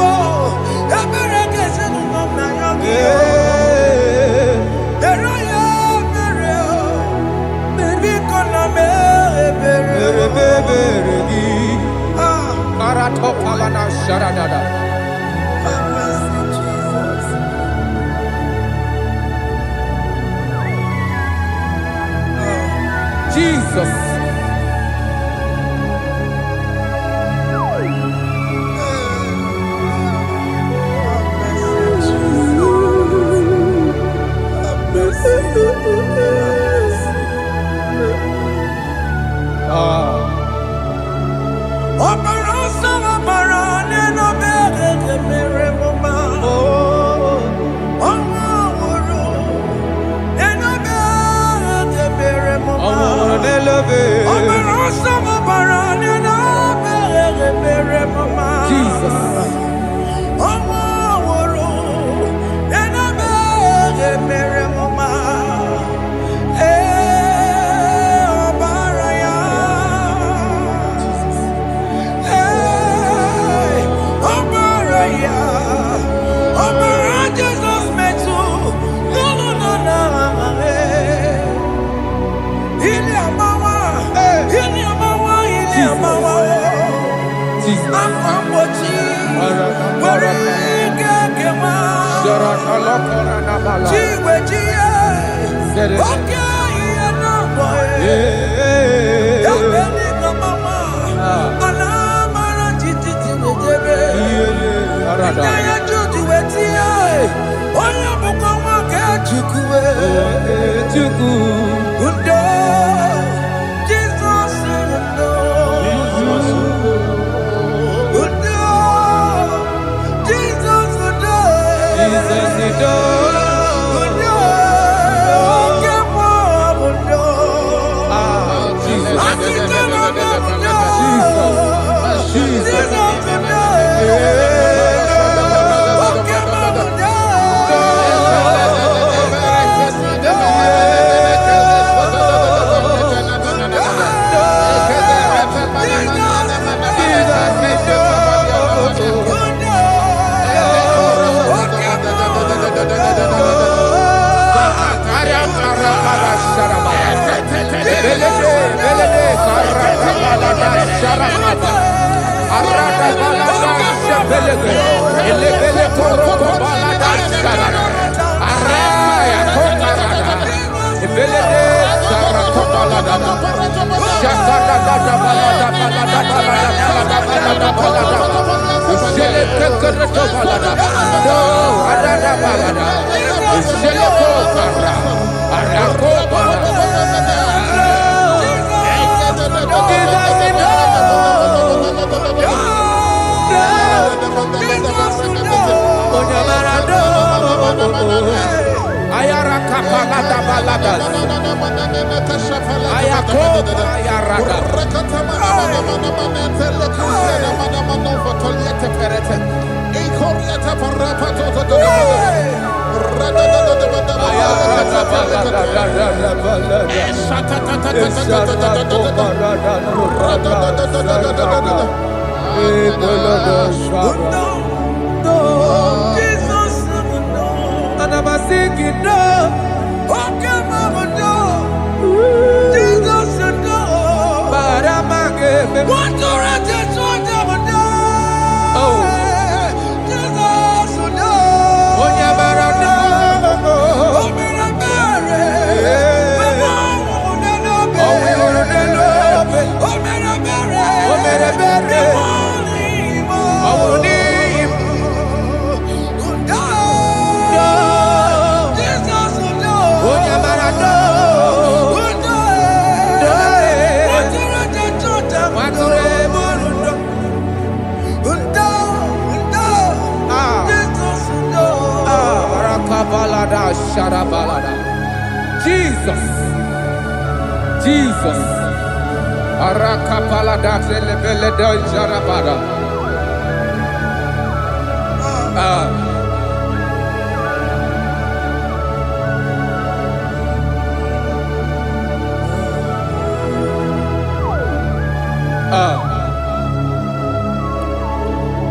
Jesus.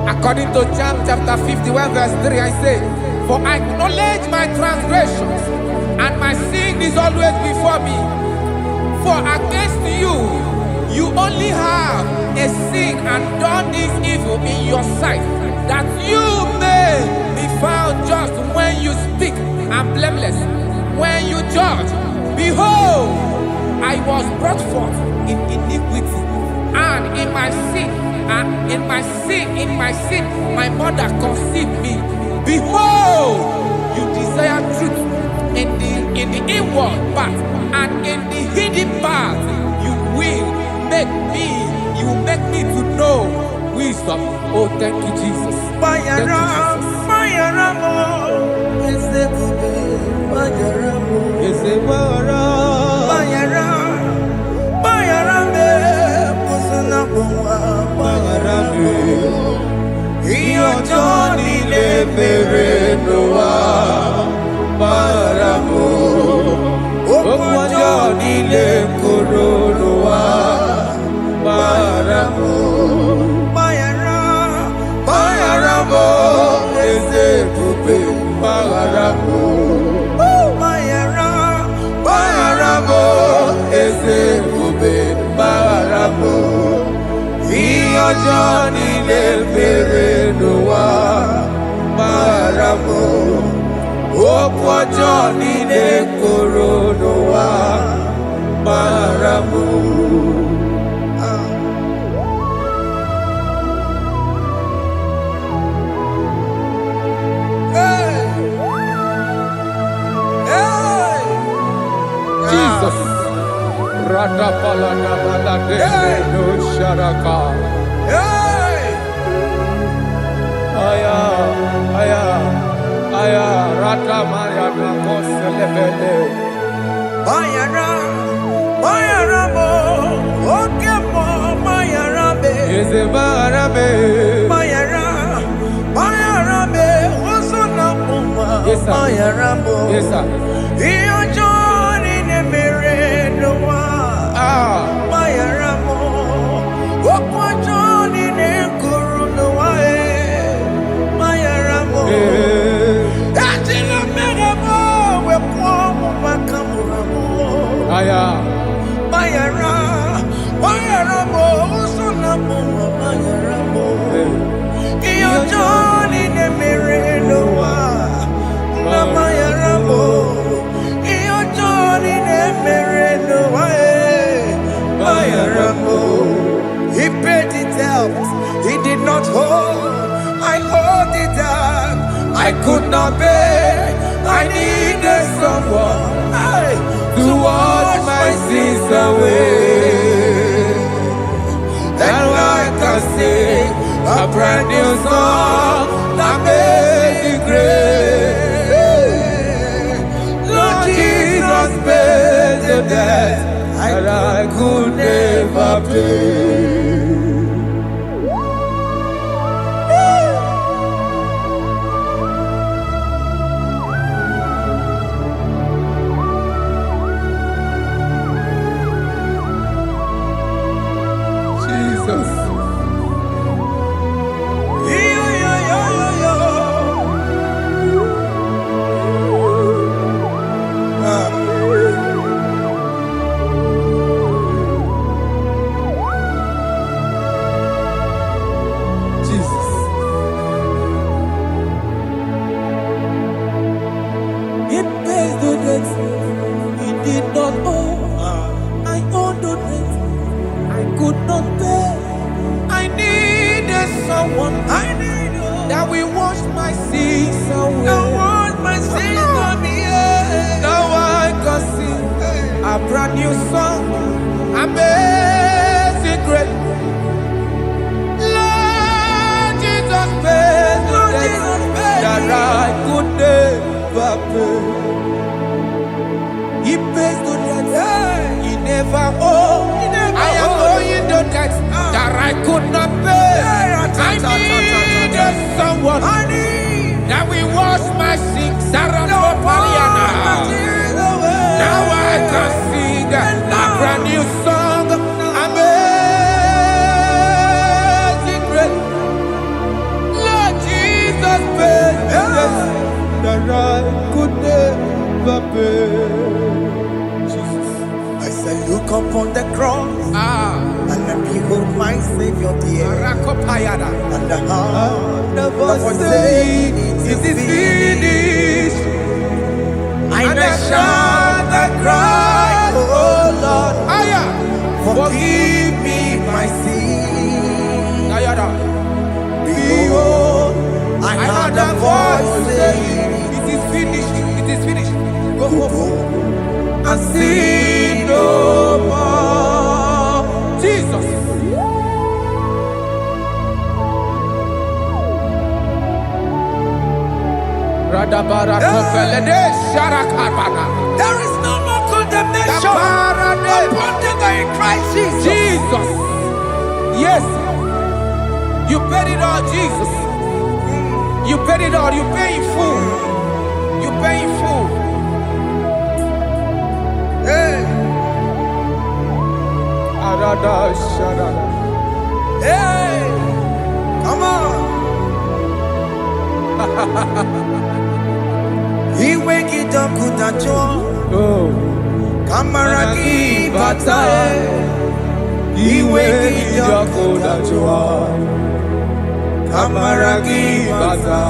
According to John chapter 51 verse 3, I say, for I acknowledge my transgressions, and my sin is always before me. For against you, you only have a sin and done this evil in your sight, that you may be found just when you speak, and blameless when you judge. Behold, I was brought forth in iniquity, and in my sin, my mother conceived me. Behold, you desire truth in the inward part, and in the hidden part you will make me to know wisdom. Oh, thank you, Jesus. Thank ọjọ́ nílé kòrónà wa mára mú. Jesus. Radapaladabalade no sharaka. Aya, aya, aya, Radamaya na koselebele. Bayara, Bayara mo, Okemo, Bayara be. Eze barabe. Bayara, Bayara be, Osuna Puma, Yes, sir. Bayara mo. Yes, sir. Iyo Johnny ne mere no wa. Bayara mo, Okwa Johnny ne kuru no wa Bayara mo. Atila mere mo, we kwa mo makamura mo. Aya. Bayara, Bayara mo, Osuna Puma, Bayara mo. Iyo Johnny ne mere no wa. Na Bayara mo. Iyo Johnny ne mere no wa. Bayara mo. He paid it out. He did not hold. I hold it down. I could not bear. I needed someone to wash my sins away. And I can sing a brand new song that made me great. Lord Jesus paid the debt that I could never pay. Jesus. Jesus. He pays the debt he did not owe. I owe the debt I could not pay. I needed someone that will wash my sins away. I want my sins on me. Now I can sing a brand new song, amazing grace. Lord Jesus paid the debt that I could never pay. He pays the debt he never owed. I am owing the debt that I could not pay. I needed someone that will wash my sins. Now I can sing a brand new song, amazing grace. Lord Jesus paid the debt that I could never pay. Jesus. I said, look upon the cross and behold my Savior dear. Rakopayada. And the heart The that voice was saying, saying, it is finished. And I shout and cry, oh Lord, Aya. forgive me my sin. Ayada. Behold, I heard a voice saying, it is finished. It is finished. Go home go and sin no more. Jesus. There is no more condemnation upon them that in Christ Jesus. Jesus. Yes. You paid it all, Jesus. You paid it all. You pay in full. You pay in full. Hey, Arada Sharada. hey, come on. Iwe kitakuta Oh. kamaraki batae. Iwe kijakoda joa. Kamaragi baza.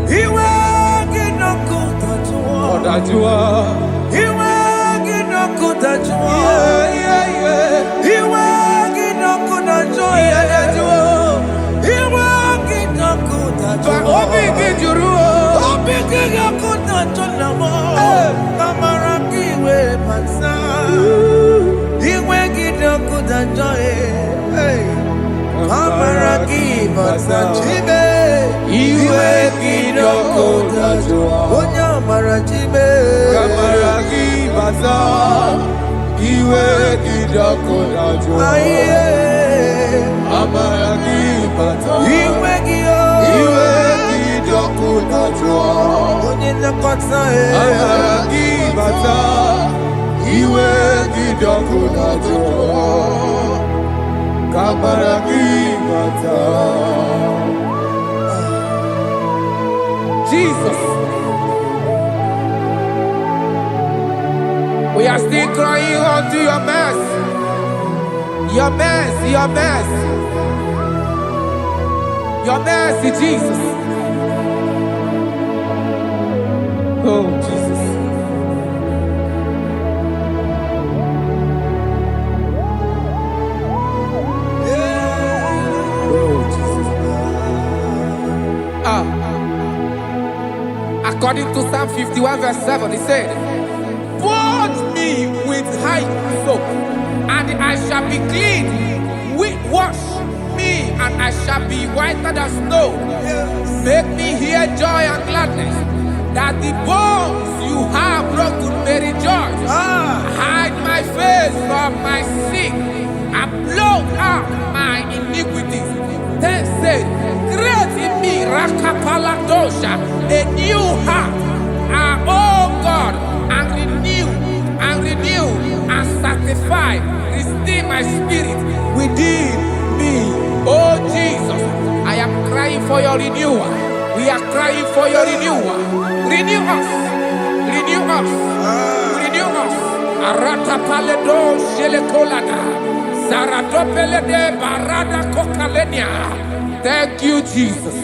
Iwe kinoku Ajua. Iwe gino kutajua. Iwe gino kutajua. Iwe gino kutajua. Obi gijuru. Obi gino kutajua. Kamara kiwe pansa. Iwe gino kutajua. Kamara kiwe pansa. Chibe. Iwe gino kutajua. Onya mara chibe. Kamara kibaza. Iwe gino kutajua. Amara kibaza. Iwe gino. Iwe gino kutajua. Onye nakota Amara kibaza. Iwe gino kutajua. Kamara kibaza. Jesus. We are still crying unto your mercy. Your mercy, your mercy. Your mercy, Jesus. Oh, Jesus. Oh, Jesus. According to Psalm 51 verse 7, he said, "Wash me with hyssop, and I shall be clean. Wash me, and I shall be whiter than snow. Make me hear joy and gladness, that the bones you have broken may rejoice. Hide my face from my sin, and blot out my iniquities." Then say, "Create in me Rakapaladosha, a new heart, oh God, and renew, and sanctify, restore my spirit within me." Oh Jesus, I am crying for your renewal. We are crying for your renewal. Renew us, renew us, renew us. Arata paledo shelekolada, zaradopele de barada kokalenia. Thank you, Jesus.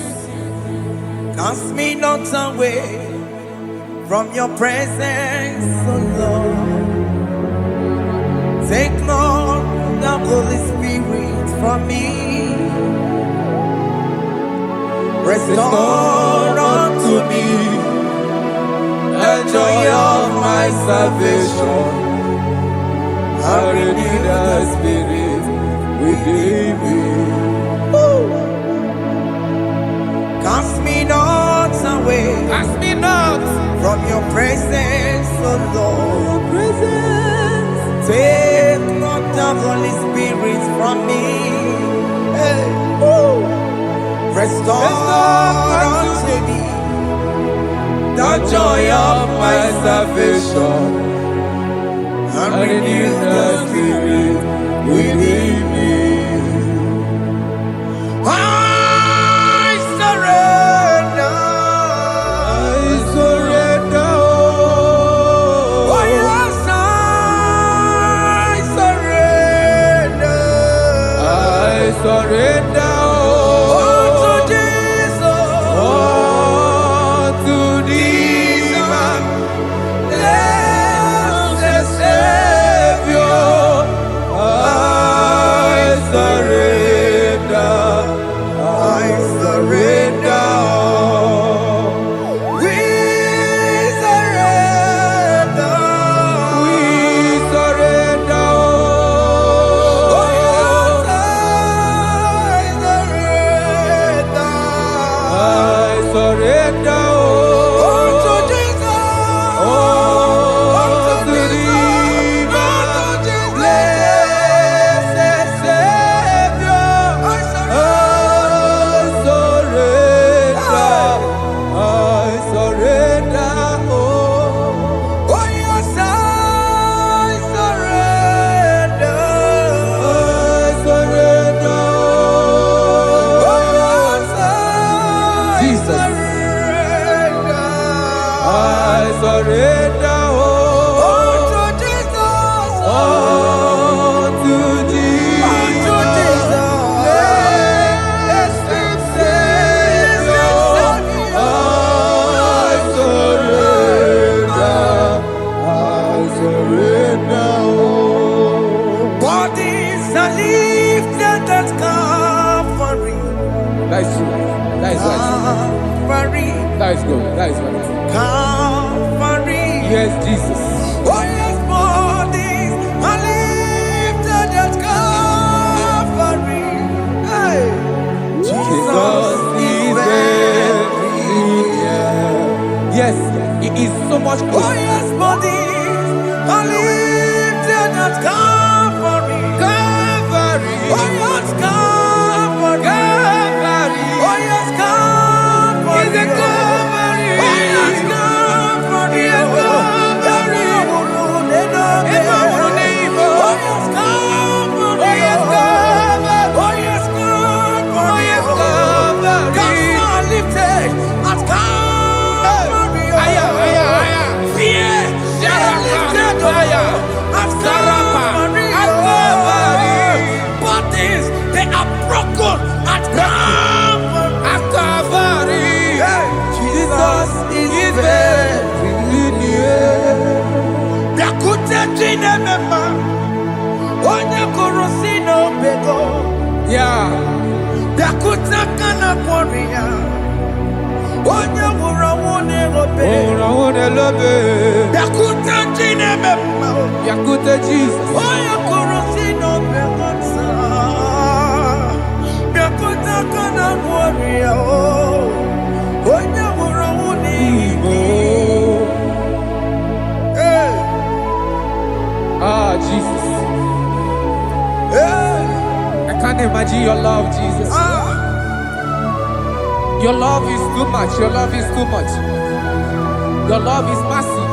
Cast me not away from your presence, oh Lord. Take not the Holy Spirit from me. Restore unto me the joy of my salvation. I renew the spirit within me. Cast me not away Cast me not from your presence, oh Lord. Take not the Holy Spirit from me. Hey. Restore unto me the joy of my salvation. and I renew the spirit within me. I surrender. I surrender. Oh yes, I surrender. I surrender. To Jesus. To thee, my Blessed Savior. I surrender. I surrender. We surrender. We surrender. Oh yes, I surrender. I surrender. To Jesus. To thee, my blessed Savior. I surrender. Oh yes, I surrender. I surrender. Jesus. I surrender. To Jesus. To thee, blessed Savior. I surrender. That is good. That is right. Calvary. Yes, Jesus. Oh yes, bodies are lifted at Calvary. Hey. Jesus is very near. Yes, He is so much Oh closer. yes, bodies are lifted at Calvary. Calvary. Oh yes, Calvary. Calvary. Oh yes, Calvary. Is a Calvary. Oh yes, Calvary. Yes, Calvary. Oh yes, Calvary. Oh yes, Calvary. Oh yes, Calvary. Oh yes, Calvary. Gods are lifted at Calvary. Aya, aya, aya. Fear is lifted Aya. at Sarapa. Calvary. At Calvary. Bodies, they are broken at Calvary. At Calvary. Jesus is very near. Yakute chinemema, onye kurusi n'obego. Yeah. Yakute kana kworiya, onye wurawu n'egobe. Oh, I love it. Yakute chinemema, Yakute Jesus. onye kurusi n'obego nsa. Yakute kana kworiya, onye wurawu n'egobe. Hey, Ah, Jesus. hey, I can't imagine your love, Jesus. ah. Your love is too much. Your love is too much. Your love is massive.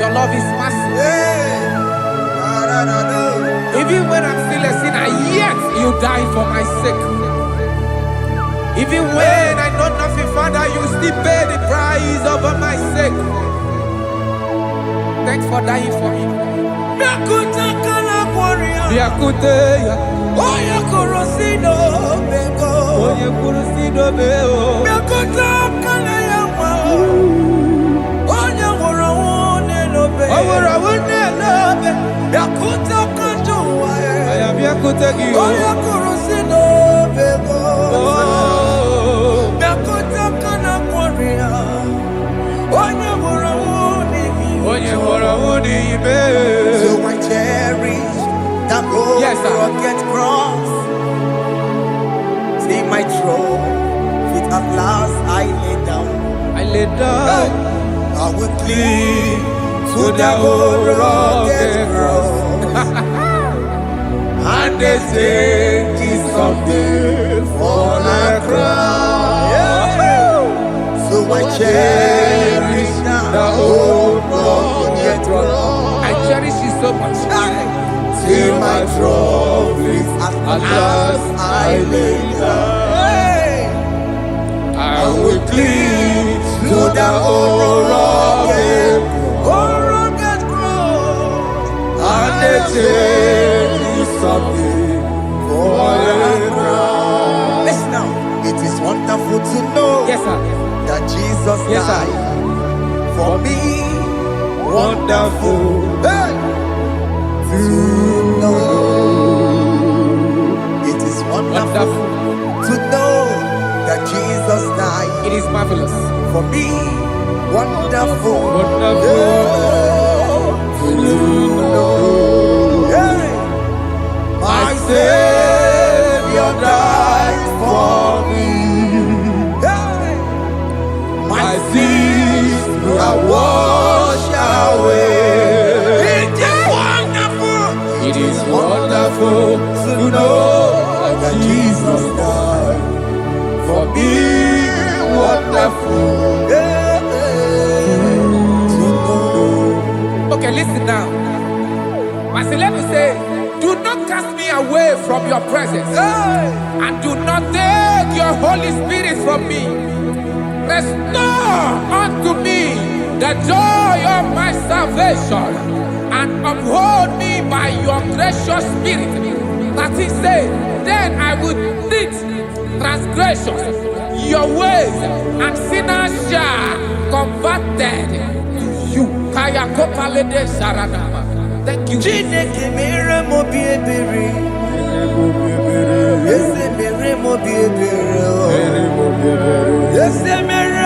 Your love is massive. Hey, Even when I'm still a sinner, yet you die for my sake. Even when I know nothing, Father, you still pay the price over my sake. Thanks for dying for me. Yakuta kana warrior. Yakute, Oya korosino bego. Oye kurusido beo. Yakuta kana yawa. Oya warawone lobe. Warawone lobe. Yakuta kanjuwa. I am Yakute Gio. Oya korosino bego. Oh. Yakuta kana warrior. Oya warawone. Oye warawone ibe. So I cherish that old Yes, sir. rugged cross. See my throne, feet at last I lay down. I lay down I will cling to the old rugged cross. And they say this someday for a crown. So I cherish The old rugged cross. I cherish it so much. till my trophies at last I lay down. I will cling to the old rugged cross. and they say this someday for a crown. Listen now, it is wonderful to know Yes, sir. that Jesus Yes, sir. died for me. Wonderful. Hey! To know. It is wonderful Wonderful. to know that Jesus died It is marvelous. for me. Wonderful. Wonderful. To know. Hey! My Savior died for me. Hey! My sins are washed away. It is wonderful. It is wonderful to know that Jesus died for me. Wonderful. To know. Okay, listen now. Verse 11 says, do not cast me away from your presence, Hey! and do not take your Holy Spirit from me. Restore unto me the joy of my salvation, and uphold me by your gracious spirit. That he said, then I will teach transgressions your ways, and sinners shall converted to you. Kaya kopalede sharanama. Thank you. Chineke mere mo bi ebere. Ese mere mo bi ebere. Ese mere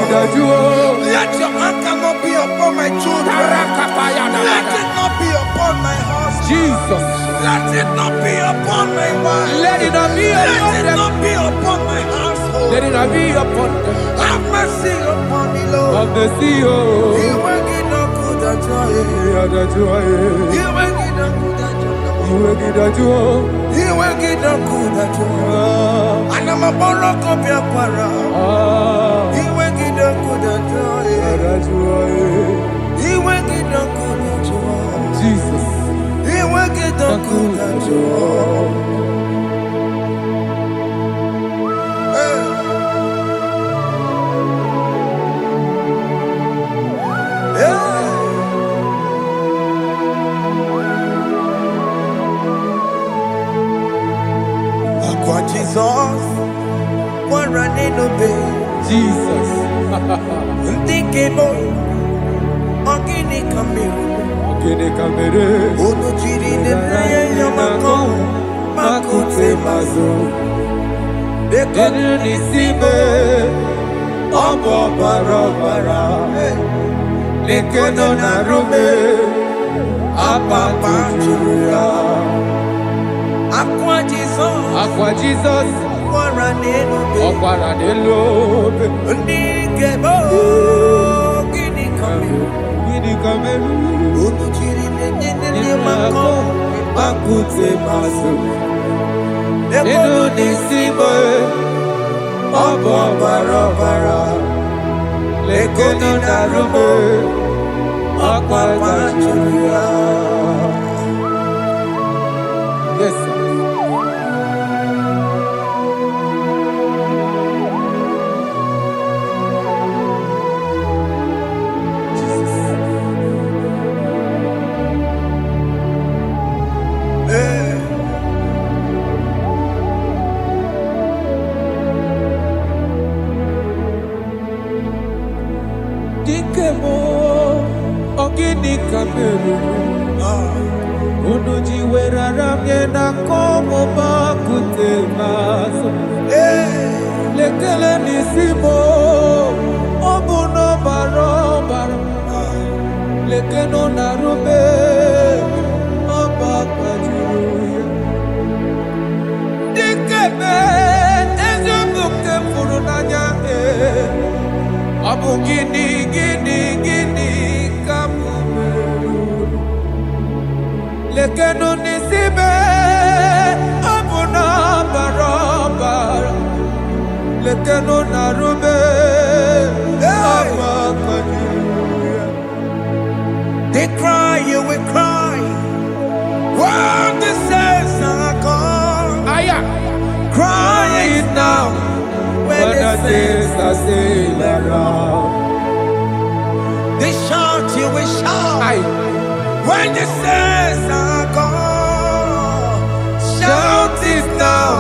Let your anger not be upon my children. Let it not be upon my husband. Jesus. Let it not be upon my wife. Let it not be upon Let it them. not be upon my household. Let it not be upon them. Have mercy upon me, Lord. Of the sea, oh. You will get no good at joy. You will get no good at joy. You will get no good at joy. And I'm a borrow of your para. You will get no good at joy. You will get no good at joy. Jesus. You will get no good at joy. Jesus, we're running obey. Jesus. Thinking more, organic camera. Organic camera. Ono chiri ne naya yamako, makute mazo. Denu nisibe, obo barabara. Lekeno narume, apa chuya. Aqua Jesus, Aqua Jesus, Okwara de lobe, Ndikebo, Gini Kameru, Gini Kameru, Unuchiri Nene Mako, Makute Masu, Denu Nisibe, Obo Barabara, lekeno narume akwa chuya. Yes, sir. Dikemo ogini kameru unuji werara mjena komo bakute maso lekele nisimo obuno barobara lekeno narube abakwajuya dikeme ezubuke furunanya Abu gini kamumeru lekeno nisibe abu na barabara lekeno narube abakwajuya. They cry, you will cry. When the saints are gone, cry it now. When the saints are still around, They shout, you will shout. When the saints are gone, shout it now.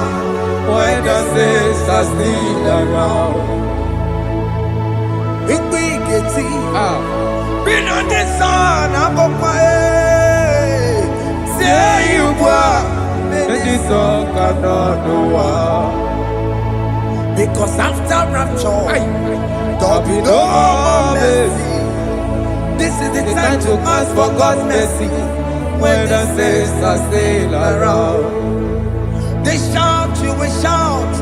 When the saints are still around, it will get it. Been on the sun, I'm up say you were. and the song cannot do what. Because after rapture, there'll be no no more mercy. mercy. This is the It's time to ask for God's mercy. when the saints are still around. They shout, you will shout.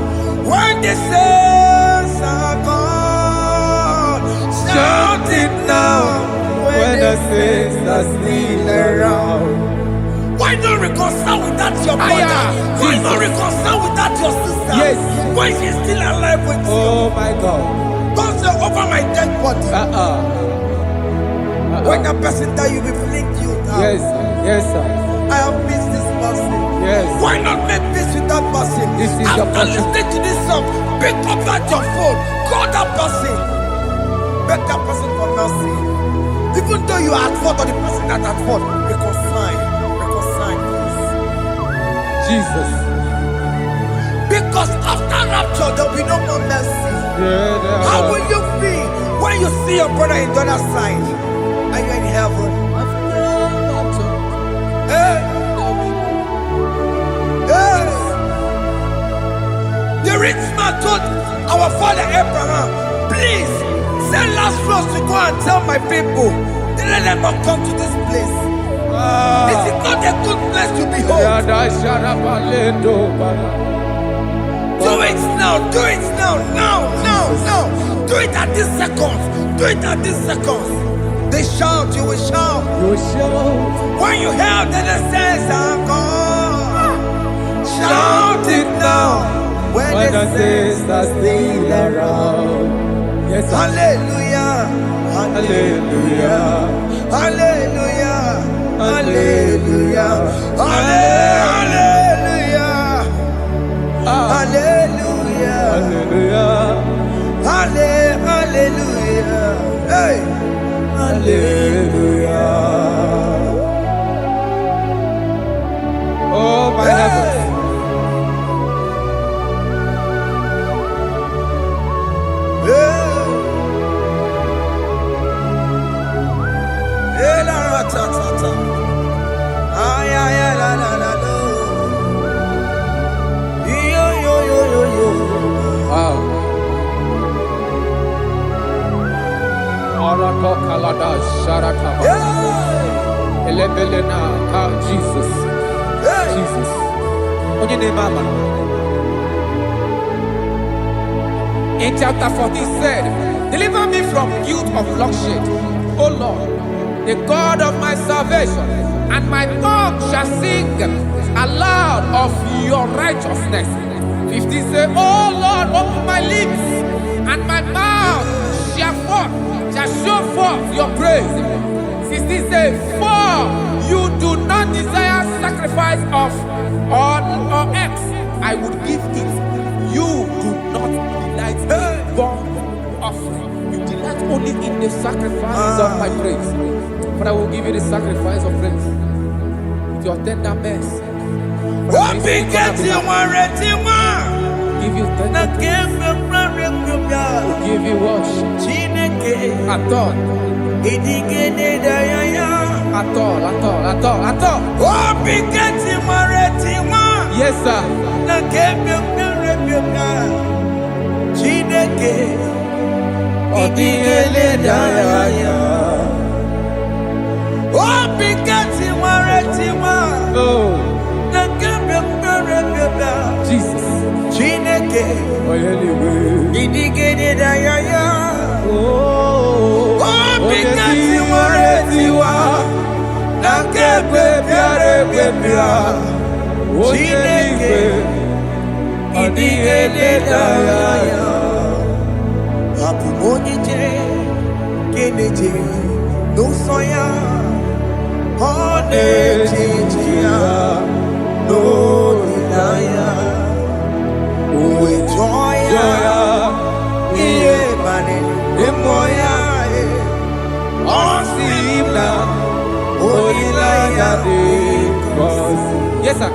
When the saints are gone, Shout it now when the saints are still around. Why not reconcile with that your brother? Why not reconcile with that your sister? Yes. Why she's still alive with you? Oh my God. Don't say over my dead body. When the person die, you will fling you down. Yes, sir. Yes, sir. I have missed this person. Yes. Why not make peace with that person? This is your After person. listening to this song, pick up that your phone, call that person, beg that person for mercy. Even though you are at fault or the person that at fault, reconcile, please. Jesus. Because after rapture, there will be no more mercy. Yeah, How will you feel when you see your brother in the other side? Are you in heaven? Hey. Hey. The rich man told our father Abraham, please send Lazarus to go and tell my people, let them not come to this place. This is not a good place to behold. Do it now, do it now, now. Do it at this second. Do it at this second. They shout, you will shout. You shout. When you hear that the saints are gone, Shout it now when when the the saints are still around. Yes, sir. Hallelujah, Hallelujah. hallelujah, hallelujah, hallelujah, hallelujah, Hallelujah. hallelujah, hey, Hallelujah. Oh, my heavens. Wow. Arako kalada sharataba. Elebelena ka Jesus. Jesus. Onye name ama. In chapter 14 said, deliver me from guilt of bloodshed, O Lord, the God of my salvation, and my tongue shall sing aloud of your righteousness. 15 say, O Lord, open my lips, and my mouth shall show forth your praise. 16 says, for you do not desire sacrifice of or X, I would give it. You do not delight in burnt offering. You delight only in the sacrifice of my praise. But I will give you the sacrifice of praise. With your tender mercy. Give you tender will give you worship. At all. Yes, sir. Jesus. Yes, sir.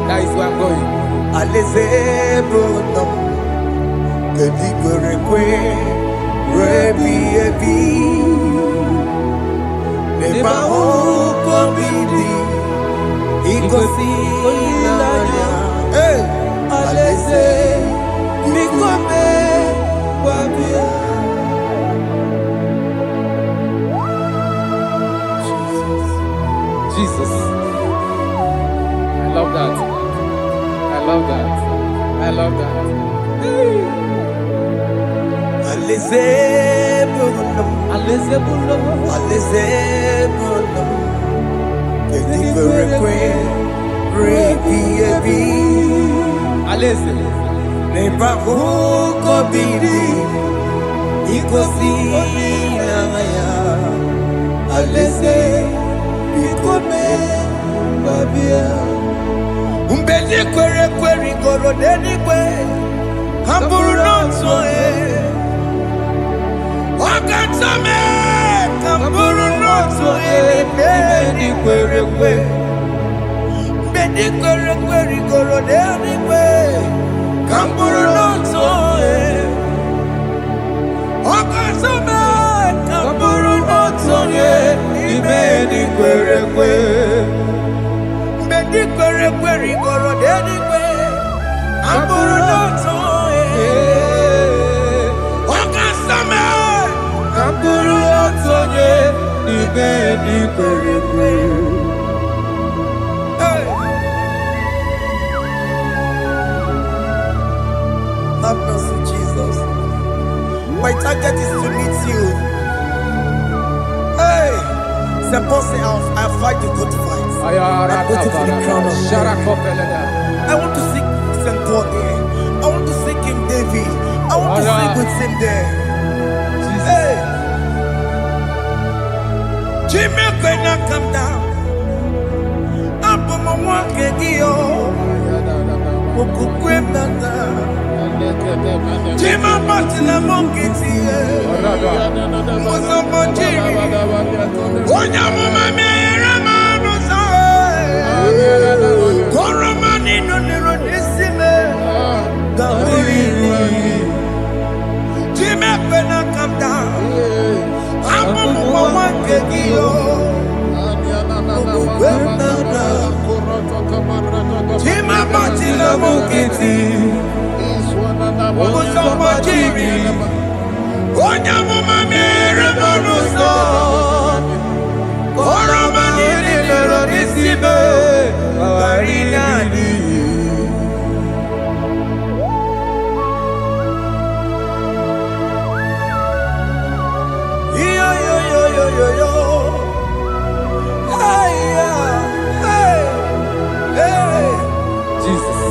That is where I'm going. Jesus. I love that. I love that. I love that. Have mercy, Jesus. My target is to meet you. Hey, suppose I fight the good fight. I'm waiting for the crown of heaven. I want to seek St. God there. I want to seek King David. I want to sing with him there. Hey, Jimmy cannot come down. I'm on my walk again. Jima Martina Monkiti, Mosamboji, Onyamuma Merama, Koromani no Nirodisime, Jima Pena come down, I'm Kegio, Jima Martina Monkiti. Onya mama mere bonuso. Oroma nini loro nisibe. Awarina ni. Yo yo yo yo yo yo. Hey hey hey. Jesus.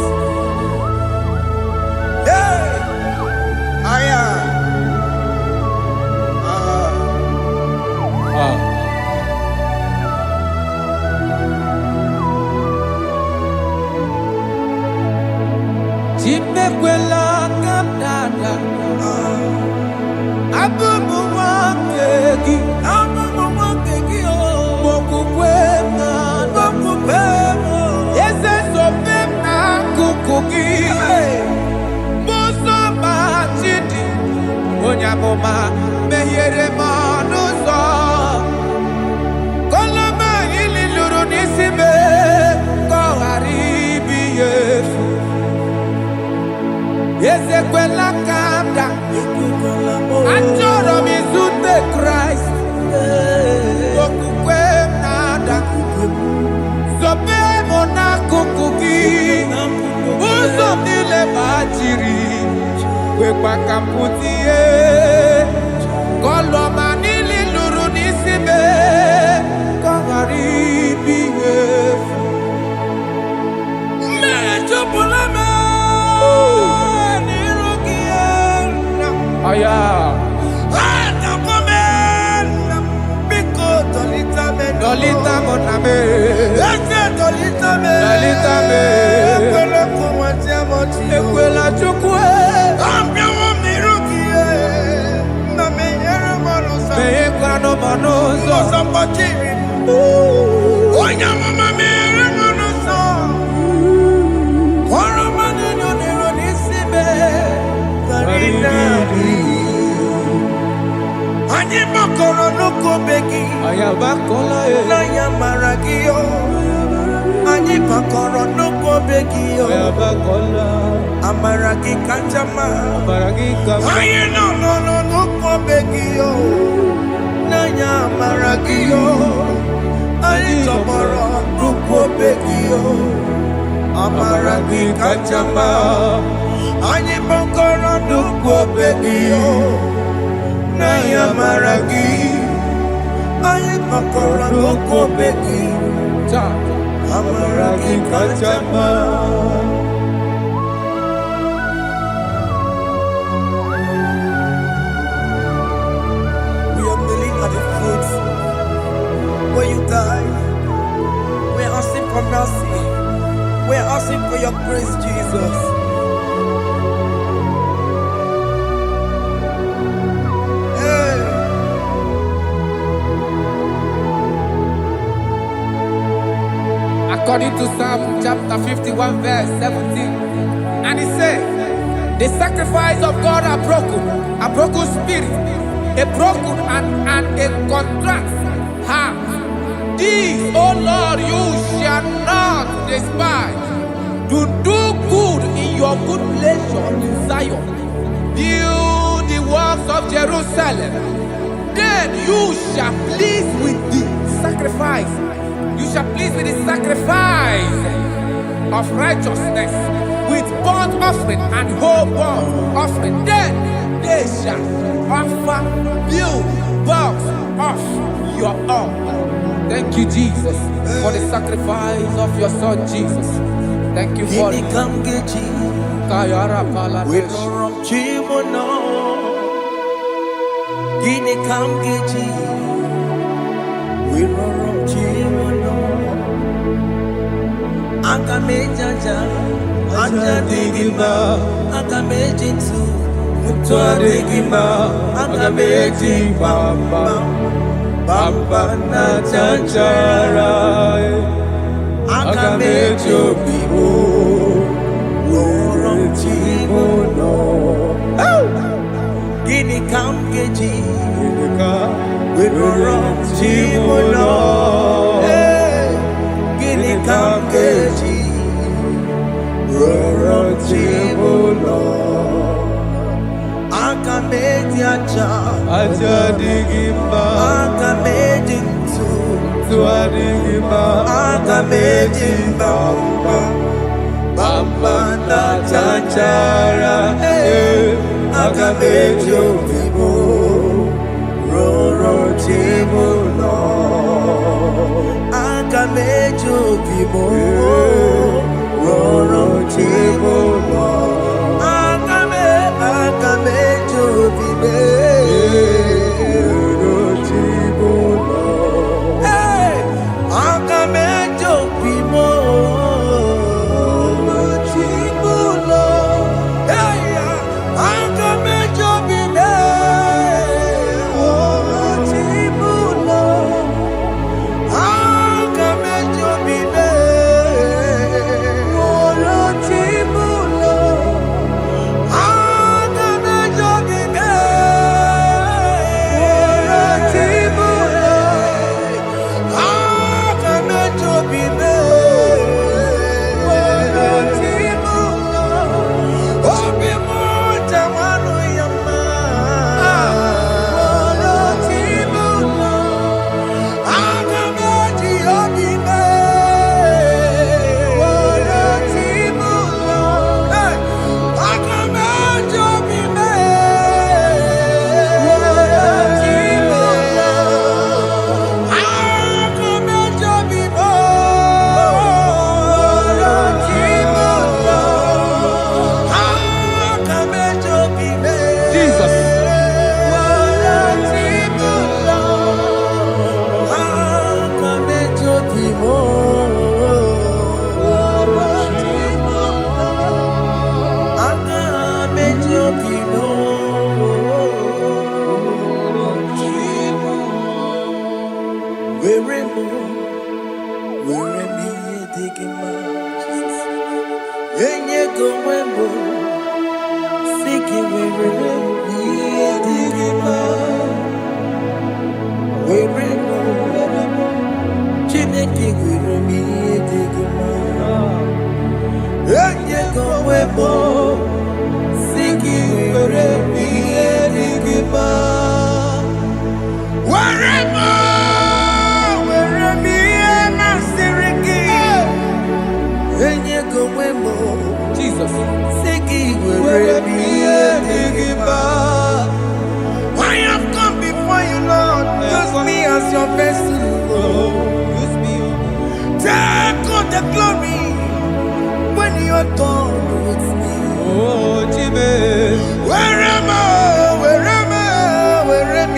Hey. Aya. Ah. Chimekwela kadada. Abubu wakegi. Abubu wakegi o. Mokukwe na. Mokukwe mo. Yese sope na kukugi. Muso machidi. Onyamoma mehiere manuso. Koloma ili luru nisibe. Koharibi yefu. Yese kwela kanda. Achoro mizute Christ. Okukwe nada. Sope mona kukugi. Uzo nile bachiri. Wekwa kamputie. Koloma nili luru nisibe. Koharibi yefu. Mechopulame. Aya. Dolita moname. Dolita me. Ekwela chukwe. Meye kwano manozo. Anyị makọrọ n'ụkọ begi. Ayabakola N'anya mara gị o. Anyị makọrọ n'ụkọ begi o. Ayabakola. Amara gị kacha mma. Baragika. Anyị nọ n'ụkọ begi o. N'anya mara gị o. Anyị tọgbọrọ n'ụkọ begi o. Amara gị kacha mma. Anyị makọrọ n'ụkọ begi o. N'anya mara gị. Anyị makọrọ n'ụkọ begi. Amara gị kacha mma. We are kneeling at the foot where you died. We are asking for mercy. We are asking for your grace, Jesus. Hey. According to Psalm chapter 51 verse 17. And he said, the sacrifice of God are broken spirit, a broken and a contrite heart. This, O Lord, you shall not despise. To do good in your good pleasure in Zion. Build the works of Jerusalem. Then you shall please with the sacrifice. You shall please with the sacrifice of righteousness, with burnt offering and whole burnt offering. Then they shall offer build works of your own. Thank you, Jesus, for the sacrifice of your Son, Jesus. Thank you for it. Kayara Pala. We don't chimono. Gini kamgeji. We don't chimono. Akamejaja. Aja digima. Akamejinsu. Mutwa digima. Akameji bamba. Bamba na chanchara. Akamejo bibo. Gini kamgeji, we don't chimono. Gini kamgeji, we don't chimono. Akamedia aja digimba akamejintu tua digimba akamejimba bamba na chanchara akamejo vivo roro chimuno akamejo vivo roro chimuno akamejo vivo roro chimuno akamejo vivo I have come before you, Lord. Use me as your vessel. Take all the glory when you are done with me. Where am I? Where am I? Where am I?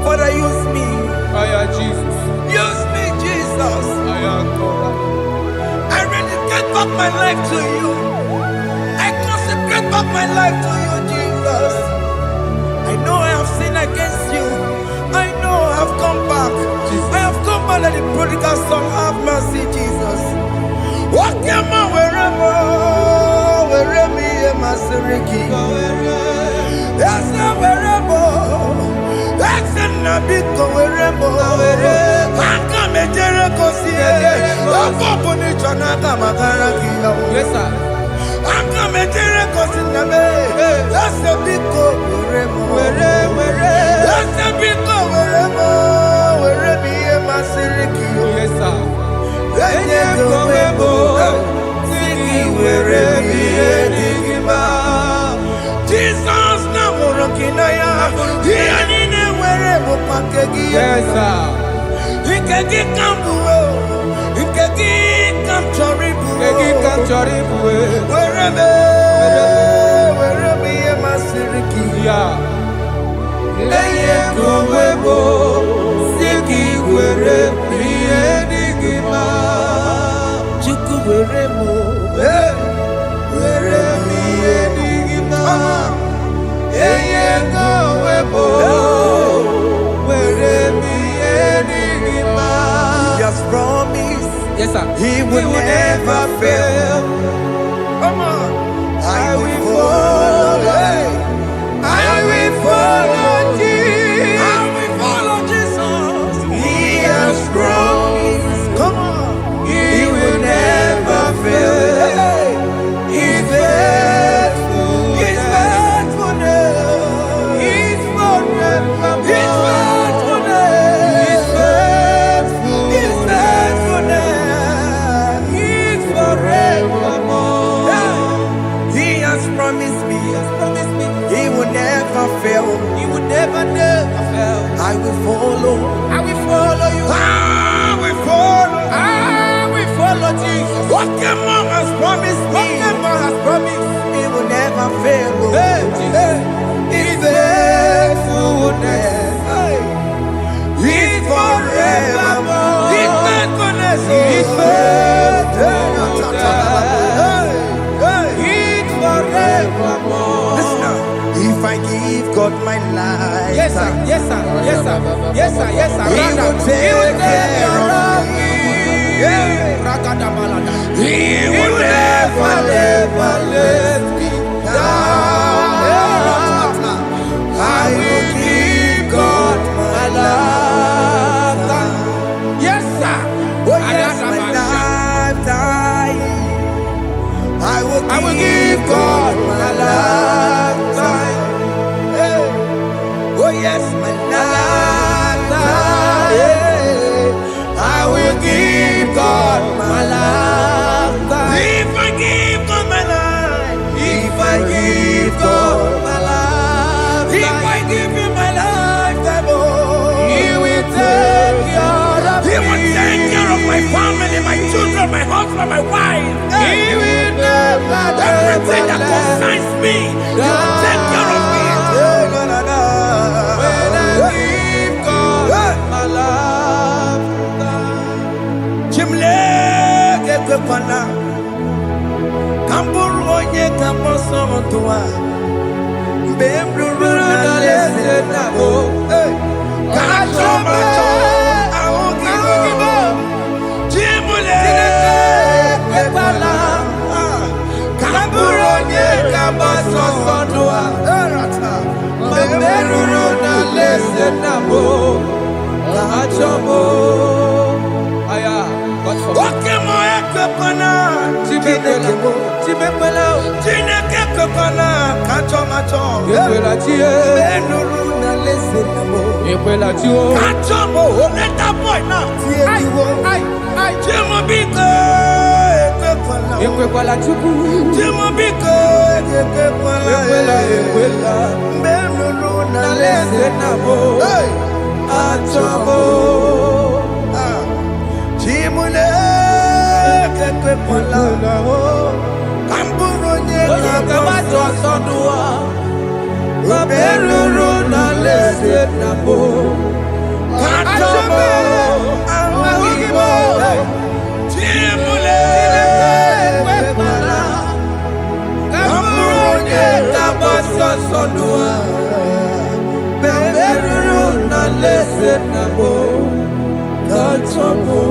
Father, use me. Jesus. Use me, Jesus. I rededicate back my life to you. I consecrate back my life to you, Jesus. I know I have sinned against you. I know I have come back. I have come back like the prodigal son. Have mercy, Jesus. What am I wherever? Wherever me and my Seriki. Yes, wherever. That's a big wherever. Come and Jericho see it. Yes, sir. Come and Jericho see it. That's a big wherever. That's a big wherever. Wherever me and my Seriki. Yes, sir. Jesus na murokina ya yanine were mupakegi Yes, sir. Ikegi kambuo Ike Yes, sir. He will never fail. Come on. I will follow. I will follow Jesus. I will follow Jesus. He has promised. Come on. He will never fail. He's faithful. He's faithfulness. He's forever. He's faithfulness. He's faithful. He's faithfulness. He's forevermore. He has promised me. He has promised me. He will never fail. He will never fail. I will follow. I will follow you. I will follow. I will follow Jesus. What the mom has promised me. What the mom has promised. He will never fail. Hey, Jesus. He's faithfulness. He's forevermore. He's faithfulness. He's faithfulness. He's forevermore. Listen now. If I give God my life, Yes, sir. Yes, sir. Yes, sir. Yes, sir. Yes, sir. He will take care of me. He will never let me down. I will give God my lifetime. Yes, sir. Oh yes, my lifetime. I will give God my lifetime. Hey. Oh yes, my lifetime. I will give God my lifetime. If I give God my life, if I give God my life, if I give Him my lifetime, oh, He will take care of me. He will take care of my family, my children, my husband, my wife. He will never everything that concerns me. He will take care of me. When I give God my lifetime. Chimle ke pana kamburu onye kamboso mtua mbemruru na lese na bo kachoma cho aogibo chimule ke pana kamburu onye kamboso mtua Mbemruru na lese na bo kachomo. Aya, God for oke mo ekepana Chibepela, Chibepela, Chineke kepana kachoma cho Ekwela chie, benuru na lese na bo Ekwela chio, kachomo let that boy now Ai, Chimo biko ekepana Ekwela chuku, Chimo biko ekepana Ekwela, benuru na na lese lese na bo, achomo Chimule ekepana kamburu nye Kabato sonua, Mbemruru na lese na bo, kachomo awagibo Chimule Ekwela, Kamburu nye kabato sonua, Mbemruru na lese na bo, kachomo.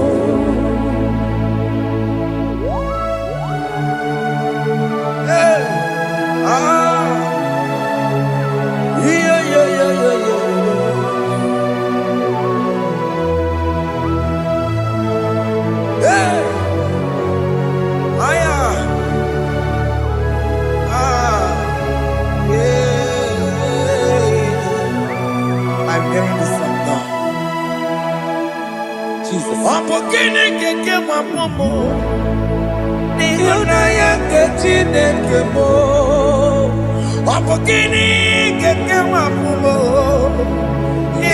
I'm hearing this song now. Jesus. Opokini keke mapomo. Ịhụnanya nke Chineke mo. Opokini keke mapomo.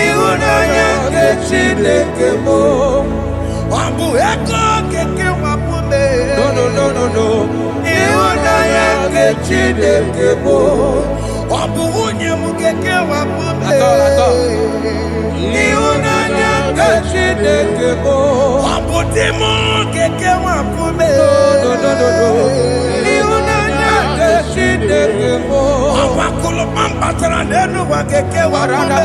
Ịhụnanya nke Chineke mo. Obu eko keke mapome. No, no. Ihunanya nke Chineke bụ ọ bụ nwunye m keke wapụme. Ihunanya nke Chineke bụ ọ bụ di m keke wapụme. Ihunanya nke Chineke bụ ọgbakụlụ kpamkpatara n'elu ụwa keke wapụme.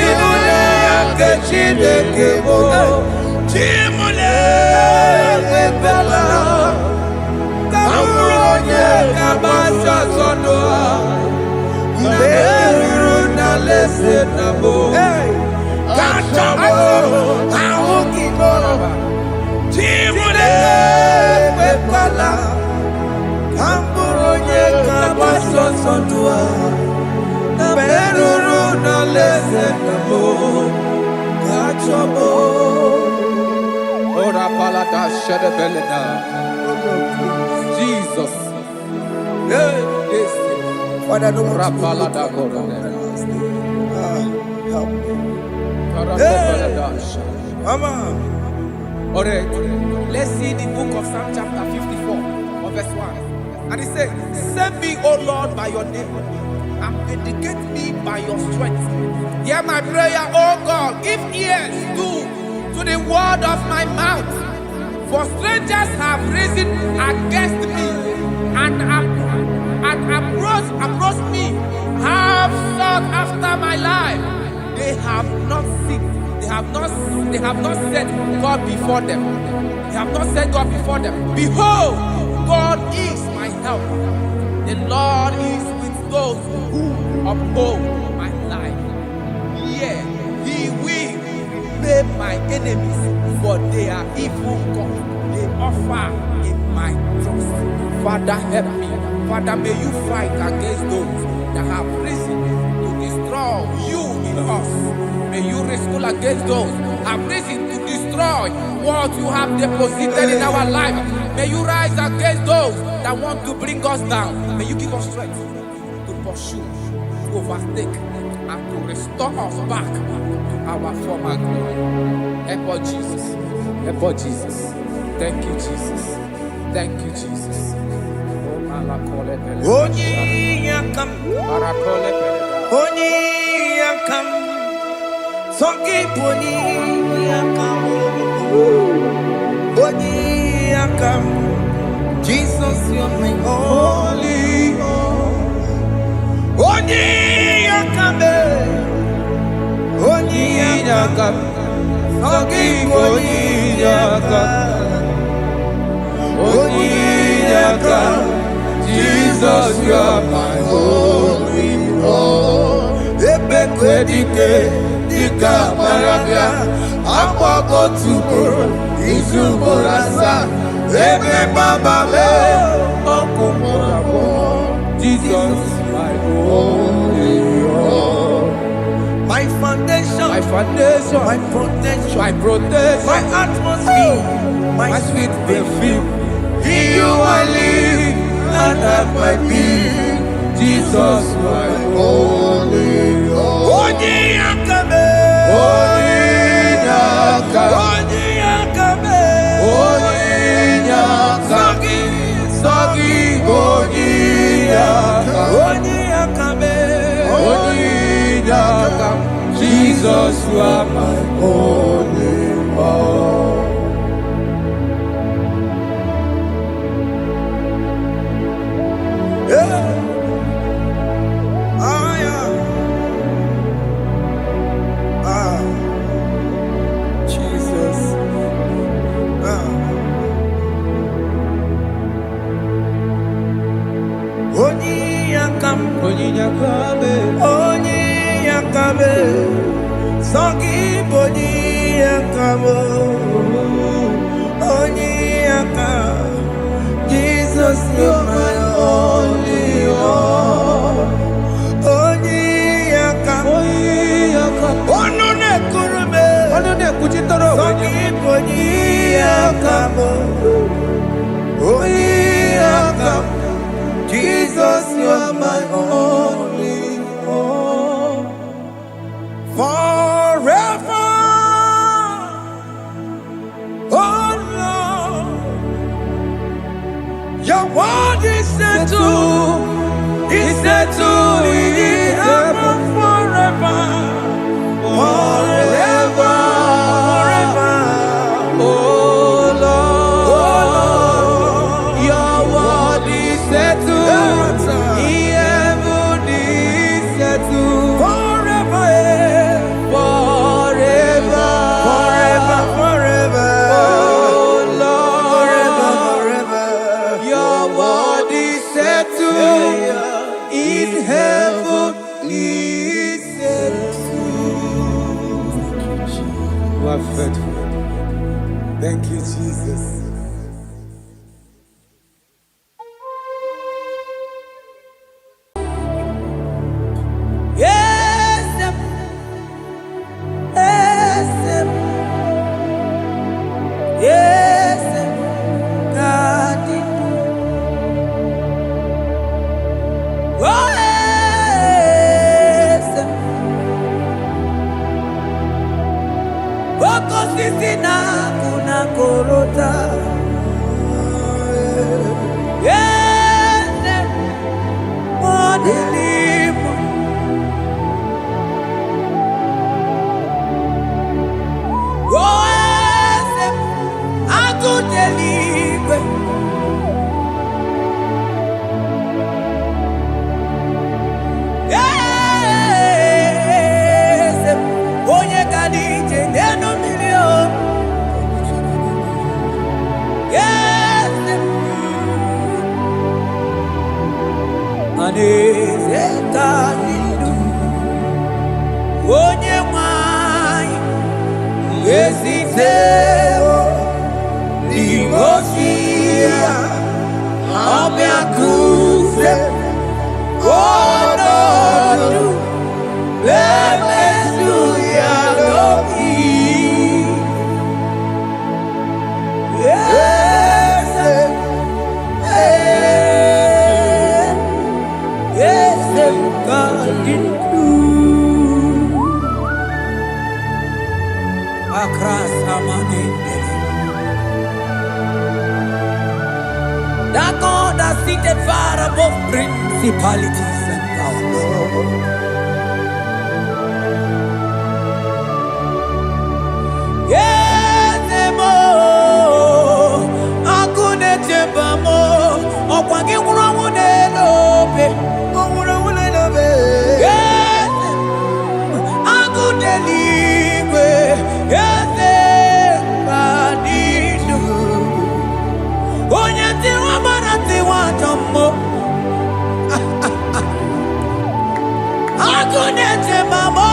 Ihunanya nke Chineke bụ Chimole ekwela ka bụrụ onye ga-agbasa ọsọ n'ụwa mgbe eruru n'alaeze na mbụ ka chọrọ ahụ gị n'ụwa. Chimole ekwela ka bụrụ onye ga-agbasa ọsọ n'ụwa mgbe eruru n'alaeze na mbụ ka chọrọ. Ora palada shedebelena. Jesus. Hey, yes. Father, no more Help me. Mama. All right. Let's see the book of Psalm chapter 54, verse 1. And it says, save me, O Lord, by your name, and vindicate me by your strength. Hear my prayer, O God. Give ears to the word of my mouth. For strangers have risen against me and approached me, have sought after my life. They have not seen, they have not set God before them. They have not set God before them. Behold, God is my help. The Lord is with those who uphold my life. Yeah, He will repay my enemies, for they are evil gods. They offer in my trust. Father, help me. Father, may you fight against those that have risen to destroy you in us. May you wrestle against those that have risen to destroy what you have deposited in our life. May you rise against those that want to bring us down. May you give us strength to pursue, to overtake, and to restore us back to our former glory. Help us, Jesus. Help us, Jesus. Thank you, Jesus. Thank you, Jesus. Onyiyakam, Onyiyakam, Soki Onyiyakam, Onyiyakam, Jesus, you're my only hope. Onyiyakam, Onyiyakam, Soki Onyiyakam, Onyiyakam. Jesus, you are my holy Lord. Ebekwedike, dika marabia, akwako tuko, izuborasa, ebe bababe, okumorabo. Jesus, my holy Lord. My foundation, my protection, my atmosphere, my sweet perfume. In you I live and have my being. Jesus, my holy Lord. Onyiyakame, Onyiyakame, Onyiyakame, Sogi, Onyiyakame, Onyiyakame. Jesus, you are my holy Lord. Jesus. Onyiyakame, Sogi Onyiyakame, Onyiyakame. Jesus, you're my only hope. Onyiyakame, Ononekurume, Sogi Onyiyakame, Onyiyakame. Jesus, you're my only hope. Forever, oh Lord, settled in heavenly settled. You are faithful. Thank you, Jesus. That God that seated far above principalities and powers. Yes, mo, akune chebamo, okwangi urawune lobe, urawune lobe. Yes, akune ligwe, yes, badidu. Onye tiwa mana tiwa tomo. Akune chebamo.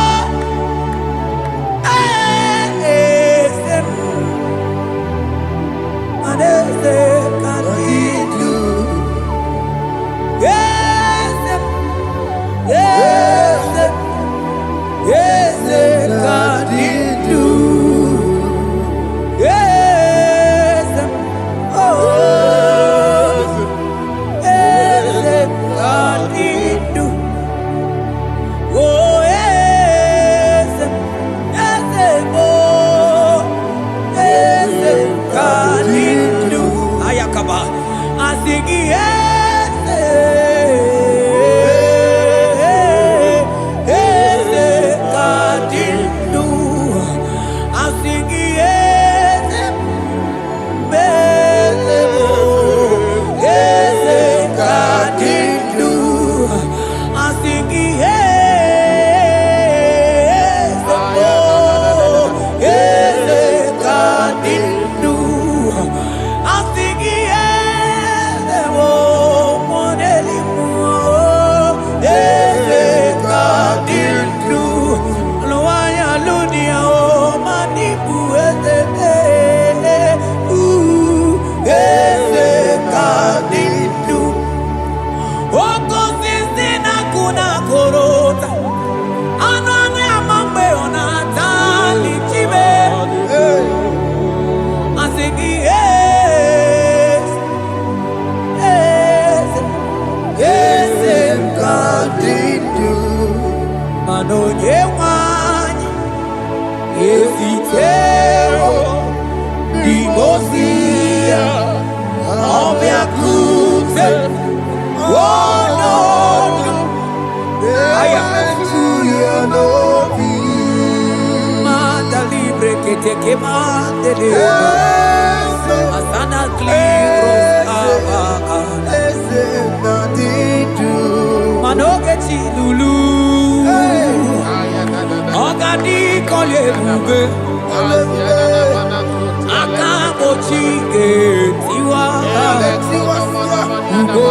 ugo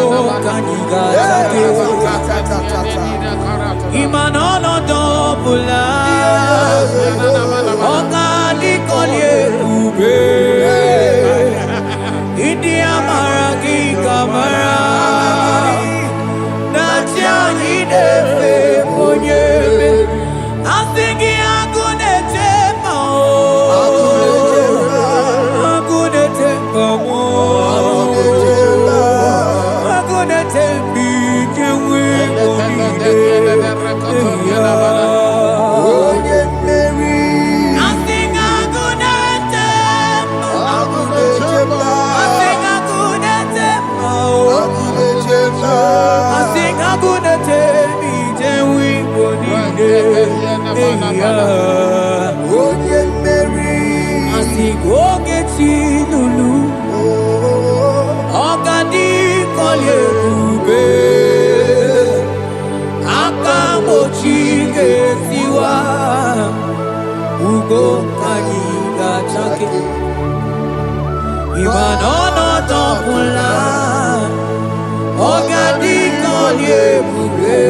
kanyiga take. Imanono dobula, okali kolye ube. India maragi kamara, nacha hidefe ponye. Asingi agunete mao, agunete mao, agunete bijewe bonide. Ibanono topula, ogadi kolye bube.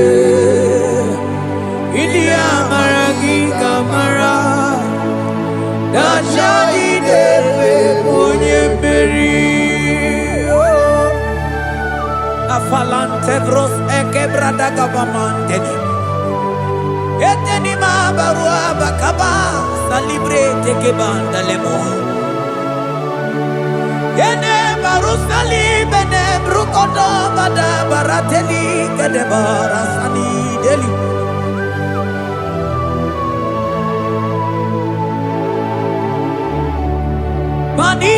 India maragi kamara, dachadi defe ponye beri. Afalante bros ekebrada gabamante. Eteni ma barua bakaba, salibre teke banda lemo. Yene barusali bene brukodo bada barateli kede barasani deli. Mani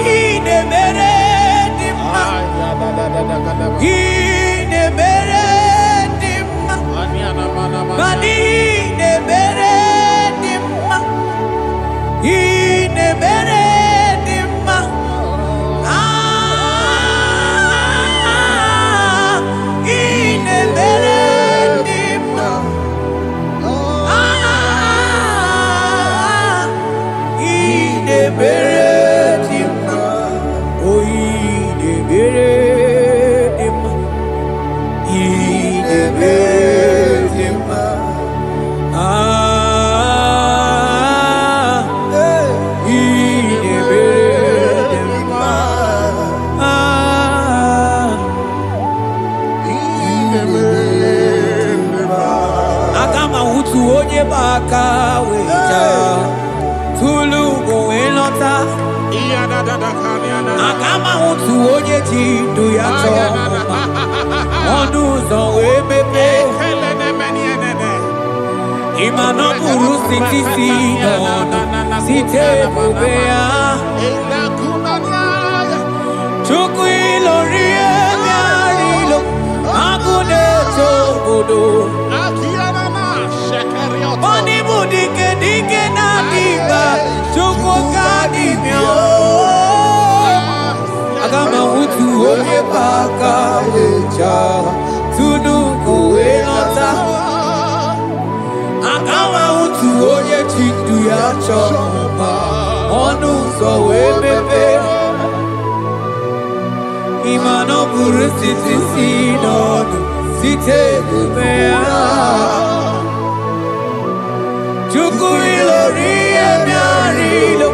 ne mere dimma, ne mere dimma, mani ne mere dimma, ne mere. Agama utu onye ji ndu ya chọma ọnụ ụzọ wee mepee ịma na ọ bụrụ sitisi n'ọnụ site ebube ya Chukwu ilori ebe arịlo agụ na-eche obodo ọ dịbụ dike dike na-adịba Chukwu ka dịbịa Agama utu onye baka wecha tunu kowe nọta Agama utu onye chindu ya chọma ọnụ ụzọ wee mepee Ịma na ọ bụrụ sitisi n'ọnụ site ebube ya Chukwu ilori emi arịlo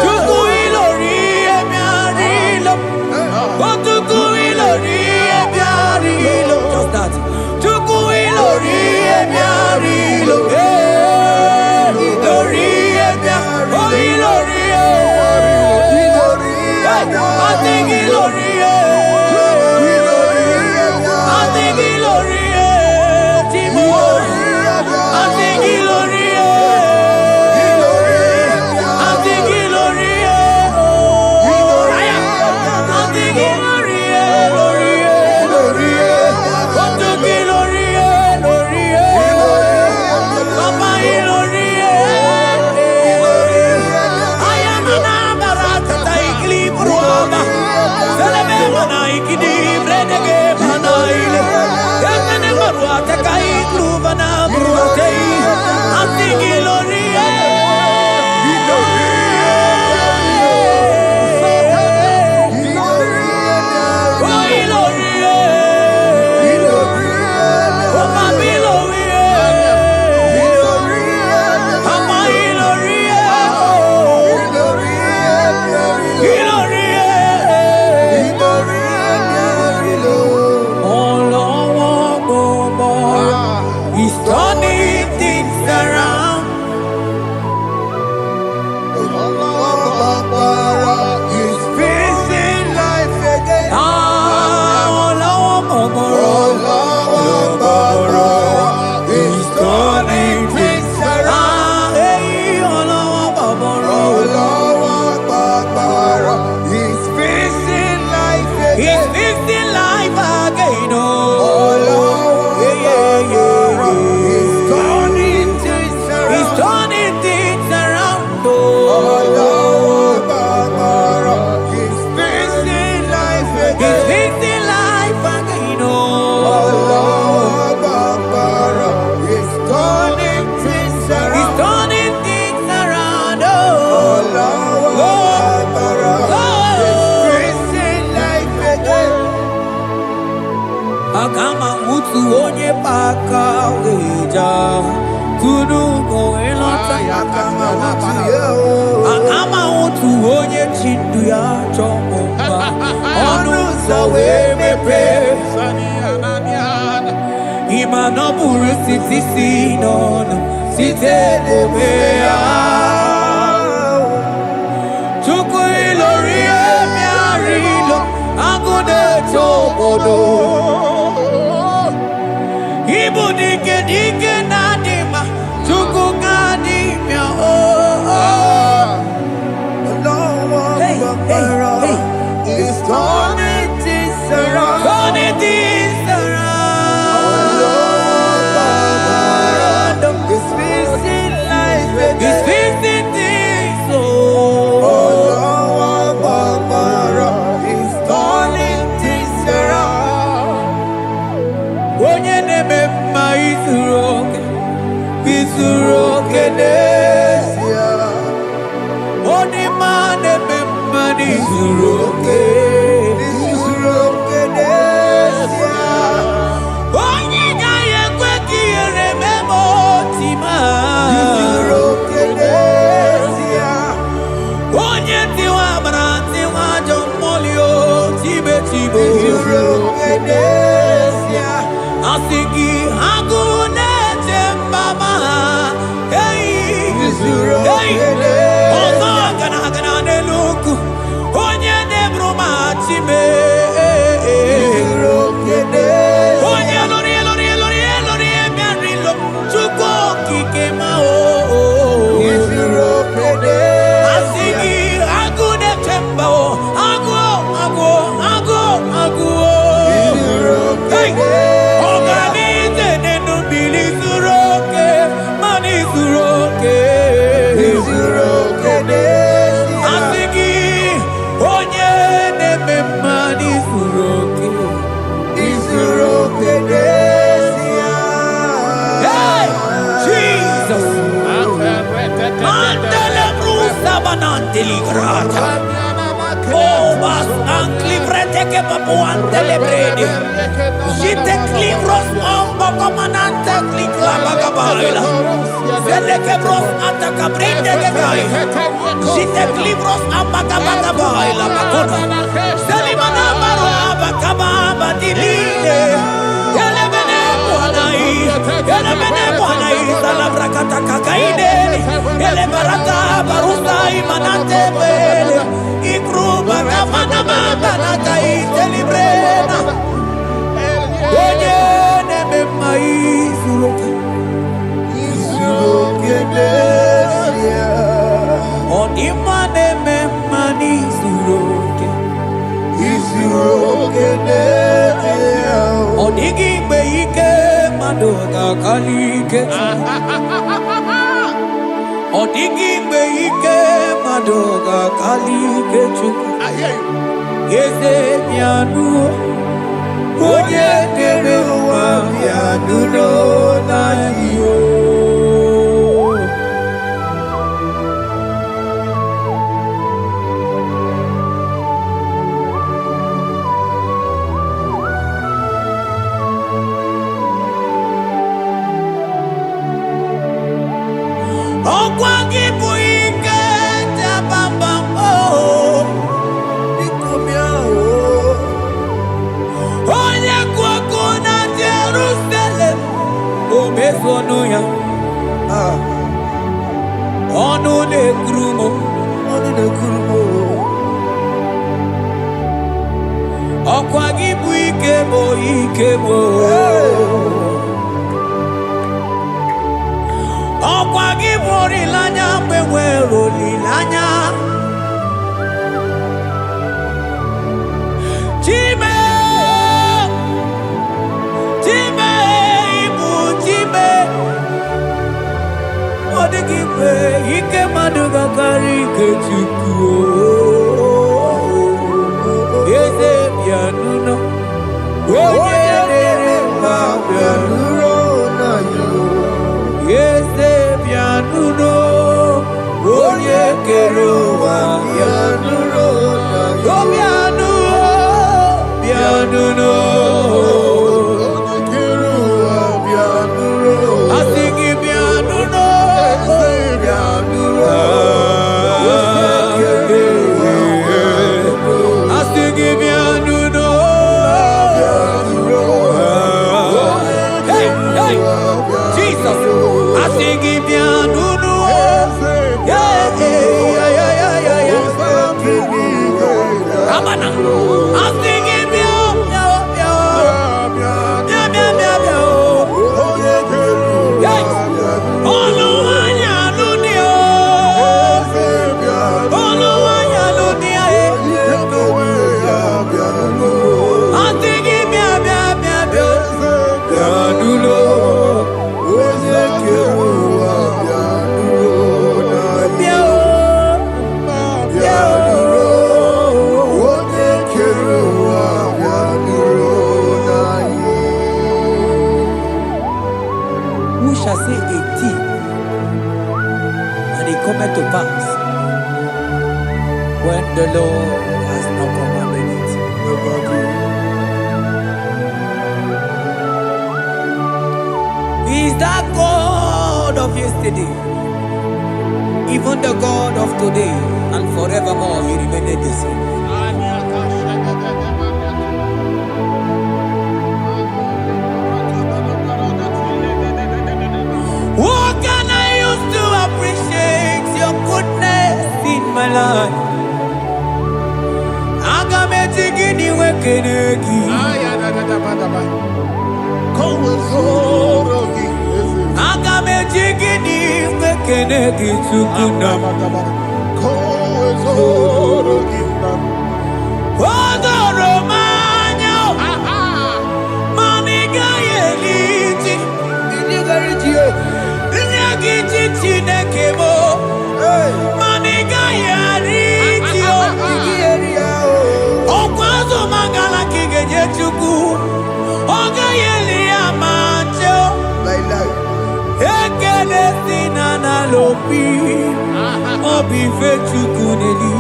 Chukwu ilori emi arịlo Chukwu ilori emi arịlo Just that Chukwu ilori emi arịlo Ilori emi arịlo Ilori I think ilori I think ilori Akama mutu onye paka weja Kudu go elota Akama mutu onye chindu ya chomba Onu sawe mepe Ima no buru siti sinon Site lebea Chuku ilori emiarilo Agude chobodo Ibu dike dike nadima Chuku kadimia Hey, it's turning things around. Turning things around It's fixing life again. It's fixing things It's turning things around. Onye neme mma izuru oke n'ezie Onye ma neme mma izuru oke Onye gaghị ekwe ka ihere mee ma otu ma Onye tiwa gbara tiwa ajọ mmụọli o tibe tibe Asị gị agụụ na-eche mbama ọzọ gana n'elu ugwu onye na-eburu ma chime onye lụrụ emerilo Chukwu okike ma asị gị agụụ na-eche mba agụụ ọganize n'enu mmiri zuru oke mana izuru oke asị gị onye na-eme mma n'izuru oke Hey, Jesus Mandele brusa bananteli grata Oh, bas anclivrete che papuante le bredi Jite clivros ombo comanante clicla bagabaila Vele che bros attacca brinde che gai Jite clivros ambagabagabaila Bakuna Selimana baro abagababa di lile Ele bene buonai Salabra kataka kaideli Ele barata barusa imanate bele Ikruba kamana mabana kaite librena Onye neme maizuroke Onima neme manizuroke Onigi mgbe ike mmadụ ga-akali ike Ọ dịghị mgbe ike mmadụ ga-akali ike Chukwu Eze bịanụ onye kere ụwa bịanụ n'anyị Ọkwa gị bụ ike jabambam Onye kwụ ọkụ na Jerusalem o mezonu ya ọnụ na-ekuru m ọkwa gị bụ ike m ọkwa gị bụ olileanya mgbe nwere olileanya Chime ibu Chime ọ dịghị mgbe ike mmadụ ga-akarị ike Chukwu Eze bịanụ onye na-ere singing piano. Yeah, yeah. Ramana, I'm singing piano. Who shall say a thing, and it cometh to pass, when the Lord has not commanded it? He is that God of yesterday, even the God of today, and forevermore He remained the same. What can I use to appreciate your goodness in my life? Agametigini wekenegi. Agametigini wekenegi tukuna. Odoro manyo. Maniga yeliti. Nyagiti chinekemo. Maniga yariti. Okwazo magala kigeje chuku. Oga yeli amacho. Ekele sinana lopi. Obi fe chuku neli.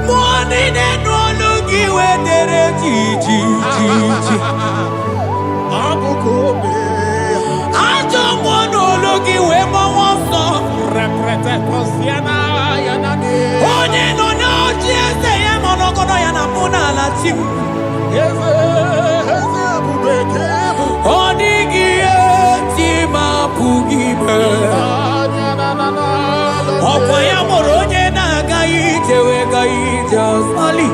Money de no lugi we dere ji. Ajo mono lugi we mo wonso. Reprete posiana yanani. Onye no na ochiese ye mono kono yana muna la chim. Onigi tima pugibe. Opa ya moronye na gaite we gaite osmali.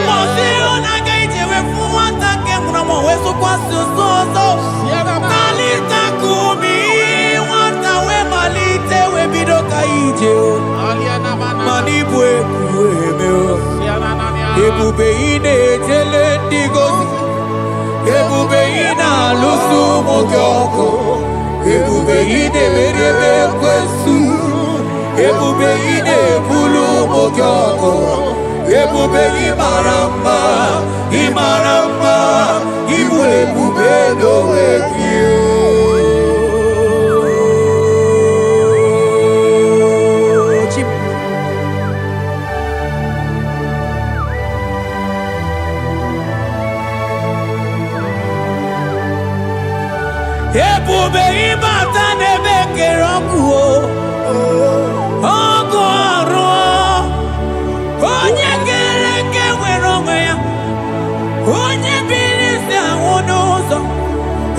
Mose ona gaite we fuwata ke muna mo weso kwa soso. Kalita kumi wata we malite we bido gaite o. Manibwe kuweme o. Ebube ine tele ndigozi. Ebube ina lusu mogyoko. Ebube ine merebe kwesu. Ebube ine bulu mogyoko. Ebube imarama. Ibu ebube dowe kiyo. Ebube ibata nebe keroku o. Ogo aro. Onye kereke nwere onwe ya. Onye biri si anwụ n'ụzọ.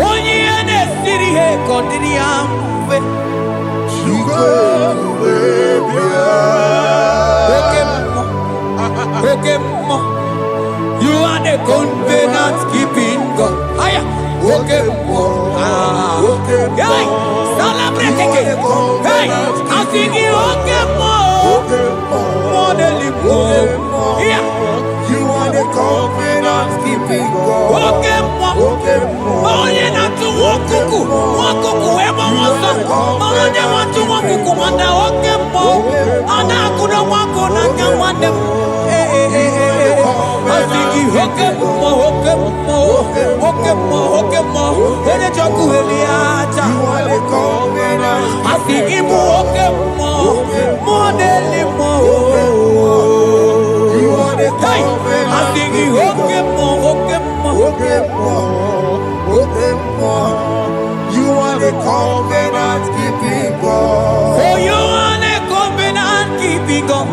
Onye ihe na-esiri ha kọdịrị ya mfe. Oke mmụọ. You are the covenant keeping God. Aya. Oke mmụọ. Hey, celebrate again. Hey, I sing you oke mmụọ. Modeli mmụọ. Yeah. You are the covenant keeping God. Oke mmụọ. Onye na-atụ nwakuku. Nwakuku ebe ọsọ. Onye na-atụ nwakuku mana oke mmụọ. Ọ na-akụ na nwakụ n'aka nwanne m. I sing you oke mmụọ. Onye chọkụ eli aja. You are the covenant. I sing you oke mmụọ. Modeli mmụọ. You are the Hey, covenant. I sing you oke mmụọ. You are the covenant keeping God. Oh, you are the covenant keeping God.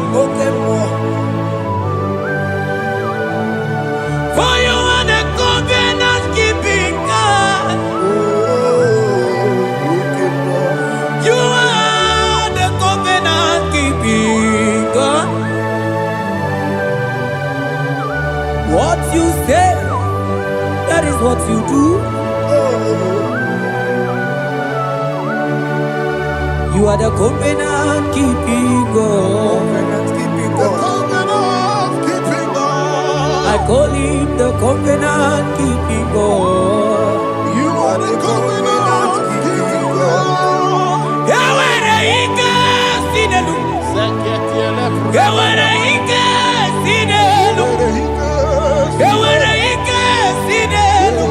you do. You are the covenant keeping God. I call him the covenant keeping God. You are the covenant keeping God. Yawere ike sinelu. Yawere ike sinelu. Yawere ike sinelu.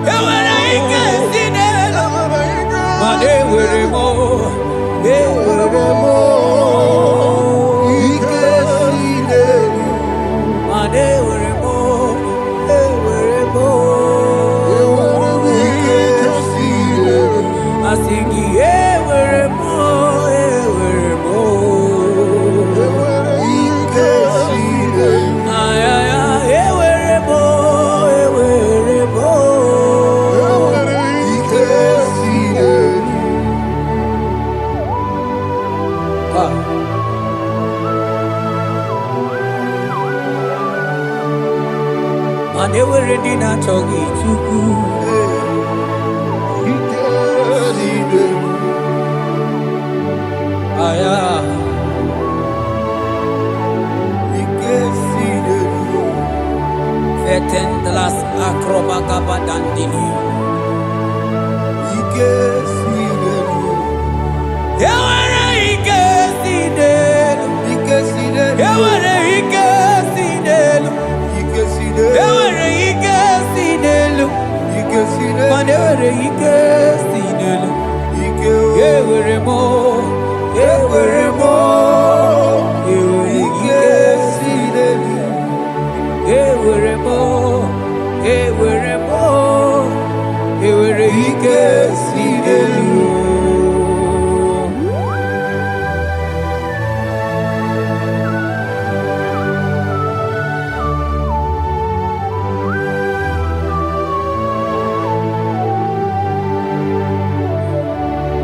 Yawere ike sinelu. Mane were mo. Were mo. Ike sinelu. Mane were mo. Were mo. Ike sinelu. I sing were mo. Were mo. Ike sinelu. Ay ay ay were mo. Were mo. Ike sinelu. Mane were di na chogi chuku. Ike sinelu. Aya. Ike sinelu. Fetendlas akrobaga badandini. Ike sinelu. Yawere ike sinelu. Ike sinelu. Yawere ike sinelu. Ike sinelu. Yawere ike sinelu. Ike sinelu. Mane were ike sinelu. Ike Yewere mo. Yewere mo. Yewere Ike ike sinelu. Ewere mo, ewere mo, ewere ike sinelu.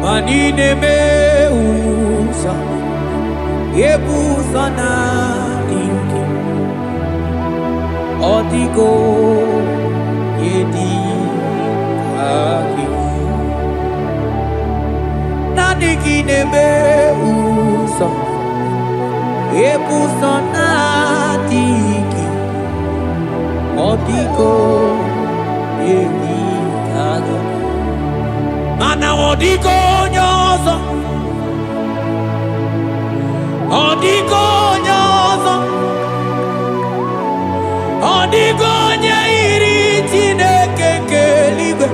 Manine me usa, yebusa na inki. Odigo yedi kaki Nadiki nebe uso Ebuso nadiki Odigo yedi kaki Mana odigo nyozo Odigo nyozo Odigo nye iri Chineke keligwe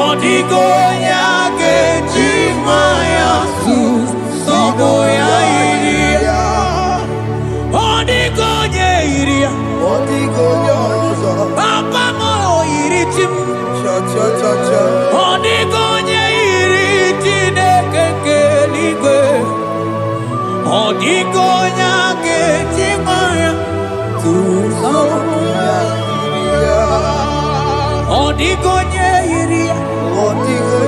Odigo ya geji maya sus Sobo ya iri Odigo nye iri Odigo nyozo. Papa mo iri chim Cha cha cha cha. Odigo nye iri Chineke keligwe Odigo ya geji maya sus Sobo Yeah. Odigo nye iri Odigo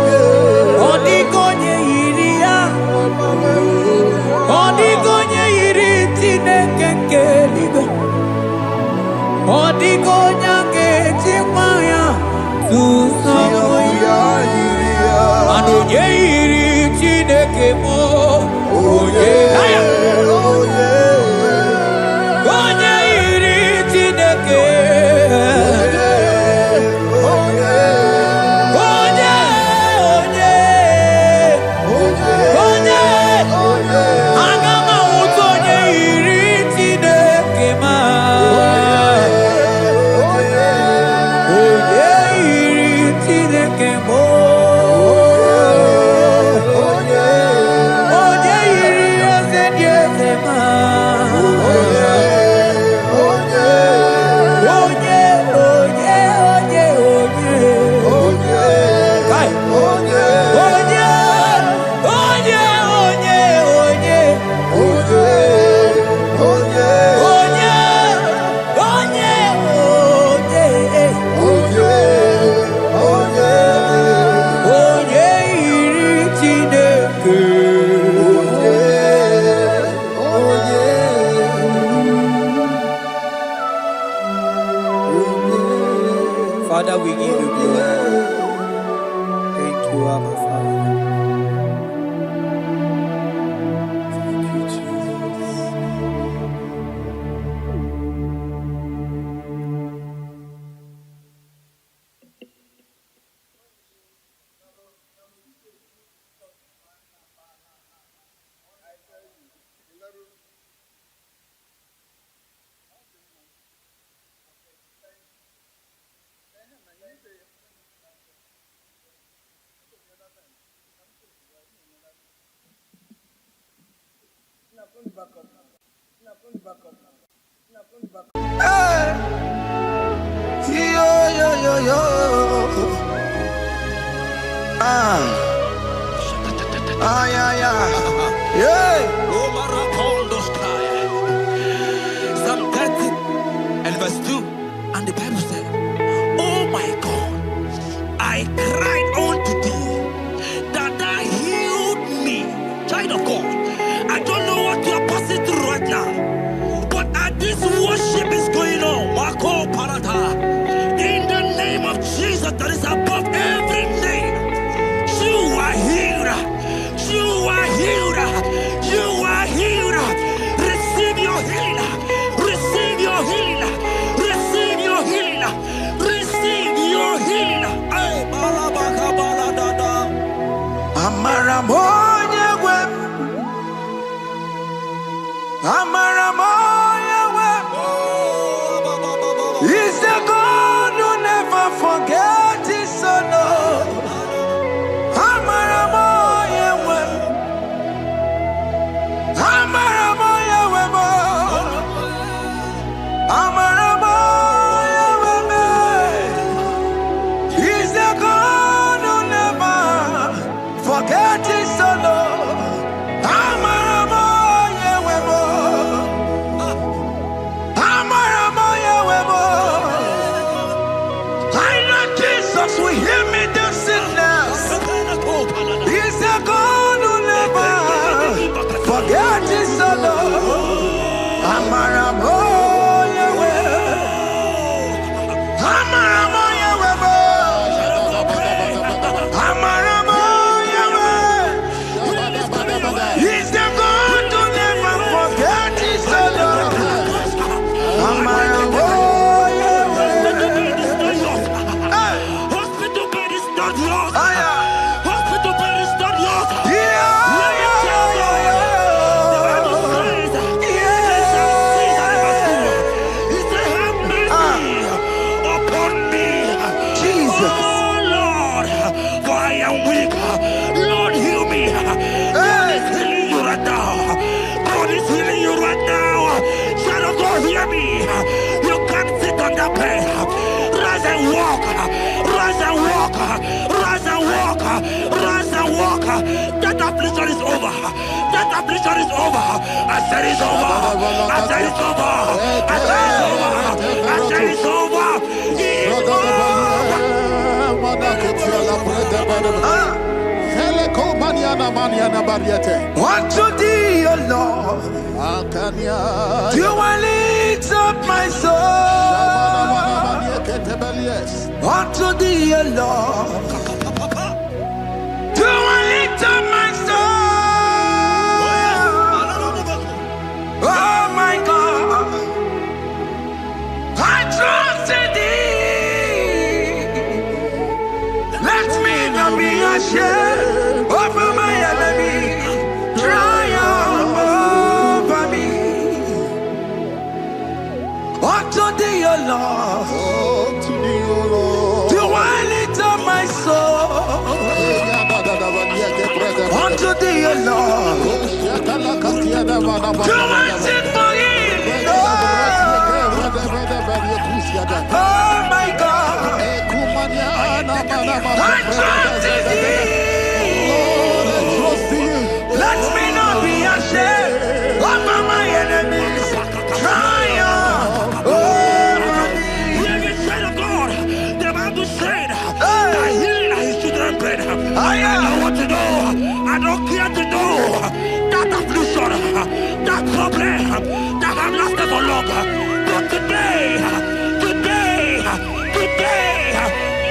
Hey. Yo, yo, yo, yo. Ah, yeah, yeah. Yeah. Psalm 30 and verse 2. And the Bible said, oh my God, I cried unto thee that thou healed me. Child of God, I don't know what you are passing through right now, but as this worship is going on, Marco Parata, in the name of Jesus that is above every name, you are healed. You are healed. You are healed. Receive your healing. Receive your healing. Receive your healing. Receive your healing. Ay, balabaka baladada. Amaramoya web. Amaramoya web. He's the God who never forgets his son. Amaramoya web. Amaramoya web. Amaramoya web. He's the God who never forgets his son. Amaramoya web. Amaramoya web. I know Jesus will hear me the sickness. He's the God who never forgets his son. Amaramoya web. Amaramoya web. Amaramoya web. He's the God who never forgets his son. Amaramoya Hospital bed is not yours. web. Hospital bed is not yours. Yeah. Let me tell you, the Bible says, in Psalm 6 and verse 2, he said, have mercy upon me, Jesus. oh Lord, for I am weak. Lord, heal me. God is healing you right now. God is healing you right now. Child of God, hear me. You can't sit on that bed. Rise and walk. Rise and walk. Rise and walk. Rise and walk. That affliction is over. That affliction is over. I said it's over. I said it's over. I said it's over. I said it's over. It's Unto thee, O Lord, do I lift up my soul. Unto thee, O Lord, do I lift up my soul. Oh my God, I trust in thee. Let me not be ashamed over my enemy. Triumph over me. Unto thee, O Lord, do I lift up my soul. Unto thee, O Lord, do I sing for healing. Oh my God, I trust in thee. Let me not be ashamed over my enemies. Triumph over me. Hear me, child of God. The Bible said that healing is children's bread. I don't want to know. I don't care to know that affliction, that problem that have lasted for long. But today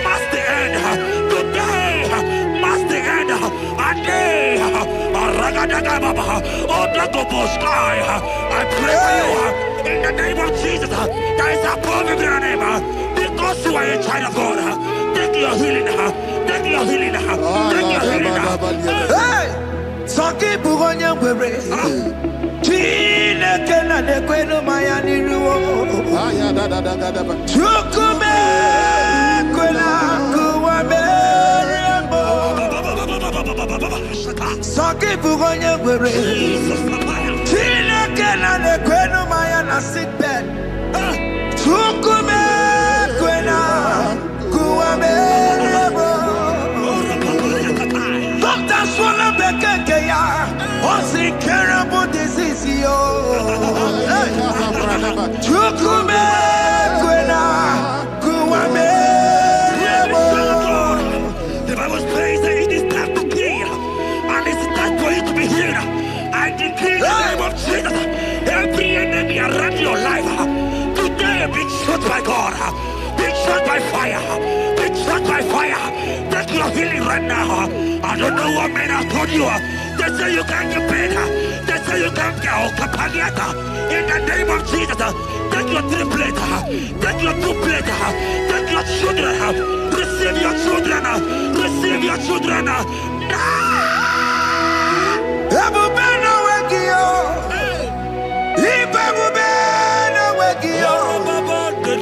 must the end. Today must the end. And day, I pray for you in the name of Jesus. That is above every name. Because you are a child of God. Take your healing. Take your healing. Take your healing. Hey, Saki Bugonya Webre. Chineke na dekweno maya niruo. Chukume kwela kuwa merembo. Saki Bugonya Webre. Chineke na nekwenu maya na sick bed. Chukume kwena kuwame. Doctor swallow bekeke ya. Osi terrible disease yo. Chukume kwena kuwame. The Bible says that it is time to kill, and it's time for you to be healed. I decree in the name of Jesus, every enemy around your life, today be shot by God, be shot by fire, be shot by fire. Take your healing right now. I don't know what men have told you. They say you can't get paid. They say you can't get Okapagiata. In the name of Jesus, take your triplet, take your two-plate, take your children, receive your children, receive your children. Ebubena wegio, ibebubena wegio.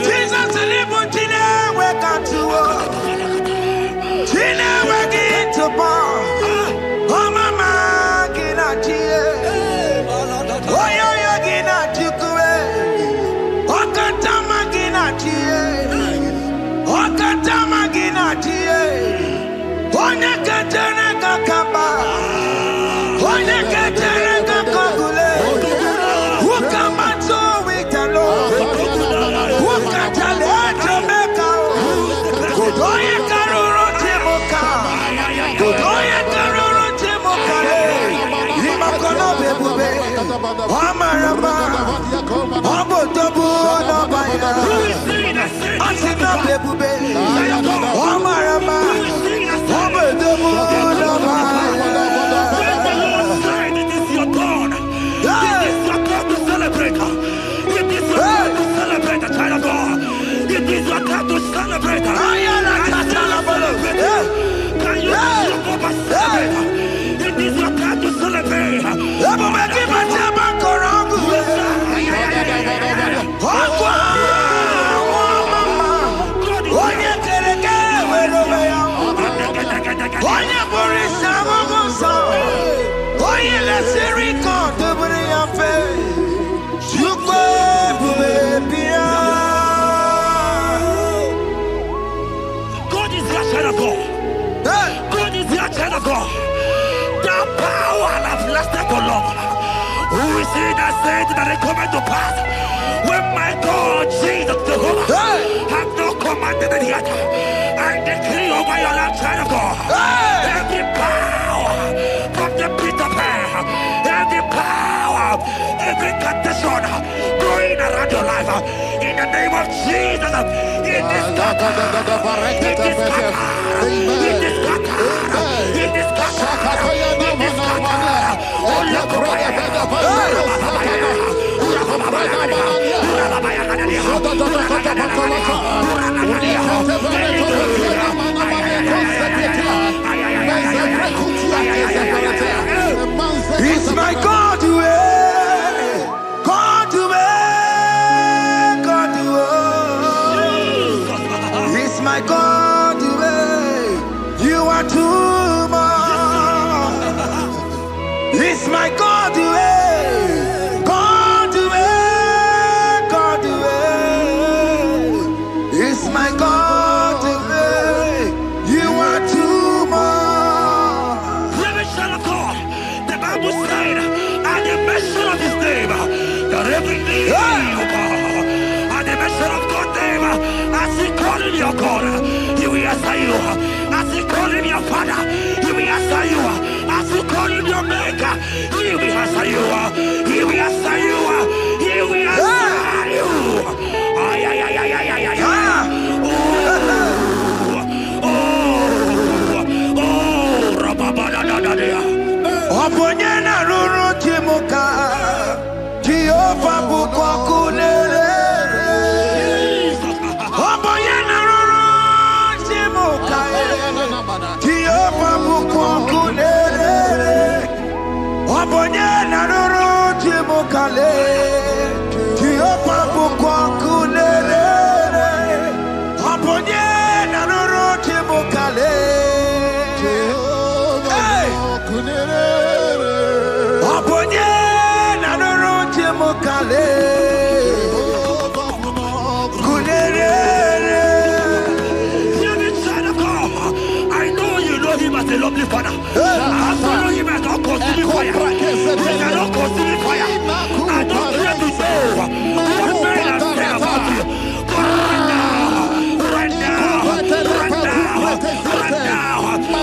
Jesus ilibutine wekatuo, tine wegi tupo. Oh mama gina chie, oh yo yo gina chukue, oh katama gina chie, oh katama gina chie, oh nyekatene kakaba. Onye ketere kakogule, ukamato witalo, ukatale Jamaica, godoye karuro timoka, godoye karuro timoka, imakono bebube, amarama, abotobu na baya, asina bebube, amarama, abotobu na baya. To celebrate, can you celebrate? It is your time to celebrate. God is your child of God. The power has lasted so long. Who is he that said that it coming to pass? When my God, Jesus Jehovah, have not commanded it yet. I decree over your life, child of God. Every power from the pit of hell, every power, every condition going around your life, in the name of Jesus, it is scattered. It is scattered. It is scattered. It is scattered. It is scattered. Oh, look over It's my God to God to God to It's my God to you are too much. It's my God to God to God to It's my God to you are too much. Revelation of God. The Bible said, at the mention of his name, that every knee will bow. At the mention of God's name, as he called him your God, he will answer you. As he called him your Father, he will answer you. As he called him your Maker, he will answer you. He will answer you. He will answer you. Ay, ay, ay, ay, ay, ay, ay. Oponyena ruru timuka, Jehovah bukwa kunere. Oponyena ruru timuka, Jehovah bukwa kunere. Oponyena ruru timuka le, Jehovah bukwa kunere. Oponyena ruru timuka le. Oponye na I know you know him as a lovely father. I follow him as not consuming fire. He cannot consume fire. I don't care to know what men have said about you. But right now,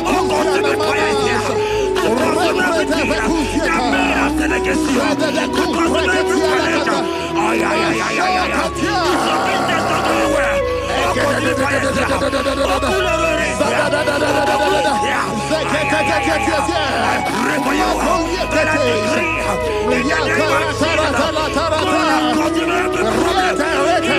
oh, consuming fire is here. To consume everything that men have said against you. To consume every challenge. If your business not going well, oh, consuming fire is here. Oh, cooler is here. I pray for you. That I decree in the name of Jesus. God, continue to